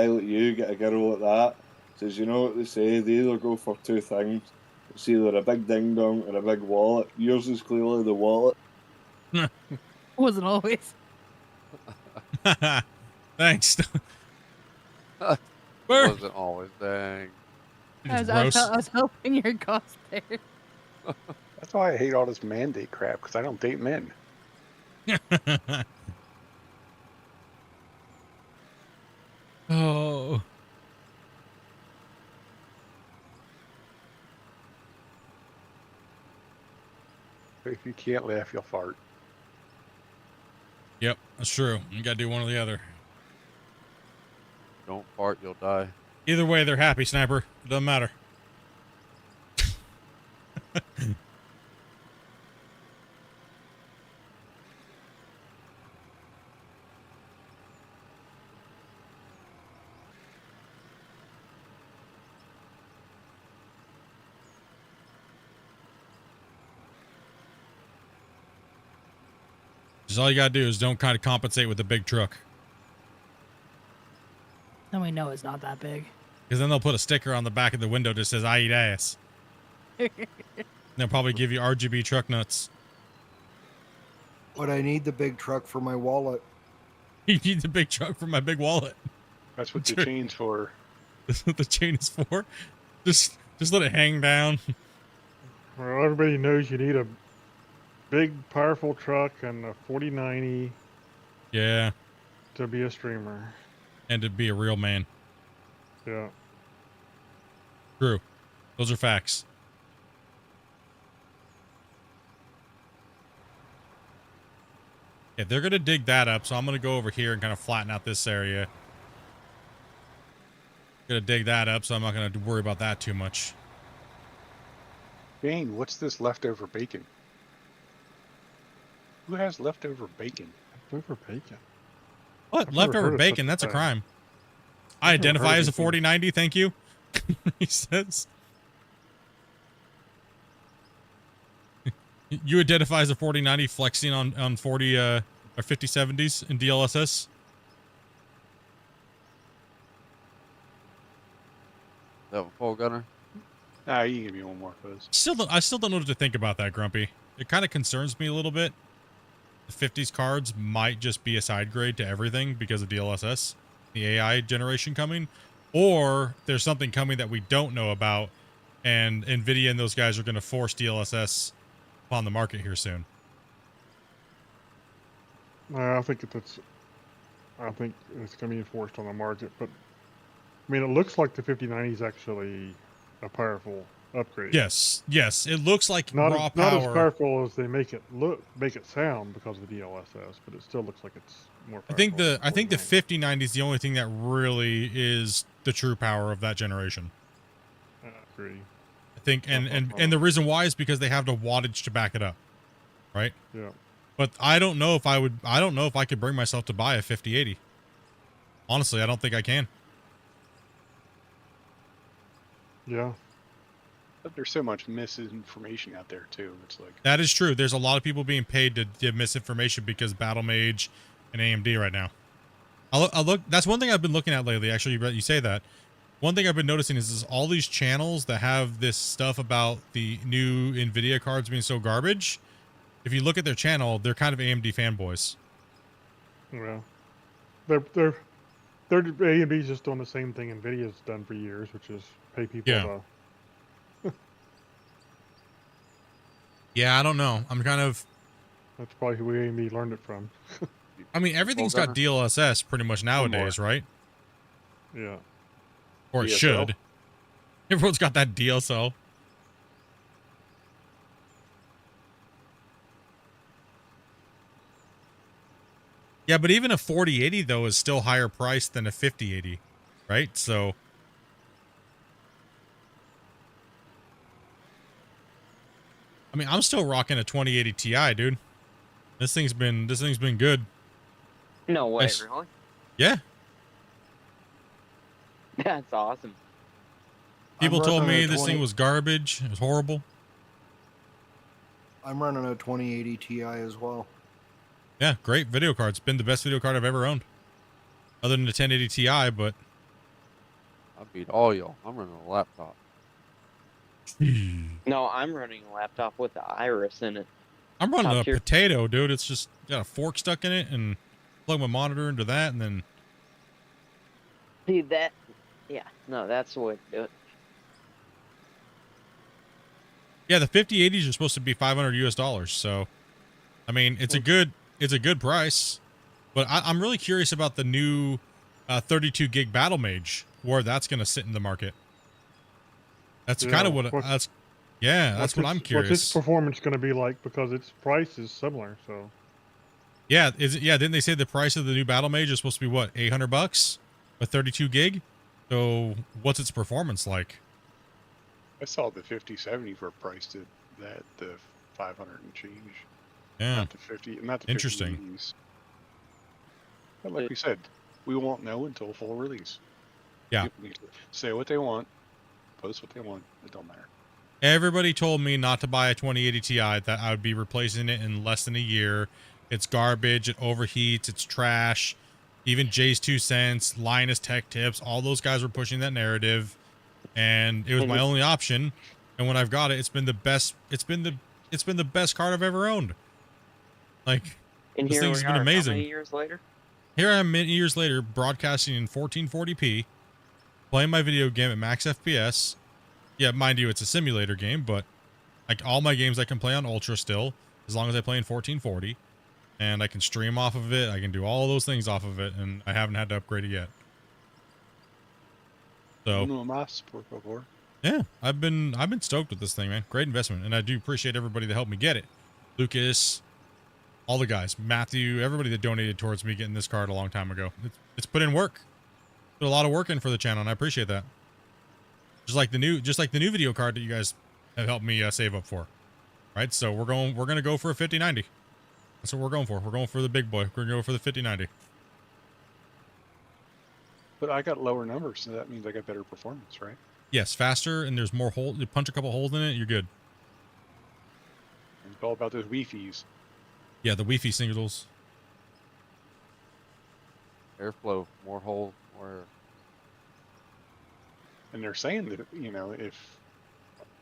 like you get a girl like that? Says, you know what they say, they either go for two things. It's either a big ding dong or a big wallet. Yours is clearly the wallet.
Wasn't always.
Thanks.
Wasn't always, dang.
I was helping your cause there.
That's why I hate all this mandate crap, because I don't date men.
Oh.
If you can't laugh, you'll fart.
Yep, that's true. You gotta do one or the other.
Don't fart, you'll die.
Either way, they're happy, Sniper. It doesn't matter. Just all you gotta do is don't kind of compensate with the big truck.
Then we know it's not that big.
Because then they'll put a sticker on the back of the window that says, I eat ass. They'll probably give you RGB truck nuts.
But I need the big truck for my wallet.
You need the big truck for my big wallet.
That's what the chain's for.
That's what the chain is for? Just let it hang down.
Well, everybody knows you need a big, powerful truck and a 4090.
Yeah.
To be a streamer.
And to be a real man.
Yeah.
True. Those are facts. Yeah, they're going to dig that up, so I'm going to go over here and kind of flatten out this area. Going to dig that up, so I'm not going to worry about that too much.
Bane, what's this leftover bacon? Who has leftover bacon?
Leftover bacon?
What? Leftover bacon? That's a crime. I identify as a 4090, thank you. He says. You identify as a 4090 flexing on 40 or 5070s in DLSS?
That a full gunner?
Ah, you can give me one more, Fuzz.
I still don't know what to think about that, Grumpy. It kind of concerns me a little bit. The 50s cards might just be a side grade to everything because of DLSS, the AI generation coming, or there's something coming that we don't know about, and NVIDIA and those guys are going to force DLSS upon the market here soon.
I think it's going to be enforced on the market, but I mean, it looks like the 5090 is actually a powerful upgrade.
Yes, it looks like
not
raw
as,
power.
Not as powerful as they make it sound because of the DLSS, but it still looks like it's more powerful.
I think the 5090 is the only thing that really is the true power of that generation.
I agree.
I think, and the reason why is because they have the wattage to back it up, right?
Yeah.
But I don't know if I could bring myself to buy a 5080. Honestly, I don't think I can.
Yeah.
But there's so much misinformation out there too. It's like
That is true. There's a lot of people being paid to give misinformation because Battle Mage and AMD right now. I'll look. That's one thing I've been looking at lately. Actually, you say that. One thing I've been noticing is all these channels that have this stuff about the new NVIDIA cards being so garbage. If you look at their channel, they're kind of AMD fanboys.
Yeah. They're AMD's just doing the same thing NVIDIA's done for years, which is pay people
Yeah.
to.
Yeah, I don't know. I'm kind of.
That's probably who AMD learned it from.
I mean, everything's got DLSS pretty much nowadays, right?
Yeah.
Or it
DSL?
should. Everyone's got that DSL. Yeah, but even a 4080 though is still higher priced than a 5080, right? So I mean, I'm still rocking a 2080 Ti, dude. This thing's been good.
No way,
Nice.
really?
Yeah.
That's awesome.
People
I'm
told
running
me
a
this
20
thing was garbage. It was horrible.
I'm running a 2080 Ti as well.
Yeah, great video card. It's been the best video card I've ever owned. Other than the 1080 Ti, but
I beat all y'all. I'm running a laptop.
No, I'm running a laptop with the Iris in it.
I'm running
Top
a
tier.
potato, dude. It's just got a fork stuck in it and plug my monitor into that and then
See that? Yeah, no, that's the way to do it.
yeah, the 5080s are supposed to be $500 US. So, I mean, it's a good price. But I'm really curious about the new 32 gig Battle Mage, where that's going to sit in the market. That's kind of what that's. Yeah, that's what I'm curious.
What's its performance going to be like? Because its price is similar. So.
Yeah, is it? Yeah, didn't they say the price of the new Battle Mage is supposed to be what, $800 with 32 gig? So what's its performance like?
I saw the 5070 for priced at that the 500 and change.
Yeah.
Not the 50. Not the
Interesting.
5080s. But like we said, we won't know until full release.
Yeah.
People need to say what they want, post what they want. It don't matter.
Everybody told me not to buy a 2080 Ti, that I would be replacing it in less than a year. It's garbage. It overheats. It's trash. Even Jay's 2 cents, Linus Tech Tips, all those guys were pushing that narrative, and it was my only option. And when I've got it, it's been the best. It's been the best card I've ever owned. Like,
And
this
here
thing's
we
been
are,
amazing.
how many years later?
Here I am many years later, broadcasting in 1440p, playing my video game at max FPS. Yeah, mind you, it's a simulator game, but like all my games I can play on Ultra still, as long as I play in 1440. And I can stream off of it. I can do all those things off of it, and I haven't had to upgrade it yet. So
No más, por favor.
yeah, I've been stoked with this thing, man. Great investment, and I do appreciate everybody that helped me get it. Lucas, all the guys, Matthew, everybody that donated towards me getting this card a long time ago. It's put in work. Put a lot of work in for the channel, and I appreciate that. Just like the new video card that you guys have helped me save up for. Right? So we're gonna go for a 5090. That's what we're going for. We're going for the big boy. We're gonna go for the 5090.
But I got lower numbers, so that means I got better performance, right?
Yes, faster, and there's more holes. You punch a couple holes in it, you're good.
It's all about those Wi-Fi's.
Yeah, the Wi-Fi singles.
Airflow, more holes, more air.
And they're saying that, you know, if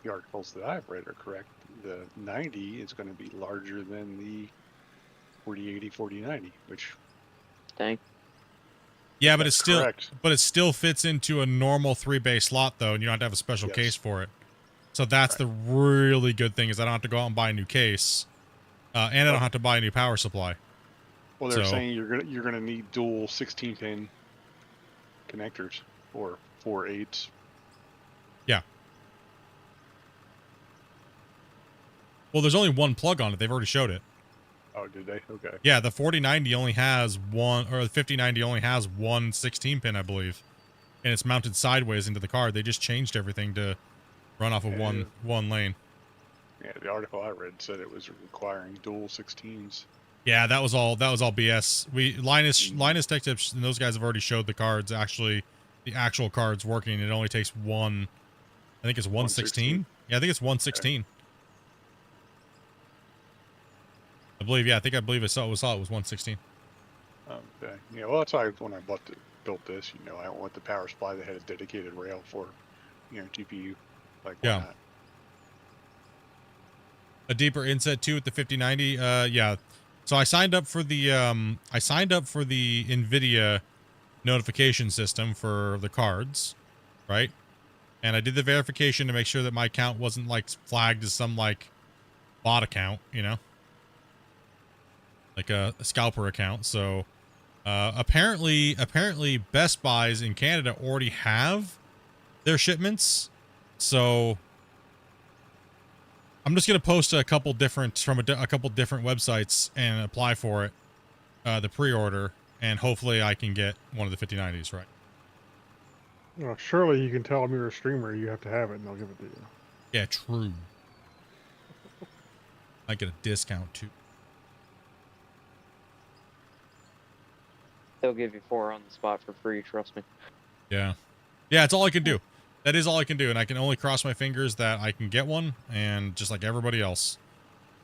the articles that I've read are correct, the 90 is going to be larger than the 4080, 4090, which...
Dang.
Yeah, but it's still
correct.
but it still fits into a normal 3-bay slot though, and you don't have to have a special
Yes.
case for it. So that's the really good thing, is I don't have to go out and buy a new case, and I don't have to buy a new power supply.
Well, they're
So-
saying you're gonna need dual 16-pin connectors or 4/8.
Yeah. Well, there's only one plug on it. They've already showed it.
Oh, did they? Okay.
Yeah, the 4090 only has one, or the 5090 only has one 16-pin, I believe, and it's mounted sideways into the card. They just changed everything to run off of one lane.
Yeah, the article I read said it was requiring dual 16s.
Yeah, that was all BS. Linus Tech Tips and those guys have already showed the cards, actually, the actual cards working. It only takes one, I think it's 116. Yeah, I think it's 116. I believe. Yeah, I believe I saw it was 116.
Okay. Yeah, well, that's why when I built this, I want the power supply that has dedicated rail for, GPU. Like, why
Yeah.
not?
A deeper inset too with the 5090. Yeah. So I signed up for the NVIDIA notification system for the cards, right? And I did the verification to make sure that my account wasn't like flagged as some like bot account, like a scalper account. So apparently Best Buys in Canada already have their shipments. So I'm just gonna post a couple different from a couple different websites and apply for it, the pre-order, and hopefully I can get one of the 5090s, right?
Well, surely you can tell them you're a streamer. You have to have it, and they'll give it to you.
Yeah, true. I get a discount too.
They'll give you 4 on the spot for free. Trust me.
Yeah, yeah, it's all I can do. That is all I can do, and I can only cross my fingers that I can get one, and just like everybody else,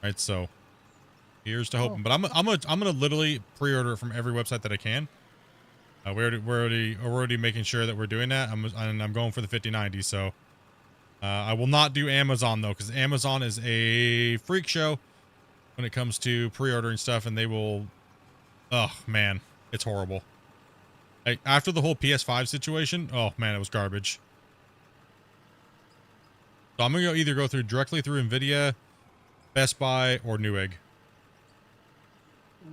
right? So here's to hoping. But I'm gonna literally pre-order it from every website that I can. We're already making sure that we're doing that. I'm going for the 5090. So I will not do Amazon though, because Amazon is a freak show when it comes to pre-ordering stuff, and they will. Oh man, it's horrible. Like after the whole PS5 situation, oh man, it was garbage. So I'm gonna either go directly through Nvidia, Best Buy, or Newegg.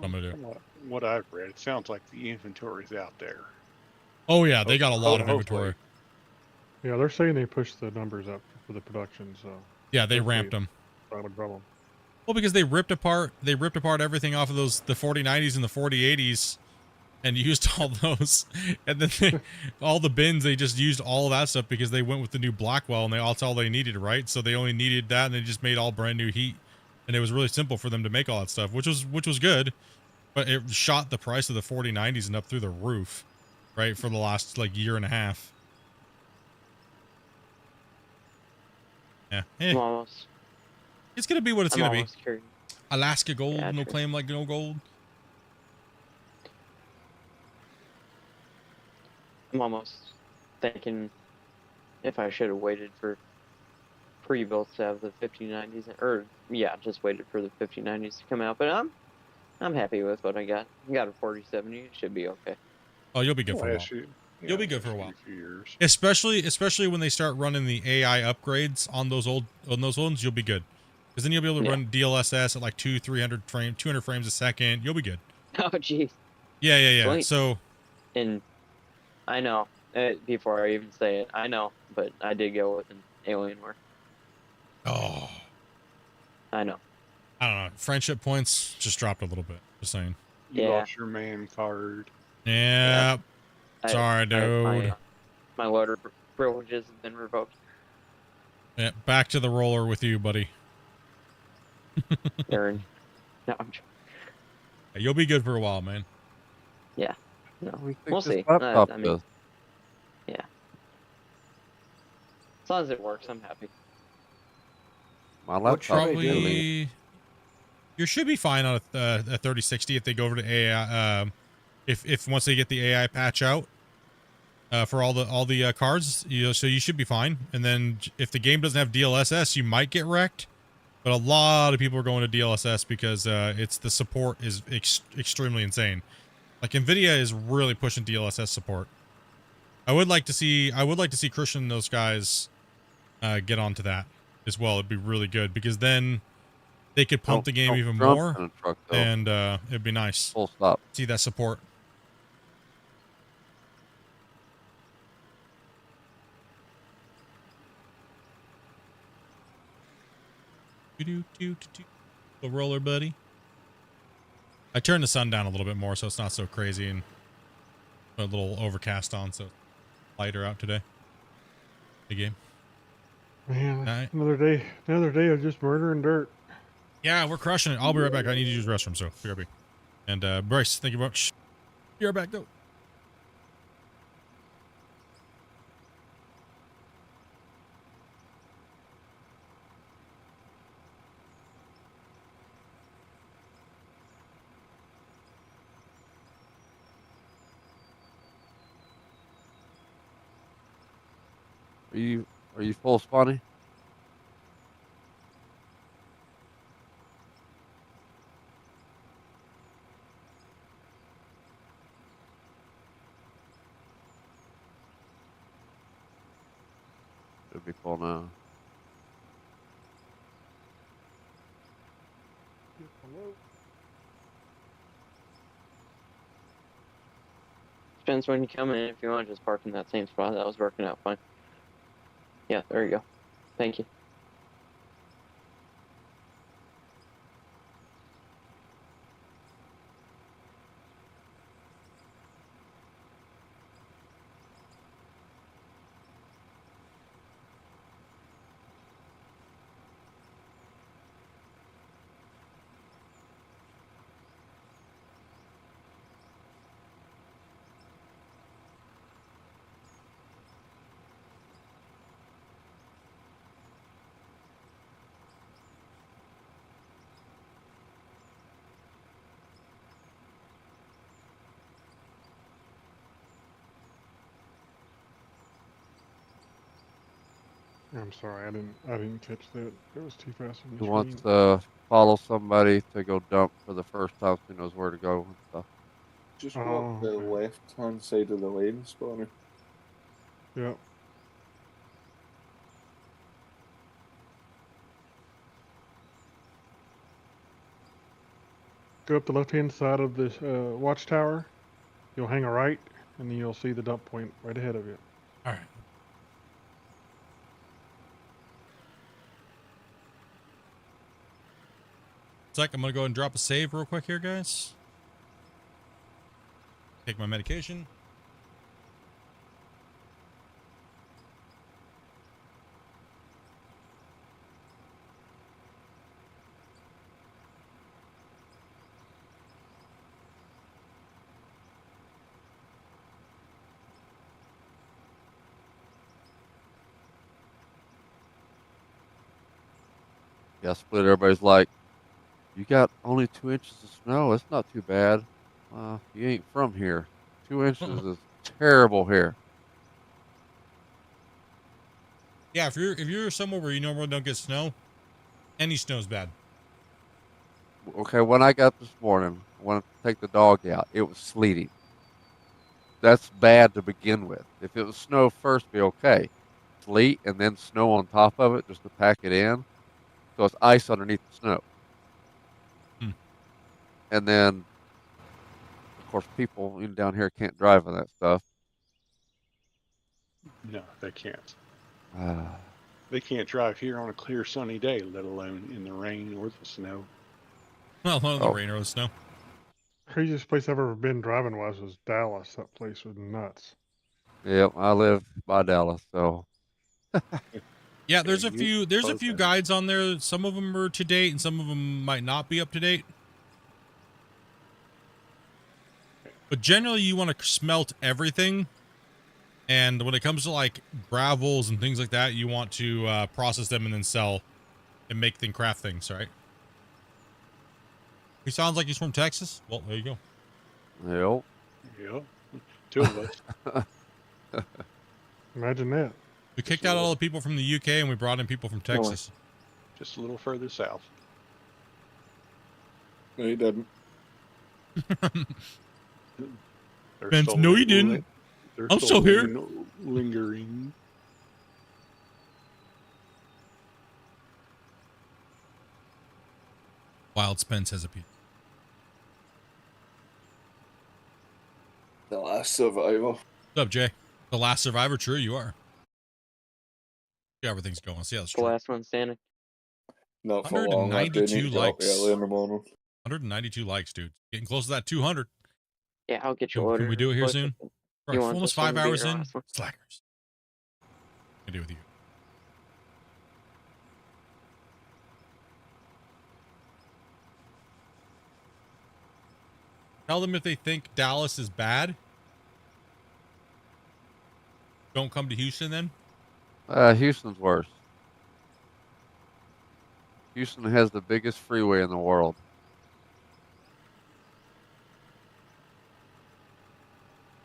I'm gonna do.
From what I've read, it sounds like the inventory's out there.
Oh yeah, they got a lot of inventory.
Yeah, they're saying they pushed the numbers up for the production, so.
Yeah, they ramped them.
Not a problem.
Well, because they ripped apart everything off of the 4090s and the 4080s, and used all those, and then all the bins, they just used all of that stuff because they went with the new Blackwell, and that's all they needed, right? So they only needed that, and they just made all brand new heat, and it was really simple for them to make all that stuff, which was good, but it shot the price of the 4090s and up through the roof, right, for the last like year and a half. Yeah,
Almost.
It's gonna be what it's gonna be.
Curious.
Alaska gold,
Yeah,
no
true.
claim like no gold.
I'm almost thinking if I should have waited for pre-builts to have the 5090s, or yeah, just waited for the 5090s to come out. But I'm happy with what I got. I got a 4070. It should be okay.
Oh, you'll be good for a while. You'll be good for a while. Especially when they start running the AI upgrades on those ones, you'll be good. Because then you'll be able to run DLSS at like 200 frames a second. You'll be good.
Oh, jeez.
Yeah.
Sweet.
So,
and I know, before I even say it, I know, but I did go with an Alienware.
Oh.
I know.
I don't know. Friendship points just dropped a little bit. Just saying.
You lost your man card.
Yeah. Sorry, dude.
My loader privileges have been revoked.
Yeah, back to the roller with you, buddy.
Aaron. No, I'm
You'll be good for a while, man.
Yeah. No,
We
we'll
think
see.
this laptop
I mean,
does.
yeah. As long as it works, I'm happy.
My laptop
Probably. You should be fine on a 3060 if they go over to AI. If once they get the AI patch out for all the cards, so you should be fine. And then if the game doesn't have DLSS, you might get wrecked. But a lot of people are going to DLSS because the support is extremely insane. Like Nvidia is really pushing DLSS support. I would like to see Christian and those guys get onto that as well. It'd be really good because then they could pump the game even more, and it'd be nice.
Full stop.
See that support. The roller, buddy. I turned the sun down a little bit more, so it's not so crazy, and a little overcast on, so lighter out today. The game.
Man, another day of just murder and dirt.
Yeah, we're crushing it. I'll be right back. I need to use the restroom, so BRB. And Bryce, thank you much. Be right back, go.
Are you full, Spawny? Should be full now.
Depends when you come in. If you want to just park in that same spot, that was working out fine. Yeah, there you go. Thank you.
I'm sorry, I didn't catch that. It was too fast on the
Who wants
screen.
to follow somebody to go dump for the first time so he knows where to go and stuff?
Just walk
Oh,
the
okay.
left-hand side of the lane, Spawner.
Yep. Go up the left-hand side of this watchtower. You'll hang a right, and then you'll see the dump point right ahead of you.
All right. Sec, I'm gonna go ahead and drop a save real quick here, guys. Take my medication.
Yeah, Split. Everybody's like, you got only 2 inches of snow. It's not too bad. You ain't from here. 2 inches is terrible here.
Yeah, if you're somewhere where you normally don't get snow, any snow's bad.
Okay, when I got this morning, I wanted to take the dog out. It was sleeting. That's bad to begin with. If it was snow first, be okay. Sleet and then snow on top of it just to pack it in. So it's ice underneath the snow.
Hmm.
And then, of course, people down here can't drive on that stuff.
No, they can't.
Ah.
They can't drive here on a clear sunny day, let alone in the rain or the snow.
Well, not in the
Oh.
rain or the snow.
Craziest place I've ever been driving was Dallas. That place was nuts.
Yep, I live by Dallas, so
Yeah, there's a few
both
guides on there. Some of them are to date and some of them might not be up to date. But generally you want to smelt everything. And when it comes to like gravels and things like that, you want to process them and then sell and make craft things, right? He sounds like he's from Texas. Well, there you go.
yep.
Yep. Two of us.
Imagine that.
We kicked out all the people from the UK and we brought in people from Texas.
Just a little further south.
No, you didn't.
Vince, no, you didn't. I'm still here.
Lingering.
Wild Spence has appeared.
The last survivor.
What's up, Jay? The last survivor? True, you are. See how everything's going. See how it's
The last one standing.
Not for long. I do need
192
to get up
likes.
early in the morning.
192 likes, dude. Getting close to that 200.
Yeah, I'll get you ordered.
Can we do it here
quick.
soon?
You
Right,
want
almost
this one
5
to be
hours
your
in.
last one?
Slackers. I do with you. Tell them if they think Dallas is bad. Don't come to Houston then.
Houston's worse. Houston has the biggest freeway in the world.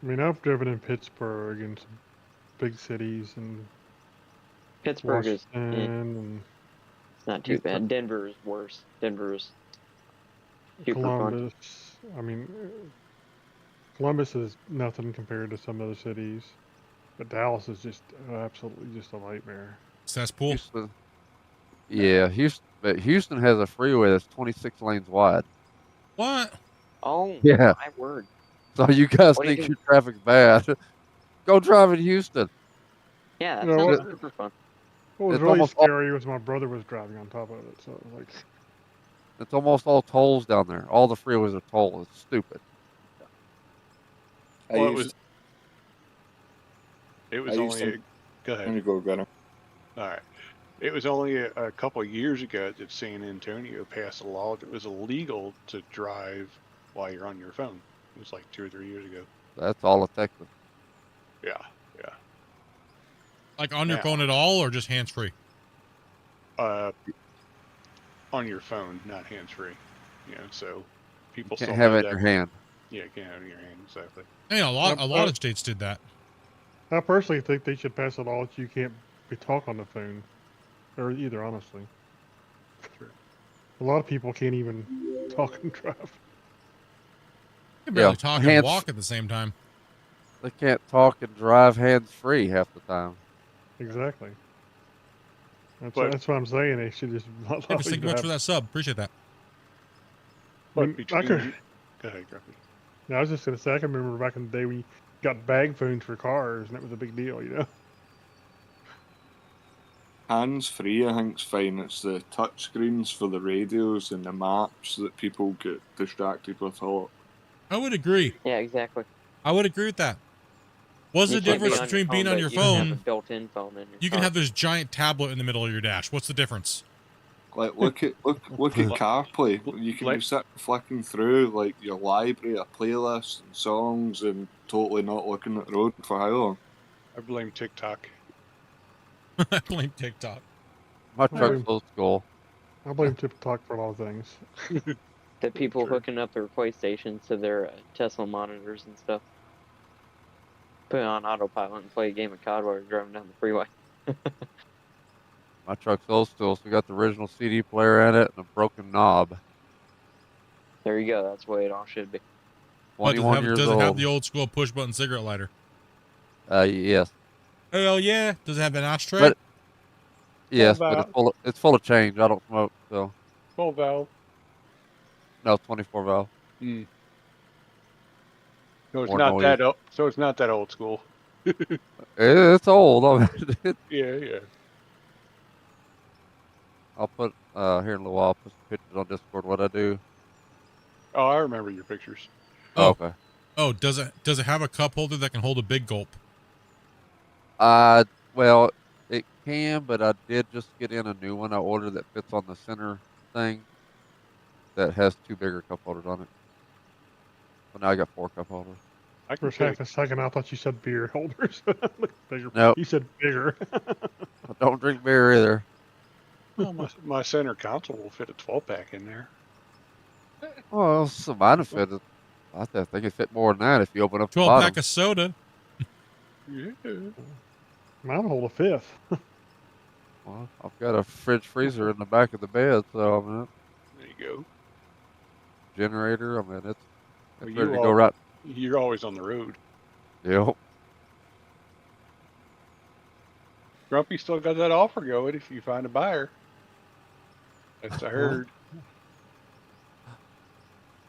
I mean, I've driven in Pittsburgh and some big cities, and
Pittsburgh is
Washington, and
it's not too bad. Denver is worse. Denver is super fun.
Columbus. I mean, Columbus is nothing compared to some other cities, but Dallas is just absolutely just a nightmare.
Cesspool.
Houston. Yeah, Houston. But Houston has a freeway that's 26 lanes wide.
What?
Oh,
Yeah.
my word.
So you guys
What do you
think
do?
your traffic's bad? Go drive in Houston.
Yeah, that
You know,
sounds super fun.
what was
It's
really
almost all,
scary was my brother was driving on top of it, so it was like,
it's almost all tolls down there. All the freeways are toll. It's stupid.
I
Well,
used
it
I
was
used
only
to.
a, go ahead.
Let me go, Gunner.
All right. It was only a couple of years ago that San Antonio passed a law that it was illegal to drive while you're on your phone. It was like 2 or 3 years ago.
That's all of Texas.
Yeah, yeah.
Like on your
Now,
phone at all, or just hands free?
On your phone, not hands free. You know, so people
Can't
still
have
know
it in
that.
your hand.
Yeah, you can't have it in your hand, exactly.
Yeah, a lot of states did that.
I personally think they should pass a law that you can't be talk on the phone, or either. Honestly, a lot of people can't even talk and drive.
You can barely
Yeah,
talk and
hands.
walk at the same time.
They can't talk and drive hands free half the time.
Exactly.
But
That's what I'm saying. They should just not
Hey,
allow
thank
you
you
to
much
have.
for that sub. Appreciate that.
I
but
mean,
between
go
ahead, Grumpy.
Yeah, I was just gonna say, I can remember back in the day we got bag phones for cars, and that was a big deal, you know.
Hands free, I think's fine. It's the touch screens for the radios and the maps that people get distracted with a lot.
I would agree.
Yeah, exactly.
I would agree with that. What's
You
the
can't be
difference
on your
between being
phone,
on
but
your
you can have a
phone?
built-in phone in your
You can
car.
have this giant tablet in the middle of your dash. What's the difference?
Like look at CarPlay. You can be sitting flicking through like your library of playlists and songs and totally not looking at the road for how long?
I blame TikTok.
I blame TikTok.
My
I
truck's
blame,
old school.
I blame TikTok for a lot of things.
The people
True.
hooking up their PlayStations to their Tesla monitors and stuff. Put it on autopilot and play a game of COD while you're driving down the freeway.
My truck's old school, so we got the original CD player in it and a broken knob.
There you go. That's the way it all should be.
What,
21 years
does it have
old.
the old school push button cigarette lighter?
Yes.
Hell yeah. Does it have an ashtray?
But yes,
Full
but
valve.
it's full of change. I don't smoke, so
Full valve.
no 24 valve.
Mm. So it's
More
not
noise.
that old. So it's not that old school.
It's old. I mean,
Yeah, yeah.
I'll put here in a little while. I'll put some pictures on Discord. What I do.
Oh, I remember your pictures.
Oh.
Okay.
Oh, does it have a cup holder that can hold a big gulp?
Well, it can, but I did just get in a new one. I ordered that fits on the center thing. That has 2 bigger cup holders on it. So now I got 4 cup holders.
I
For
can fit
half a second, I thought you said beer holders. Look bigger.
Nope.
You said bigger.
I don't drink beer either.
well, my center console will fit a 12-pack in there.
Well, so mine would fit. I think it fit more than that if you open up the
12
bottom.
pack of soda.
Yeah.
Mine hold a fifth.
Well, I've got a fridge freezer in the back of the bed, so I mean,
There you go.
generator. I mean, it's
Well,
ready to go right.
You're always on the road.
Yep.
Grumpy still got that offer going if you find a buyer. That's I heard.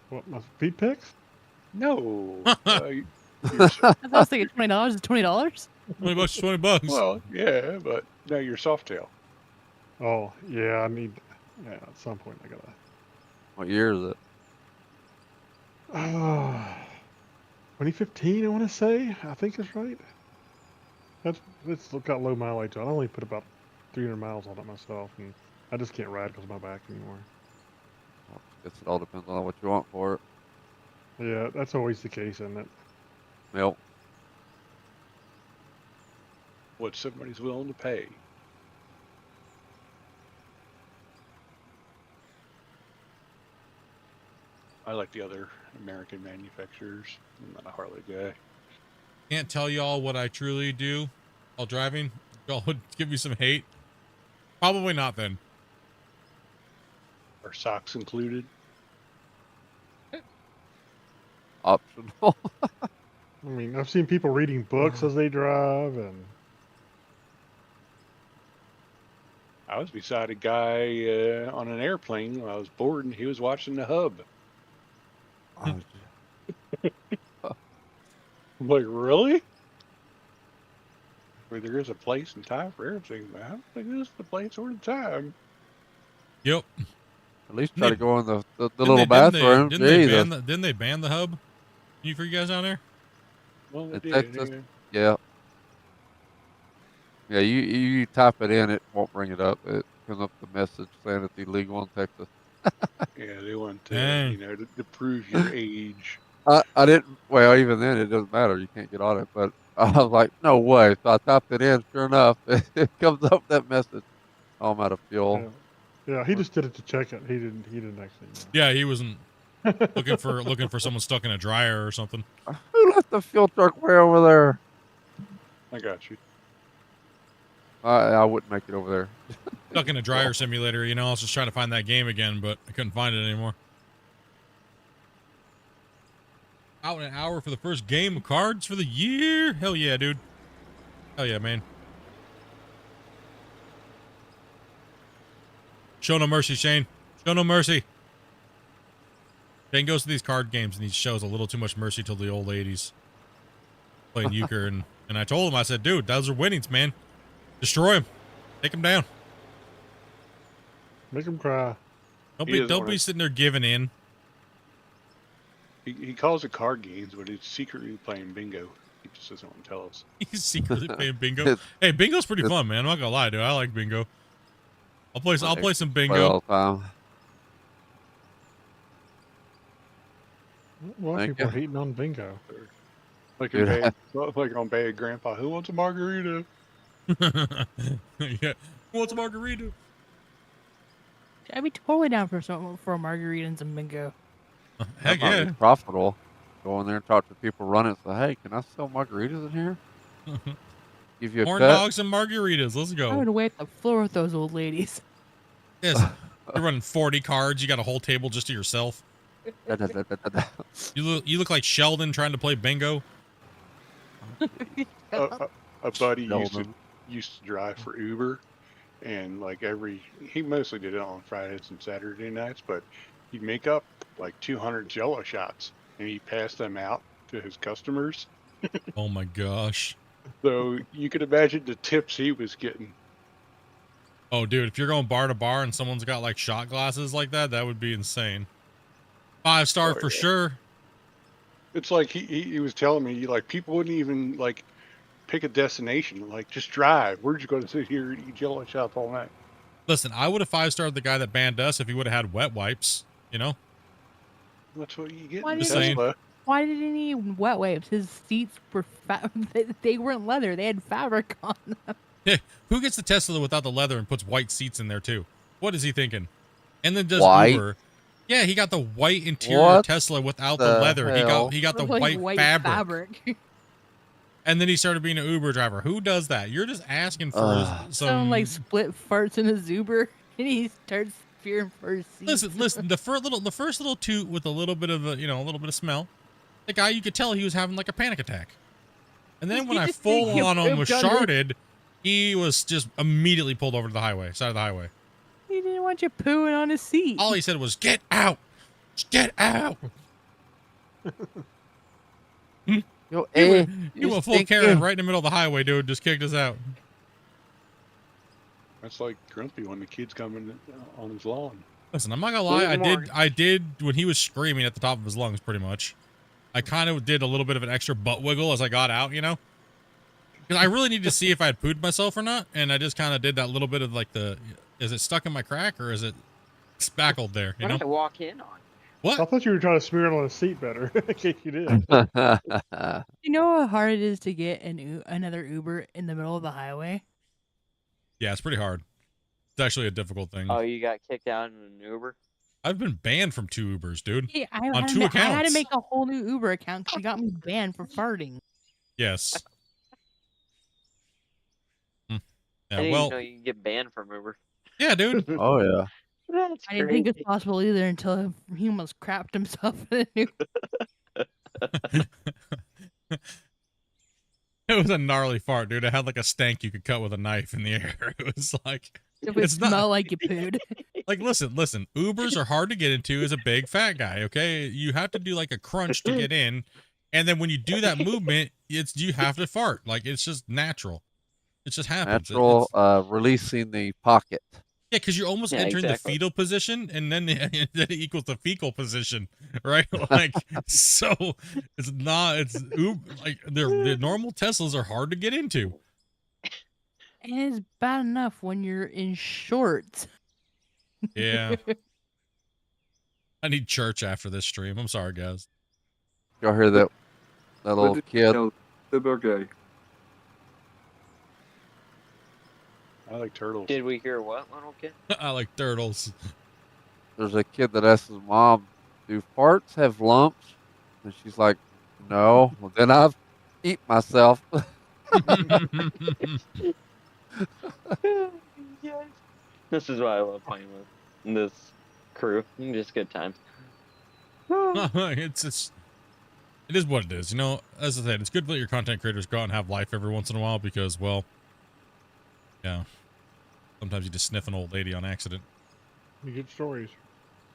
What, my feet pics?
No.
I was thinking $20 is $20.
$20, $20.
Well, yeah, but no, you're Softail.
Oh, yeah, I need. Yeah, at some point I gotta.
What year is it?
2015, I want to say. I think it's right. It's got low mileage. I only put about 300 miles on it myself, and I just can't ride because of my back anymore.
Well, I guess it all depends on what you want for it.
Yeah, that's always the case, isn't it?
Yep.
What somebody's willing to pay. I like the other American manufacturers. I'm not a Harley guy.
Can't tell y'all what I truly do while driving. Y'all would give me some hate? Probably not then.
Are socks included?
Optional.
I mean, I've seen people reading books as they drive, and
I was beside a guy on an airplane when I was bored, and he was watching the hub.
Oh,
I'm like, really? Where there is a place and time for everything, but I don't think this is the place or the time.
Yep.
At least try to go in the
Didn't
little bathroom.
Didn't they
Jesus.
didn't they ban the hub? For you guys down there?
Well, they
In
did.
Texas,
Anyway.
yeah. Yeah, you type it in, it won't bring it up. It comes up the message saying it's illegal in Texas.
Yeah, they want
Dang.
to prove your age.
I didn't. Well, even then, it doesn't matter. You can't get on it. But I was like, no way. So I typed it in. Sure enough, it comes up that message. Oh, I'm out of fuel.
yeah, he just did it to check it. He didn't actually know.
Yeah, he wasn't looking for someone stuck in a dryer or something.
Who left the fuel truck way over there?
I got you.
I wouldn't make it over there.
Stuck in a dryer simulator, I was just trying to find that game again, but I couldn't find it anymore. Out in an hour for the first game of cards for the year. Hell yeah, dude. Hell yeah, man. Show no mercy, Shane. Show no mercy. Shane goes to these card games and he shows a little too much mercy till the old 80s. Playing euchre, and I told him, I said, dude, those are winnings, man. Destroy him. Take him down.
Make him cry.
Don't be sitting there giving in.
He calls it card games, but he's secretly playing bingo. He just doesn't want to tell us.
He's secretly playing bingo. Hey, bingo's pretty fun, man. I'm not gonna lie, dude. I like bingo. I'll play some bingo.
Play all the time.
A lot of people are hating on bingo.
Like on Bad Grandpa, who wants a margarita?
Yeah, who wants a margarita?
I'd be totally down for a margarita and some bingo.
Heck
That might
yeah.
be profitable. Go in there and talk to people running. Say, hey, can I sell margaritas in here? Give you a
Corn
cut.
dogs and margaritas. Let's
I
go.
would wipe the floor with those old ladies.
Yes. You're running 40 cards. You got a whole table just to yourself. You look like Sheldon trying to play bingo.
A buddy used to drive for Uber, and he mostly did it on Fridays and Saturday nights, but he'd make up like 200 Jello shots, and he'd pass them out to his customers.
Oh my gosh.
So you could imagine the tips he was getting.
Oh, dude, if you're going bar to bar and someone's got like shot glasses like that, that would be insane. 5-star for sure.
It's like he was telling me, people wouldn't even pick a destination. Just drive. We're just going to sit here and eat Jello shots all night.
Listen, I would have 5-starred the guy that banned us if he would have had wet wipes,
That's what you get.
Why
in
did
Tesla.
Why didn't he need wet wipes? His seats were they weren't leather. They had fabric on them.
Yeah, who gets the Tesla without the leather and puts white seats in there too? What is he thinking? And then does
White?
Uber. Yeah, he got the white interior
What
Tesla without the leather.
hell?
He got the
Like
white fabric. And then he started being an Uber driver. Who does that? You're just asking for some
Someone like split farts in his Uber, and he starts fearing for his seat.
Listen. The first little toot with a little bit of a little bit of smell. The guy, you could tell he was having like a panic attack. And then when I full on him was sharded, he was just immediately pulled over to the side of the highway.
He didn't want you pooing on his seat.
All he said was, "Get out, just get out."
Yo,
you went full Karen right in the middle of the highway, dude. Just kicked us out.
That's like Grumpy when the kids come in on his lawn.
Listen, I'm not gonna lie. I did when he was screaming at the top of his lungs, pretty much. I kind of did a little bit of an extra butt wiggle as I got out, because I really needed to see if I had pooed myself or not, and I just kind of did that little bit of is it stuck in my crack or is it spackled there?
Why did I walk in on?
What?
I thought you were trying to smear it on his seat better, in case you did.
You know how hard it is to get another Uber in the middle of the highway?
Yeah, it's pretty hard. It's actually a difficult thing.
Oh, you got kicked out in an Uber?
I've been banned from 2 Ubers, dude.
Yeah,
on 2 accounts.
I had to make a whole new Uber account because he got me banned for farting.
Yes.
I
Yeah,
didn't
well,
even know you can get banned from Uber.
yeah, dude.
Oh yeah.
That's
I didn't think
crazy.
it's possible either until he almost crapped himself in a new.
It was a gnarly fart, dude. It had like a stank you could cut with a knife in the air. It was like,
It would
it's
smell
not
like you pooed.
like, listen. Ubers are hard to get into as a big fat guy. Okay, you have to do like a crunch to get in, and then when you do that movement, you have to fart. Like it's just natural. It just happens.
Natural
It's
releasing the pocket.
yeah, because you're almost
Yeah,
entering
exactly.
the fetal position, and then then it equals the fecal position, right? Like, so it's not. Like the normal Teslas are hard to get into.
And it's bad enough when you're in shorts.
Yeah, I need church after this stream. I'm sorry, guys.
Y'all hear that little kid?
Super guy.
I like turtles.
Did we hear what, little kid?
I like turtles.
There's a kid that asks his mom, "Do farts have lumps?" And she's like, "No." Well, then I've eat myself.
Yes. This is why I love playing with this crew. Just good times.
It is what it is. You know, as I said, it's good to let your content creators go out and have life every once in a while because, well, yeah, sometimes you just sniff an old lady on accident.
You get stories.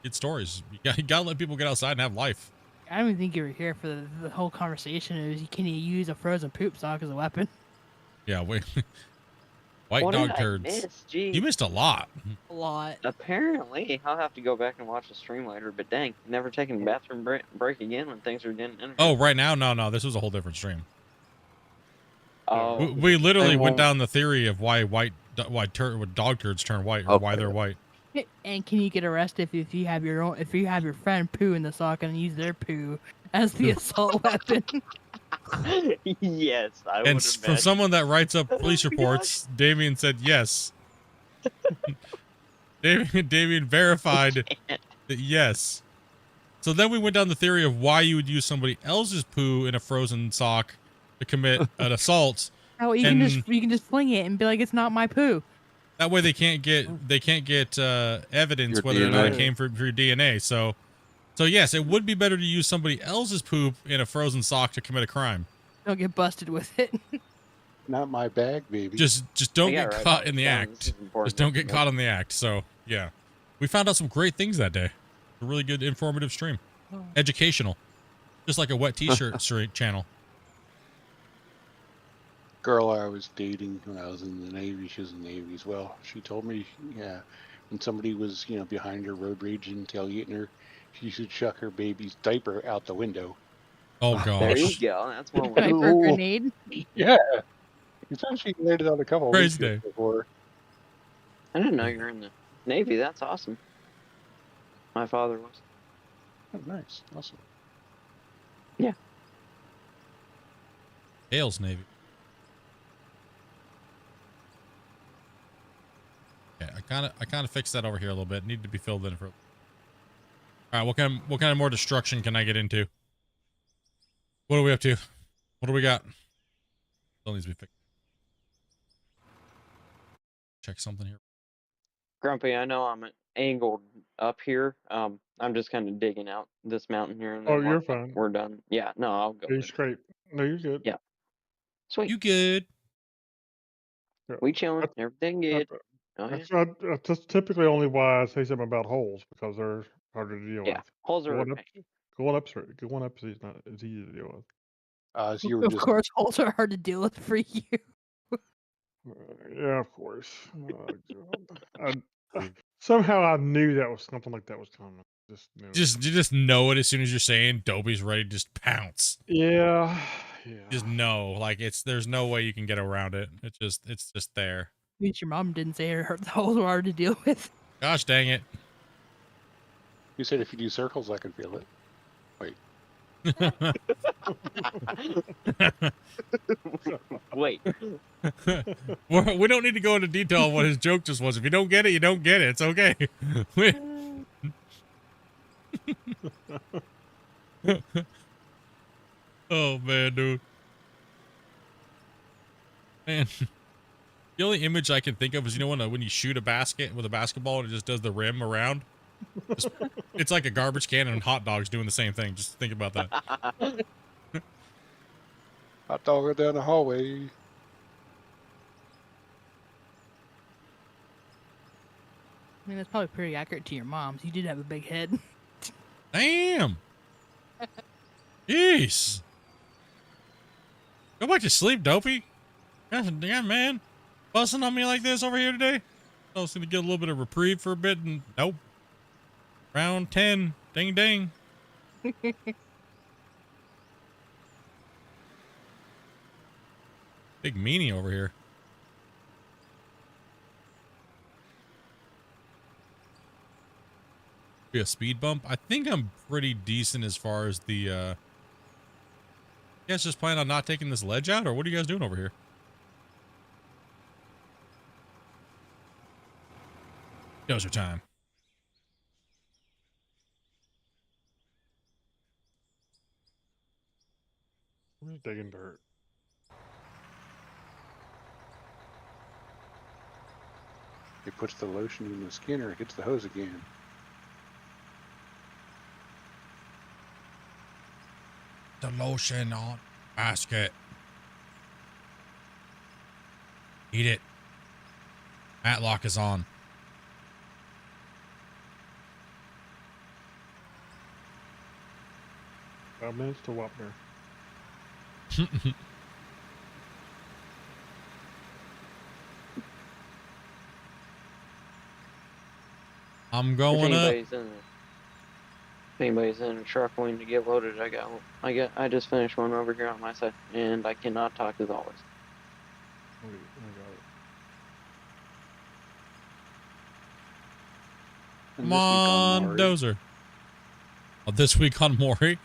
Get stories. You gotta let people get outside and have life.
I don't even think you were here for the whole conversation. It was, can you use a frozen poop sock as a weapon?
Yeah, wait. White
What
dog
did I
turds.
miss? Jeez.
You missed a lot.
A lot.
Apparently, I'll have to go back and watch the stream later. But dang, never taking a bathroom break again when things are getting interesting.
Oh, right now? No. This was a whole different stream.
Oh,
We literally
and
went
well-
down the theory of why dog turds turn white or why they're white.
And can you get arrested if you have your friend poo in the sock and use their poo as the assault weapon?
Yes, I would
And
imagine.
from someone that writes up police reports, Damien said yes. Damien verified that yes. So then we went down the theory of why you would use somebody else's poo in a frozen sock to commit an assault.
Oh, you can just fling it and be like, it's not my poo.
That way they can't get evidence
Your
whether or not it
DNA.
came from your DNA. So yes, it would be better to use somebody else's poop in a frozen sock to commit a crime.
Don't get busted with it.
Not my bag, baby.
Just don't
Yeah,
get
right,
caught
about
in the
guns
act.
is important.
Just don't get
Yeah.
caught in the act. So yeah, we found out some great things that day. A really good informative stream, educational, just like a wet t-shirt channel.
Girl I was dating when I was in the Navy, she was in the Navy as well. She told me, yeah, when somebody was, behind her road raging, tailgating her, she should chuck her baby's diaper out the window.
Oh
There you
gosh,
go. That's one way.
Diaper grenade.
Yeah. It's actually landed on a couple of
Crazy
weeks
day.
before.
I didn't know you were in the Navy. That's awesome. My father was.
Oh, nice. Awesome.
Hales Navy. Okay, I kind of fixed that over here a little bit. Need to be filled in for. All right, what kind of more destruction can I get into? What are we up to? What do we got? Still needs to be fixed. Check something here.
Grumpy, I know I'm angled up here. I'm just kind of digging out this mountain here. And
Oh,
then
you're
once
fine.
we're done. Yeah, no, I'll go.
You
with it.
scrape. No, you're good.
Yeah. Sweet.
You good?
Yeah.
We chilling.
That's-
Everything good. Oh, yeah.
That's typically only why I say something about holes because they're harder to deal
Yeah.
with.
Holes are
Going
a
up,
pain.
going up is not as easy to deal with.
So you were
Of
just
course, holes are hard to deal with for you.
Yeah, of course. Somehow I knew that was something like that was coming. Just knew it.
You just know it as soon as you're saying Dobie's ready to just pounce.
Yeah.
Just know, like there's no way you can get around it. It's just there.
At least your mom didn't say the holes were hard to deal with.
Gosh dang it.
You said if you do circles, I can feel it. Wait.
Wait.
We don't need to go into detail on what his joke just was. If you don't get it, you don't get it. It's okay. Oh man, dude. Man. The only image I can think of is, you know, when you shoot a basket with a basketball and it just does the rim around. It's like a garbage can and hot dogs doing the same thing. Just think about that.
Hot dog down the hallway.
I mean, that's probably pretty accurate to your mom's. You did have a big head.
Damn. Jeez. Go back to sleep, dopey. God damn, man. Busting on me like this over here today. I was going to get a little bit of reprieve for a bit, and nope. Round 10. Ding, ding. Big meanie over here. Be a speed bump. I think I'm pretty decent as far as the, you guys just plan on not taking this ledge out, or what are you guys doing over here? Dozer time.
I'm just digging dirt.
He puts the lotion in the skinner, hits the hose again.
The lotion on basket. Eat it. Matlock is on.
Minutes to Wapner.
I'm going up.
If anybody's in a truck waiting to get loaded, I just finished one over here on my side, and I cannot talk as always.
I got it.
Come on, Dozer. Oh, this week on Maury.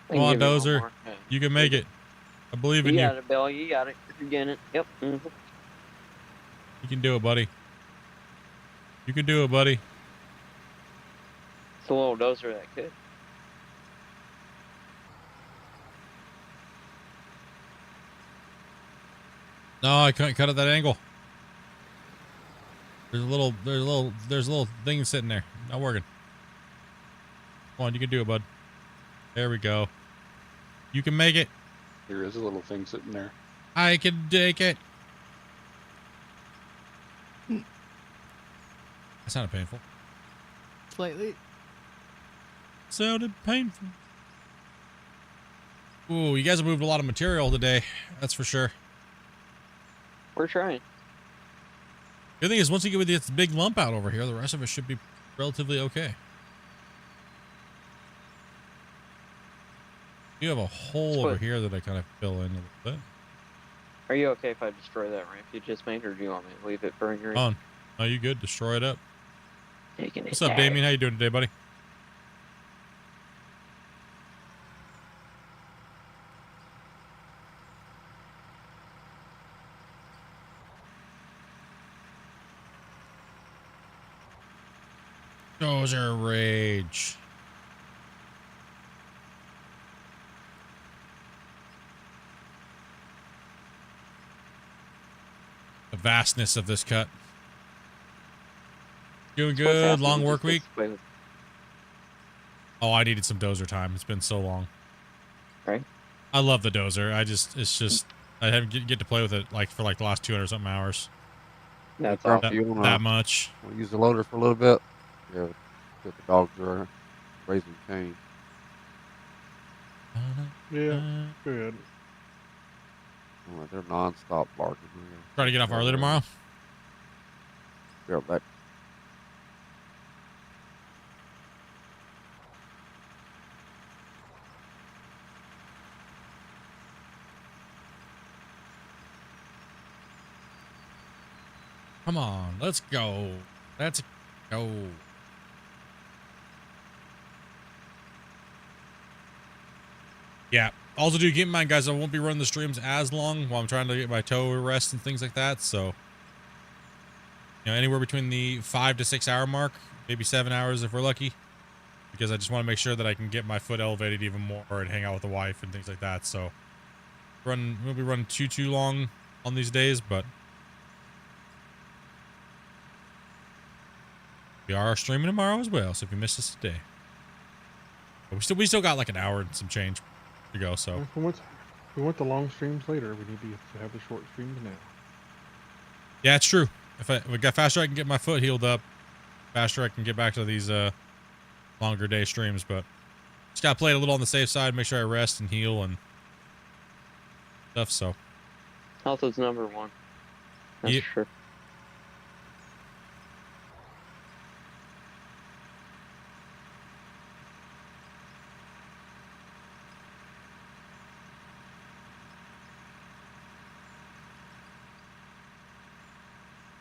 Come on, Dozer. You can make it. I believe in you.
You got it, Bill. You got it. You're getting it. Yep. Mm-hmm.
You can do it, buddy. You can do it, buddy.
It's a little Dozer that could.
No, I couldn't cut at that angle. There's a little thing sitting there. Not working. Come on, you can do it, bud. There we go. You can make it.
There is a little thing sitting there.
I can take it. That sounded painful.
Slightly.
Sounded painful. Ooh, you guys have moved a lot of material today. That's for sure.
We're trying.
The thing is, once you get with this big lump out over here, the rest of it should be relatively okay. You have a hole over here that I kind of fill in a little bit.
Are you okay if I destroy that ramp you just made, or do you want me to leave it for your?
On. Oh, you good? Destroy it up.
Taking it.
What's up, Damien? How you doing today, buddy? Dozer rage. The vastness of this cut. Doing good. Long work week. Oh, I needed some Dozer time. It's been so long.
Right.
I love the Dozer. It's just, I haven't get to play with it like for like the last 200 something hours.
That's
that much.
Want to use the loader for a little bit? Yeah. The dogs are raising cane.
Yeah, good.
Oh, they're non-stop barking.
Try to get off early tomorrow.
Yeah, that.
Come on, let's go. Let's go. Yeah. Also, do keep in mind, guys, I won't be running the streams as long while I'm trying to get my toe rest and things like that. So, you know, anywhere between the 5 to 6 hour mark, maybe 7 hours if we're lucky, because I just want to make sure that I can get my foot elevated even more and hang out with the wife and things like that. So, we'll be running too long on these days, but we are streaming tomorrow as well. So if you missed us today, but we still got like an hour and some change to go. So
If we want the long streams later, we need to have the short streams now.
yeah, it's true. If we got faster, I can get my foot healed up. Faster, I can get back to these longer day streams. But just gotta play it a little on the safe side. Make sure I rest and heal and stuff. So
Health is number one. That's
Yep.
sure.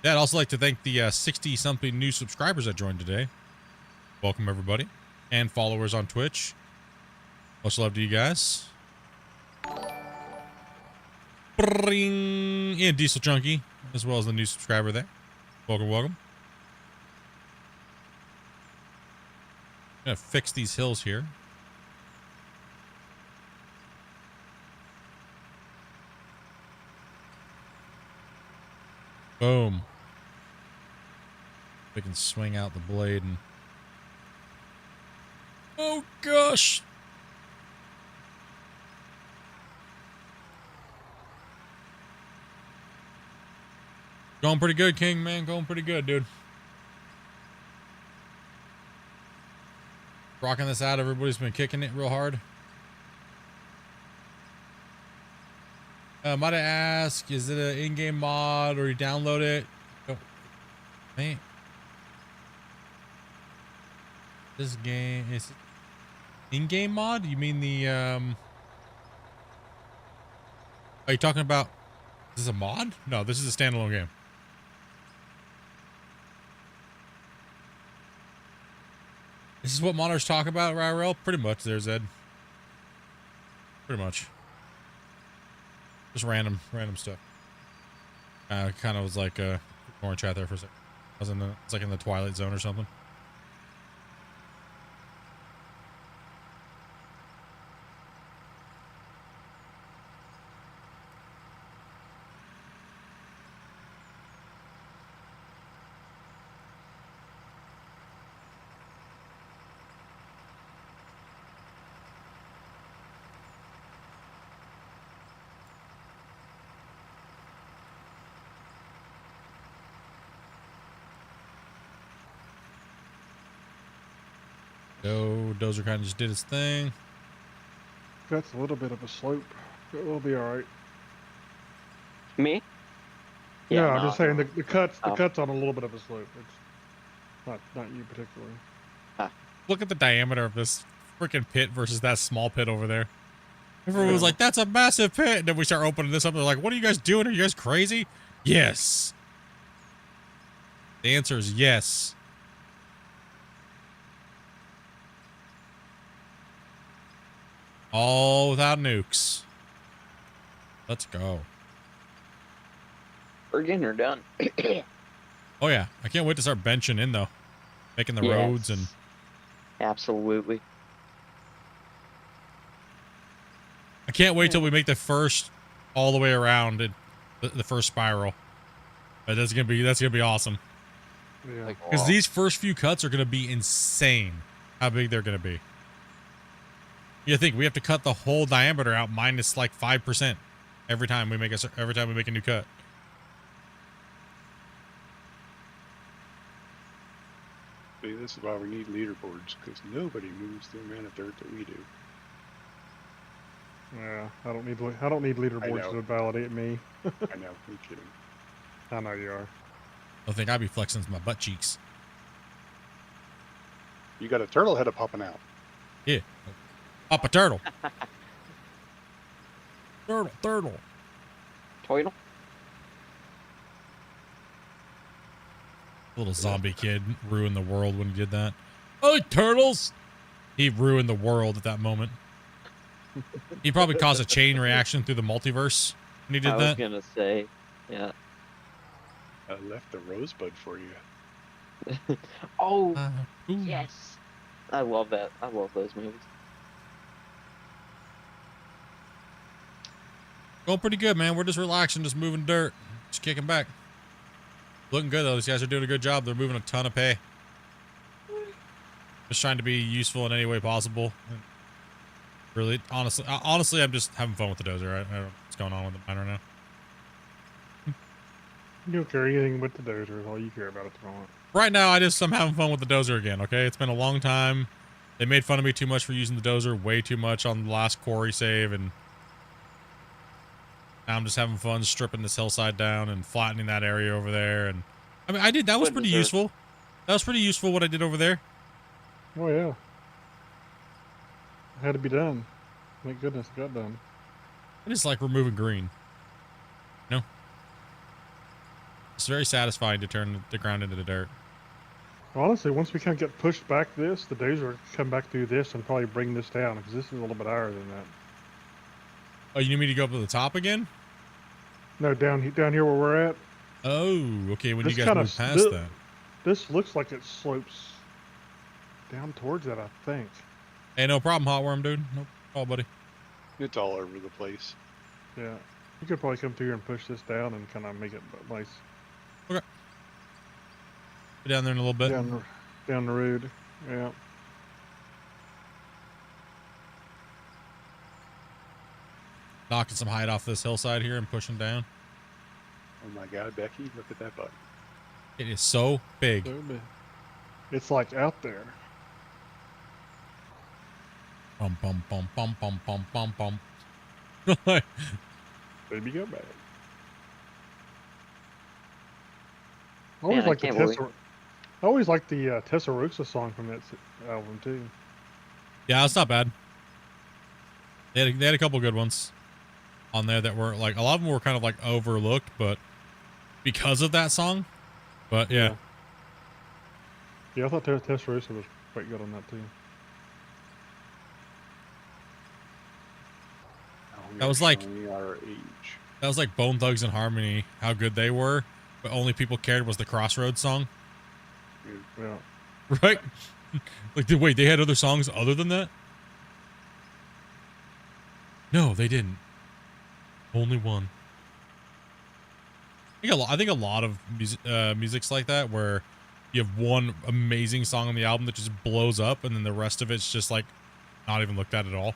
yeah, I'd also like to thank the 60-something new subscribers that joined today. Welcome everybody, and followers on Twitch. Much love to you guys. Bring in Diesel Junkie, as well as the new subscriber there. Welcome, welcome. Gonna fix these hills here. Boom. We can swing out the blade and... Oh gosh! Going pretty good, King, man. Going pretty good, dude. Rocking this out. Everybody's been kicking it real hard. Might I ask, is it an in-game mod or you download it? Oh, man. This game is in-game mod? You mean the are you talking about, is this a mod? No, this is a standalone game. This is what modders talk about, Ryrel? Pretty much there, Zed. Pretty much. Just random stuff. Kind of was like ignoring chat there for a second. It's like in the Twilight Zone or something. Dozer kind of just did his thing.
That's a little bit of a slope. It will be all right.
Me?
Yeah, I'm
no,
just saying
no.
the cuts
Oh.
on a little bit of a slope. It's not you particularly.
Look at the diameter of this freaking pit versus that small pit over there. Everyone was
Yeah.
like, that's a massive pit. And then we start opening this up. They're like, what are you guys doing? Are you guys crazy? Yes. The answer is yes. All without nukes. Let's go.
We're getting her done.
Oh yeah. I can't wait to start benching in though. Making the roads and...
Absolutely.
I can't wait till we make the first all the way around it, the first spiral. But that's gonna be awesome.
Yeah.
Because these first few cuts are gonna be insane. How big they're gonna be. You think we have to cut the whole diameter out minus like 5% every time we make a new cut.
See, this is why we need leaderboards, because nobody moves the amount of dirt that we do.
Yeah, I don't need leaderboards
know.
to validate me.
I know, I'm kidding.
I know you are.
I think I'd be flexing my butt cheeks.
You got a turtle head popping out.
Yeah. Up a turtle. Turtle.
Toidle?
Little zombie kid ruined the world when he did that. I like turtles. He ruined the world at that moment. He probably caused a chain reaction through the multiverse when he did
I
that.
was gonna say, yeah.
I left the rosebud for you.
Oh,
Ooh.
yes. I love that. I love those movies.
Going pretty good, man. We're just relaxing, just moving dirt, just kicking back. Looking good though. These guys are doing a good job. They're moving a ton of pay. Just trying to be useful in any way possible. Really, honestly, I'm just having fun with the dozer. I don't know what's going on with mine right now.
You don't care anything with the dozer. Is all you care about at the moment.
Right now, I'm having fun with the dozer again. Okay, it's been a long time. They made fun of me too much for using the dozer way too much on the last quarry save, and now I'm just having fun stripping this hillside down and flattening that area over there. And I mean, that was pretty useful. That was pretty useful what I did over there.
Oh yeah. It had to be done. Thank goodness it got done.
I just like removing green. You know? It's very satisfying to turn the ground into the dirt.
Honestly, once we kind of get pushed back the dozer will come back through this and probably bring this down because this is a little bit higher than that.
Oh, you need me to go up to the top again?
No, down here where we're at.
Oh, okay. When you guys move past that.
This looks like it slopes down towards that, I think.
Hey, no problem, Hotworm, dude. No problem, buddy.
It's all over the place.
Yeah. You could probably come through here and push this down and kind of make it nice.
Okay. Go down there in a little bit.
Down the road. Yeah.
Knocking some height off this hillside here and pushing down.
Oh my God, Becky, look at that button.
It is so big.
It's like out there.
Bum bum bum bum bum bum bum bum.
Baby, go back. I
Man,
always like the Tessarossa song from that album too.
Yeah, it's not bad. They had a couple good ones on there that were like, a lot of them were kind of like overlooked, but because of that song. But yeah.
Yeah, I thought Tessarossa was quite good on that too.
That was like Bone Thugs and Harmony, how good they were, but only people cared was the Crossroads song.
Yeah.
Right? Like, wait, they had other songs other than that? No, they didn't. Only one. I think a lot of music's like that, where you have one amazing song on the album that just blows up, and then the rest of it's just like not even looked at all.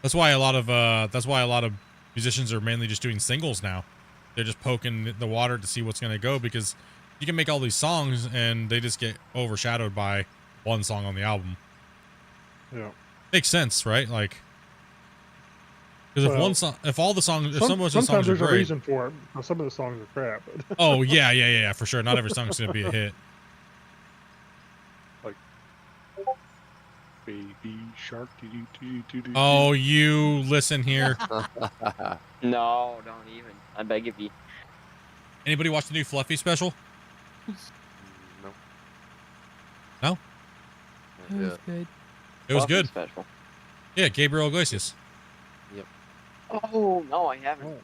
That's why a lot of musicians are mainly just doing singles now. They're just poking the water to see what's going to go, because you can make all these songs and they just get overshadowed by one song on the album.
Yeah.
Makes sense, right? Like, because if all the songs, if some of the songs are
sometimes there's
great,
a reason for it. Well, some of the songs are crap. But
oh yeah, for sure. Not every song's going to be a hit.
Like Baby Shark.
Oh, you listen here.
No, don't even. I beg of you.
Anybody watch the new Fluffy special?
No.
No?
It was good.
It was good.
Special.
Yeah, Gabriel Iglesias.
Yep.
Oh no, I haven't.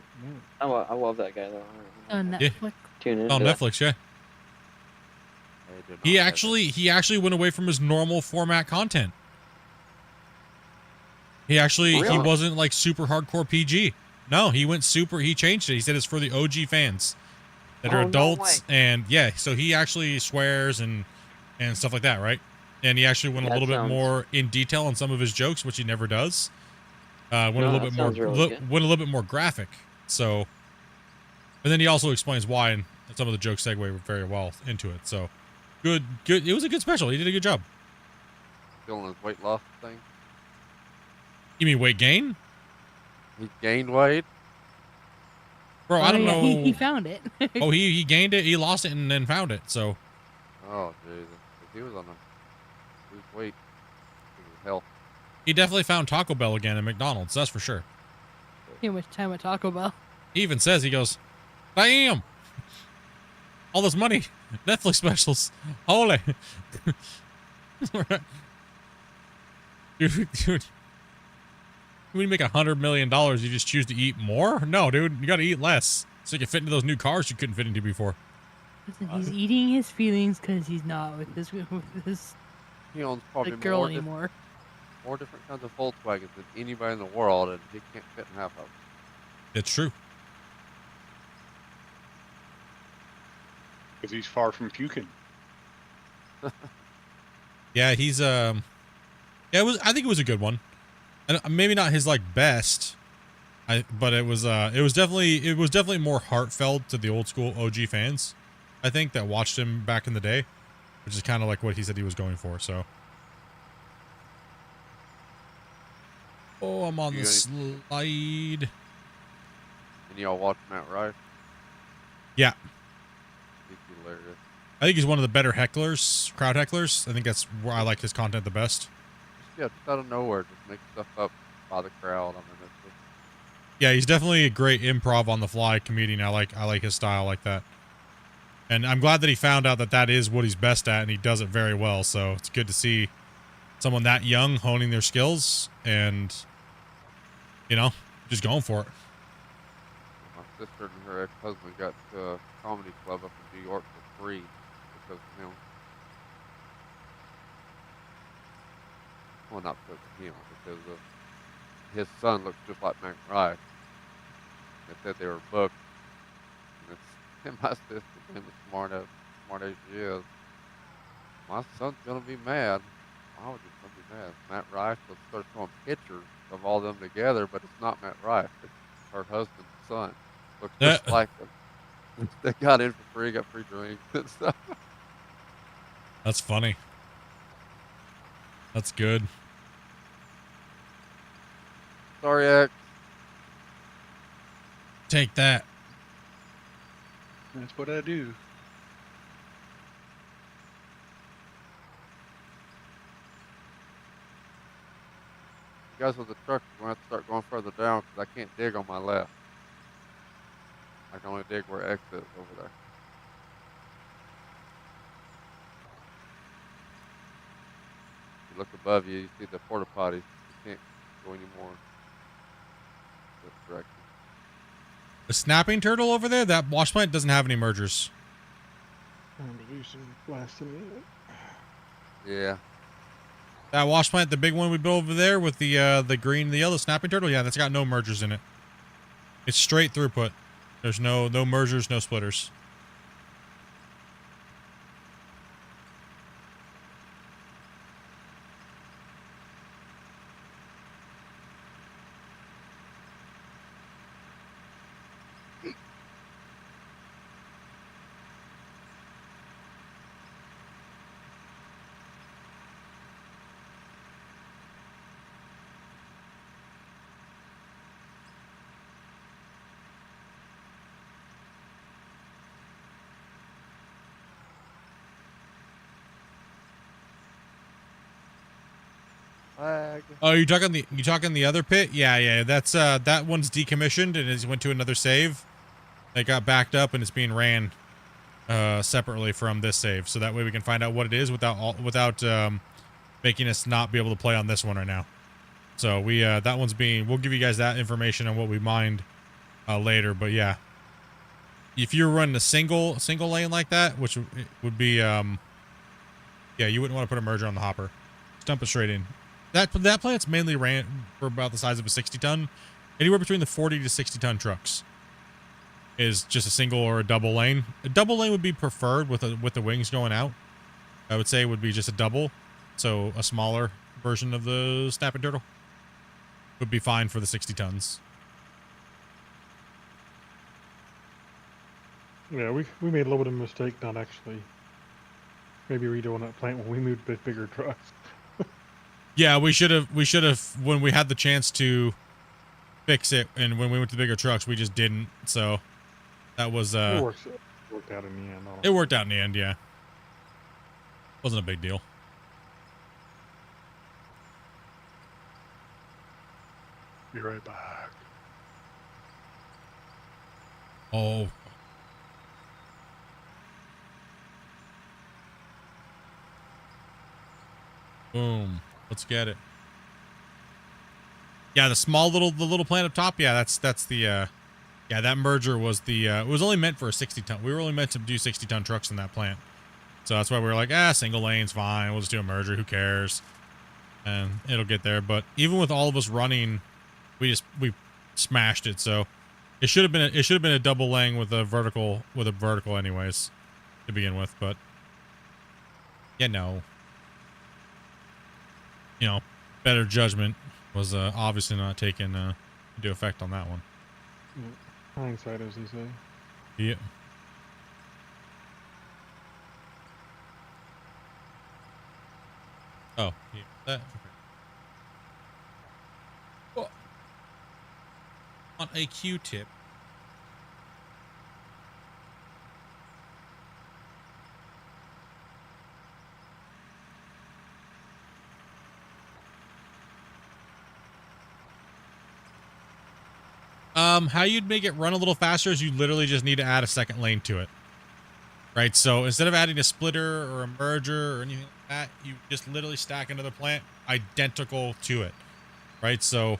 I love that guy though.
On Netflix.
Tune in.
On Netflix, yeah. He actually went away from his normal format content. He wasn't like super hardcore PG. No, he changed it. He said it's for the OG fans that are adults.
No way.
And yeah, so he actually swears and stuff like that, right? And he actually went a little bit more in detail on some of his jokes, which he never does. Went a little bit more graphic. So, and then he also explains why, and some of the jokes segue very well into it. So, good. It was a good special. He did a good job.
Feeling his weight loss thing.
You mean weight gain?
He gained weight.
Bro, I don't know.
He found it.
Oh, he gained it. He lost it and then found it. So.
Oh Jesus! If he was on a lose weight. He was health.
He definitely found Taco Bell again at McDonald's. That's for sure.
Too much time at Taco Bell.
He even says, he goes, "Damn, all this money, Netflix specials, holy." Dude. When you make $100 million, you just choose to eat more? No, dude, you got to eat less so you can fit into those new cars you couldn't fit into before.
Listen, he's eating his feelings because he's not with this
he owns probably
girl
more
anymore.
more different kinds of Volkswagens than anybody in the world, and he can't fit in half of them.
It's true.
Because he's far from puking.
Yeah, he's yeah, I think it was a good one. And maybe not his like best. But it was definitely more heartfelt to the old school OG fans, I think, that watched him back in the day, which is kind of like what he said he was going for. So, oh, I'm on the slide.
And y'all watch Matt Rife?
Yeah,
He's hilarious.
I think he's one of the better hecklers, crowd hecklers. I think that's where I like his content the best.
Yeah, just out of nowhere, just make stuff up by the crowd. I mean, it's just,
Yeah, he's definitely a great improv on the fly comedian. I like his style like that. And I'm glad that he found out that that is what he's best at, and he does it very well. So it's good to see someone that young honing their skills and, you know, just going for it.
my sister and her ex-husband got to a comedy club up in New York for free because of him. Well, not because of him, because of his son looks just like Matt Rife. They said they were booked. And it's and my sister, being the smart as she is, my son's gonna be mad. Why would your son be mad? Matt Rife will start showing pictures of all them together, but it's not Matt Rife. It's her husband's son. Looks just like him. They got in for free, got free drinks and stuff.
That's funny. That's good.
Sorry, X.
Take that.
That's what I do.
You guys with the truck are going to have to start going further down because I can't dig on my left. I can only dig where X is over there. You look above you, you see the porta potties. You can't go anymore this direction.
The snapping turtle over there, that wash plant doesn't have any mergers.
I'm to do some blasting in.
Yeah.
That wash plant, the big one we built over there with the green and the yellow snapping turtle, yeah, that's got no mergers in it. It's straight throughput. There's no mergers, no splitters.
Flag.
Oh, you talking the other pit? Yeah. That's that one's decommissioned and it went to another save. It got backed up and it's being ran separately from this save, so that way we can find out what it is without making us not be able to play on this one right now. So we that one's being. We'll give you guys that information on what we mined later. But yeah, if you're running a single lane like that, which would be yeah, you wouldn't want to put a merger on the hopper. Just dump it straight in. That plant's mainly ran for about the size of a 60-ton. Anywhere between the 40 to 60-ton trucks is just a single or a double lane. A double lane would be preferred with the wings going out. I would say it would be just a double, so a smaller version of the snapping turtle would be fine for the 60 tons.
Yeah, we made a little bit of a mistake not actually maybe redoing that plant when we moved a bit bigger trucks.
Yeah, we should have when we had the chance to fix it, and when we went to bigger trucks, we just didn't. So that was
it worked out in the end.
It worked out in the end, yeah. Wasn't a big deal.
Be right back.
Oh. Boom. Let's get it. Yeah, the little plant up top. Yeah, that's the yeah, that merger was the it was only meant for a 60-ton. We were only meant to do 60-ton trucks in that plant. So that's why we were like, single lane's fine. We'll just do a merger. Who cares? and it'll get there. But even with all of us running, we smashed it. So it should have been a double laying with a vertical anyways to begin with. But yeah, no, better judgment was obviously not taken into effect on that one.
Hindsight, as they say.
Yeah. Oh, yeah. That. Okay. Well, on a Q-tip. How you'd make it run a little faster is you literally just need to add a second lane to it. Right, so instead of adding a splitter or a merger or anything like that, you just literally stack another plant identical to it. Right, so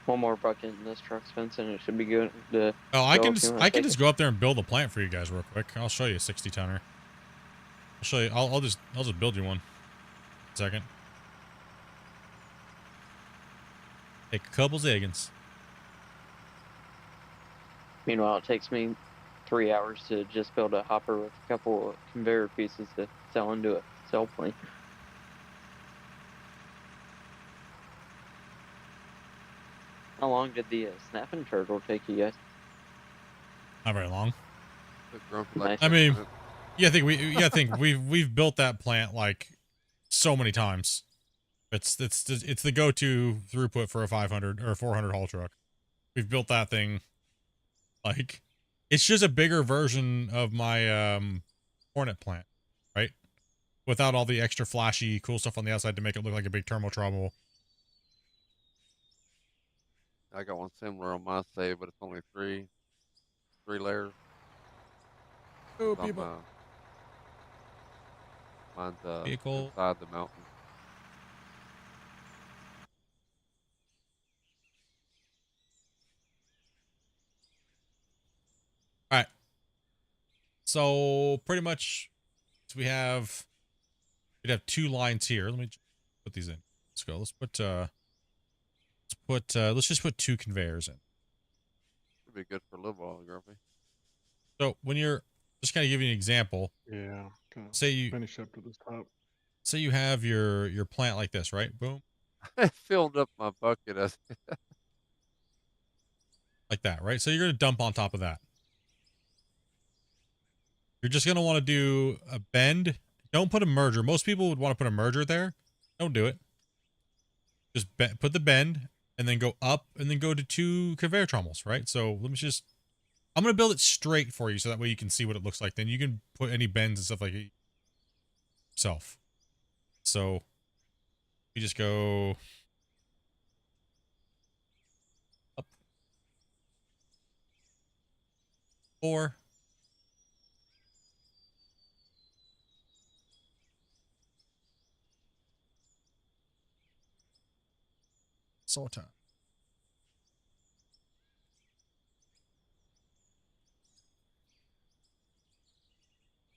One more bucket in this truck's fence, and it should be good to
I
go
can
if you
just,
wanna
I can
take
just
it.
go up there and build a plant for you guys real quick. I'll show you a 60 tonner. I'll show you. I'll just build you one. Second. Take a couple Zagans.
Meanwhile, it takes me 3 hours to just build a hopper with a couple of conveyor pieces to sell into a sell plane. How long did the snapping turtle take you guys?
Not very long.
Nice.
I mean, yeah, I think we've built that plant like so many times. It's the go-to throughput for a 500 or 400 haul truck. We've built that thing like it's just a bigger version of my Hornet plant, right? Without all the extra flashy cool stuff on the outside to make it look like a big turbo trouble.
I got one similar on my save, but it's only three layers.
Oh,
So
people.
Mine's
Vehicle.
inside the mountain.
All right. So pretty much we'd have two lines here. Let me put these in. Let's go. Let's just put two conveyors in.
Should be good for a little while, Grumpy.
So when you're just kind of giving you an example.
Yeah.
Say you
finish up to this top.
Say you have your plant like this, right? Boom.
I filled up my bucket as
like that, right? So you're going to dump on top of that. You're just going to want to do a bend. Don't put a merger. Most people would want to put a merger there. Don't do it. Just put the bend and then go up and then go to two conveyor trommels, right? So I'm going to build it straight for you so that way you can see what it looks like. Then you can put any bends and stuff like it yourself. So we just go up 4. Sort of.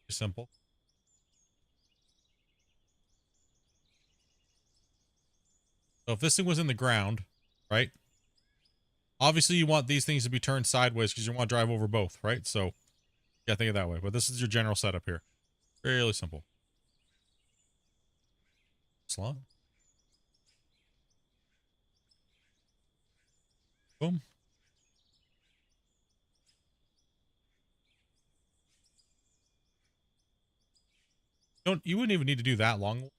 Simple. So if this thing was in the ground, right? Obviously, you want these things to be turned sideways because you want to drive over both, right? So you got to think of it that way. But this is your general setup here. Really simple. Slot. Boom. You wouldn't even need to do that long.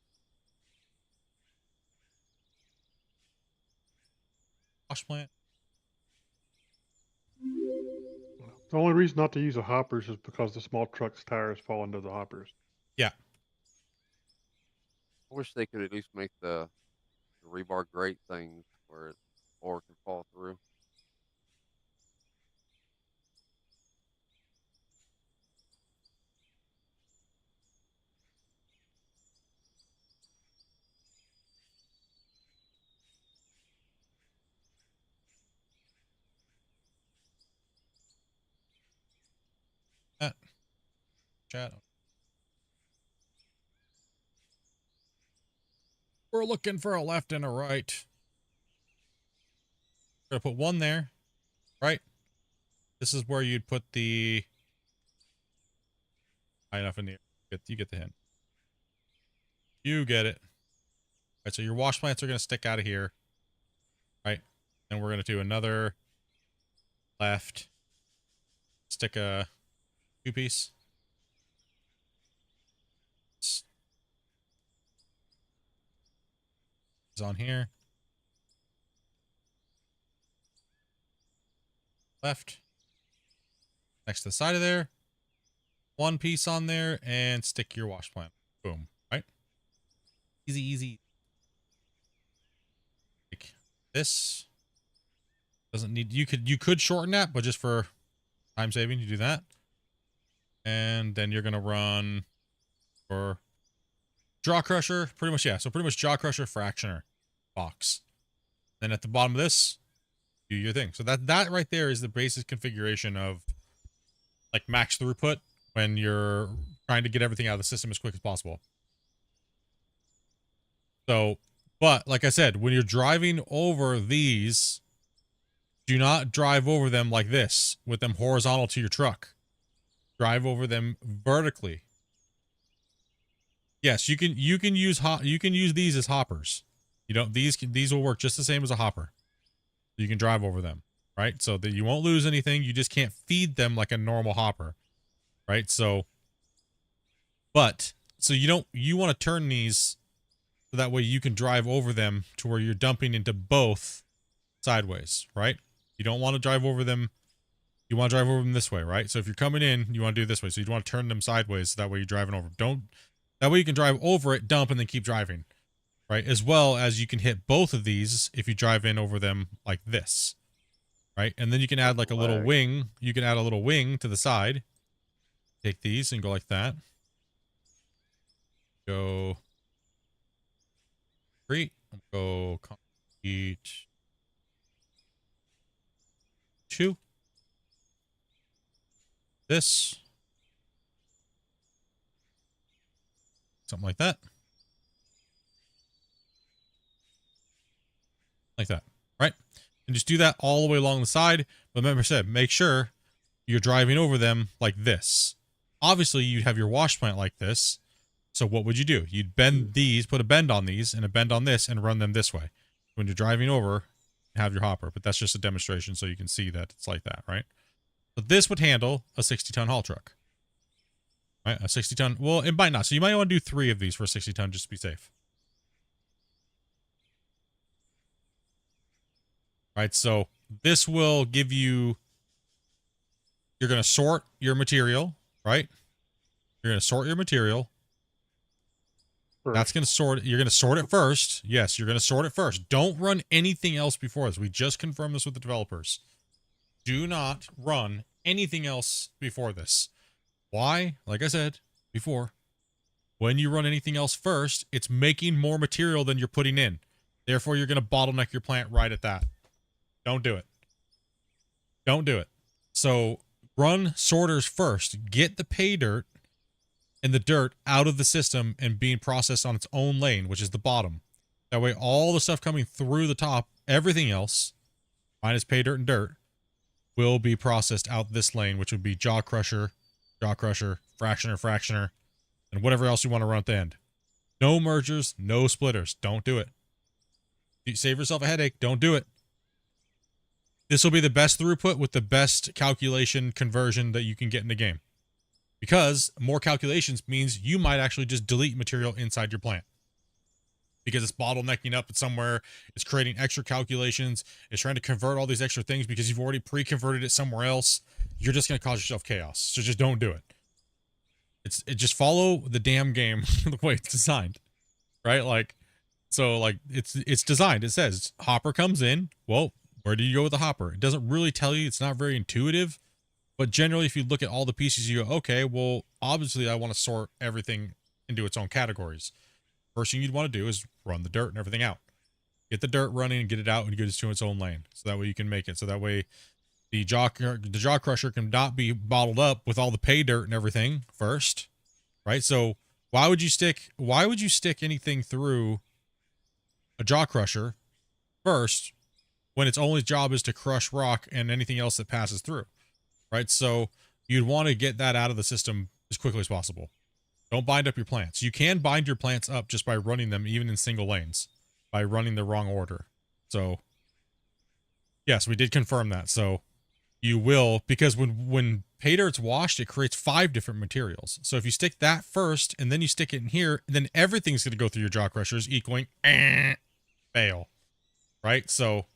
Wash plant.
The only reason not to use the hoppers is because the small truck's tires fall into the hoppers.
Yeah.
I wish they could at least make the rebar grate things where it ore can fall through.
chat. We're looking for a left and a right. Gonna put one there, right? This is where you'd put the high enough in the air. You get the hint. You get it. All right, so your wash plants are gonna stick out of here, right? And we're gonna do another left. Stick a 2-piece. Is on here. Left. Next to the side of there. 1 piece on there and stick your wash plant. Boom. Right? Easy, easy. Like this. Doesn't need, you could shorten that, but just for time saving, you do that. And then you're gonna run for Jaw Crusher, pretty much, yeah. So pretty much Jaw Crusher, Fractioner, box. Then at the bottom of this, do your thing. So that right there is the basic configuration of like max throughput when you're trying to get everything out of the system as quick as possible. So, but like I said, when you're driving over these, do not drive over them like this with them horizontal to your truck. Drive over them vertically. Yes, you can use these as hoppers. You don't, these will work just the same as a hopper. You can drive over them, right? So that you won't lose anything. You just can't feed them like a normal hopper, right? So, but so you want to turn these so that way you can drive over them to where you're dumping into both sideways, right? You don't want to drive over them. You want to drive over them this way, right? So if you're coming in, you want to do it this way. So you want to turn them sideways so that way you're driving over. That way you can drive over it, dump, and then keep driving, right? As well as you can hit both of these if you drive in over them like this, right? And then you can add like a little wing. You can add a little wing to the side. Take these and go like that. Go concrete. Go concrete 2. This. Something like that. Like that, right? And just do that all the way along the side. But remember, make sure you're driving over them like this. Obviously, you'd have your wash plant like this. So what would you do? You'd bend these, put a bend on these, and a bend on this, and run them this way. When you're driving over, have your hopper. But that's just a demonstration so you can see that it's like that, right? So this would handle a 60-ton haul truck. Right? A 60-ton. Well, it might not. So you might want to do 3 of these for a 60-ton just to be safe. Right? So this will give you... You're going to sort your material, right? You're going to sort your material. That's going to sort it. You're going to sort it first. Yes, you're going to sort it first. Don't run anything else before this. We just confirmed this with the developers. Do not run anything else before this. Why? Like I said before, when you run anything else first, it's making more material than you're putting in. Therefore, you're going to bottleneck your plant right at that. Don't do it. Don't do it. So run sorters first. Get the pay dirt and the dirt out of the system and being processed on its own lane, which is the bottom. That way, all the stuff coming through the top, everything else, minus pay dirt and dirt, will be processed out this lane, which would be Jaw Crusher, Fractioner, and whatever else you want to run at the end. No mergers, no splitters. Don't do it. You save yourself a headache. Don't do it. This will be the best throughput with the best calculation conversion that you can get in the game. Because more calculations means you might actually just delete material inside your plant. Because it's bottlenecking up somewhere, it's creating extra calculations, it's trying to convert all these extra things because you've already pre-converted it somewhere else. You're just going to cause yourself chaos. So just don't do it. It just follow the damn game the way it's designed. Right? Like, so like it's designed. It says hopper comes in. Well, where do you go with the hopper? It doesn't really tell you. It's not very intuitive. But generally, if you look at all the pieces, you go, okay, well, obviously I want to sort everything into its own categories. First thing you'd want to do is run the dirt and everything out. Get the dirt running and get it out and get it to its own lane. So that way you can make it. So that way The jaw crusher cannot be bottled up with all the pay dirt and everything first, right? So why would you stick anything through a jaw crusher first when its only job is to crush rock and anything else that passes through, right? So you'd want to get that out of the system as quickly as possible. Don't bind up your plants. You can bind your plants up just by running them even in single lanes, by running the wrong order. So yes, we did confirm that. So you will, because when pay dirt's washed, it creates 5 different materials. So if you stick that first and then you stick it in here, then everything's going to go through your jaw crushers equaling fail, right? So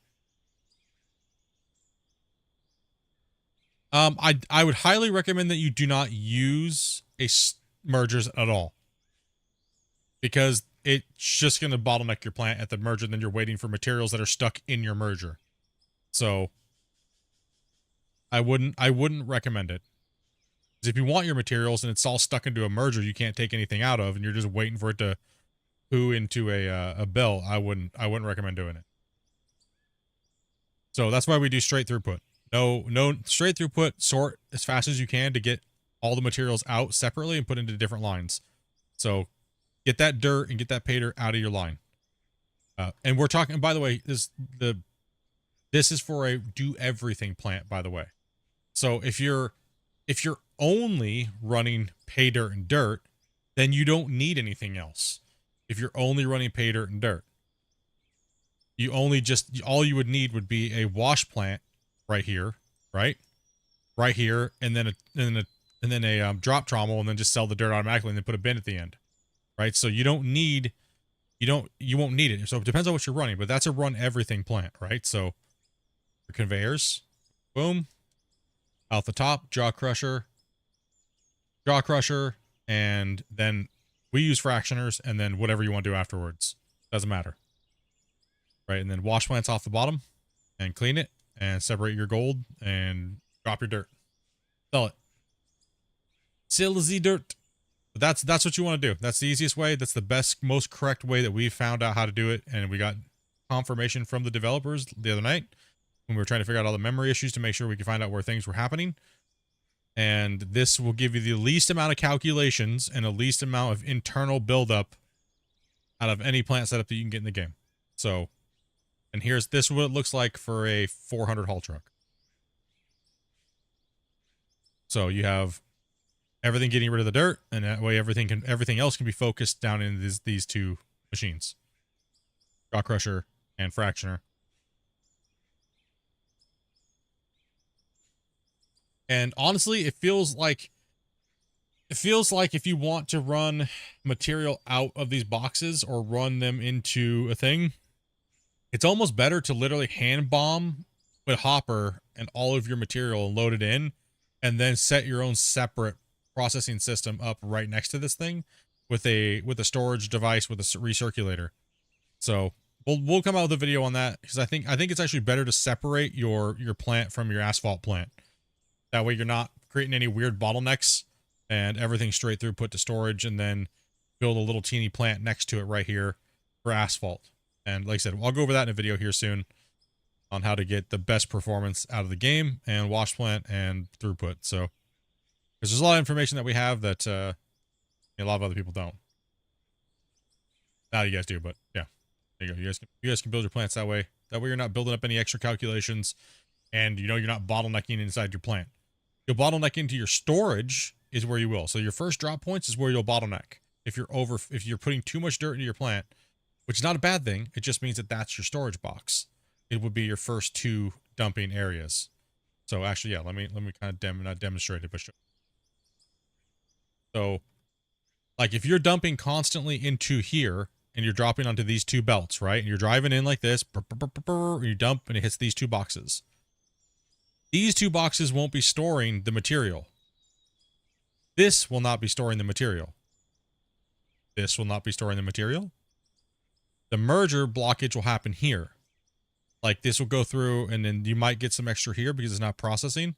I would highly recommend that you do not use mergers at all, because it's just going to bottleneck your plant at the merger, and then you're waiting for materials that are stuck in your merger. So I wouldn't recommend it. Because if you want your materials and it's all stuck into a merger you can't take anything out of, and you're just waiting for it to poo into a bill, I wouldn't recommend doing it. So that's why we do straight throughput. No straight throughput, sort as fast as you can to get all the materials out separately and put into different lines. So get that dirt and get that pay dirt out of your line. And we're talking, by the way, this is for a do everything plant, by the way. So if you're only running pay dirt and dirt, then you don't need anything else. If you're only running pay dirt and dirt, all you would need would be a wash plant right here, right here, and then a drop trommel, and then just sell the dirt automatically, and then put a bin at the end, right? So you won't need it. So it depends on what you're running, but that's a run everything plant, right? So your conveyors, boom, out the top, jaw crusher, and then we use fractioners, and then whatever you want to do afterwards. Doesn't matter. Right, and then wash plants off the bottom and clean it and separate your gold and drop your dirt. Sell it. Sell the dirt. But that's what you want to do. That's the easiest way. That's the best, most correct way that we've found out how to do it, and we got confirmation from the developers the other night when we were trying to figure out all the memory issues to make sure we could find out where things were happening. And this will give you the least amount of calculations and the least amount of internal buildup out of any plant setup that you can get in the game. So, and this is what it looks like for a 400 haul truck. So you have everything getting rid of the dirt, and that way everything else can be focused down in these 2 machines. Jaw crusher and fractioner. And honestly, it feels like if you want to run material out of these boxes or run them into a thing, it's almost better to literally hand bomb with hopper and all of your material and load it in, and then set your own separate processing system up right next to this thing with a storage device with a recirculator. So we'll come out with a video on that, because I think it's actually better to separate your plant from your asphalt plant. That way you're not creating any weird bottlenecks, and everything straight through put to storage, and then build a little teeny plant next to it right here for asphalt. And like I said, I'll go over that in a video here soon on how to get the best performance out of the game and wash plant and throughput. So, because there's a lot of information that we have that a lot of other people don't. Now you guys do, but yeah, there you go. You guys can build your plants that way. That way you're not building up any extra calculations, and you're not bottlenecking inside your plant. You'll bottleneck into your storage is where you will. So your first drop points is where you'll bottleneck. If you're putting too much dirt into your plant, which is not a bad thing. It just means that that's your storage box. It would be your first 2 dumping areas. So actually, yeah, let me kind of not demonstrate it, but show. So, like if you're dumping constantly into here and you're dropping onto these 2 belts, right? And you're driving in like this, and you dump and it hits these 2 boxes. These 2 boxes won't be storing the material. This will not be storing the material. This will not be storing the material. The merger blockage will happen here. Like this will go through, and then you might get some extra here because it's not processing.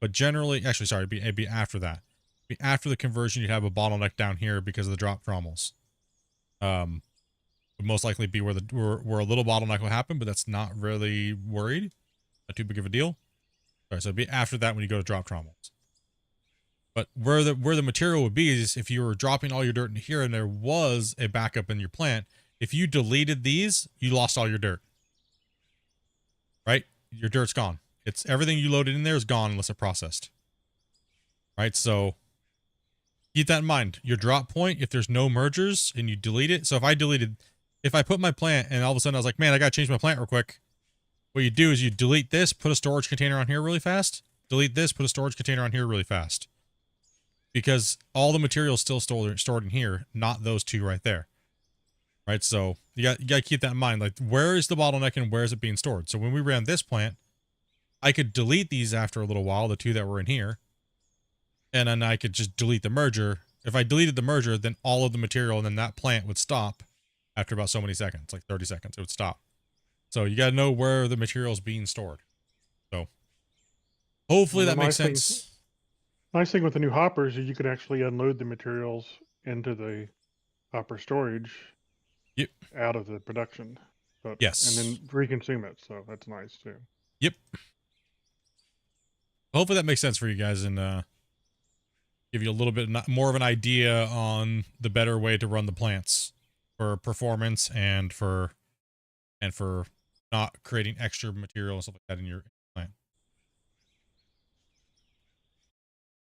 But generally, actually, sorry, it'd be after that. It'd be after the conversion, you'd have a bottleneck down here because of the drop trommels. Would most likely be where a little bottleneck will happen, but that's not really worried. Not too big of a deal. Sorry, so it'd be after that when you go to drop trommels. But where the material would be is if you were dropping all your dirt into here and there was a backup in your plant, if you deleted these, you lost all your dirt. Right? Your dirt's gone. It's everything you loaded in there is gone unless it processed. Right? So keep that in mind. Your drop point, if there's no mergers and you delete it. So if I put my plant and all of a sudden I was like, man, I gotta change my plant real quick. What you do is you delete this, put a storage container on here really fast. Delete this, put a storage container on here really fast. Because all the material is still stored in here, not those two right there. Right? So you got to keep that in mind. Like, where is the bottleneck and where is it being stored? So when we ran this plant, I could delete these after a little while, the two that were in here. And then I could just delete the merger. If I deleted the merger, then all of the material and then that plant would stop after about so many seconds, like 30 seconds, it would stop. So you got to know where the material is being stored. So hopefully that makes sense.
Nice thing with the new hoppers is you could actually unload the materials into the hopper storage.
Yep.
Out of the production. But,
yes.
And then reconsume it. So that's nice too.
Yep. Hopefully that makes sense for you guys and give you a little bit more of an idea on the better way to run the plants for performance and for not creating extra material and stuff like that in your plant.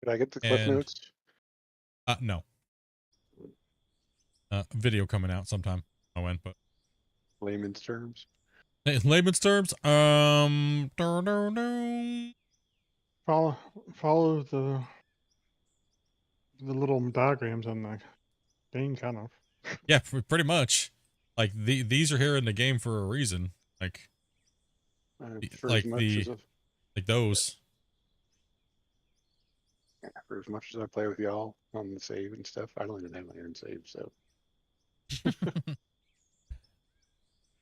Did I get the cliff notes?
No. Video coming out sometime. I went, but
layman's terms.
In layman's terms,
Follow the little diagrams on the game, kind of.
Yeah, pretty much. Like these are here in the game for a reason. Like like those.
Yeah, for as much as I play with y'all on the save and stuff, I don't even have my own save, so.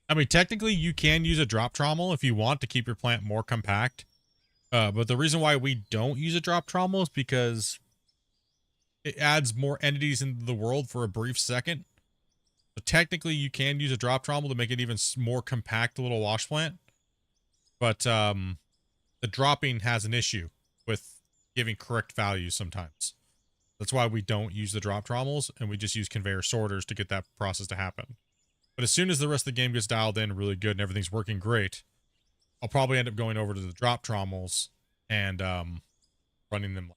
I mean, technically, you can use a drop trommel if you want to keep your plant more compact. But the reason why we don't use a drop trommel is because it adds more entities into the world for a brief second. So technically, you can use a drop trommel to make it even more compact little wash plant. But the dropping has an issue with giving correct values sometimes. That's why we don't use the drop trommels and we just use conveyor sorters to get that process to happen. But as soon as the rest of the game gets dialed in really good and everything's working great, I'll probably end up going over to the drop trommels and running them.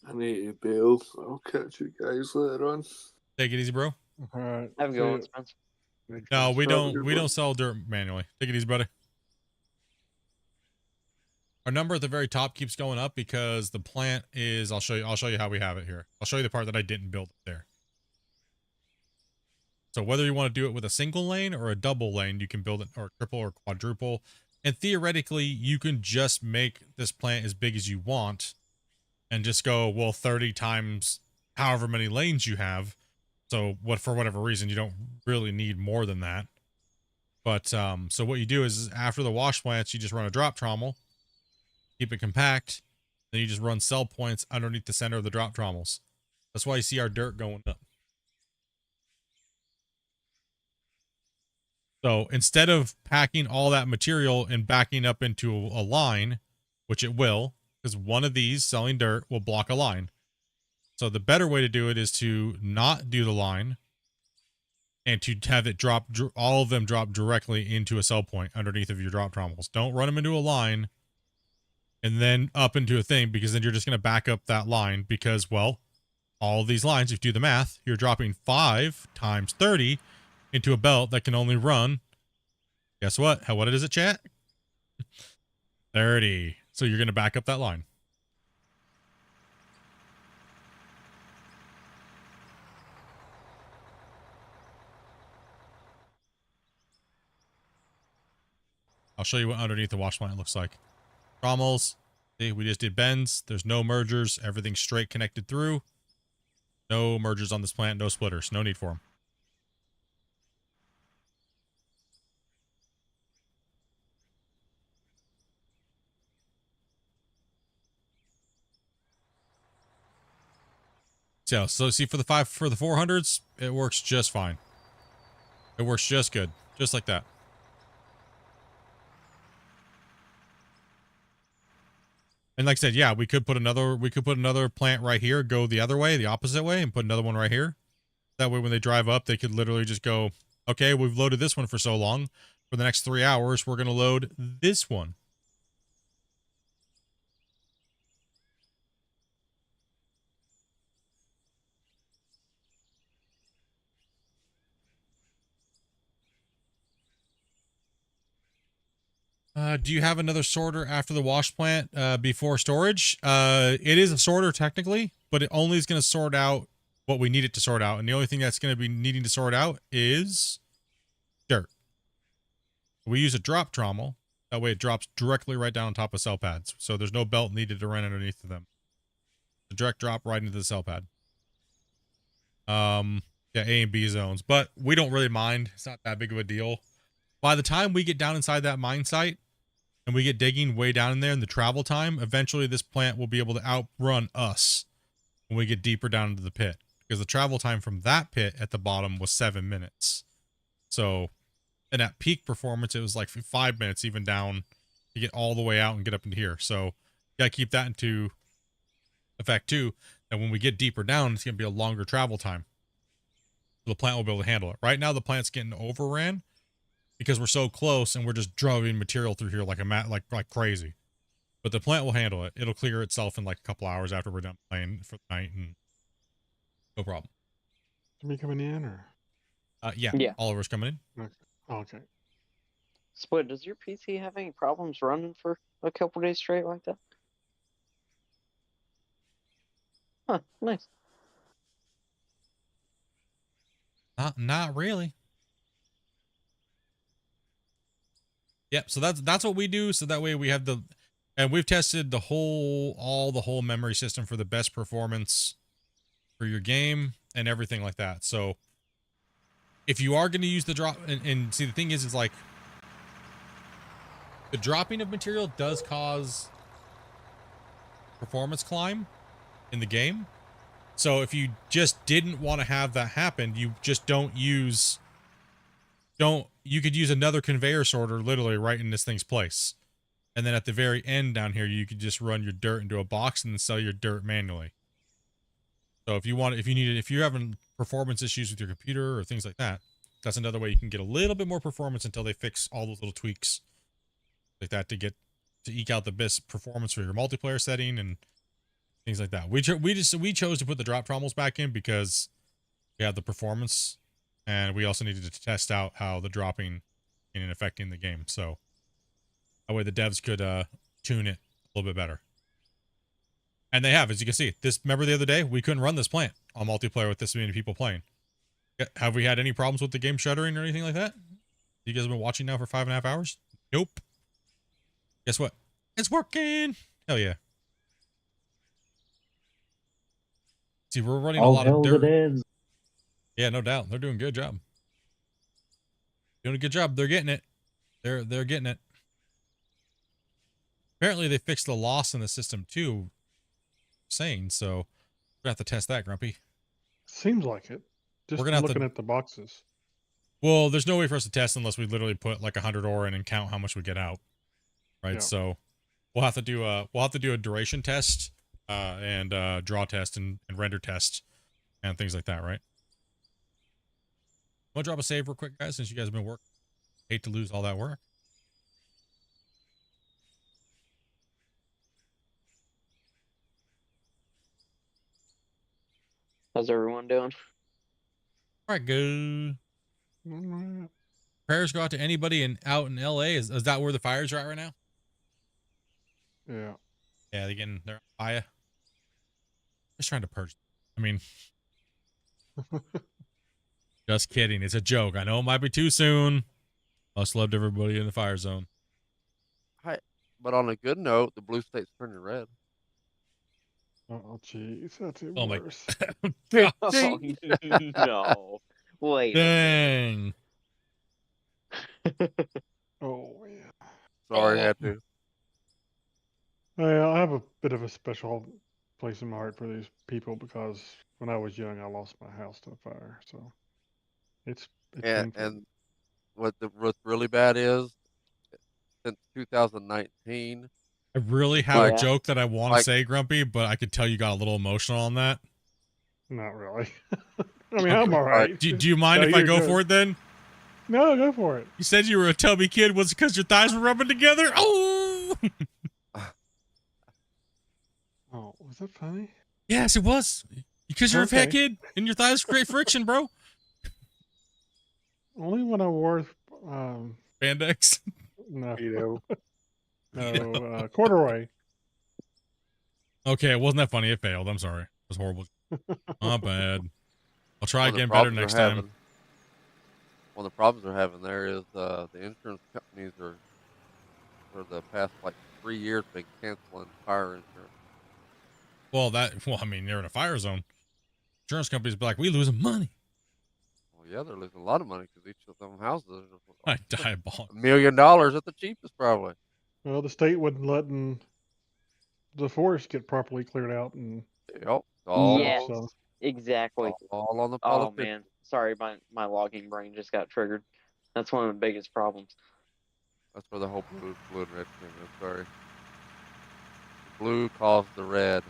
I need to bail. I'll catch you guys later on.
Take it easy, bro.
All right.
Have a good one, Spence.
No, we don't sell dirt manually. Take it easy, buddy. Our number at the very top keeps going up because the plant is, I'll show you how we have it here. I'll show you the part that I didn't build there. So whether you want to do it with a single lane or a double lane, you can build it, or triple or quadruple. And theoretically, you can just make this plant as big as you want and just go, well, 30 times however many lanes you have. So for whatever reason, you don't really need more than that. But so what you do is after the wash plants, you just run a drop trommel, keep it compact, then you just run cell points underneath the center of the drop trommels. That's why you see our dirt going up. So instead of packing all that material and backing up into a line, which it will, because one of these selling dirt will block a line. So the better way to do it is to not do the line and to have it drop, all of them drop directly into a sell point underneath of your drop trommels. Don't run them into a line and then up into a thing, because then you're just going to back up that line because, well, all of these lines, if you do the math, you're dropping 5 times 30 into a belt that can only run, guess what? What is it, chat? 30. So you're going to back up that line. I'll show you what underneath the wash plant looks like. Trommels. See, we just did bends. There's no mergers. Everything's straight connected through. No mergers on this plant. No splitters. No need for them. So see, for the 400s, it works just fine. It works just good. Just like that. And like I said, yeah, we could put another plant right here, go the other way, the opposite way, and put another one right here. That way when they drive up, they could literally just go, okay, we've loaded this one for so long. For the next 3 hours, we're going to load this one. Do you have another sorter after the wash plant before storage? It is a sorter technically, but it only is going to sort out what we need it to sort out. And the only thing that's going to be needing to sort out is dirt. We use a drop trommel. That way it drops directly right down on top of cell pads. So there's no belt needed to run underneath of them. The direct drop right into the cell pad. Yeah, A and B zones. But we don't really mind. It's not that big of a deal. By the time we get down inside that mine site, and we get digging way down in there in the travel time, eventually this plant will be able to outrun us when we get deeper down into the pit. Because the travel time from that pit at the bottom was 7 minutes. So, and at peak performance, it was like 5 minutes even down to get all the way out and get up into here. So, you gotta keep that into effect too. And when we get deeper down, it's gonna be a longer travel time. The plant will be able to handle it. Right now, the plant's getting overran because we're so close and we're just driving material through here like like crazy. But the plant will handle it. It'll clear itself in like a couple hours after we're done playing for the night, and no problem.
Me coming in or?
Yeah. Oliver's coming in.
Okay. Okay.
Split, does your PC have any problems running for a couple days straight like that? Huh, nice.
Not really. Yep, so that's what we do, so that way we have and we've tested the whole memory system for the best performance for your game and everything like that. So if you are going to use the drop, and see, the thing is like the dropping of material does cause performance climb in the game. So if you just didn't want to have that happen, you just you could use another conveyor sorter literally right in this thing's place. And then at the very end down here, you could just run your dirt into a box and then sell your dirt manually. So if you're having performance issues with your computer or things like that, that's another way you can get a little bit more performance until they fix all those little tweaks like that to eke out the best performance for your multiplayer setting and things like that. We chose to put the drop trommels back in because we had the performance, and we also needed to test out how the dropping and affecting the game. So that way the devs could tune it a little bit better. And they have, as you can see. Remember the other day, we couldn't run this plant on multiplayer with this many people playing. Have we had any problems with the game shuttering or anything like that? You guys have been watching now for 5.5 hours? Nope. Guess what? It's working. Hell yeah. See, we're running a lot of dirt. Yeah, no doubt. They're doing a good job. Doing a good job. They're getting it. They're getting it. Apparently they fixed the loss in the system too. Saying so. We're gonna have to test that, Grumpy.
Seems like it. Just looking at the boxes.
Well, there's no way for us to test unless we literally put like 100 ore in and count how much we get out. Right. Yeah. So we'll have to do a duration test, and draw test and render test and things like that, right? Want to drop a save real quick, guys, since you guys have been working. Hate to lose all that work.
How's everyone doing?
All right, good. Prayers go out to anybody out in LA. Is that where the fires are at right now?
Yeah.
Yeah, they're on fire. Just trying to purge. I mean, just kidding. It's a joke. I know it might be too soon. Much loved everybody in the fire zone.
Hi. But on a good note, the blue state's turning red.
Oh, jeez. That's even
Oh my.
worse.
Oh, no. Wait.
Dang.
Oh, yeah.
Sorry, I had to.
I have a bit of a special place in my heart for these people because when I was young, I lost my house to a fire. So it's It's
And
painful.
and what's really bad is since 2019,
I really have a
like
joke that I want to
like
say, Grumpy, but I could tell you got a little emotional on that.
Not really. I mean, I'm
Okay.
all right.
Do you mind
Tell
if I
your
go
joke.
for it then?
No, go for it.
You said you were a tubby kid. Was it because your thighs were rubbing together? Oh!
Oh, was that funny?
Yes, it was. Because you're a fat
Okay.
kid and your thighs create friction, bro.
Only when I wore
Spandex.
no,
You
no corduroy.
Okay, it wasn't that funny. It failed. I'm sorry. It was horrible. My bad. I'll try
one of the
again better
problems
next
they're
time.
having. One of the problems they're having there is the insurance companies are for the past like 3 years been canceling fire insurance.
Well, I mean, they're in a fire zone. Insurance companies be like, we losing money.
Well, yeah, they're losing a lot of money because each of them houses are
I diabolical.
$1 million at the cheapest, probably.
Well, the state wasn't letting the forest get properly cleared out, and
Yep,
Yes,
so
exactly.
all on the
Oh
politics.
man, sorry, my logging brain just got triggered. That's one of the biggest problems.
That's where the whole blue and red came in. Sorry, the blue caused the red.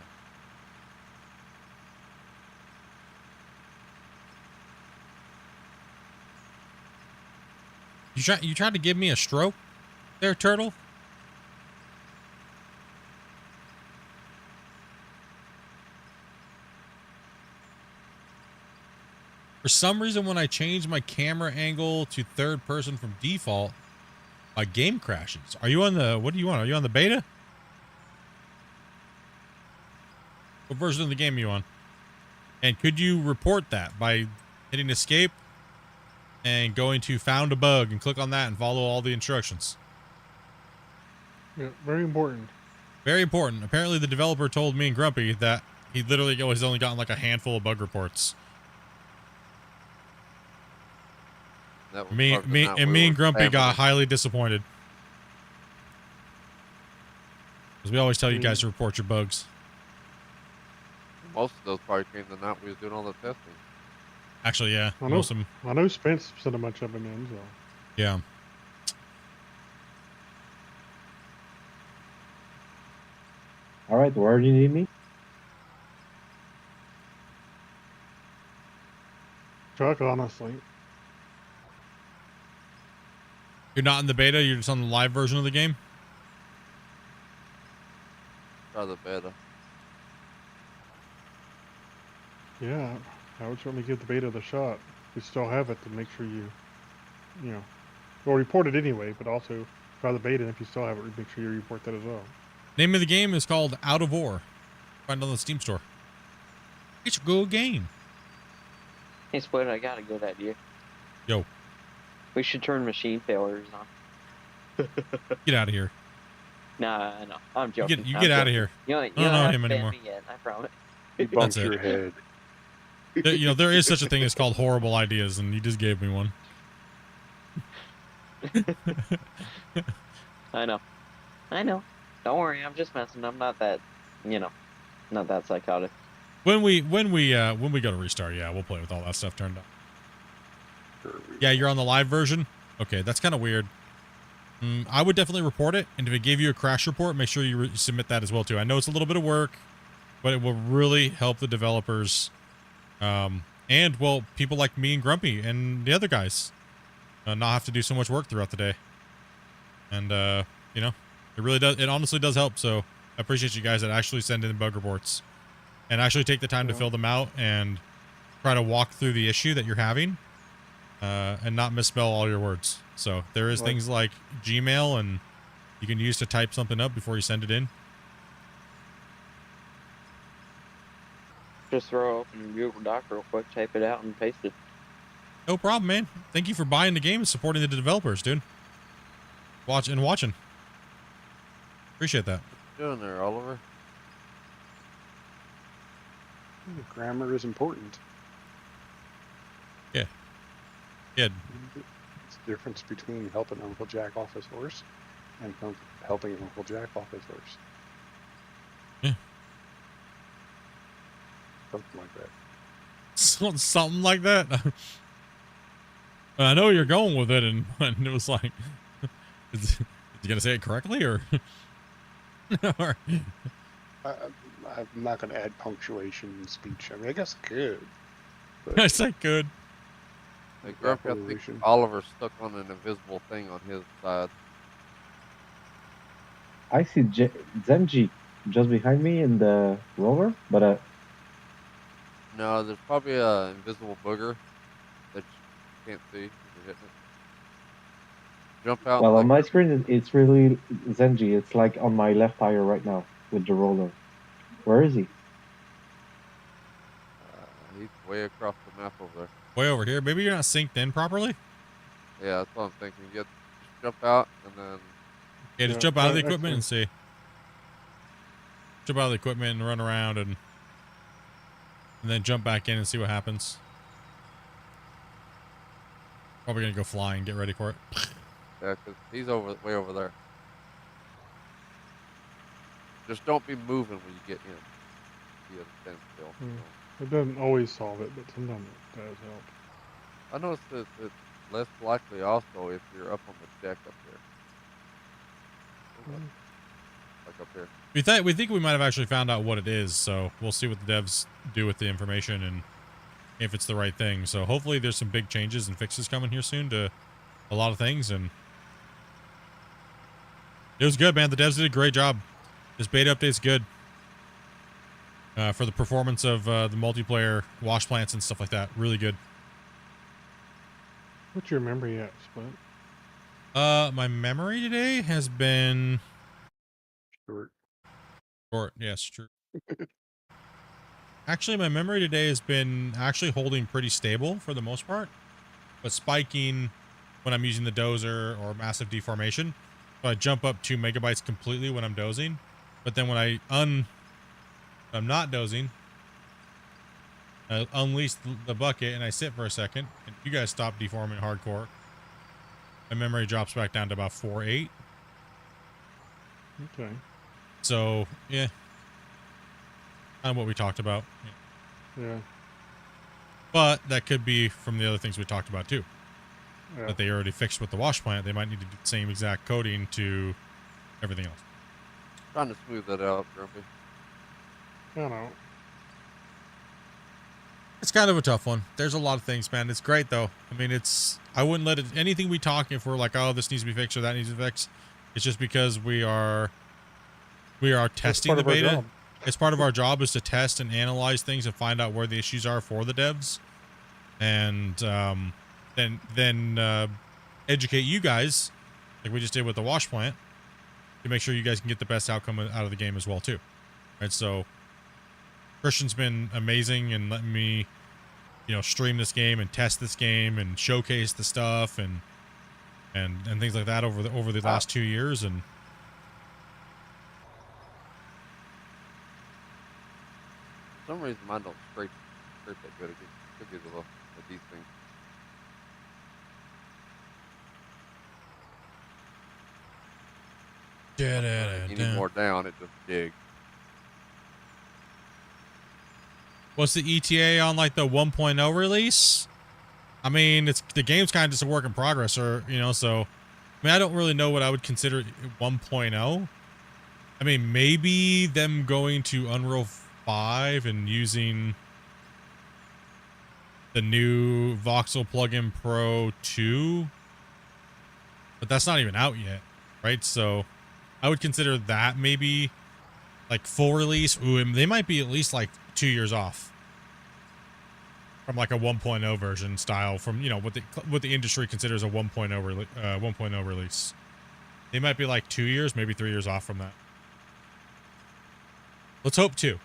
You tried to give me a stroke there, Turtle? For some reason, when I change my camera angle to third person from default, my game crashes. Are you on the, what do you want? Are you on the beta? What version of the game are you on? And could you report that by hitting escape and going to found a bug and click on that and follow all the instructions?
yeah, very important.
Very important. Apparently the developer told me and Grumpy that he literally has only gotten like a handful of bug reports.
That was
Me
part of the night we
and
were
Grumpy got
spamming.
highly disappointed. Because we always tell you guys to report your bugs.
Most of those probably came the night we was doing all the testing.
Actually, yeah.
I know.
Most of them.
I know Spence sent a bunch of them in. So
Yeah.
All right, where do you need me?
truck, honestly.
You're not in the beta, you're just on the live version of the game?
Try the beta.
Yeah, I would certainly give the beta the shot. We still have it to make sure you know, well, report it anyway, but also try the beta. And if you still have it, make sure you report that as well.
Name of the game is called Out of War. Find it on the Steam store. It's a good game.
Hey, Split, I got a good idea.
Yo.
We should turn machine failures on.
Get out of here.
Nah, I know. I'm joking.
You
I'm
get out of
joking.
here.
You
I don't know
have
him
to ban
anymore.
me yet, I promise.
He
That's
bumped
it.
your head.
You know, there is such a thing as called horrible ideas, and you just gave me one.
I know. I know. Don't worry, I'm just messing. I'm not that, not that psychotic.
When we go to restart, yeah, we'll play with all that stuff turned on. Yeah, you're on the live version? Okay, that's kind of weird. I would definitely report it, and if it gave you a crash report, make sure you submit that as well, too. I know it's a little bit of work, but it will really help the developers, and, well, people like me and Grumpy and the other guys not have to do so much work throughout the day. And, you know, it honestly does help, so I appreciate you guys that actually send in bug reports and actually take the time to fill them out and try to walk through the issue that you're having and not misspell all your words. So there is things like Gmail and you can use to type something up before you send it in.
Just throw open Google Doc real quick, type it out, and paste it.
No problem, man. Thank you for buying the game and supporting the developers, dude. Watching. Appreciate that.
What you doing there, Oliver?
Grammar is important.
Yeah. Good.
It's the difference between helping Uncle Jack off his horse and helping Uncle Jack off his horse.
Yeah.
Something like that.
Something like that. I know you're going with it, and it was like, is you gonna say it correctly or? Or-
I'm not going to add punctuation in speech. I mean, I guess I could.
I said good.
Hey, Grumpy, I think
Rapperization.
Oliver's stuck on an invisible thing on his side.
I see Zenji just behind me in the rover, but
No, there's probably a invisible booger that you can't see if you're hitting it. Jump out
well, on
like
my screen it's really Zenji. It's like on my left tire right now with the roller. Where is he?
he's way across the map over there.
Way over here. Maybe you're not synced in properly.
Yeah, that's what I'm thinking. You just jump out and then.
Yeah, just jump out of the equipment and see. Jump out of the equipment and run around and then jump back in and see what happens. Probably gonna go flying. Get ready for it.
Yeah, because he's way over there. Just don't be moving when you get in. You stand still.
It doesn't always solve it, but sometimes it does help.
I noticed that it's less likely also if you're up on the deck up here. Like up here.
We think we might have actually found out what it is, so we'll see what the devs do with the information and if it's the right thing. So hopefully there's some big changes and fixes coming here soon to a lot of things, and it was good, man. The devs did a great job. This beta update's good for the performance of the multiplayer wash plants and stuff like that. Really good.
What's your memory at, Split?
My memory today has been
short.
Yes, true. Actually, my memory today has been actually holding pretty stable for the most part, but spiking when I'm using the dozer or massive deformation. So I jump up 2 megabytes completely when I'm dozing, but then when I'm not dozing, I unleash the bucket and I sit for a second, and you guys stop deforming hardcore. My memory drops back down to about 4.8.
Okay.
So yeah, kind of what we talked about.
Yeah.
But that could be from the other things we talked about too.
Yeah.
That they already fixed with the wash plant. They might need to do the same exact coding to everything else.
Trying to smooth that out, Grumpy.
I know.
It's kind of a tough one. There's a lot of things, man. It's great though. I mean, I wouldn't let it, anything we talk, if we're like, oh, this needs to be fixed or that needs to be fixed, it's just because we are testing the beta. It's part of our job is to test and analyze things and find out where the issues are for the devs, and then educate you guys, like we just did with the wash plant, to make sure you guys can get the best outcome out of the game as well too. Right? So Christian's been amazing in letting me, stream this game and test this game and showcase the stuff and things like that over the last 2 years. And
For some reason mine don't scrape that good. It could be a decent thing. You need more down, it just digs.
What's the ETA on like the 1.0 release? I mean, the game's kind of just a work in progress, or so. I mean, I don't really know what I would consider 1.0. I mean, maybe them going to Unreal 5 and using the new Voxel Plugin Pro 2, but that's not even out yet, right? So I would consider that maybe like full release. Ooh, they might be at least like 2 years off from like a 1.0 version style from, what the industry considers a 1.0 release. They might be like 2 years, maybe 3 years off from that. Let's hope 2,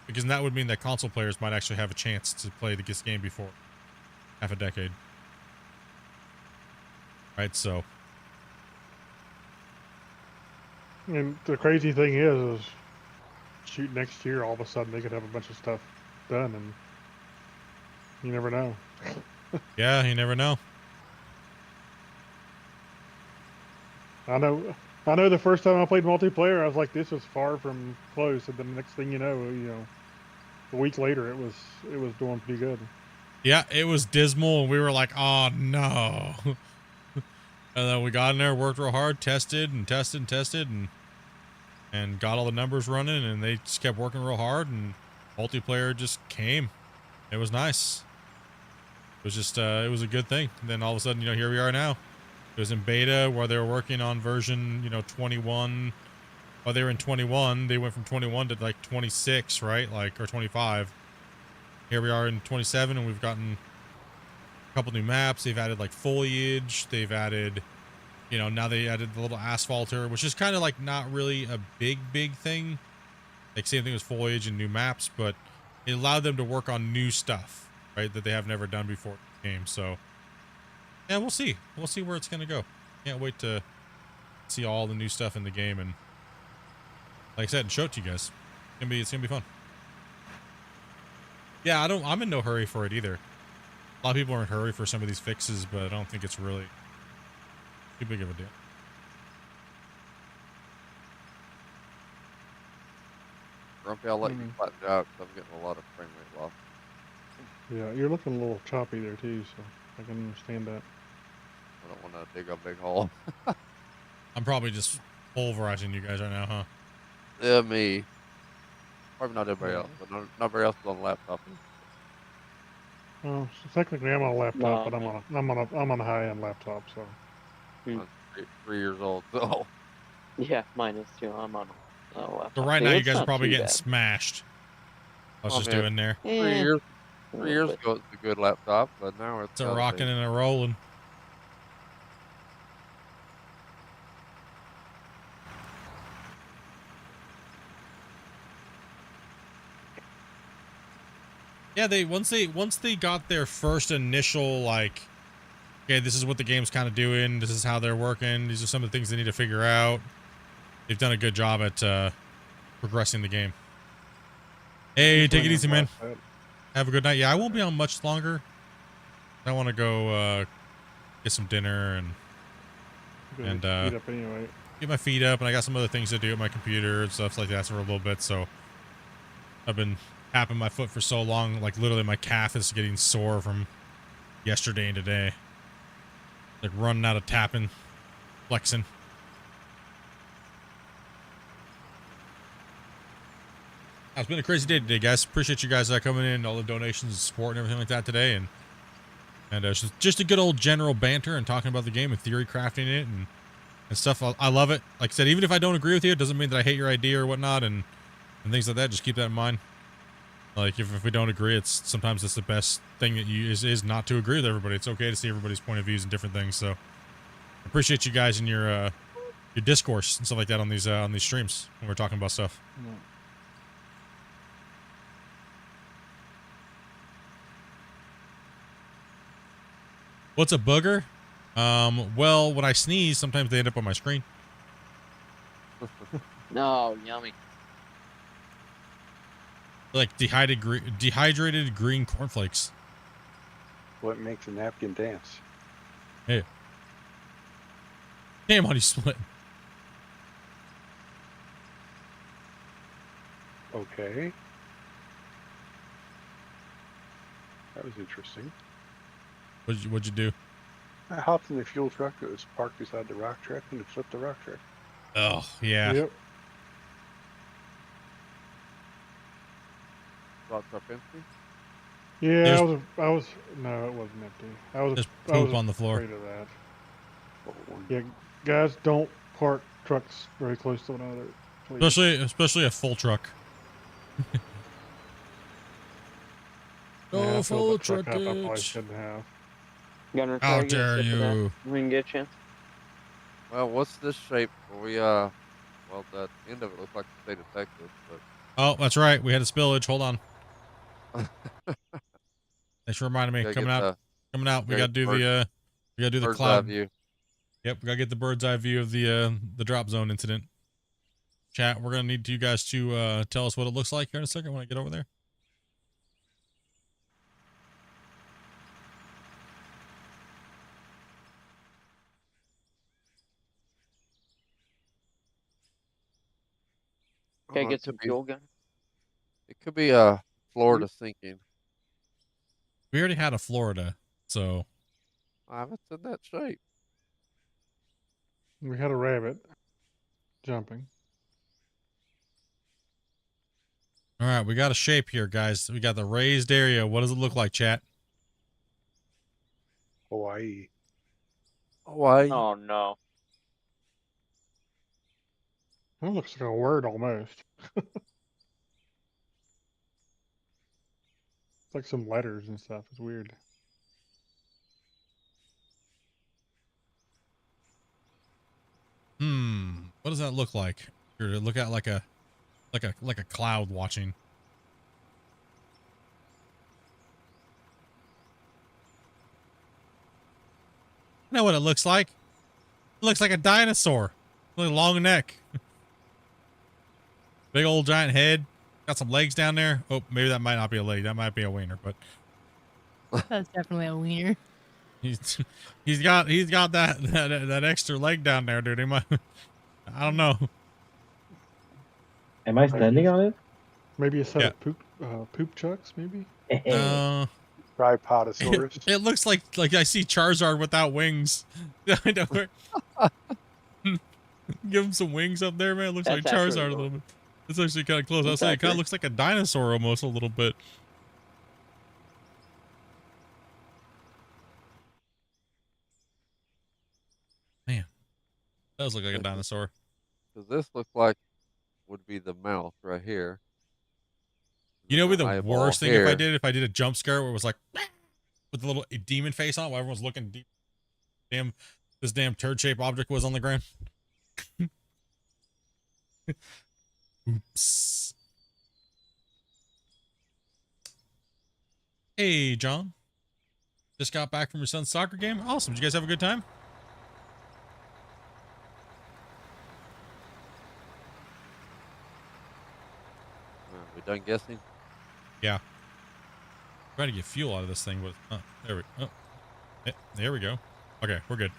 because that would mean that console players might actually have a chance to play this game before half a decade. Right, so.
And the crazy thing is shoot, next year all of a sudden they could have a bunch of stuff done, and you never know.
Yeah, you never know.
I know the first time I played multiplayer, I was like, this was far from close, and then the next thing you know, a week later it was doing pretty good.
Yeah, it was dismal, and we were like, oh no. And then we got in there, worked real hard, tested and tested and tested, and got all the numbers running, and they just kept working real hard, and multiplayer just came. It was nice. It was just, it was a good thing. And then all of a sudden, here we are now. It was in beta where they were working on version, 21. While they were in 21, they went from 21 to like 26, right? Or 25. Here we are in 27, and we've gotten a couple new maps. They've added like foliage. They've added, now they added the little asphalter, which is kind of like not really a big thing. Like same thing as foliage and new maps, but it allowed them to work on new stuff, right? That they have never done before in the game. So yeah, we'll see. We'll see where it's gonna go. Can't wait to see all the new stuff in the game, and like I said, and show it to you guys. It's gonna be fun. Yeah, I'm in no hurry for it either. A lot of people are in a hurry for some of these fixes, but I don't think it's really too big of a deal.
Grumpy, I'll let you flatten it out because I'm getting a lot of frame rate loss.
Yeah, you're looking a little choppy there too, so I can understand that.
I don't want to dig a big hole.
I'm probably just pulverizing you guys right now, huh?
Yeah, me. Probably not everybody else, but not everybody else is on the laptop.
Well, so technically I'm on a laptop,
No,
but I'm on a high-end laptop, so.
I'm 3 years old, so.
Yeah, mine is too. I'm on a laptop.
So right now you
It's
guys are
not
probably
too
getting
bad.
smashed. I was
Oh,
just
man,
doing there.
3
little
years
bit.
ago it's a good laptop, but now it's
It's a
gotta
rocking
be.
and a rolling. Yeah, once they got their first initial like, okay, this is what the game's kind of doing. This is how they're working. These are some of the things they need to figure out. They've done a good job at progressing the game. Hey, take it easy, man. Have a good night. Yeah, I won't be on much longer. I want to go get some dinner and
Feet up anyway.
get my feet up, and I got some other things to do at my computer and stuff like that for a little bit. So I've been tapping my foot for so long, like literally my calf is getting sore from yesterday and today. Like running out of tapping, flexing. It's been a crazy day today, guys. Appreciate you guys coming in, all the donations and support and everything like that today, and it's just a good old general banter and talking about the game and theory crafting it and stuff. I love it. Like I said, even if I don't agree with you, it doesn't mean that I hate your idea or whatnot and things like that. Just keep that in mind. Like if we don't agree, sometimes it's the best thing that is not to agree with everybody. It's okay to see everybody's point of views and different things. So I appreciate you guys and your discourse and stuff like that on these streams when we're talking about stuff.
Yeah.
What's a booger? Well, when I sneeze, sometimes they end up on my screen.
No, yummy.
Like dehydrated green cornflakes.
What makes a napkin dance?
Hey. Damn, on you split.
Okay. That was interesting.
What'd you do?
I hopped in the fuel truck that was parked beside the rock truck and it flipped the rock truck.
Oh, yeah.
Yep.
Rock truck empty?
Yeah, I was. No, it wasn't empty.
There's poop on the floor.
Afraid of that. Yeah, guys, don't park trucks very close to one another, please.
Especially a full truck.
Yeah, I filled
full
the truck up, I probably
truckage.
shouldn't have.
Gunner,
How
try to get a
dare
sip of that
you.
when you get a chance.
Well, what's this shape? Well, the end of it looks like the state of Texas, but.
Oh, that's right. We had a spillage. Hold on. Thanks for reminding me. Coming out. We gotta do the
bird's
cloud
eye view.
Yep, we gotta get the bird's eye view of the drop zone incident. Chat, we're gonna need you guys to tell us what it looks like here in a second when I get over there.
Okay, get some fuel gun.
It could be Florida sinking.
We already had a Florida, so
I haven't in that shape.
We had a rabbit jumping.
all right, we got a shape here, guys. We got the raised area. What does it look like, chat?
Hawaii.
Hawaii.
Oh no.
That looks like a word almost. It's like some letters and stuff. It's weird.
What does that look like? Here, to look at like a cloud watching. I know what it looks like. It looks like a dinosaur. Really long neck. Big old giant head. Got some legs down there. Oh, maybe that might not be a leg. That might be a wiener, but
That's definitely a wiener.
he's got that extra leg down there, dude. He might, I don't know.
Am I standing on it?
Maybe a set
Yeah.
of poop chucks, maybe?
Tripodosaurus.
It looks like I see Charizard without wings. I know. Give him some wings up there, man. It looks like
That's accurate,
Charizard a
though.
little bit. It's actually kind of close. I was
That's
saying it kind of
accurate.
looks like a dinosaur almost a little bit. Man, does look like a dinosaur.
Does this look like would be the mouth right here?
You know, what would be the
eyeball
worst thing
here.
if I did a jump scare where it was like with a little demon face on it while everyone's looking deep. Damn, this damn turd shaped object was on the ground. Oops. Hey, John. Just got back from your son's soccer game. Awesome. Did you guys have a good time?
We done guessing?
Yeah. Trying to get fuel out of this thing, but there we go. Okay, we're good.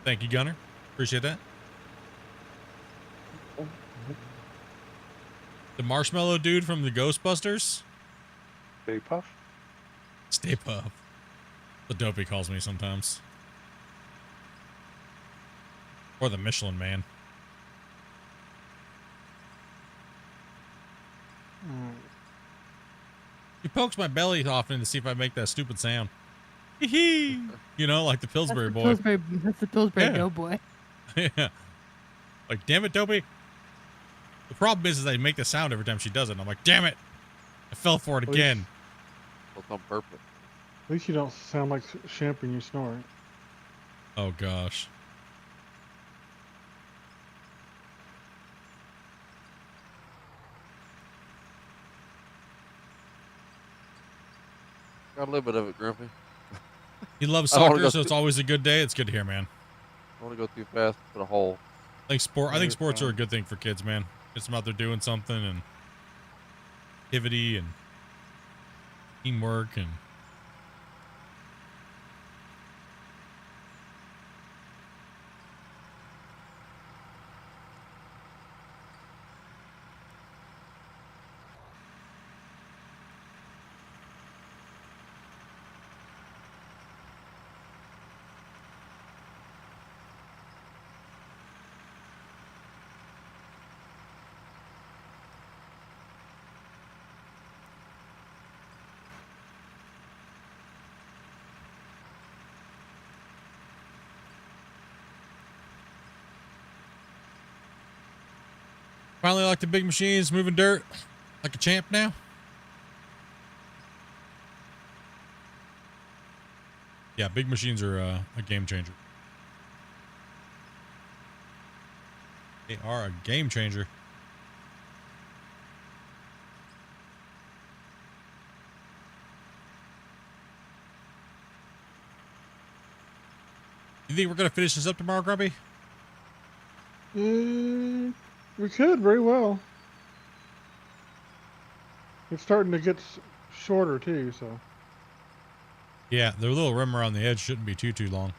Thank you, Gunner. Appreciate that. The marshmallow dude from the Ghostbusters.
Stay Puff.
Stay Puff. The dopey calls me sometimes. Or the Michelin Man. He pokes my belly often to see if I make that stupid sound. Hee. You know, like the Pillsbury boy.
That's the Pillsbury
Yeah.
Doughboy.
Yeah. Like, damn it, Dopey. The problem is I make the sound every time she does it. And I'm like, damn it. I fell for it again.
It's on purpose.
At least you don't sound like Shemp when you snore.
Oh, gosh.
Got a little bit of it, Grumpy.
He loves
I don't wanna
soccer,
go
so it's always a good day. It's good to hear, man.
I want to go too fast for the hole.
I think sports are a good thing for kids, man. It's them out there doing something and activity and teamwork and finally like the big machines moving dirt like a champ now. Yeah, big machines are a game changer. They are a game changer. You think we're gonna finish this up tomorrow, Grumpy?
We could very well. It's starting to get shorter too, so.
Yeah, the little rim around the edge shouldn't be too long.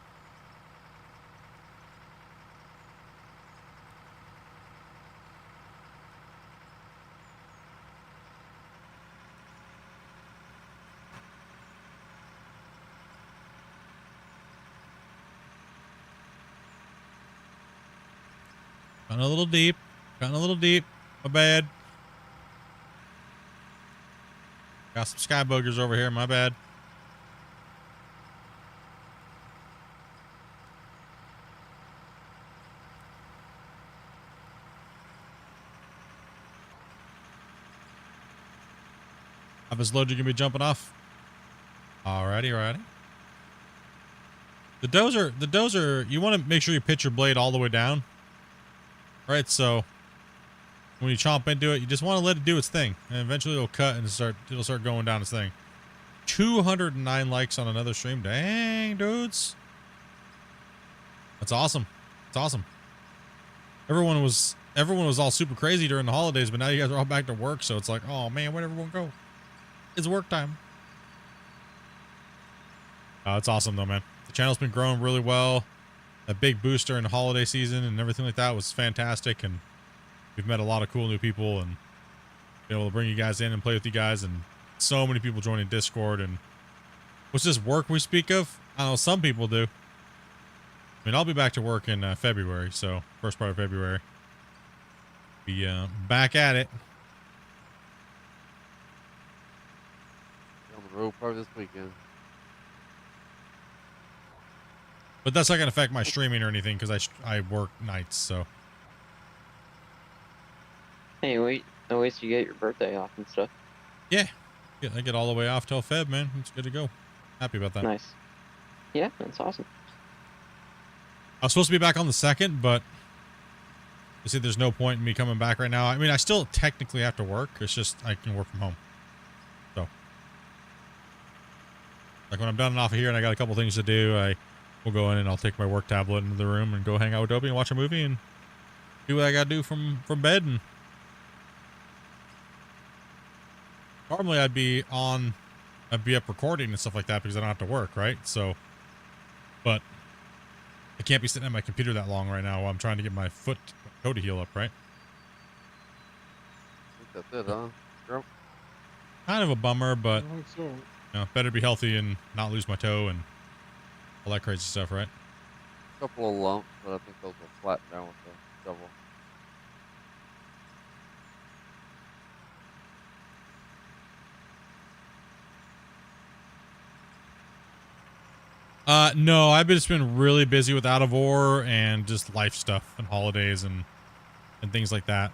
Gotten a little deep. Gotten a little deep. My bad. Got some sky boogers over here. My bad. How this load you gonna be jumping off? Alrighty, alrighty. The dozer, you want to make sure you pitch your blade all the way down. Right, so when you chomp into it, you just want to let it do its thing. And eventually it'll cut and it'll start going down its thing. 209 likes on another stream. Dang, dudes. That's awesome. It's awesome. Everyone was all super crazy during the holidays, but now you guys are all back to work, so it's like, oh man, where'd everyone go? It's work time. It's awesome though, man. The channel's been growing really well. That big boost during the holiday season and everything like that was fantastic, and we've met a lot of cool new people and been able to bring you guys in and play with you guys, and so many people joining Discord. And what's this work we speak of? I know some people do. I mean, I'll be back to work in February, so first part of February. Be back at it.
On the road part this weekend.
But that's not going to affect my streaming or anything because I work nights, so.
Hey, wait. At least you get your birthday off and stuff.
Yeah. I get all the way off till Feb, man. It's good to go. Happy about that.
Nice. Yeah, that's awesome.
I was supposed to be back on the 2nd, but you see there's no point in me coming back right now. I mean, I still technically have to work. It's just I can work from home. So. Like when I'm done and off of here and I got a couple things to do, I will go in and I'll take my work tablet into the room and go hang out with Dobie and watch a movie and do what I gotta do from bed. And normally I'd be up recording and stuff like that because I don't have to work, right? So, but I can't be sitting at my computer that long right now while I'm trying to get my toe to heal up, right?
I think that's it, huh? Yep.
Kind of a bummer, but
I think so.
you know, better be healthy and not lose my toe and all that crazy stuff, right?
A couple of lumps, but I think those will flatten down with the shovel.
No, I've just been really busy with Out of War and just life stuff and holidays and things like that.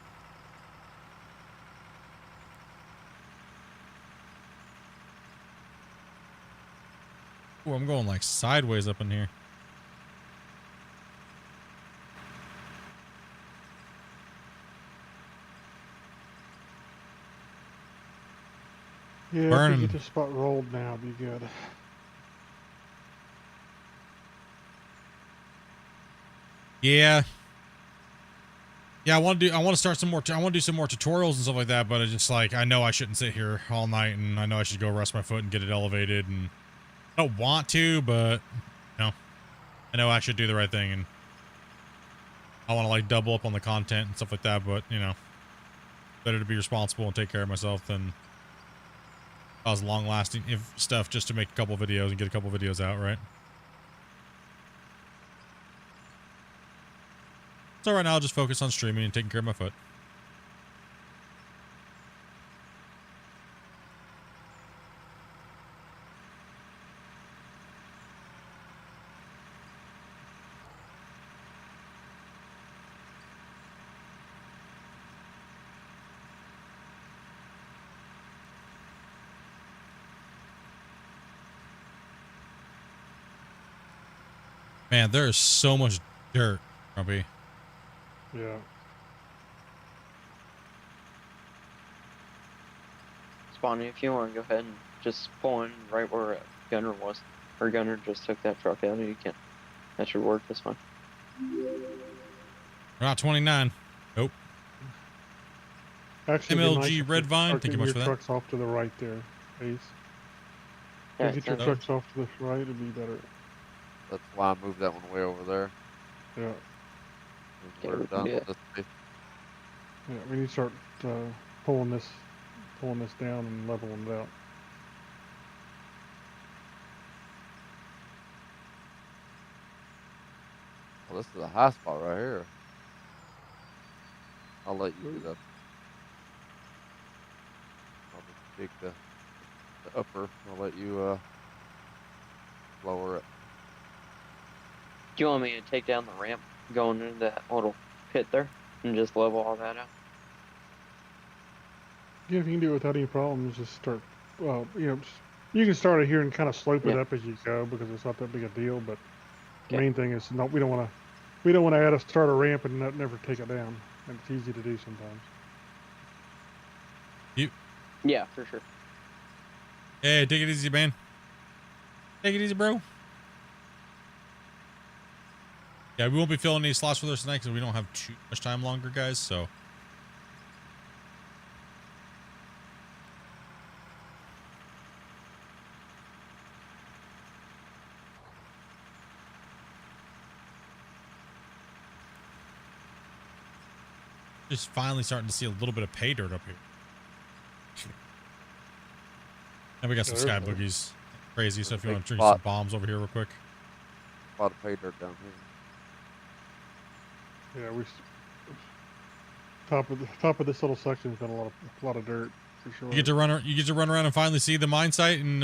Ooh, I'm going like sideways up in here.
Yeah, if
Burning.
we get this spot rolled now, it'd be good.
Yeah. Yeah, I want to start some more. I want to do some more tutorials and stuff like that, but it's just like, I know I shouldn't sit here all night, and I know I should go rest my foot and get it elevated, and I don't want to, but no, I know I should do the right thing, and I want to like double up on the content and stuff like that, but you know, better to be responsible and take care of myself than cause long-lasting stuff just to make a couple videos and get a couple videos out, right? So right now I'll just focus on streaming and taking care of my foot. Man, there is so much dirt, Grumpy.
Yeah.
Spawny, if you want to go ahead and just pull in right where Gunner was. Or Gunner just took that truck out and you can. That should work this one.
Route 29. Nope.
Actually, it'd be nice
MLG
if
Red
you
Vine,
start
thank you
getting
much for
your
that.
trucks off to the right there, Ace.
Yeah,
Get your
so-
trucks off to the right, it'd be better.
That's why I moved that one way over there.
Yeah.
We're done
Yeah.
with this place.
Yeah, we need to start pulling this down and leveling it out.
Well, this is a high spot right here. I'll let you do that. I'll just take the upper. I'll let you lower it.
Do you want me to take down the ramp going into that little pit there and just level all that out?
Yeah, if you can do it without any problems, just start. Well, you can start it here and kind of slope it up as you go because it's not that big a deal. But the main thing is not. We don't want to add start a ramp and never take it down. And it's easy to do sometimes.
Yeah, for sure.
Hey, take it easy, man. Take it easy, bro. Yeah, we won't be filling any slots for this tonight because we don't have too much time longer, guys. So. Just finally starting to see a little bit of pay dirt up here. And we got some sky boogies. Crazy. So if you want to drink some bombs over here real quick.
A lot of pay dirt down here.
Yeah, top of this little section has been a lot of dirt for sure.
You get to run around and finally see the mine site in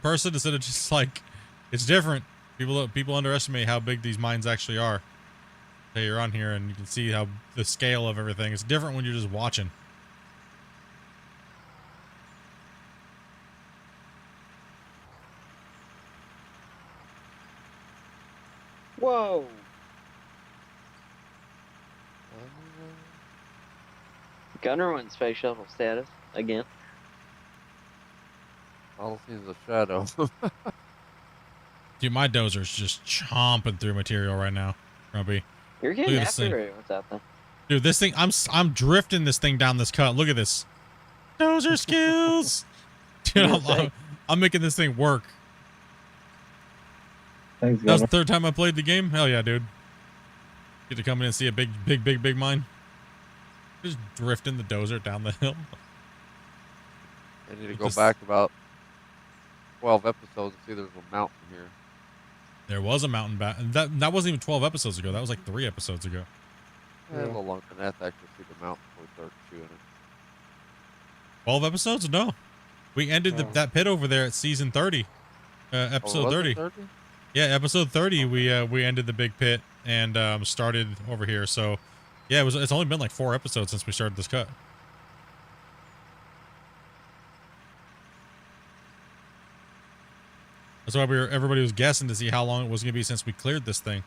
person instead of just like it's different. People underestimate how big these mines actually are. So you're on here and you can see how the scale of everything. It's different when you're just watching.
Whoa. Gunner went space shuttle status again.
All I see is a shadow.
Dude, my dozer's just chomping through material right now. Grumpy.
You're getting after it with that thing.
Dude, this thing, I'm drifting this thing down this cut. Look at this. Dozer skills. Dude, I'm making this thing work.
Thanks,
That was the third time I played the game. Hell yeah, dude. Get to come in and see a big mine. Just drifting the dozer down the hill.
I need to go back about 12 episodes to see there's a mountain here.
There was a mountain back. That wasn't even 12 episodes ago. That was like 3 episodes ago.
Yeah, a little longer than that to actually see the mountain before we start chewing it.
12 episodes? No. We ended that pit over there at season 30. Episode 30. Yeah, episode 30 we ended the big pit and started over here. So yeah, it's only been like 4 episodes since we started this cut. That's why everybody was guessing to see how long it was going to be since we cleared this thing.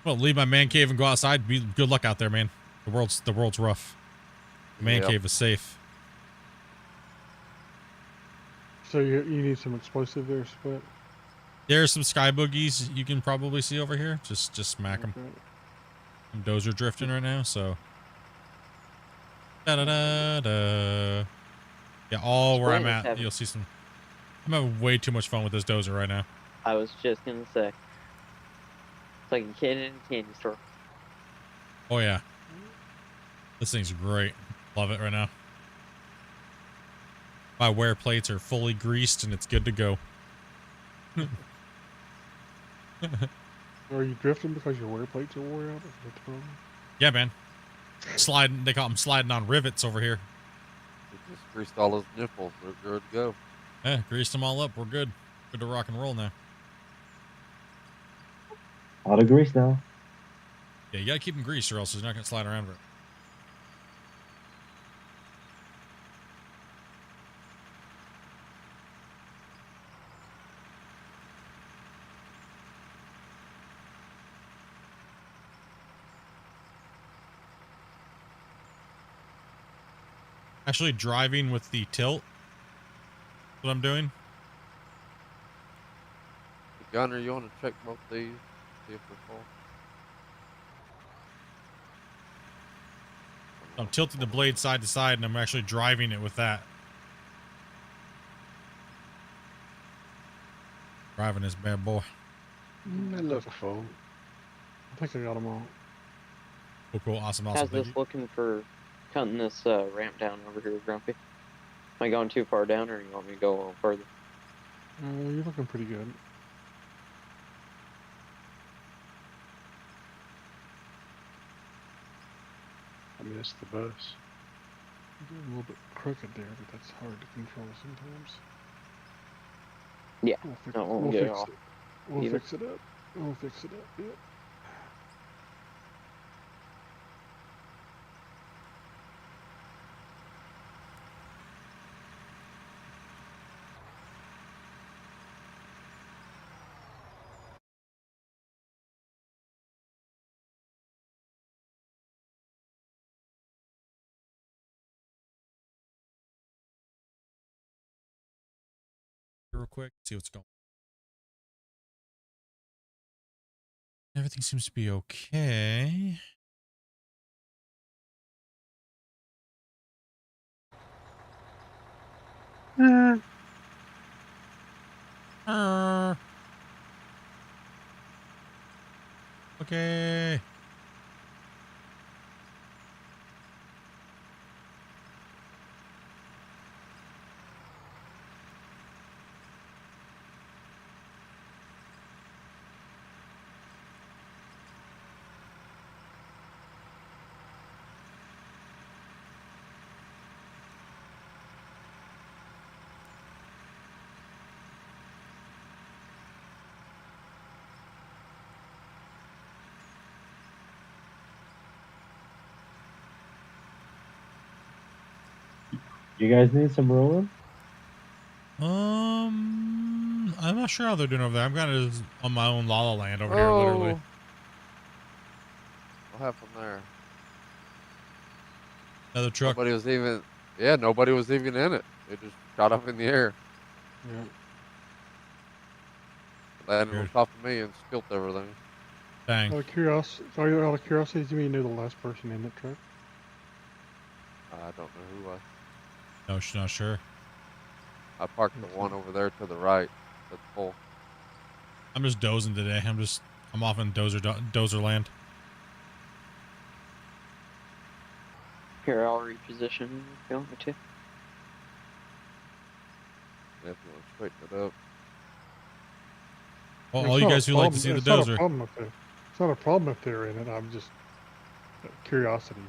Well, leave my man cave and go outside. Good luck out there, man. The world's rough. The man cave is safe.
So you need some explosive there, Split?
There's some sky boogies you can probably see over here. Just smack them. I'm dozer drifting right now, so. Da da da da. Yeah, all where I'm at, you'll see some. I'm having way too much fun with this dozer right now.
I was just gonna say. It's like a kid in a candy store.
Oh yeah. This thing's great. Love it right now. My wear plates are fully greased and it's good to go.
Are you drifting because your wear plates are wore out?
Yeah, man. Sliding. They call them sliding on rivets over here.
We just greased all those nipples. They're good to go.
Yeah, greased them all up. We're good. Good to rock and roll now.
Out of grease now.
Yeah, you gotta keep them greased or else he's not gonna slide around. Actually driving with the tilt. What I'm doing.
Gunner, you want to check both these? See if they're full.
I'm tilting the blade side to side and I'm actually driving it with that. Driving this bad boy.
They look full.
I think I got them all.
Oh, cool. Awesome.
How's this looking for cutting this ramp down over here, Grumpy? Am I going too far down, or you want me to go a little further?
You're looking pretty good.
missed the bus.
You're a little bit crooked there, but that's hard to control sometimes.
Yeah.
We'll
get it
fix
all
it. We'll
even.
fix it up. We'll fix it up. Yep.
Real quick, see what's going on. Everything seems to be okay. Okay.
You guys need some rolling?
I'm not sure how they're doing over there. I'm kind of on my own La La Land over here,
Oh.
literally.
What happened there?
Another truck.
Nobody was even. Yeah, nobody was even in it. It just shot up in the air.
Yeah.
Landed on
Weird.
top of me and spilt everything.
Dang.
Out of curiosity, do you know the last person in that truck?
I don't know who was.
No, she's not sure.
I parked the one over there to the right. That's full.
I'm just dozing today. I'm off in dozer land.
Here, I'll reposition if you want me to.
Yeah, if you want to straighten it up.
Well,
It's
all you
not a
guys who like to
problem-
see the
it's not a
dozer.
problem it's not a problem if they're in it. I'm just curiosity.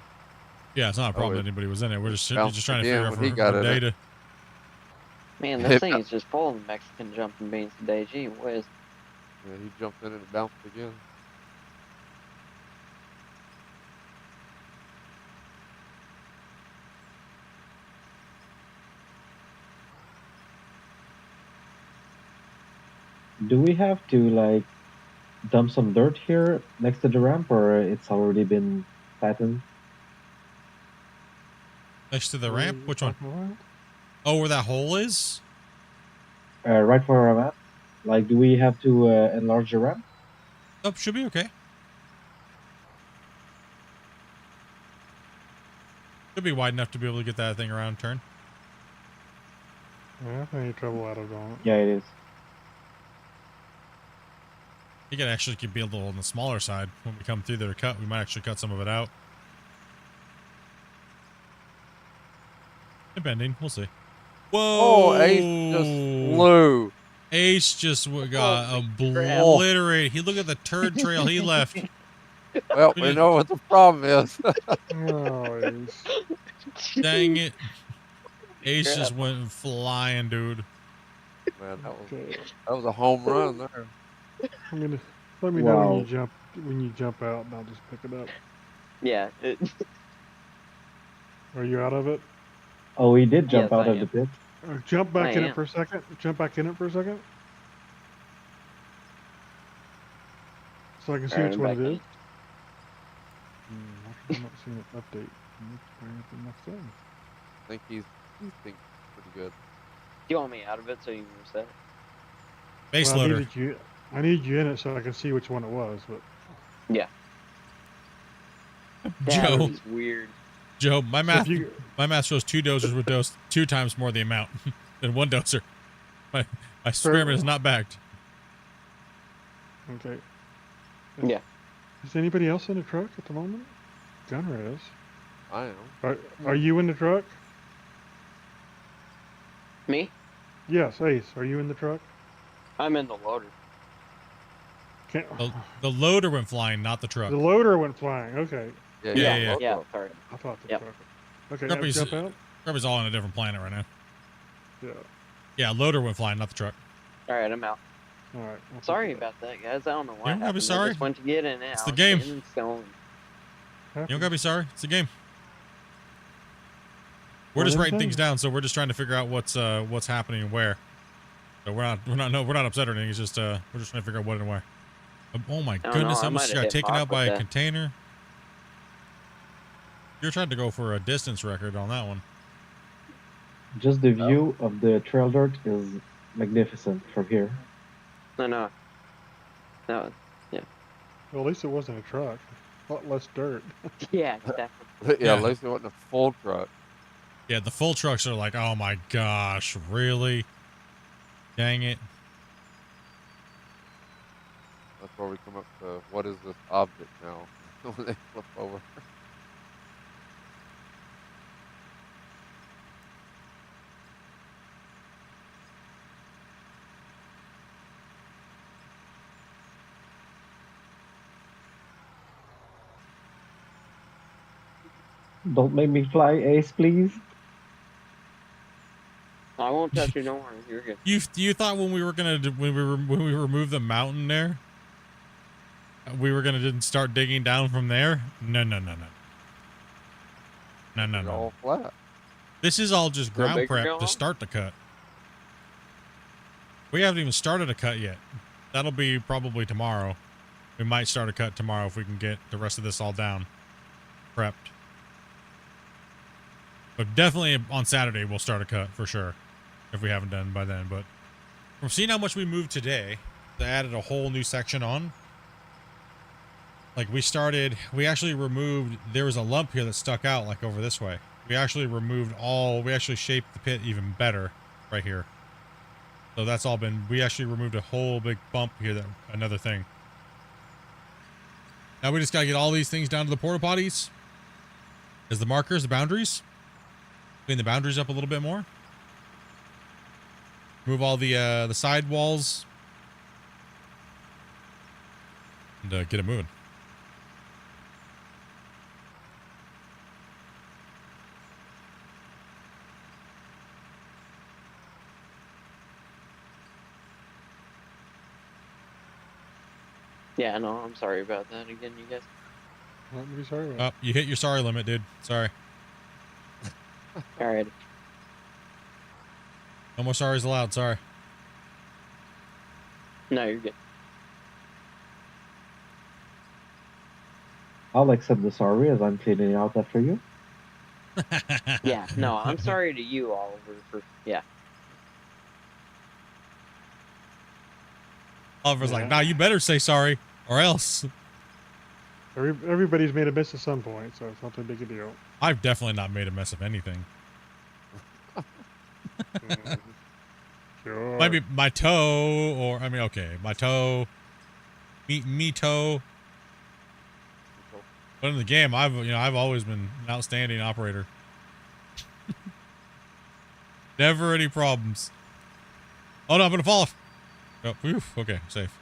Yeah, it's not a problem
it-
that anybody was in it. We're just
bounced
trying to figure
again
out
when he
for
got in it.
data.
Man, this thing is just full of Mexican jumping beans today. Gee whiz.
Yeah, he jumped in and it bounced again.
Do we have to like dump some dirt here next to the ramp, or it's already been flattened?
Next to the ramp? Which one? Oh, where that hole is?
Right where I'm at. Like, do we have to enlarge the ramp?
Oh, should be okay. Should be wide enough to be able to get that thing around and turn.
Yeah, I any trouble out of going.
Yeah, it is.
You can actually be a little on the smaller side when we come through there to cut. We might actually cut some of it out. Depending, we'll see. Whoa!
Oh, Ace just flew.
Ace just got obliterated. He look at the turd trail he left.
Well, we know what the problem is.
Oh, Ace.
Dang it. Ace
Crap.
just went flying, dude.
Man, that was a home run there.
I'm gonna let me know when you jump out, and I'll just pick it up.
Yeah.
Are you out of it?
Oh, we did jump
Yes,
out
I
of the
am.
pit.
Jump back
I
in
am.
it for a second. Jump back in it for a second. So I can see
Alright,
which
I'm
one it
back in
is.
it.
I'm not seeing it update. Bring up the next thing.
I think he thinks pretty good.
Do you want me out of it so you can reset it?
Base
Well,
loader.
I need you in it so I can see which one it was. But
Yeah. That
Joe.
is weird.
Joe, my math
you-
my math shows 2 dozers would dose 2 times more the amount than 1 dozer. My experiment is not backed.
Okay.
Yeah.
Is anybody else in the truck at the moment? Gunner is.
I am.
Are you in the truck?
Me?
Yes, Ace. Are you in the truck?
I'm in the loader.
Can't,
The loader went flying, not the truck.
the loader went flying. Okay.
Yeah. Sorry.
I thought the
Yep.
truck. Okay,
Grumpy's,
jump out.
Grumpy's all on a different planet right now.
Yeah.
Yeah, loader went flying, not the truck.
All right, I'm out.
All right.
Sorry about that, guys. I don't know what
You don't gotta be
happened.
sorry.
I just went to get in it.
It's
I
the
was
game.
standing still.
You don't gotta be sorry. It's a game. We're just writing things down, so we're just trying to figure out what's happening and where. So we're not upset or anything. It's just we're just trying to figure out what and where. Oh my goodness! I almost got taken out by a container. You're trying to go for a distance record on that one.
Just the view of the trail dirt is magnificent from here.
No. Yeah.
Well, at least it wasn't a truck. A lot less dirt.
Yeah, exactly.
Yeah, at least it wasn't a full truck.
Yeah, the full trucks are like, oh my gosh, really? Dang it.
That's where we come up to what is this object now when they flip over.
Don't make me fly, Ace, please.
I won't touch you. Don't worry. You're good.
You thought when we were gonna when we removed the mountain there, we were gonna start digging down from there? No.
All flat.
This is all just ground prep to start the cut. We haven't even started a cut yet. That'll be probably tomorrow. We might start a cut tomorrow if we can get the rest of this all down, prepped. But definitely on Saturday we'll start a cut for sure, if we haven't done by then. But from seeing how much we moved today, they added a whole new section on. Like we actually removed, there was a lump here that stuck out like over this way. We actually shaped the pit even better right here. So that's all been, we actually removed a whole big bump here, another thing. Now we just gotta get all these things down to the porta potties as the markers, the boundaries. Clean the boundaries up a little bit more. Move all the side walls. And get it moving.
Yeah, no, I'm sorry about that again, you guys.
What are you sorry about?
Oh, you hit your sorry limit, dude. Sorry.
All right.
No more sorries allowed. Sorry.
No, you're good.
I'll accept the sorry as I'm cleaning it out after you.
Yeah, no, I'm sorry to you, Oliver, yeah.
Oliver's like, nah, you better say sorry or else.
Everybody's made a mess at some point, so it's not that big a deal.
I've definitely not made a mess of anything.
Sure.
Might be my toe, or I mean, okay, my toe, me toe. But in the game, I've always been an outstanding operator. Never any problems. Oh no, I'm gonna fall off. Oh, whew, okay, safe.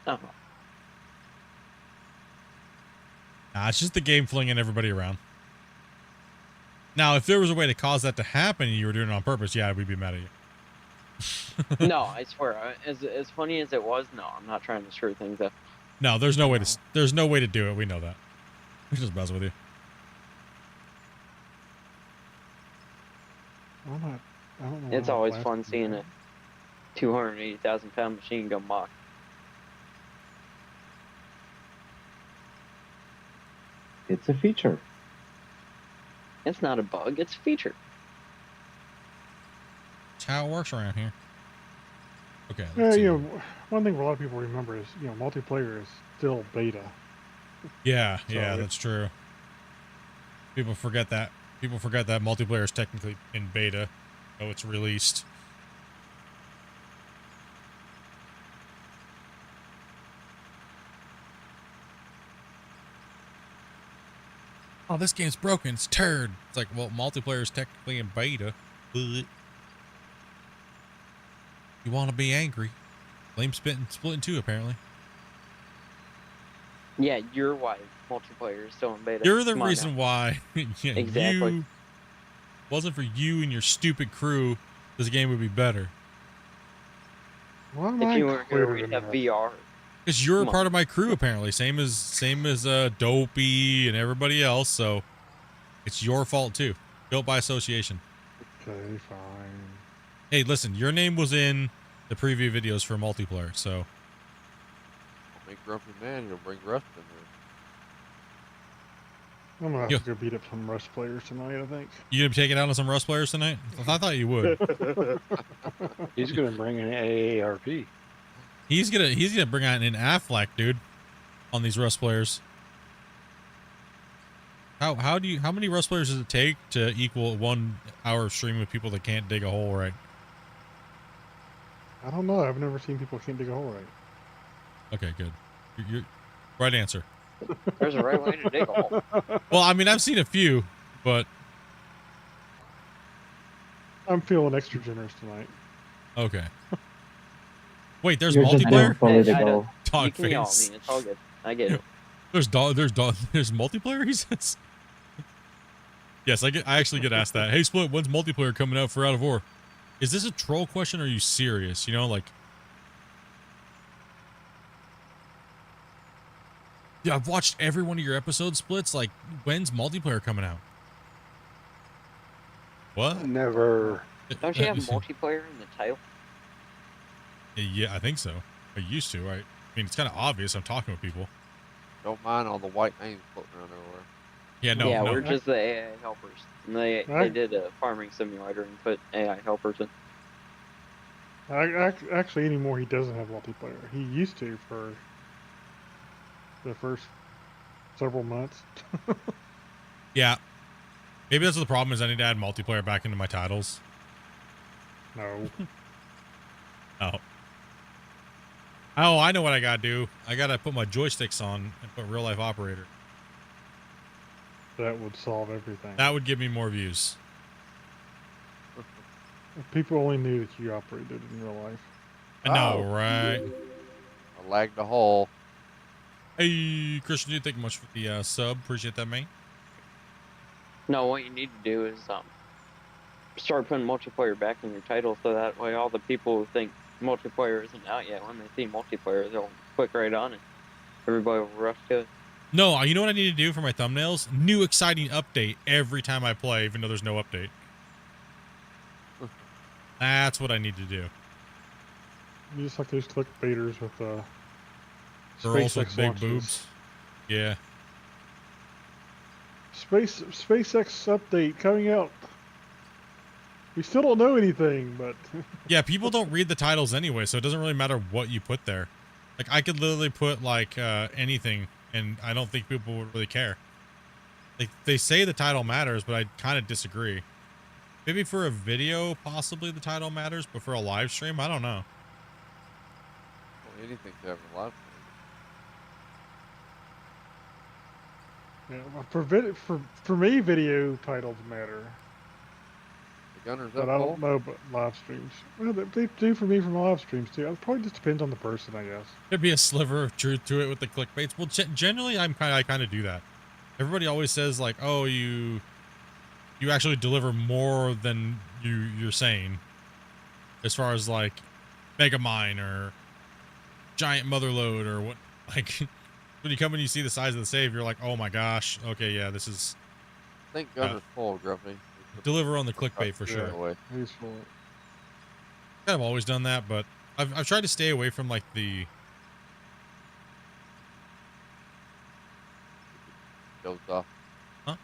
Oh.
Nah, it's just the game flinging everybody around. Now, if there was a way to cause that to happen and you were doing it on purpose, yeah, we'd be mad at you.
No, I swear. As funny as it was, no, I'm not trying to screw things up.
No, there's no way to do it. We know that. We just mess with you.
I don't know.
It's always fun seeing a 280,000-pound machine go mock.
It's a feature.
It's not a bug, it's a feature.
That's how it works around here. Okay.
Yeah, one thing a lot of people remember is, multiplayer is still beta.
Yeah, yeah, that's true. People forget that. People forget that multiplayer is technically in beta, though it's released. Oh, this game's broken. It's turd. It's like, well, multiplayer is technically in beta, but you want to be angry. Blame Splitintwo Tee, apparently.
Yeah, you're why multiplayer is still in beta.
You're the
Come on
reason
now.
why. Yeah,
Exactly.
you wasn't for you and your stupid crew, this game would be better.
Why am
If
I
you weren't here,
included
we'd
in
have
that?
VR.
Because you're a
Come
part
on.
of my crew apparently, same as Dopey and everybody else. So it's your fault too. Guilt by association.
Okay, fine.
Hey, listen, your name was in the preview videos for multiplayer, so
Don't make Grumpy man, you'll bring Rust in there.
I'm gonna have
Yo.
to go beat up some Rust players tonight, I think.
You gonna take it out on some Rust players tonight? I thought you would.
He's gonna bring an AARP.
He's gonna bring out an Affleck, dude, on these Rust players. How many Rust players does it take to equal 1 hour of stream with people that can't dig a hole right?
I don't know. I've never seen people can't dig a hole right.
Okay, good. You're right answer.
There's a right way to dig a hole.
Well, I mean, I've seen a few, but
I'm feeling extra generous tonight.
okay. Wait, there's
You're just
multiplayer?
being
Hey, I don't,
political.
Dog
you can yell at
face.
me. It's all good. I get it.
There's multiplayer, he says? Yes, I actually get asked that. Hey, Split, when's multiplayer coming out for Out of War? Is this a troll question or are you serious? You know, like... Yeah, I've watched every one of your episode splits. Like, when's multiplayer coming out? What?
Never.
Don't you have multiplayer in the title?
Yeah, I think so. I used to. I mean, it's kind of obvious. I'm talking with people.
Don't mind all the white names floating around everywhere.
Yeah, no,
yeah,
no.
we're just the AI helpers. And they did a farming simulator and put AI helpers in.
Actually, anymore, he doesn't have multiplayer. He used to for the first several months.
Yeah. Maybe that's what the problem is. I need to add multiplayer back into my titles.
No.
Oh. Oh, I know what I gotta do. I gotta put my joysticks on and put real life operator.
That would solve everything.
That would give me more views.
If people only knew that you operated in real life.
I know, right?
I lagged the hole.
Hey, Christian, thank you much for the sub. Appreciate that, mate.
No, what you need to do is start putting multiplayer back in your title so that way all the people who think multiplayer isn't out yet, when they see multiplayer, they'll click right on it. Everybody will rush to it.
No, you know what I need to do for my thumbnails? New exciting update every time I play, even though there's no update. That's what I need to do.
You just like those clickbaiters with
Girls with
SpaceX
big
launches.
boobs. Yeah.
SpaceX update coming out. We still don't know anything, but
Yeah, people don't read the titles anyway, so it doesn't really matter what you put there. Like, I could literally put, like, anything, and I don't think people would really care. Like, they say the title matters, but I kind of disagree. Maybe for a video, possibly the title matters, but for a live stream, I don't know.
Well, anything to have a live
yeah, well, for me, video titles matter.
The gunner's
But
up
I
hole.
don't know about live streams. Well, they do for me from live streams too. It probably just depends on the person, I guess.
There'd be a sliver of truth to it with the clickbaits. Well, generally, I kind of do that. Everybody always says like, "Oh, you actually deliver more than you're saying." As far as like Megamind or Giant Motherload or what, like when you come and you see the size of the save, you're like, "Oh my gosh, okay, yeah, this is."
I think gunner's full, Grumpy.
Deliver on the clickbait for sure.
Away.
He's full.
Kind of always done that, but I've tried to stay away from like the.
Goes off.
Huh?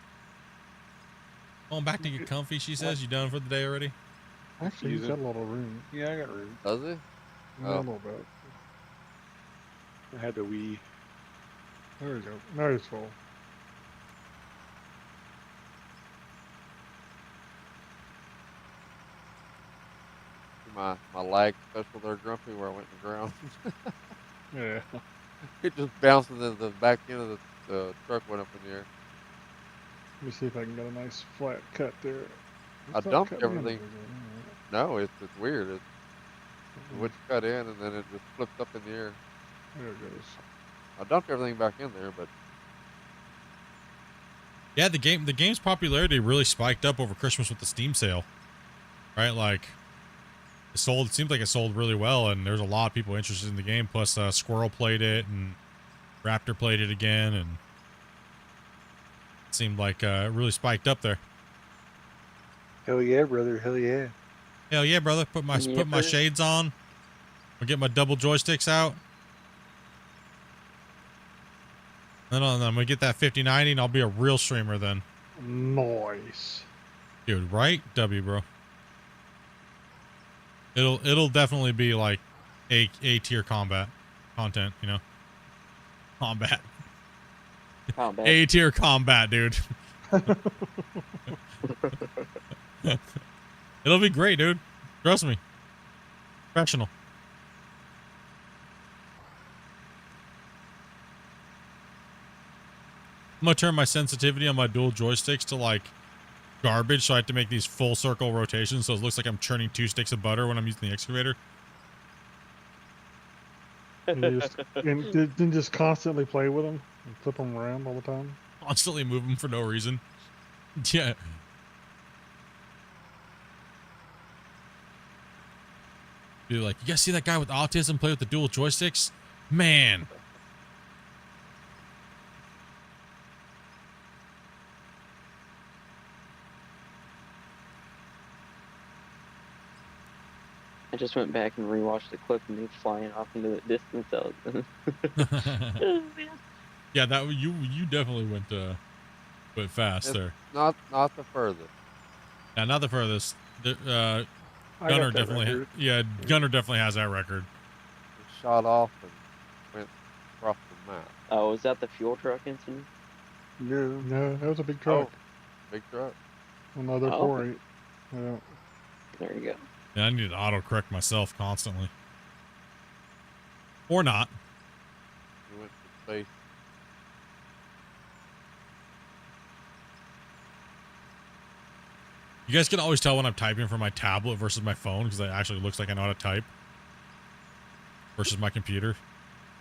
Going back to get comfy, she says. You done for the day already?
Actually, he's got a lot of room.
Yeah, I got room.
Does he?
Yeah,
Oh.
a little bit.
I had the Wii.
There we go. Now he's full.
My lag special there, Grumpy, where I went in the ground.
Yeah.
It just bounced into the back end of the truck, went up in the air.
Let me see if I can get a nice flat cut there.
I
It's not
dumped
cutting in
everything.
very good.
No, it's weird. The wood cut in and then it just flipped up in the air.
There it goes.
I dumped everything back in there, but
Yeah, the game's popularity really spiked up over Christmas with the Steam sale, right? Like, it seemed like it sold really well, and there's a lot of people interested in the game. Plus, Squirrel played it, and Raptor played it again, and it seemed like it really spiked up there.
Hell yeah, brother. Hell yeah.
Hell yeah, brother! Put my
Yipper.
shades on. I'll get my double joysticks out. Then I'm gonna get that 5090, and I'll be a real streamer then.
Nice.
Dude, right? W, bro. It'll definitely be like A tier combat content, you know. Combat.
Combat.
A tier combat, dude. It'll be great, dude. Trust me. Professional. I'm gonna turn my sensitivity on my dual joysticks to like garbage, so I have to make these full circle rotations, so it looks like I'm churning 2 sticks of butter when I'm using the excavator.
And then just constantly play with them and flip them around all the time.
Constantly move them for no reason. Yeah. Dude, like, you guys see that guy with autism play with the dual joysticks? Man.
I just went back and rewatched the clip and me flying off into the distance.
Yeah, that you definitely went fast there.
not the furthest.
Yeah, not the furthest.
I got
Gunner
that
definitely,
record.
Gunner definitely has that record.
It shot off and went across the map.
Oh, was that the fuel truck incident?
No, that was a big truck.
Oh, big truck.
Another
Oh.
4.8. Yeah.
There you go.
Yeah, I need to autocorrect myself constantly. Or not.
We went to space.
You guys can always tell when I'm typing from my tablet versus my phone, because it actually looks like I know how to type. Versus my computer.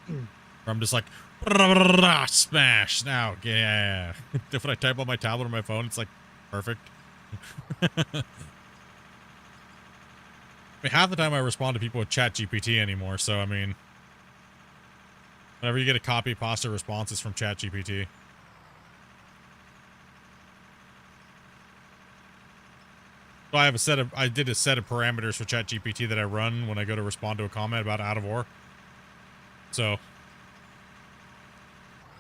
Where I'm just like, smash, now, yeah. If when I type on my tablet or my phone, it's like, perfect. I mean, half the time I respond to people with ChatGPT anymore, so I mean, whenever you get a copy pasta response, it's from ChatGPT. So I did a set of parameters for ChatGPT that I run when I go to respond to a comment about Out of War. So,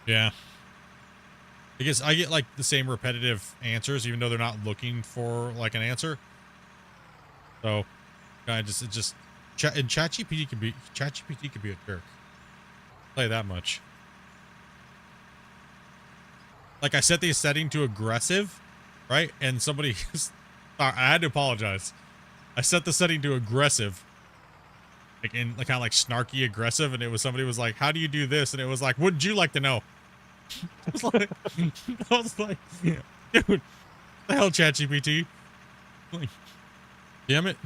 yeah. I guess I get like the same repetitive answers, even though they're not looking for like an answer. So, and ChatGPT can be a jerk. I'll tell you that much. Like I set the setting to aggressive, right? And somebody, I had to apologize. I set the setting to aggressive, like in like kind of like snarky aggressive, and it was somebody was like, "How do you do this?" And it was like, "Wouldn't you like to know?" I was like, dude, what the hell, ChatGPT? Like, damn it.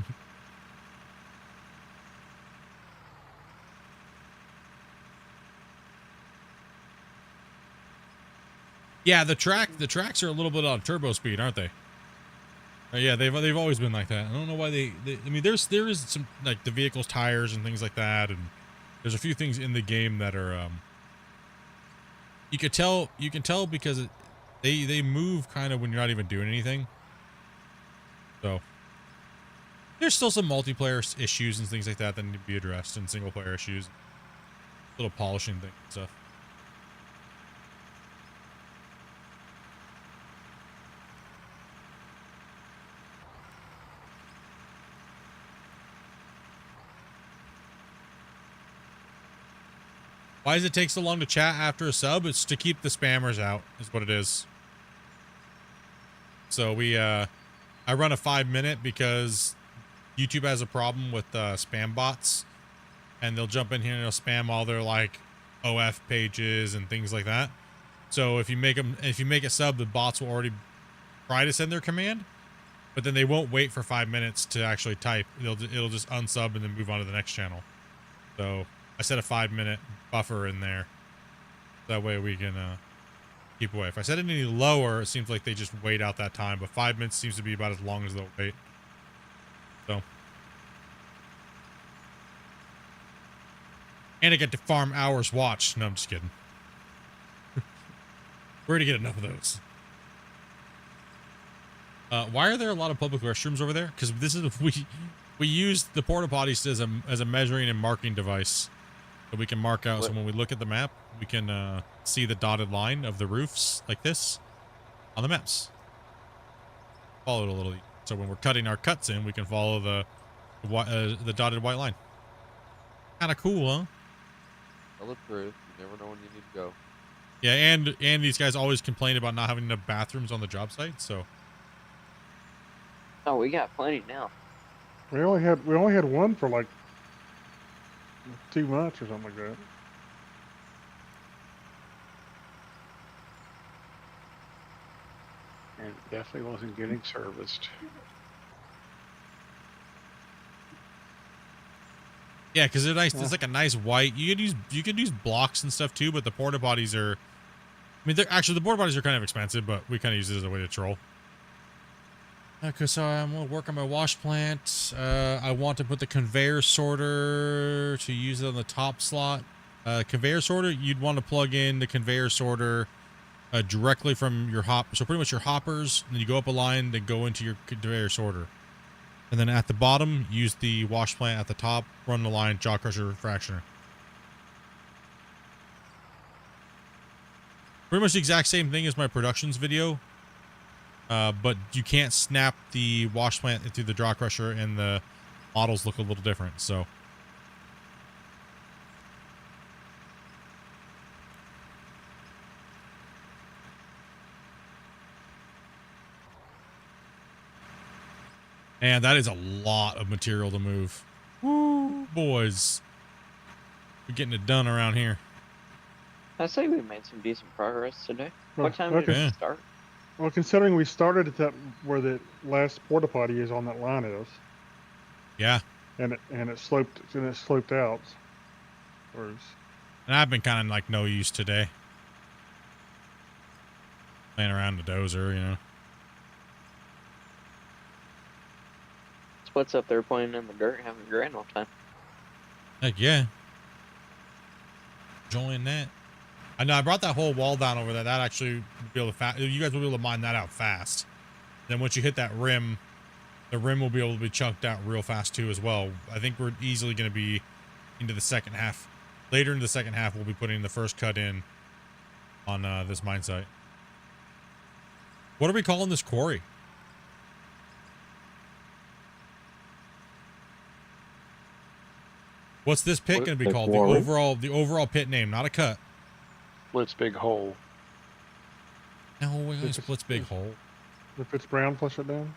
Yeah, the tracks are a little bit on turbo speed, aren't they? Yeah, they've always been like that. I don't know why they I mean, there is some like the vehicle's tires and things like that, and there's a few things in the game that are you can tell because they move kind of when you're not even doing anything. So there's still some multiplayer issues and things like that that need to be addressed, and single player issues, little polishing things and stuff. Why does it take so long to chat after a sub? It's to keep the spammers out, is what it is. So I run a 5-minute because YouTube has a problem with spam bots, and they'll jump in here and they'll spam all their like OF pages and things like that. So if you make a sub, the bots will already try to send their command, but then they won't wait for 5 minutes to actually type. It'll just unsub and then move on to the next channel. So I set a 5-minute buffer in there That way we can keep away. If I set it any lower, it seems like they just wait out that time. But 5 minutes seems to be about as long as they'll wait. So. And I get to farm hours watched. No, I'm just kidding. We're gonna get enough of those. Why are there a lot of public restrooms over there? Because this is we use the porta potties as a measuring and marking device, so we can mark out. So when we look at the map, we can see the dotted line of the roofs like this on the maps. Follow it a little. So when we're cutting our cuts in, we can follow the dotted white line. Kind of cool, huh?
Tell the truth. You never know when you need to go.
Yeah, and these guys always complain about not having enough bathrooms on the job site, so.
Oh, we got plenty now.
We only had one for like 2 months or something like that.
And it definitely wasn't getting serviced.
Yeah, because they're nice. It's like a nice white. You could use blocks and stuff too, but the porta potties are. I mean, they're actually the porta potties are kind of expensive, but we kind of use it as a way to troll. Okay, so I'm gonna work on my wash plant. I want to put the conveyor sorter to use it on the top slot. Conveyor sorter, you'd want to plug in the conveyor sorter directly from your hop. So pretty much your hoppers, and then you go up a line, then go into your conveyor sorter. And then at the bottom, use the wash plant at the top, run the line, jaw crusher, fractioner. Pretty much the exact same thing as my productions video. But you can't snap the wash plant through the jaw crusher, and the models look a little different, so. And that is a lot of material to move. Woo, boys. We're getting it done around here.
I say we made some decent progress today.
Well,
What time did
okay.
we start?
Well, considering we started at that where the last porta potty is on that line is.
Yeah.
And it sloped out. Whereas,
And I've been kind of like no use today. Playing around the dozer, you know.
Split's up there playing in the dirt, having a grand old time.
Heck yeah. Enjoying that. I know I brought that whole wall down over there. That actually would be able to you guys will be able to mine that out fast. Then once you hit that rim, the rim will be able to be chunked out real fast too as well. I think we're easily going to be into the second half. Later in the second half, we'll be putting the first cut in on this mine site. What are we calling this quarry? What's this pit going to be called? The overall pit name, not a cut.
Split's big hole.
No, we're going to Split's big hole.
If it's brown, flush it down.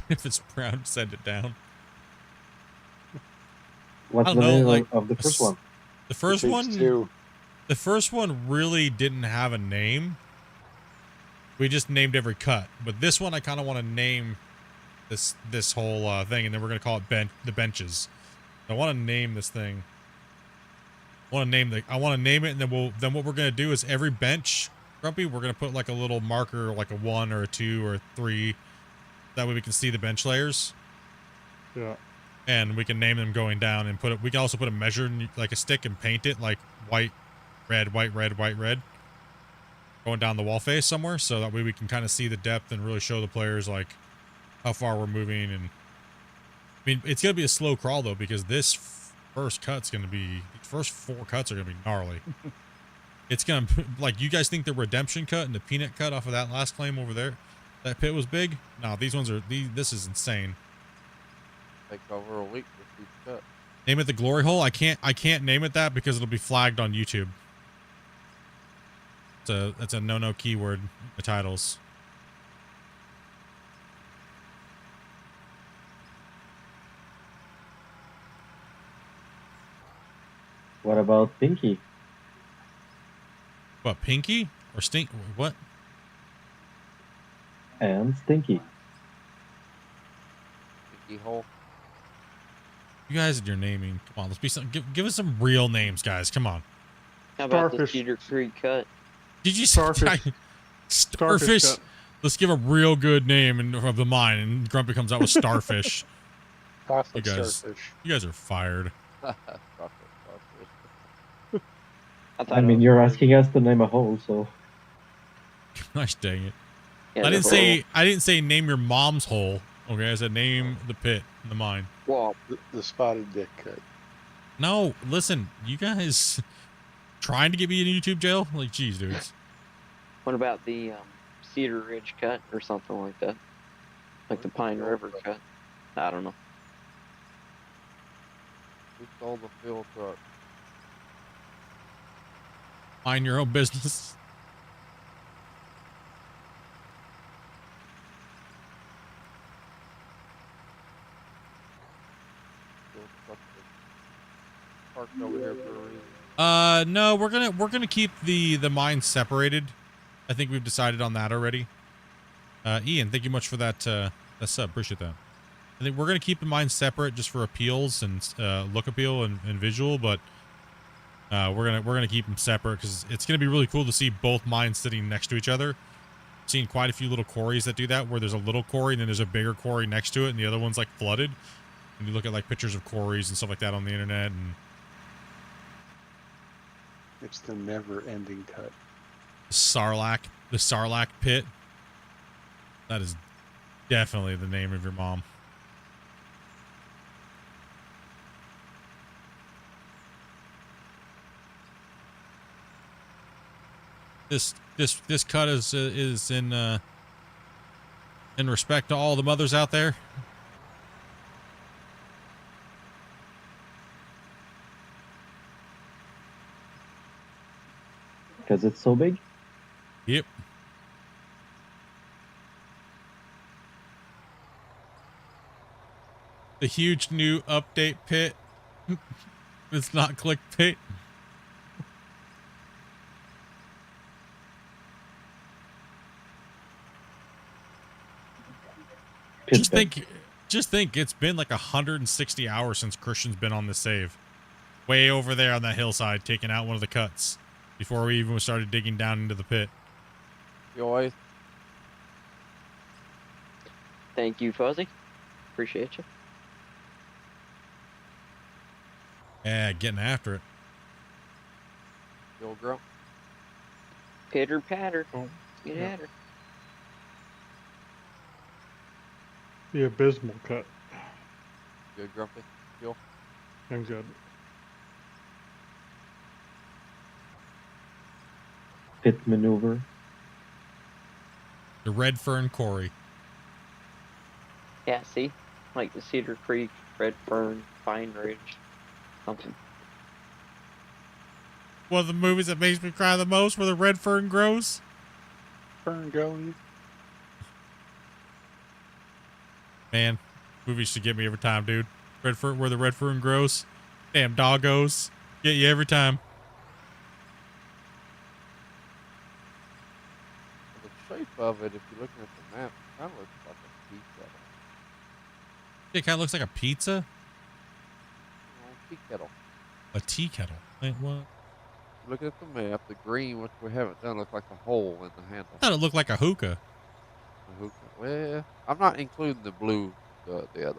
If it's brown, send it down.
What's the name of the first one?
The first one. The first one really didn't have a name. We just named every cut, but this one I kind of want to name this whole thing, and then we're gonna call it the benches. I want to name this thing. I want to name it, and then what we're gonna do is every bench, Grumpy, we're gonna put like a little marker, like a 1 or a 2 or a 3. That way we can see the bench layers.
Yeah.
And we can name them going down, and we can also put a measure in like a stick and paint it like white, red, white, red, white, red. Going down the wall face somewhere, so that way we can kind of see the depth and really show the players like how far we're moving. And I mean, it's gonna be a slow crawl though, because this first cut's gonna be, the first 4 cuts are gonna be gnarly. It's gonna, like, you guys think the redemption cut and the peanut cut off of that last claim over there, that pit was big? No, these ones are, this is insane.
Takes over a week to each cut.
Name it the glory hole. I can't name it that because it'll be flagged on YouTube. That's a no keyword in the titles.
What about Pinky?
What, Pinky or Stink? What?
And Stinky.
Pinky hole.
You guys and your naming. Come on, let's be some. Give us some real names, guys. Come on.
How about the
Starfish.
Cedar Creek cut?
Did you
Starfish.
say Starfish?
cut.
Let's give a real good name of the mine, and Grumpy comes out with Starfish.
Classic
you guys,
starfish.
you guys are fired.
I mean, you're asking us to name a hole, so.
Gosh dang it!
Yeah,
I
the
didn't say name your mom's hole. Okay, I said name the pit in the mine.
Well,
the spotted dick cut.
No, listen, you guys trying to get me in YouTube jail? Like, geez, dudes.
What about the Cedar Ridge cut or something like that? Like the Pine River cut? I don't know.
Who stole the fuel truck?
Mind your own business.
Parked over here for a reason.
No, we're gonna keep the mines separated. I think we've decided on that already. Ian, thank you much for that sub. Appreciate that. I think we're gonna keep the mines separate just for appeals and look appeal and visual, but we're gonna keep them separate because it's gonna be really cool to see both mines sitting next to each other. Seen quite a few little quarries that do that, where there's a little quarry and then there's a bigger quarry next to it, and the other one's like flooded. And you look at like pictures of quarries and stuff like that on the internet, and
It's the never-ending cut.
the Sarlacc pit. That is definitely the name of your mom. This cut is in respect to all the mothers out there.
Because it's so big?
Yep. The huge new update pit. It's not clickbait. Just think it's been like 160 hours since Christian's been on the save. Way over there on that hillside, taking out one of the cuts before we even started digging down into the pit.
Joy.
Thank you, Fuzzy. Appreciate you.
Yeah, getting after it.
Yo, girl.
Pitter patter.
Oh,
Get
yeah.
at her.
The abysmal cut.
Good, Grumpy. Yo.
I'm good.
Pit maneuver.
The Red Fern Quarry.
Yeah, see? Like the Cedar Creek, Red Fern, Pine Ridge, something.
One of the movies that makes me cry the most, where the red fern grows.
Fern going.
Man, movies should get me every time, dude. Red fern, where the red fern grows. Damn doggos. Get you every time.
The shape of it, if you're looking at the map, it kind of looks like a tea kettle.
It kind of looks like a pizza.
Tea kettle.
A tea kettle. Wait, what?
Look at the map. The green, which we haven't done, looks like the hole in the handle.
I thought it looked like a hookah.
A hookah. Well, I'm not including the blue, the other one.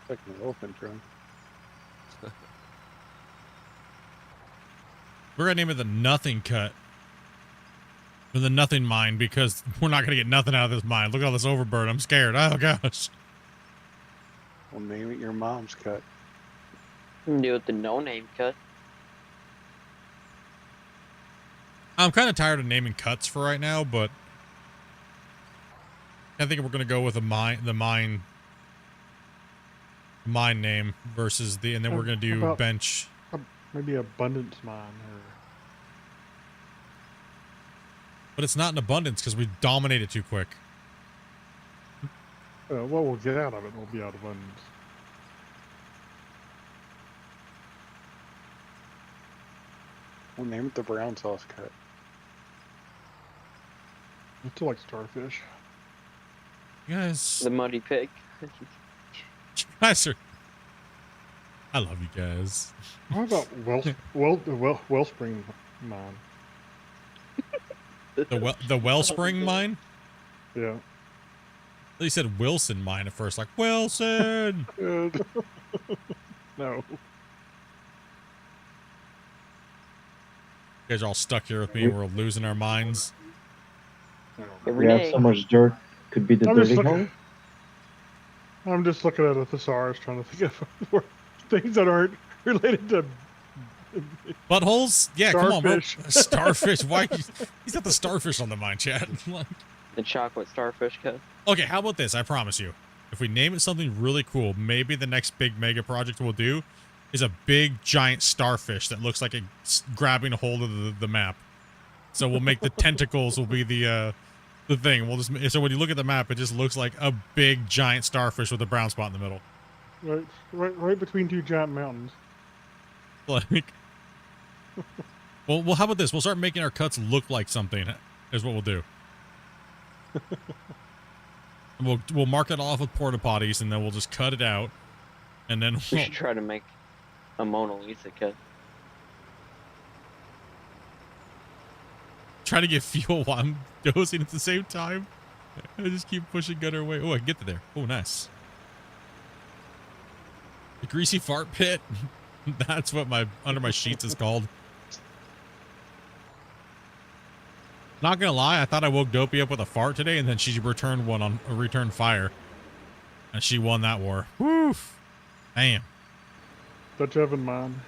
It's like an elephant drum.
We're gonna name it the Nothing Cut. Or the Nothing Mine, because we're not gonna get nothing out of this mine. Look at all this overburden. I'm scared. Oh gosh.
We'll name it your mom's cut.
You can do it the no-name cut.
I'm kind of tired of naming cuts for right now, but I think we're gonna go with the mine name versus the, and then we're gonna do bench.
Maybe Abundance Mine, or
But it's not in abundance because we dominate it too quick.
what we'll get out of it will be out of abundance.
We'll name it the brown sauce cut.
I still like starfish.
You guys,
The muddy pig.
you guys are. I love you guys.
How about Wellspring mine?
The wellspring mine.
Yeah.
They said Wilson mine at first, like Wilson.
No.
You guys are all stuck here with me. We're losing our minds.
We have so much dirt. Could be the dirty hole.
I'm just looking at a thesaurus trying to think of things that aren't related to
buttholes. Yeah,
starfish.
Come on, bro. Starfish. Why? He's got the starfish on the mind, chat. Like,
The chocolate starfish cut.
okay, how about this? I promise you, if we name it something really cool, maybe the next big mega project we'll do is a big giant starfish that looks like it's grabbing a hold of the map. So we'll make the tentacles will be the thing. We'll just so when you look at the map, it just looks like a big giant starfish with a brown spot in the middle.
Right between two giant mountains.
Like, well, how about this? We'll start making our cuts look like something. Is what we'll do. We'll mark it off with porta potties, and then we'll just cut it out, and then
We should try to make a Mona Lisa cut.
try to get fuel while I'm dozing at the same time. I just keep pushing Gunner away. Oh, I can get to there. Oh, nice. The greasy fart pit. That's what under my sheets is called. Not gonna lie, I thought I woke Dopey up with a fart today, and then she returned one on a return fire, and she won that war. Woof! Damn.
Dutch oven mine.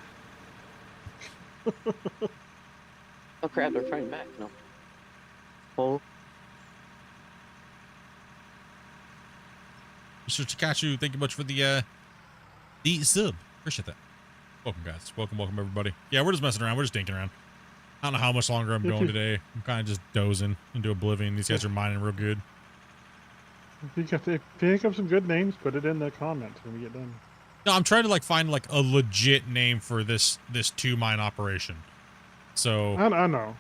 Oh crap! They're fighting back. No. Oh.
Mr. Takachu, thank you much for the sub. Appreciate that. Welcome, guys. Welcome everybody. Yeah, we're just messing around. We're just dinking around. I don't know how much longer I'm going today. I'm kind of just dozing into oblivion. These guys are mining real good.
If you think of some good names, put it in the comments when we get done.
No, I'm trying to find a legit name for this 2-mine operation. So
I know.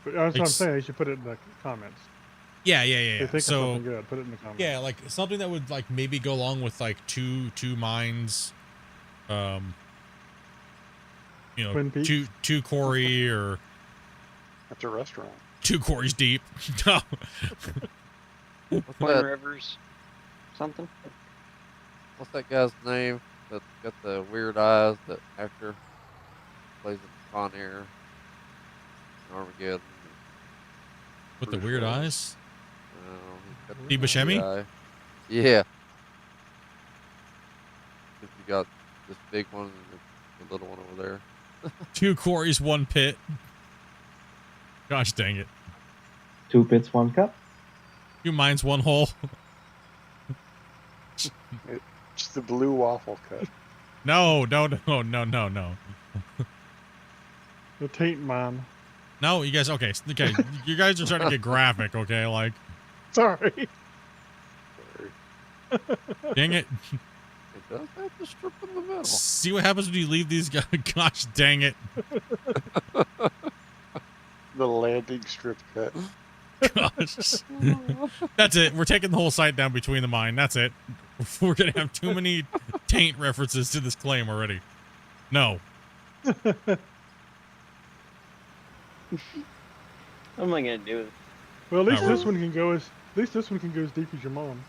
But that's what I'm saying. You should put it in the comments.
Yeah.
If you think of something good, put it in the comments.
Yeah, something that would maybe go along with two mines.
Twin Peaks?
two quarry or
That's a restaurant.
2 quarries deep. No.
Twin Rivers. Something.
What's that guy's name that's got the weird eyes? That actor plays in Con Air, Armageddon.
With the weird eyes?
Steve
Buscemi?
Yeah. If you got this big one and the little one over there.
2 quarries, 1 pit. Gosh dang it.
2 pits, 1 cup.
2 mines, 1 hole.
It's the blue waffle cut.
No.
The taint mine.
No, you guys, okay. You guys are starting to get graphic, okay?
Sorry.
Dang it.
It does have the strip in the middle.
See what happens when you leave these guys. Gosh dang it.
The landing strip cut.
Gosh. That's it. We're taking the whole site down between the mine. That's it. We're going to have too many taint references to this claim already. No.
What am I gonna do?
Well, at least this one can go as deep as your mom.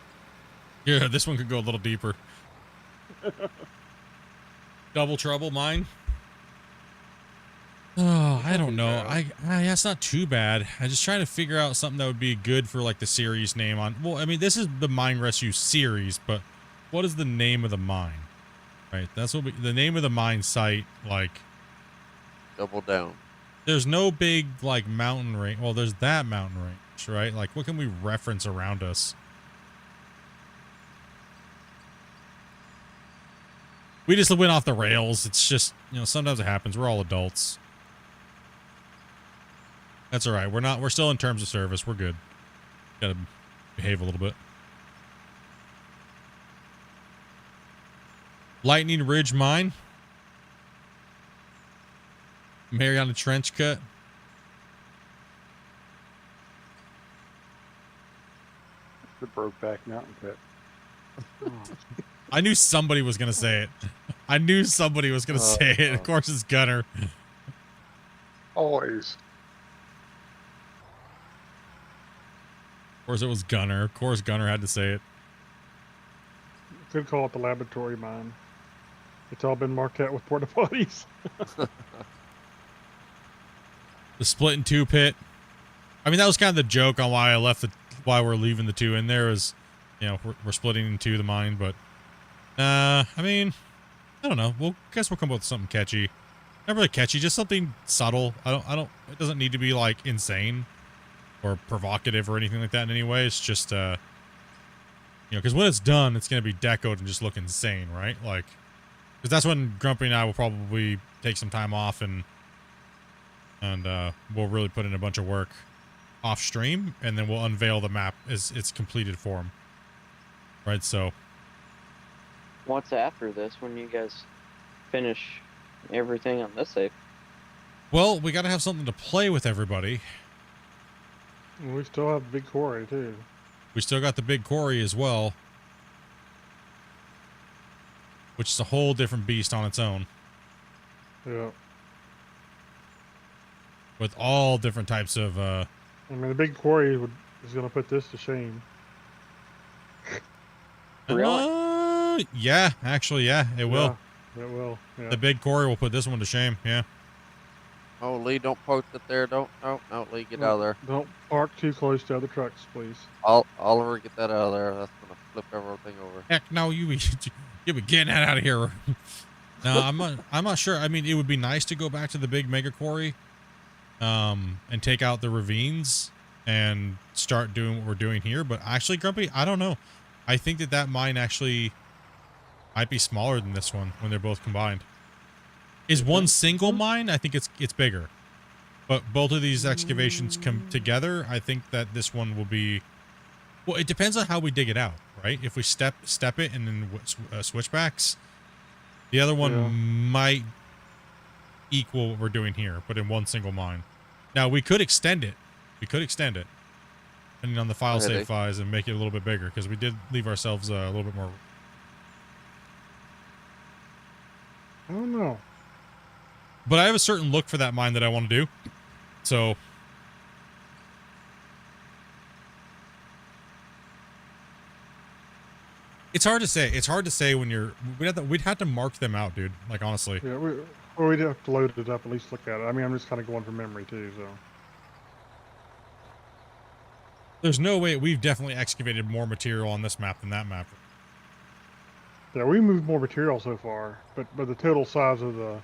Yeah, this one could go a little deeper. Double trouble, mine. Oh, I don't know. That's not too bad. I just trying to figure out something that would be good for the series name on. Well, I mean, this is the Mine Rescue series, but what is the name of the mine? Right, that's what the name of the mine site.
Double Down.
There's no big mountain range. Well, there's that mountain range, right? What can we reference around us? We just went off the rails. It's just, sometimes it happens. We're all adults. That's all right. We're still in terms of service. We're good. Gotta behave a little bit. Lightning Ridge Mine. Mariana Trench Cut.
The Brokeback Mountain pit.
I knew somebody was gonna say it. I knew somebody was gonna say it. Of course, it's Gunner.
Always.
Of course, it was Gunner. Of course, Gunner had to say it.
Could call it the laboratory mine. It's all been marked out with porta potties.
The Splitintwo pit. I mean, that was kind of the joke on why I left why we're leaving the 2 in there is, you know, we're splitting in 2 the mine, but I mean, I don't know. Guess we'll come up with something catchy. Not really catchy, just something subtle. It doesn't need to be like insane or provocative or anything like that in any way. It's just, you know, because when it's done, it's going to be decoed and just look insane, right? Like, because that's when Grumpy and I will probably take some time off and we'll really put in a bunch of work off stream, and then we'll unveil the map as its completed form. Right, so.
What's after this when you guys finish everything on this save?
Well, we got to have something to play with everybody.
We still have Big Quarry, too.
We still got the Big Quarry as well, which is a whole different beast on its own.
Yeah.
With all different types of,
I mean, the Big Quarry is going to put this to shame.
Yeah, actually, yeah, it will.
Yeah, it will. Yeah.
The Big Quarry will put this one to shame, yeah.
Oh, Lee, don't post it there. Don't. No, Lee, get out of there.
Don't park too close to other trucks, please.
Oliver, get that out of there. That's going to flip everything over.
Heck no, you be getting that out of here. No, I'm not sure. I mean, it would be nice to go back to the big mega quarry, and take out the ravines and start doing what we're doing here. But actually, Grumpy, I don't know. I think that mine actually might be smaller than this one when they're both combined. Is one single mine? I think it's bigger. But both of these excavations come together. I think that this one will be. Well, it depends on how we dig it out, right? If we step it and then switchbacks, the other one might equal what we're doing here, but in one single mine. Now we could extend it. Depending on the file save size, and make it a little bit bigger, because we did leave ourselves a little bit more.
I don't know.
But I have a certain look for that mine that I want to do. So. It's hard to say. It's hard to say when you're. We'd have to mark them out, dude. Like, honestly.
Yeah, we'd have to load it up, at least look at it. I mean, I'm just kind of going from memory, too, so.
There's no way. We've definitely excavated more material on this map than that map.
Yeah, we moved more material so far, but the total size of the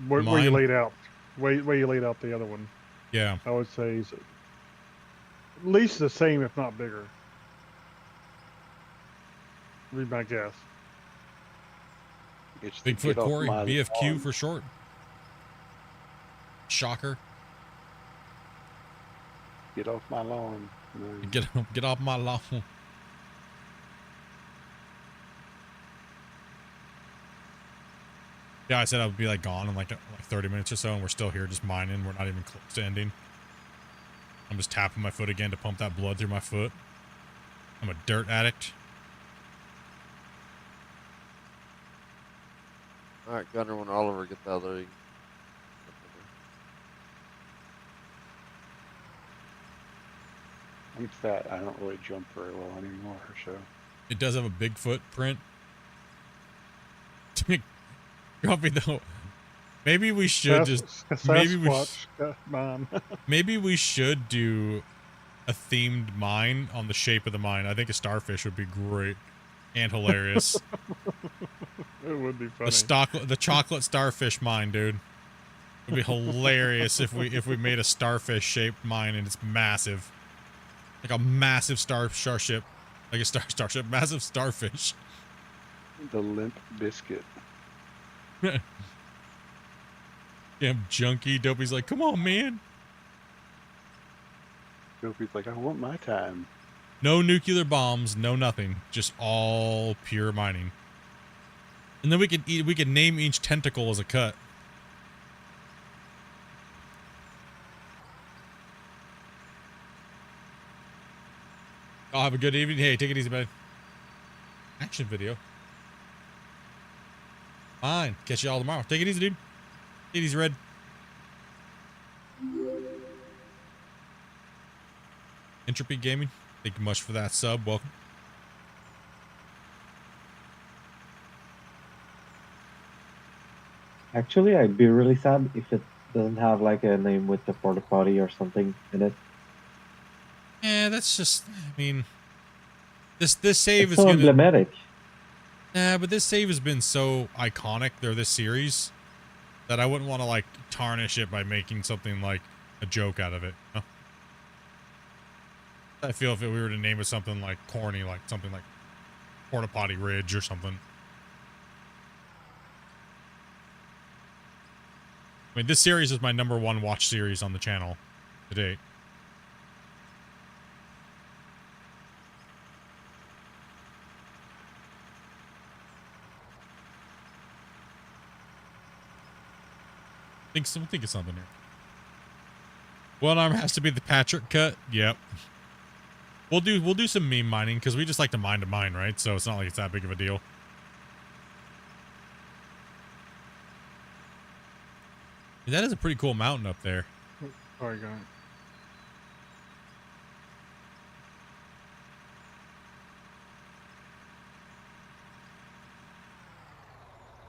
where you laid out, where you laid out the other one.
Yeah.
I would say is at least the same, if not bigger. Read my guess.
Bigfoot Quarry, BFQ for short. Shocker.
Get off my lawn.
Get off my lawn. Yeah, I said I would be like gone in like 30 minutes or so, and we're still here just mining. We're not even close to ending. I'm just tapping my foot again to pump that blood through my foot. I'm a dirt addict.
All right, Gunner, when Oliver gets out there,
I'm fat. I don't really jump very well anymore, so.
It does have a big footprint. Grumpy though. Maybe we should maybe we should do a themed mine on the shape of the mine. I think a starfish would be great and hilarious.
It would be funny.
The chocolate starfish mine, dude. It would be hilarious if we made a starfish shaped mine and it's massive. Like a massive starship. Like a starship, massive starfish.
The limp biscuit.
Damn junkie. Dopey's like, come on, man.
Dopey's like, I want my time.
No nuclear bombs, no nothing. Just all pure mining. And then we could name each tentacle as a cut. Y'all have a good evening. Hey, take it easy, man. Action video. Fine. Catch y'all tomorrow. Take it easy, dude. Take it easy, Red. Entropy Gaming. Thank you much for that sub. Welcome.
Actually, I'd be really sad if it doesn't have like a name with the porta potty or something in it.
Yeah, that's just. I mean, this save
It's
is
so
gonna.
emblematic.
Nah, but this save has been so iconic. They're this series that I wouldn't want to like tarnish it by making something like a joke out of it. You know? I feel if we were to name it something like corny, like something like Porta Potty Ridge or something. I mean, this series is my #1 watch series on the channel to date. Think of something here. One arm has to be the Patrick cut. Yep. We'll do some meme mining because we just like to mine, right? So it's not like it's that big of a deal. That is a pretty cool mountain up there.
Sorry, guy.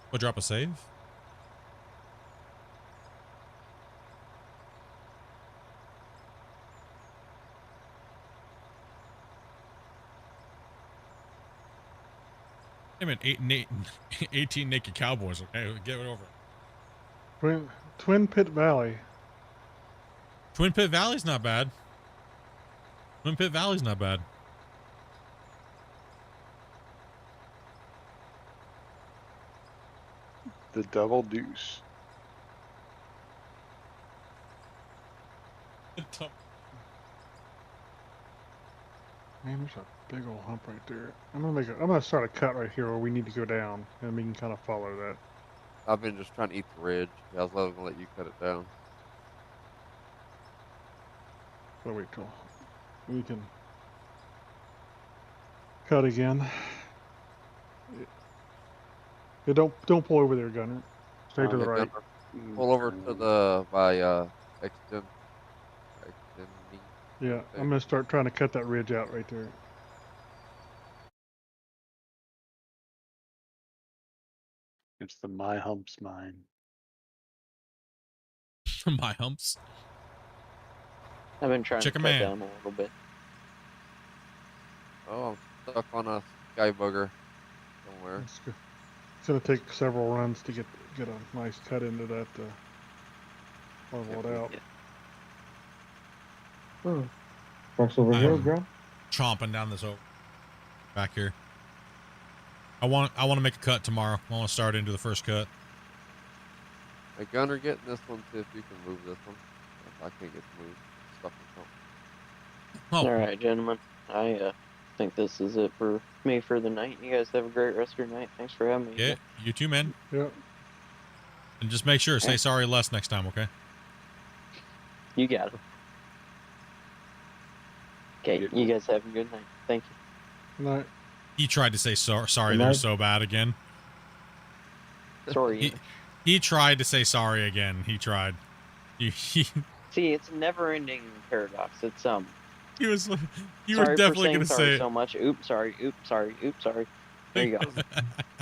We'll drop a save. Hey man, 18 naked cowboys. Okay, get it over.
Twin Pit Valley.
Twin Pit Valley's not bad. Twin Pit Valley's not bad.
The Double Deuce.
Man, there's a big old hump right there. I'm gonna start a cut right here where we need to go down, and we can kind of follow that.
I've been just trying to eat the ridge. I was going to let you cut it down.
But wait till we can cut again. Yeah, don't pull over there, Gunner. Stay to the right.
Pull over to the extending.
Yeah, I'm gonna start trying to cut that ridge out right there.
It's the My Humps mine.
My humps.
I've been trying
Check
to
a
cut
man.
down a little bit.
Oh, I'm stuck on a sky bugger somewhere.
It's gonna take several runs to get a nice cut into that. Level it out.
Oh. Trucks over here, bro.
Chomping down this over back here. I want to make a cut tomorrow. I want to start into the first cut.
Hey, Gunner, get in this one, see if you can move this one. If I can't get to move, stuck in something.
Oh.
All right, gentlemen. I think this is it for me for the night. You guys have a great rest of your night. Thanks for having me.
Yeah, you too, man.
Yeah.
And just make sure, say sorry less next time, okay?
You got it. Okay, you guys have a good night. Thank you.
Night.
He tried to say sorry. They're so bad again.
Sorry.
He tried to say sorry again. He tried.
See, it's a never-ending paradox. It's
You were
sorry
definitely
for
gonna
saying sorry
say it.
so much. Oops, sorry. Oops, sorry. Oops, sorry. There you go.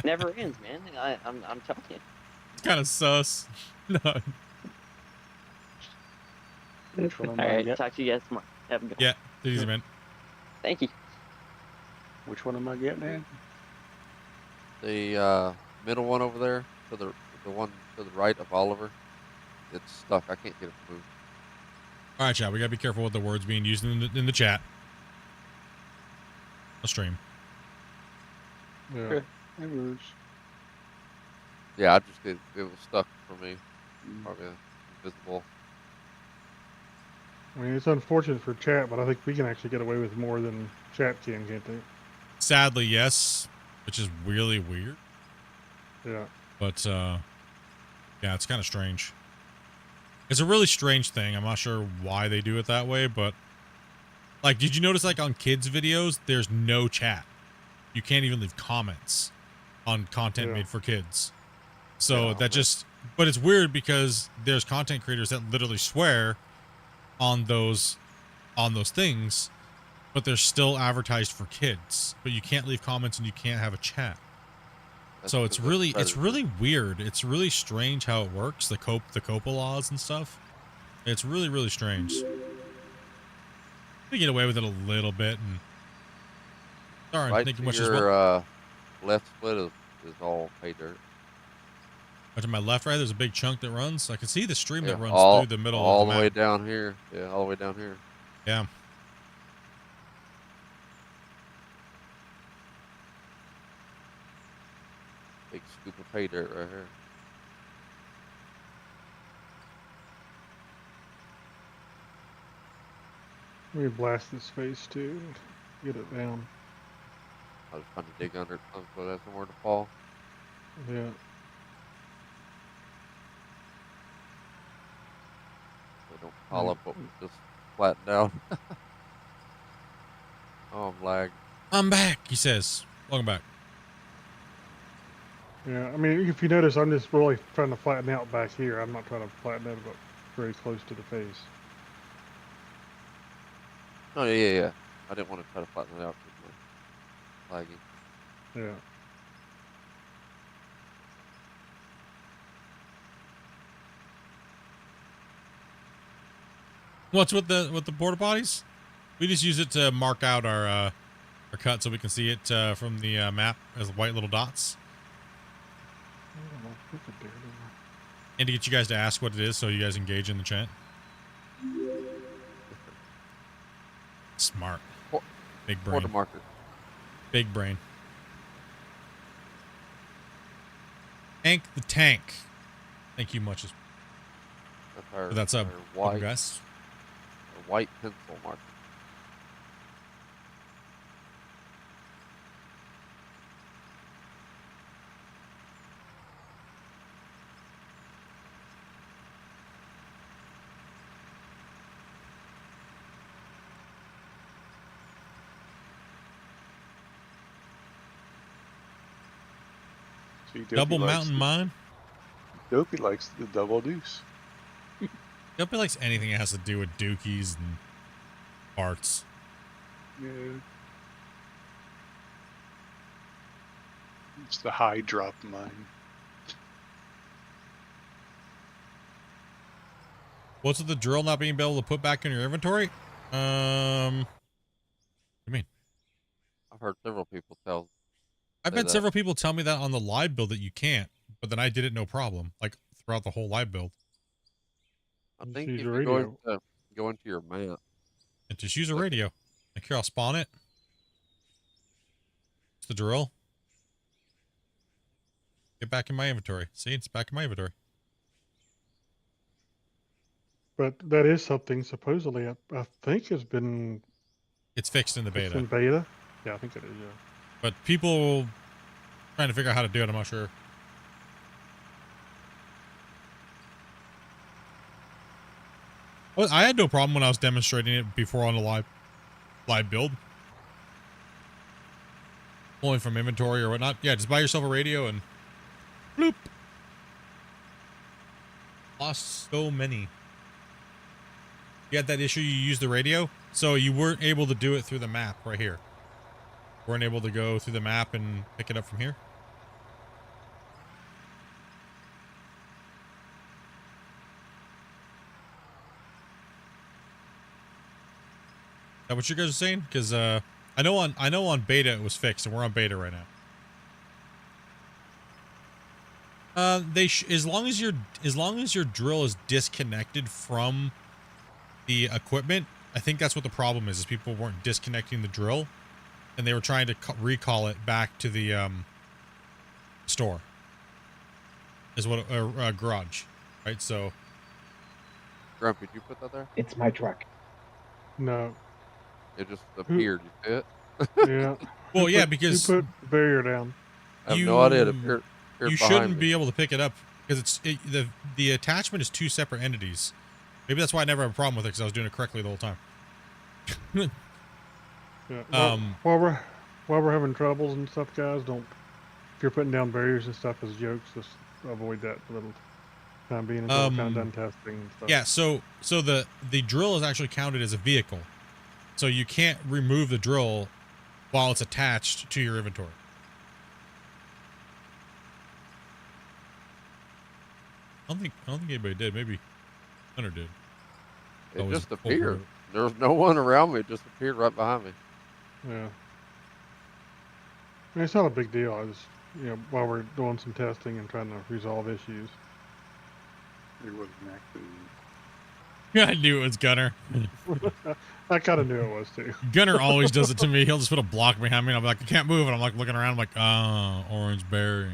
Never ends, man. I'm telling you.
It's kind of sus. No.
All right, talk to you guys tomorrow. Have a good one.
Yeah, take it easy, man.
Thank you.
Which one am I getting at?
The middle one over there, to the one to the right of Oliver, it's stuck. I can't get it to move.
All right, chat. We gotta be careful with the words being used in the chat. A stream.
Yeah.
Okay. It moves.
Yeah, it was stuck for me. Probably invisible.
I mean, it's unfortunate for chat, but I think we can actually get away with more than chat can, can't they?
Sadly, yes, which is really weird.
Yeah.
But yeah, it's kind of strange. It's a really strange thing. I'm not sure why they do it that way, but Like, did you notice, like, on kids' videos, there's no chat. You can't even leave comments on content made for kids. So
Yeah,
that just, but it's weird because there's content creators that literally swear on those things, but they're still advertised for kids. But you can't leave comments and you can't have a chat. So it's really weird. It's really strange how it works. The COPA laws and stuff. It's really, really strange. We get away with it a little bit, and sorry,
Right
thank you
to
much
your
as well.
left split is all pay dirt.
Right to my left, right, there's a big chunk that runs. I can see the stream that runs
all
through the middle
all
of the
the way
map.
down here. Yeah, all the way down here.
Yeah.
Big scoop of pay dirt right here.
Let me blast this face too. Get it down.
I was trying to dig under it so it has somewhere to fall.
Yeah.
So don't pile up what was just flattened down. Oh, I'm lagged.
I'm back, he says. Welcome back.
Yeah, I mean, if you notice, I'm just really trying to flatten out back here. I'm not trying to flatten it up very close to the face.
Oh, yeah. I didn't want to try to flatten it out because my lagging.
Yeah.
What's with the porta potties? We just use it to mark out our cut so we can see it from the map as white little dots. And to get you guys to ask what it is so you guys engage in the chat. Smart. Big brain.
Porta marker.
Big brain. Hank the Tank. Thank you much. That's up.
White.
Guys.
A white pencil marker.
See, Dopey
Double
likes
mountain mine?
Dopey likes the double deuce.
Dopey likes anything that has to do with dookies and parts.
Yeah. It's the high drop mine.
What's with the drill not being able to put back in your inventory? What do you mean?
I've heard several people tell.
I've had several people tell me that on the live build that you can't, but then I did it no problem, like throughout the whole live build.
I think if you go into your map.
And just use a radio. Like here, I'll spawn it. It's the drill. Get back in my inventory. See, it's back in my inventory.
But that is something supposedly I think has been.
It's fixed in the beta.
It's in beta. Yeah, I think it is. Yeah.
But people trying to figure out how to do it, I'm not sure. Well, I had no problem when I was demonstrating it before on the live build. Pulling from inventory or whatnot. Yeah, just buy yourself a radio and bloop. Lost so many. You had that issue, you used the radio, so you weren't able to do it through the map right here. Weren't able to go through the map and pick it up from here. Is that what you guys are saying? Because I know on beta it was fixed, and we're on beta right now. As long as your drill is disconnected from the equipment, I think that's what the problem is people weren't disconnecting the drill, and they were trying to recall it back to the store. Is what a garage, right? So,
Grump, did you put that there?
It's my truck.
No.
It just appeared. You see it?
Yeah.
Well, yeah, because
you put the barrier down.
I have no idea. It appeared
you shouldn't be able to pick it up because the attachment is two separate entities. Maybe that's why I never had a problem with it because I was doing it correctly the whole time.
Yeah.
Um,
While we're having troubles and stuff, guys, don't. If you're putting down barriers and stuff as jokes, just avoid that for a little time being until we're kind of done testing and stuff.
Yeah. So the drill is actually counted as a vehicle, so you can't remove the drill while it's attached to your inventory. I don't think anybody did. Maybe Hunter did.
It
was
just appeared. There was no one around me. It just appeared right behind me.
Yeah. I mean, it's not a big deal. I just, while we're doing some testing and trying to resolve issues.
It wasn't actually.
I knew it was Gunner.
I kind of knew it was too.
Gunner always does it to me. He'll just put a block behind me and I'm like, I can't move. And I'm like looking around. I'm like, oh, orange berry.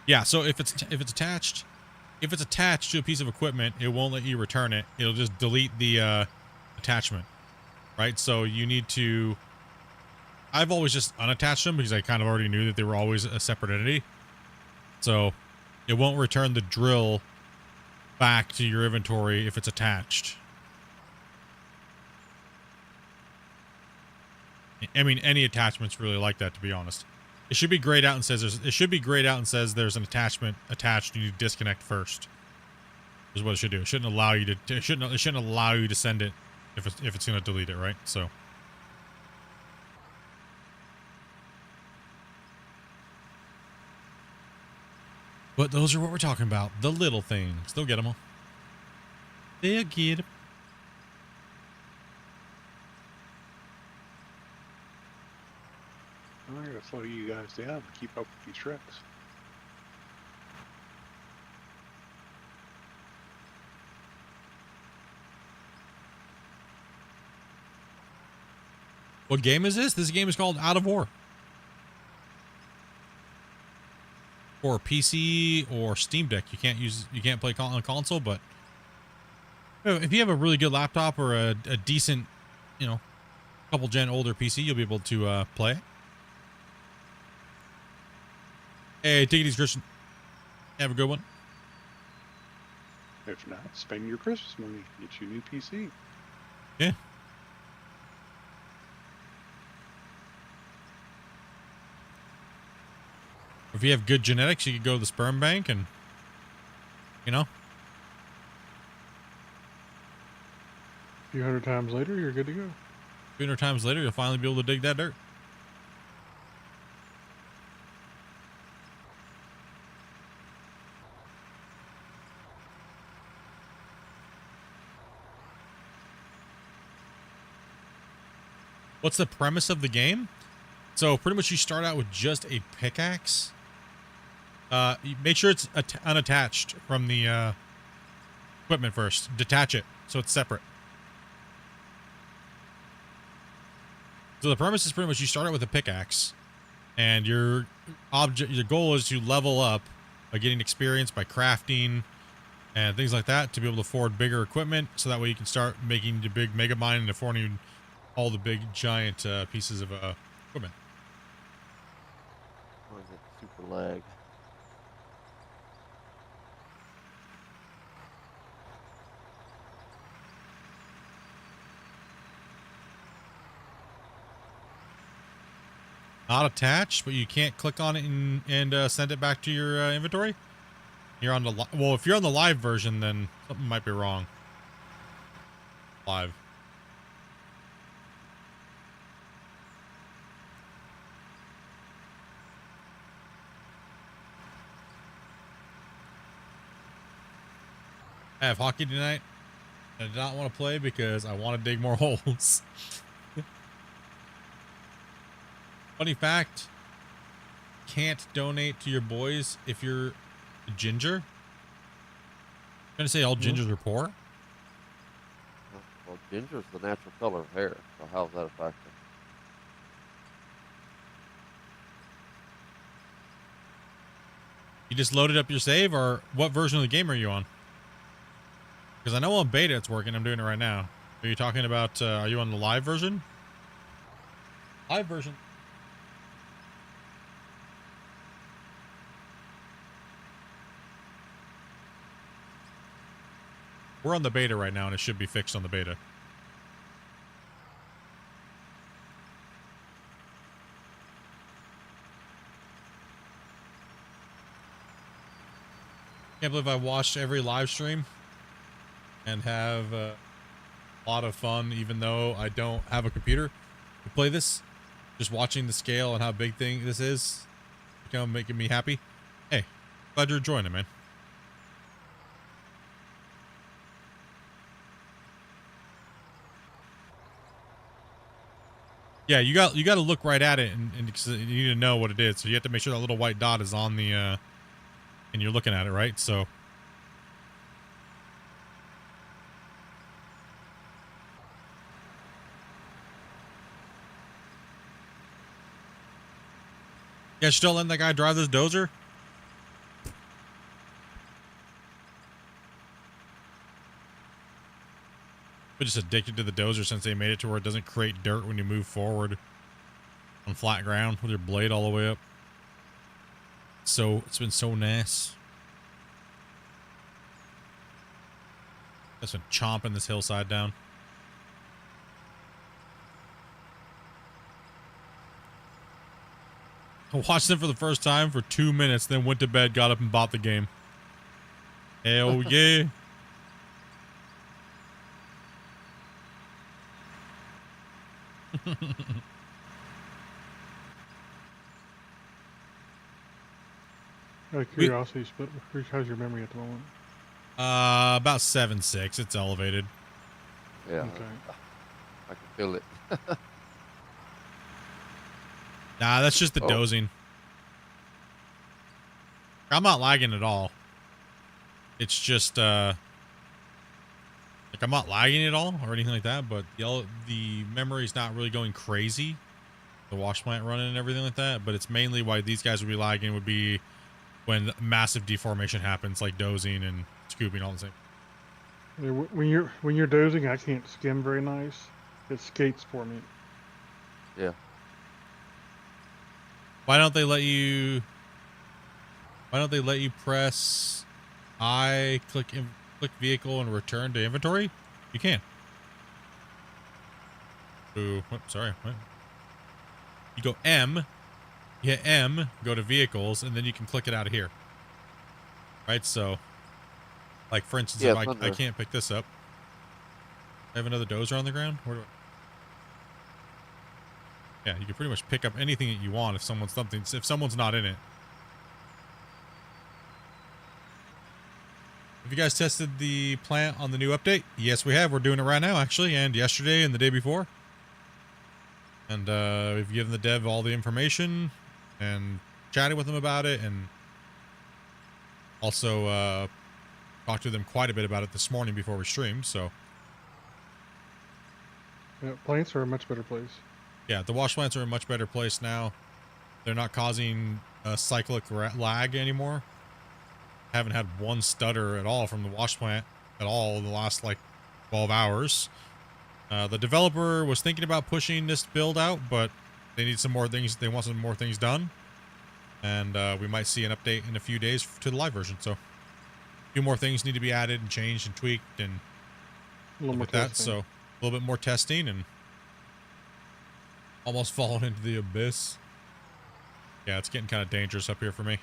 Yeah. So if it's attached to a piece of equipment, it won't let you return it. It'll just delete the attachment. Right. So you need to. I've always just unattached them because I kind of already knew that they were always a separate entity. So it won't return the drill back to your inventory if it's attached. I mean, any attachment's really like that, to be honest. It should be grayed out and says there's an attachment attached. You need to disconnect first. Is what it should do. It shouldn't allow you to. It shouldn't allow you to send it if it's going to delete it, right? So. But those are what we're talking about. The little things. They'll get them all. They'll get them.
I gotta slow you guys down and keep up with these trucks.
What game is this? This game is called Out of War. Or PC or Steam Deck. You can't play on console, but if you have a really good laptop or a decent, couple gen older PC, you'll be able to play it. Hey, take it easy, Christian. Have a good one.
If not, spend your Christmas money. Get you a new PC.
Yeah. If you have good genetics, you could go to the sperm bank and,
A few hundred times later, you're good to go.
200 times later, you'll finally be able to dig that dirt. What's the premise of the game? So pretty much you start out with just a pickaxe. You make sure it's unattached from the equipment first. Detach it so it's separate. So the premise is pretty much you start out with a pickaxe, and your goal is to level up by getting experience by crafting and things like that to be able to afford bigger equipment. So that way you can start making the big mega mine and affording all the big giant pieces of equipment.
Or is it super lag?
Not attached, but you can't click on it and send it back to your inventory. You're on the well. If you're on the live version, then something might be wrong. Live. I have hockey tonight. I did not want to play because I want to dig more holes. Funny fact, can't donate to your boys if you're a ginger. I'm gonna say all gingers are poor.
Well, ginger's the natural color of hair, so how's that a factor?
You just loaded up your save, or what version of the game are you on? Because I know on beta it's working. I'm doing it right now. Are you talking about, are you on the live version? Live version. We're on the beta right now, and it should be fixed on the beta. Can't believe I watched every live stream and have a lot of fun, even though I don't have a computer to play this. Just watching the scale and how big thing this is, making me happy. Hey, glad you're enjoying it, man. Yeah, you got to look right at it, and you need to know what it is. So you have to make sure that little white dot is on the, and you're looking at it, right? So. Yeah, still letting that guy drive this dozer? We're just addicted to the dozer since they made it to where it doesn't create dirt when you move forward on flat ground with your blade all the way up. So it's been so nice. Just been chomping this hillside down. I watched it for the first time for 2 minutes, then went to bed, got up and bought the game. Hell yeah.
Out of curiosity, how's your memory at the moment?
About 7.6. It's elevated.
Yeah.
Okay.
I can feel it.
Nah, that's just the dozing. I'm not lagging at all. It's just, like, I'm not lagging at all or anything like that, but the memory's not really going crazy. The wash plant running and everything like that, but it's mainly why these guys would be lagging would be when massive deformation happens, like dozing and scooping all the same.
Yeah, when you're dozing, I can't skim very nice. It skates for me.
Yeah.
Why don't they let you press I, click vehicle and return to inventory? You can. Ooh, sorry. What? You go M, you hit M, go to vehicles, and then you can click it out of here. Right, so, like, for instance,
yeah,
if I can't pick this up. I have another dozer on the ground? Where do yeah, you can pretty much pick up anything that you want if someone's not in it. Have you guys tested the plant on the new update? Yes, we have. We're doing it right now, actually, and yesterday and the day before. And we've given the dev all the information and chatted with them about it, and also talked to them quite a bit about it this morning before we streamed. So
yeah, plants are a much better place.
Yeah, the wash plants are in a much better place now. They're not causing a cyclic lag anymore. Haven't had one stutter at all from the wash plant at all in the last like 12 hours. The developer was thinking about pushing this build out, but they need some more things. They want some more things done. And we might see an update in a few days to the live version. So a few more things need to be added and changed and tweaked and
a little more
that. So a little bit more testing and almost fallen into the abyss. Yeah, it's getting kind of dangerous up here for me.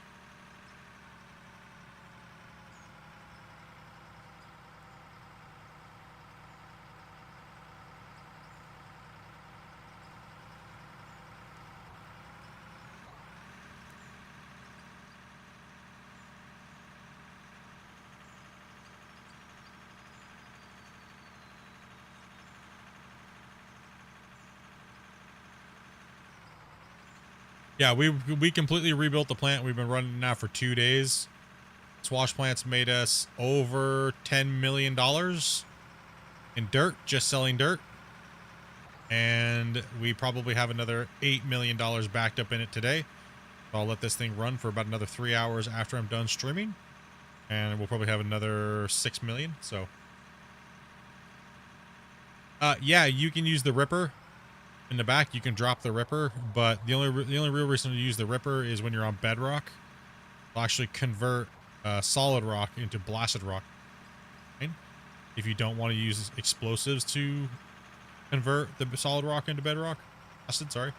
Yeah, we completely rebuilt the plant. We've been running now for 2 days. This wash plant's made us over $10 million in dirt, just selling dirt. And we probably have another $8 million backed up in it today. So I'll let this thing run for about another 3 hours after I'm done streaming. And we'll probably have another 6 million. So, yeah, you can use the Ripper. In the back, you can drop the Ripper, but the only real reason to use the Ripper is when you're on bedrock. It'll actually convert solid rock into blasted rock. Right? If you don't want to use explosives to convert the solid rock into bedrock, blasted, sorry.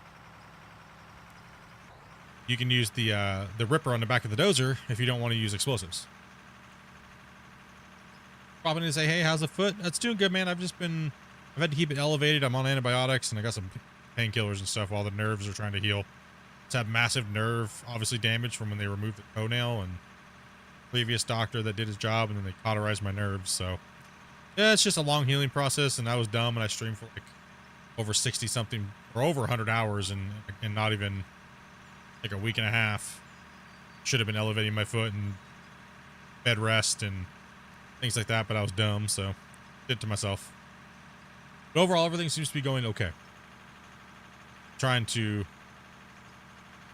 You can use the Ripper on the back of the dozer if you don't want to use explosives. popping in to say, hey, how's the foot? That's doing good, man. I've had to keep it elevated. I'm on antibiotics and I got some painkillers and stuff while the nerves are trying to heal. It's had massive nerve, obviously damage from when they removed the toenail and previous doctor that did his job, and then they cauterized my nerves. So yeah, it's just a long healing process, and I was dumb and I streamed for like over 60 something or over 100 hours and not even like a week and a half. Should have been elevating my foot and bed rest and things like that, but I was dumb, so did it to myself. But overall, everything seems to be going okay. Trying to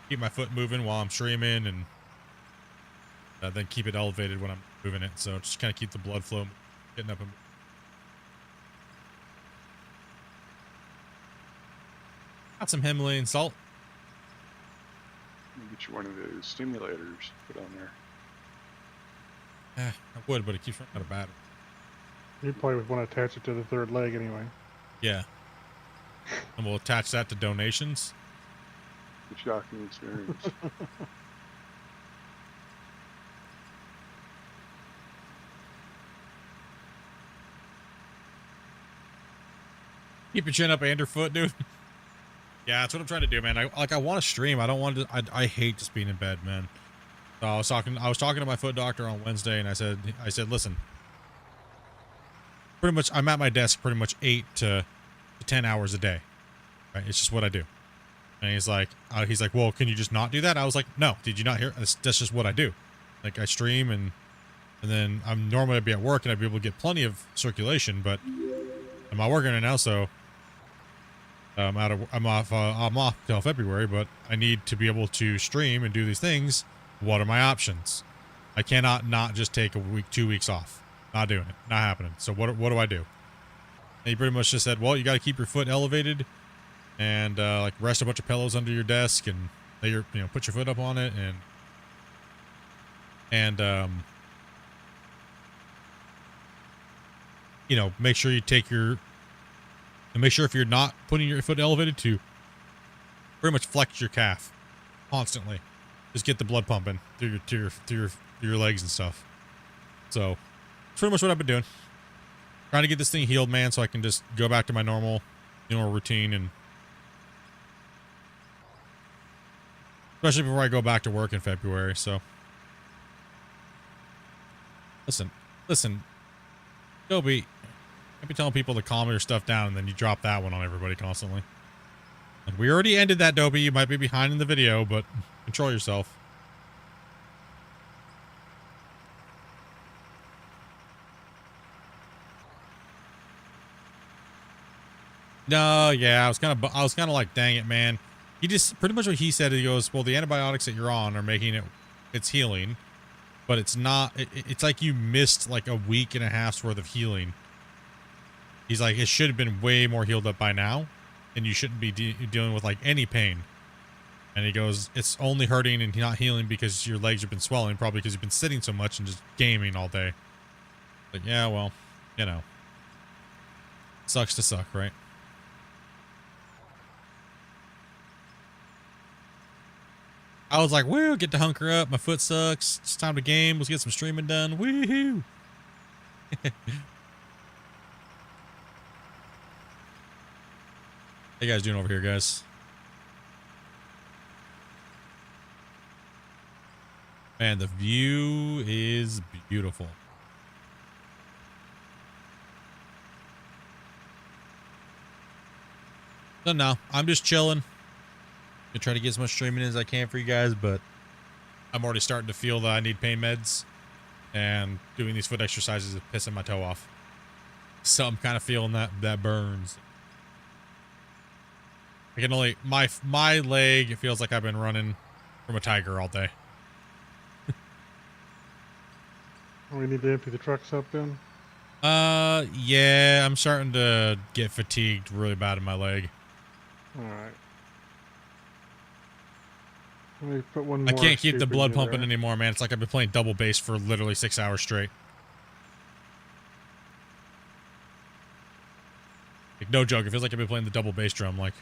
keep my foot moving while I'm streaming and then keep it elevated when I'm moving it. So just kind of keep the blood flow getting up and got some Himalayan salt.
Get you one of those stimulators put on there.
I would, but it keeps running out of battery.
You probably would want to attach it to the third leg anyway.
Yeah. And we'll attach that to donations.
The shocking experience.
Keep your chin up and your foot, dude. Yeah, that's what I'm trying to do, man. I want to stream. I don't want to. I hate just being in bed, man. So I was talking to my foot doctor on Wednesday, and I said, listen. Pretty much, I'm at my desk pretty much 8 to 10 hours a day. Right? It's just what I do. And he's like, well, can you just not do that? I was like, no. Did you not hear? That's just what I do. Like I stream and then I'm normally I'd be at work and I'd be able to get plenty of circulation, but I'm not working right now, so I'm off till February, but I need to be able to stream and do these things. What are my options? I cannot not just take a week, 2 weeks off. Not doing it. Not happening. So what do I do? And he pretty much just said, well, you got to keep your foot elevated and like rest a bunch of pillows under your desk and lay your, put your foot up on it and make sure you take your, and make sure if you're not putting your foot elevated to pretty much flex your calf constantly. Just get the blood pumping through your legs and stuff. So that's pretty much what I've been doing. Trying to get this thing healed, man, so I can just go back to my normal routine, and especially before I go back to work in February. So listen, Dobie, I'd be telling people to calm your stuff down, and then you drop that one on everybody constantly. And we already ended that, Dobie. You might be behind in the video, but control yourself. No, yeah, I was kind of like, dang it, man. He just pretty much what he said. He goes, well, the antibiotics that you're on are making it's healing, but it's not. It's like you missed like a week and a half's worth of healing. He's like, it should have been way more healed up by now, and you shouldn't be dealing with like any pain. And he goes, it's only hurting and not healing because your legs have been swelling, probably because you've been sitting so much and just gaming all day. Like, yeah, well, sucks to suck, right? I was like, woo, get to hunker up. My foot sucks. It's time to game. Let's get some streaming done. Woohoo! How you guys doing over here, guys? Man, the view is beautiful. So no, I'm just chilling. I try to get as much streaming as I can for you guys, but I'm already starting to feel that I need pain meds, and doing these foot exercises is pissing my toe off. So I'm kind of feeling that burns. I can only my leg. It feels like I've been running from a tiger all day.
We need to empty the trucks up then.
Yeah, I'm starting to get fatigued really bad in my leg.
All right. Let me put one more.
I can't keep the
scoop in
blood
here
pumping
there.
anymore, man. It's like I've been playing double bass for literally 6 hours straight. Like, no joke. It feels like I've been playing the double bass drum. Like,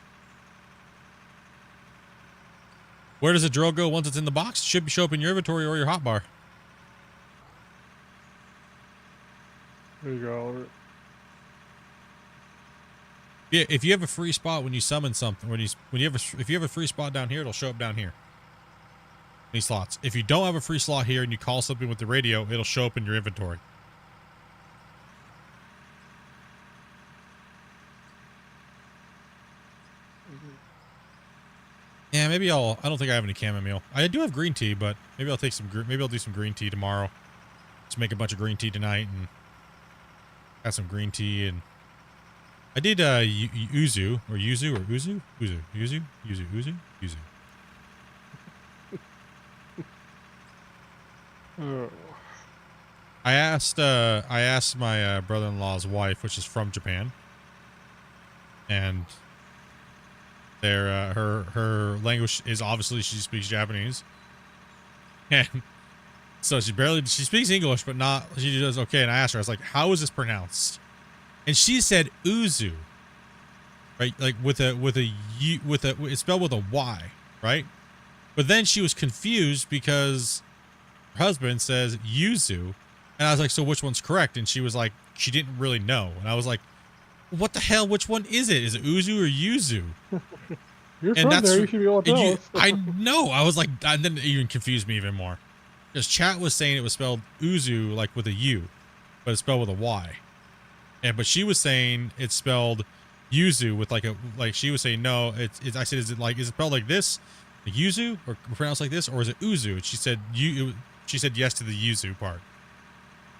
where does the drill go once it's in the box? It should show up in your inventory or your hotbar.
There you go, Oliver.
Yeah, if you have a free spot when you summon something, if you have a free spot down here, it'll show up down here. These slots. If you don't have a free slot here and you call something with the radio, it'll show up in your inventory. Yeah, maybe I don't think I have any chamomile. I do have green tea, but maybe I'll take some. Maybe I'll do some green tea tomorrow. Just make a bunch of green tea tonight and have some green tea. And I did yuzu or uzu.
Oh.
I asked my brother-in-law's wife, which is from Japan, and her language is obviously she speaks Japanese, and so she speaks English, but not she does okay. And I asked her, I was like, "How is this pronounced?" And she said "uzu," right? Like it's spelled with a Y, right? But then she was confused because her husband says "yuzu," and I was like, "So which one's correct?" And she was like, she didn't really know, and I was like, "What the hell? Which one is it? Is it uzu or yuzu?"
You're
And
from there, you should be able to tell us.
I know. I was like, and then it even confused me even more. Because chat was saying it was spelled uzu like with a U, but it's spelled with a Y. But she was saying it's spelled yuzu with she was saying no. It's I said is it spelled like this, like yuzu, or pronounced like this, or is it uzu? And she said she said yes to the yuzu part.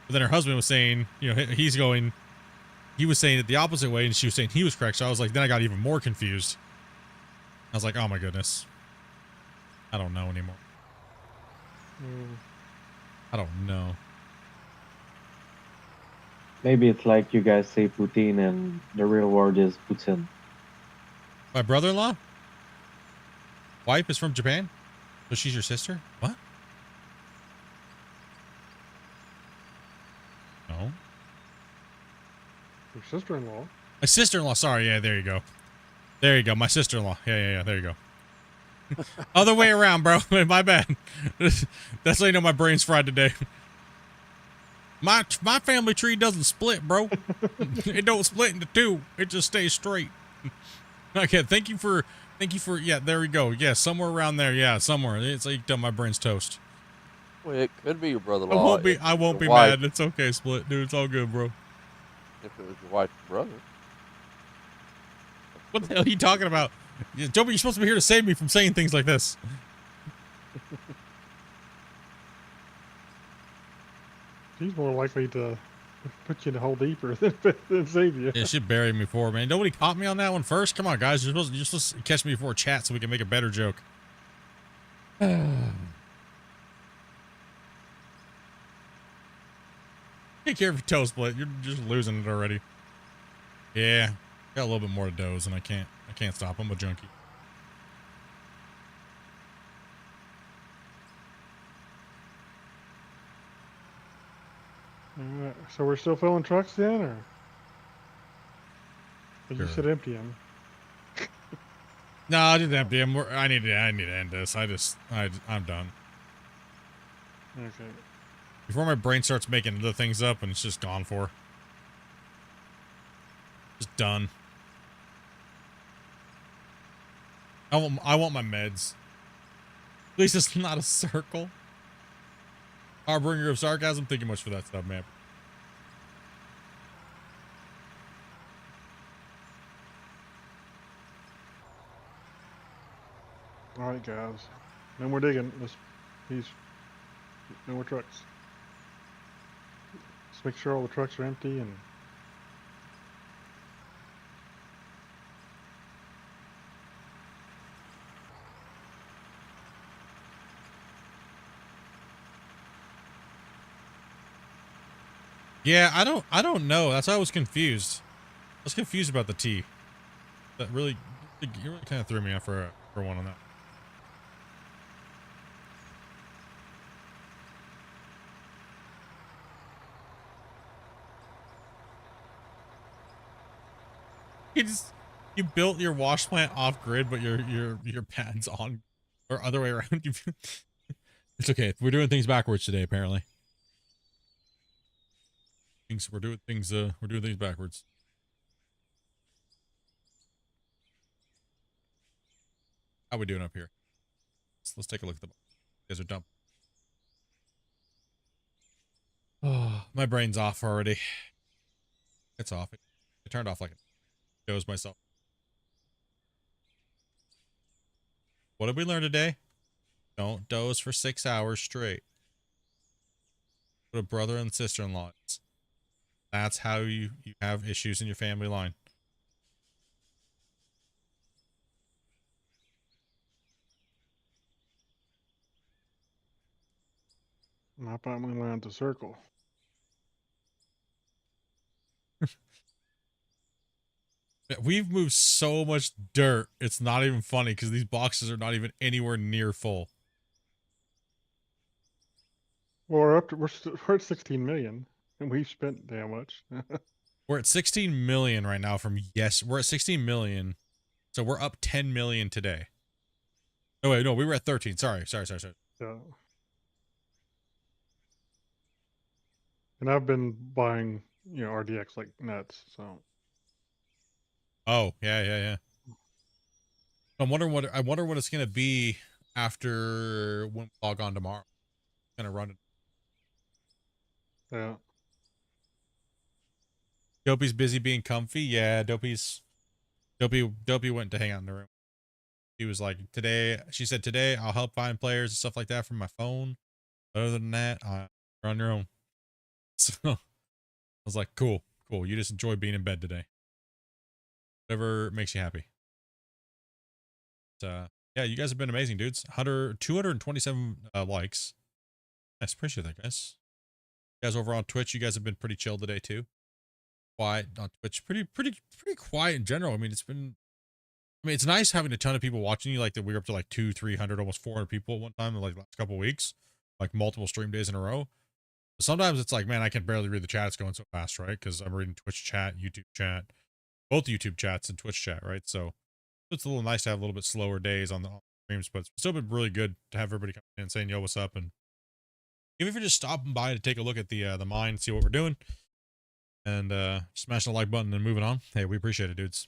But then her husband was saying, he was saying it the opposite way, and she was saying he was correct. So I was like, then I got even more confused. I was like, oh my goodness. I don't know anymore. I don't know.
Maybe it's like you guys say Putin and the real word is Putin.
My brother-in-law? Wife is from Japan? So she's your sister? What? No.
Your sister-in-law?
My sister-in-law. Sorry. Yeah, there you go. There you go. My sister-in-law. Yeah. There you go. Other way around, bro. My bad. That's how you know my brain's fried today. My family tree doesn't split, bro. It don't split into two. It just stays straight. Okay, thank you for yeah, there we go. Yeah, somewhere around there. Yeah, somewhere. It's like my brain's toast.
Well, it could be your brother-in-law.
I won't be mad. It's okay, Split, dude. It's all good, bro.
If it was your wife's brother.
What the hell are you talking about? Joby, you're supposed to be here to save me from saying things like this.
She's more likely to put you in a hole deeper than save you.
Yeah, she buried me before, man. Nobody caught me on that one first. Come on, guys. You're supposed to catch me before chat so we can make a better joke. Take care of your toe, Split. You're just losing it already. Yeah, got a little bit more to doze, and I can't stop. I'm a junkie.
Alright, so we're still filling trucks then, or? You
Sure.
said empty them.
No, I didn't empty them. I need to end this. I'm done.
Okay.
Before my brain starts making other things up and it's just gone for. Just done. I want my meds. At least it's not a circle. Harbinger of sarcasm. Thank you much for that stuff, man.
Alright, guys. No more digging. No more trucks. Let's make sure all the trucks are empty and.
Yeah, I don't know. That's why I was confused. I was confused about the T. That really, you really kind of threw me off for one on that. You built your wash plant off grid, but your pad's on, or other way around. It's okay. We're doing things backwards today, apparently. We're doing things backwards. How we doing up here? Let's take a look at the box. You guys are dumb. Oh, my brain's off already. It's off. I turned off like a doze myself. What did we learn today? Don't doze for 6 hours straight. What a brother and sister-in-law is. That's how you have issues in your family line.
I finally learned to circle.
We've moved so much dirt. It's not even funny because these boxes are not even anywhere near full.
Well, we're at 16 million, and we've spent damn much.
We're at 16 million right now from we're at 16 million. So we're up 10 million today. Oh wait, no, we were at 13. Sorry.
Yeah. And I've been buying, RDX like nuts, so.
Oh, yeah. I wonder what it's gonna be after when we log on tomorrow. Gonna run it.
Yeah.
Dopey's busy being comfy. Yeah, Dopey went to hang out in the room. He was like, she said today I'll help find players and stuff like that from my phone. But other than that, you're on your own. So I was like, cool. You just enjoy being in bed today. Whatever makes you happy. But, yeah, you guys have been amazing, dudes. 227 likes. Nice, appreciate that, guys. You guys over on Twitch, you guys have been pretty chill today too. Quiet on Twitch, pretty quiet in general. I mean, it's nice having a ton of people watching you. Like that, we were up to like 200, 300, almost 400 people at one time in like the last couple of weeks, like multiple stream days in a row. But sometimes it's like, man, I can barely read the chat. It's going so fast, right? Because I'm reading Twitch chat, YouTube chat, both YouTube chats and Twitch chat, right? So it's a little nice to have a little bit slower days on the streams, but it's still been really good to have everybody come in and saying, yo, what's up? And even if you're just stopping by to take a look at the mine, see what we're doing, and smashing the like button and moving on. Hey, we appreciate it, dudes.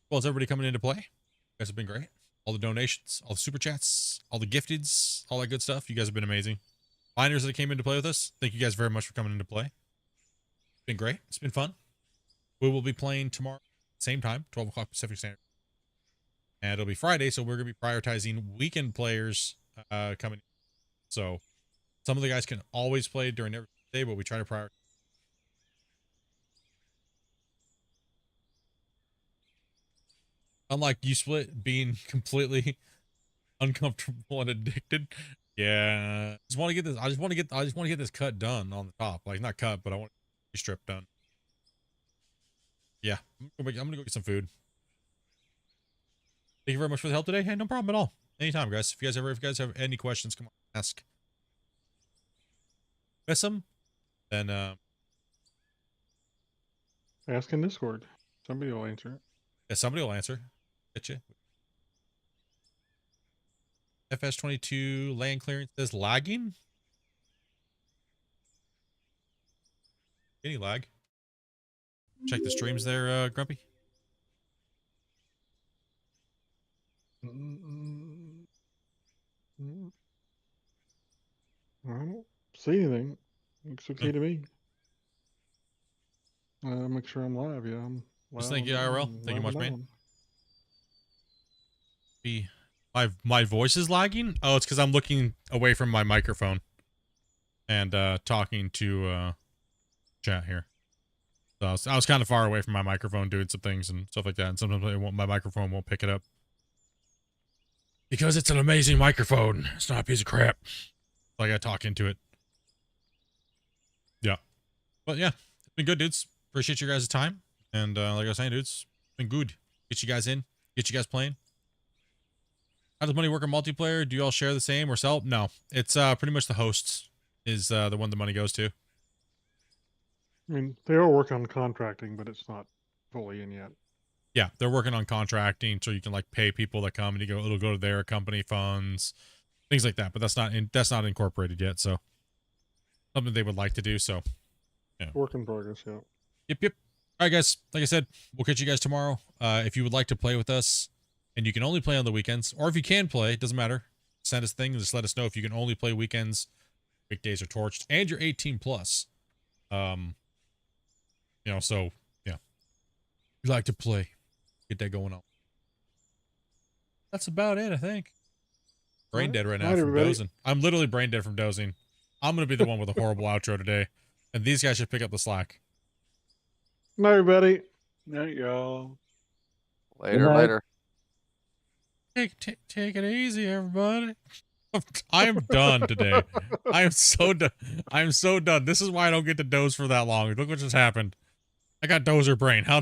Well, is everybody coming into play? You guys have been great. All the donations, all the super chats, all the gifteds, all that good stuff. You guys have been amazing. Miners that came into play with us, thank you guys very much for coming into play. It's been great. It's been fun. We will be playing tomorrow, same time, 12 o'clock Pacific Standard. And it'll be Friday, so we're going to be prioritizing weekend players coming. So some of the guys can always play during every day, but we try to prioritize. Unlike you split being completely uncomfortable and addicted. Yeah. I just want to get this cut done on the top. Like not cut, but I want to strip done. Yeah. I'm gonna go get some food. Thank you very much for the help today. Hey, no problem at all. Anytime, guys. If you guys have any questions, come on, ask. Miss them? Then
Ask in Discord. Somebody will answer it.
yeah, somebody will answer. Get you. FS22 land clearance is lagging. Any lag? Check the streams there, Grumpy.
I don't see anything. Looks okay to me. Make sure I'm live. Yeah, I'm live.
Just thank you, IRL. Thank you much, man. My voice is lagging. Oh, it's because I'm looking away from my microphone and talking to chat here. So I was kind of far away from my microphone doing some things and stuff like that. And sometimes my microphone won't pick it up because it's an amazing microphone. It's not a piece of crap. So I got to talk into it. Yeah, but yeah, it's been good, dudes. Appreciate you guys' time. And like I was saying, dudes, it's been good. Get you guys in. Get you guys playing. How does money work in multiplayer? Do you all share the same or sell? No, it's pretty much the hosts is the one the money goes to.
I mean, they are working on contracting, but it's not fully in yet.
Yeah, they're working on contracting, so you can like pay people that come and it'll go to their company funds, things like that. But that's not incorporated yet, so something they would like to do. So Yeah.
Work in progress. Yeah.
Yep. All right, guys. Like I said, we'll catch you guys tomorrow. If you would like to play with us, and you can only play on the weekends, or if you can play, it doesn't matter. Send us things. Just let us know if you can only play weekends. Weekdays are torched, and you're 18 plus. So yeah, you like to play, get that going on. That's about it, I think. Brain dead right now
Night,
from
everybody.
dozing. I'm literally brain dead from dozing. I'm gonna be the one with a horrible outro today, and these guys should pick up the slack.
Night, everybody.
Night, y'all.
Later.
Take it easy, everybody. I am done today. I am so done. I am so done. This is why I don't get to doze for that long. Look what just happened. I got dozer brain. How?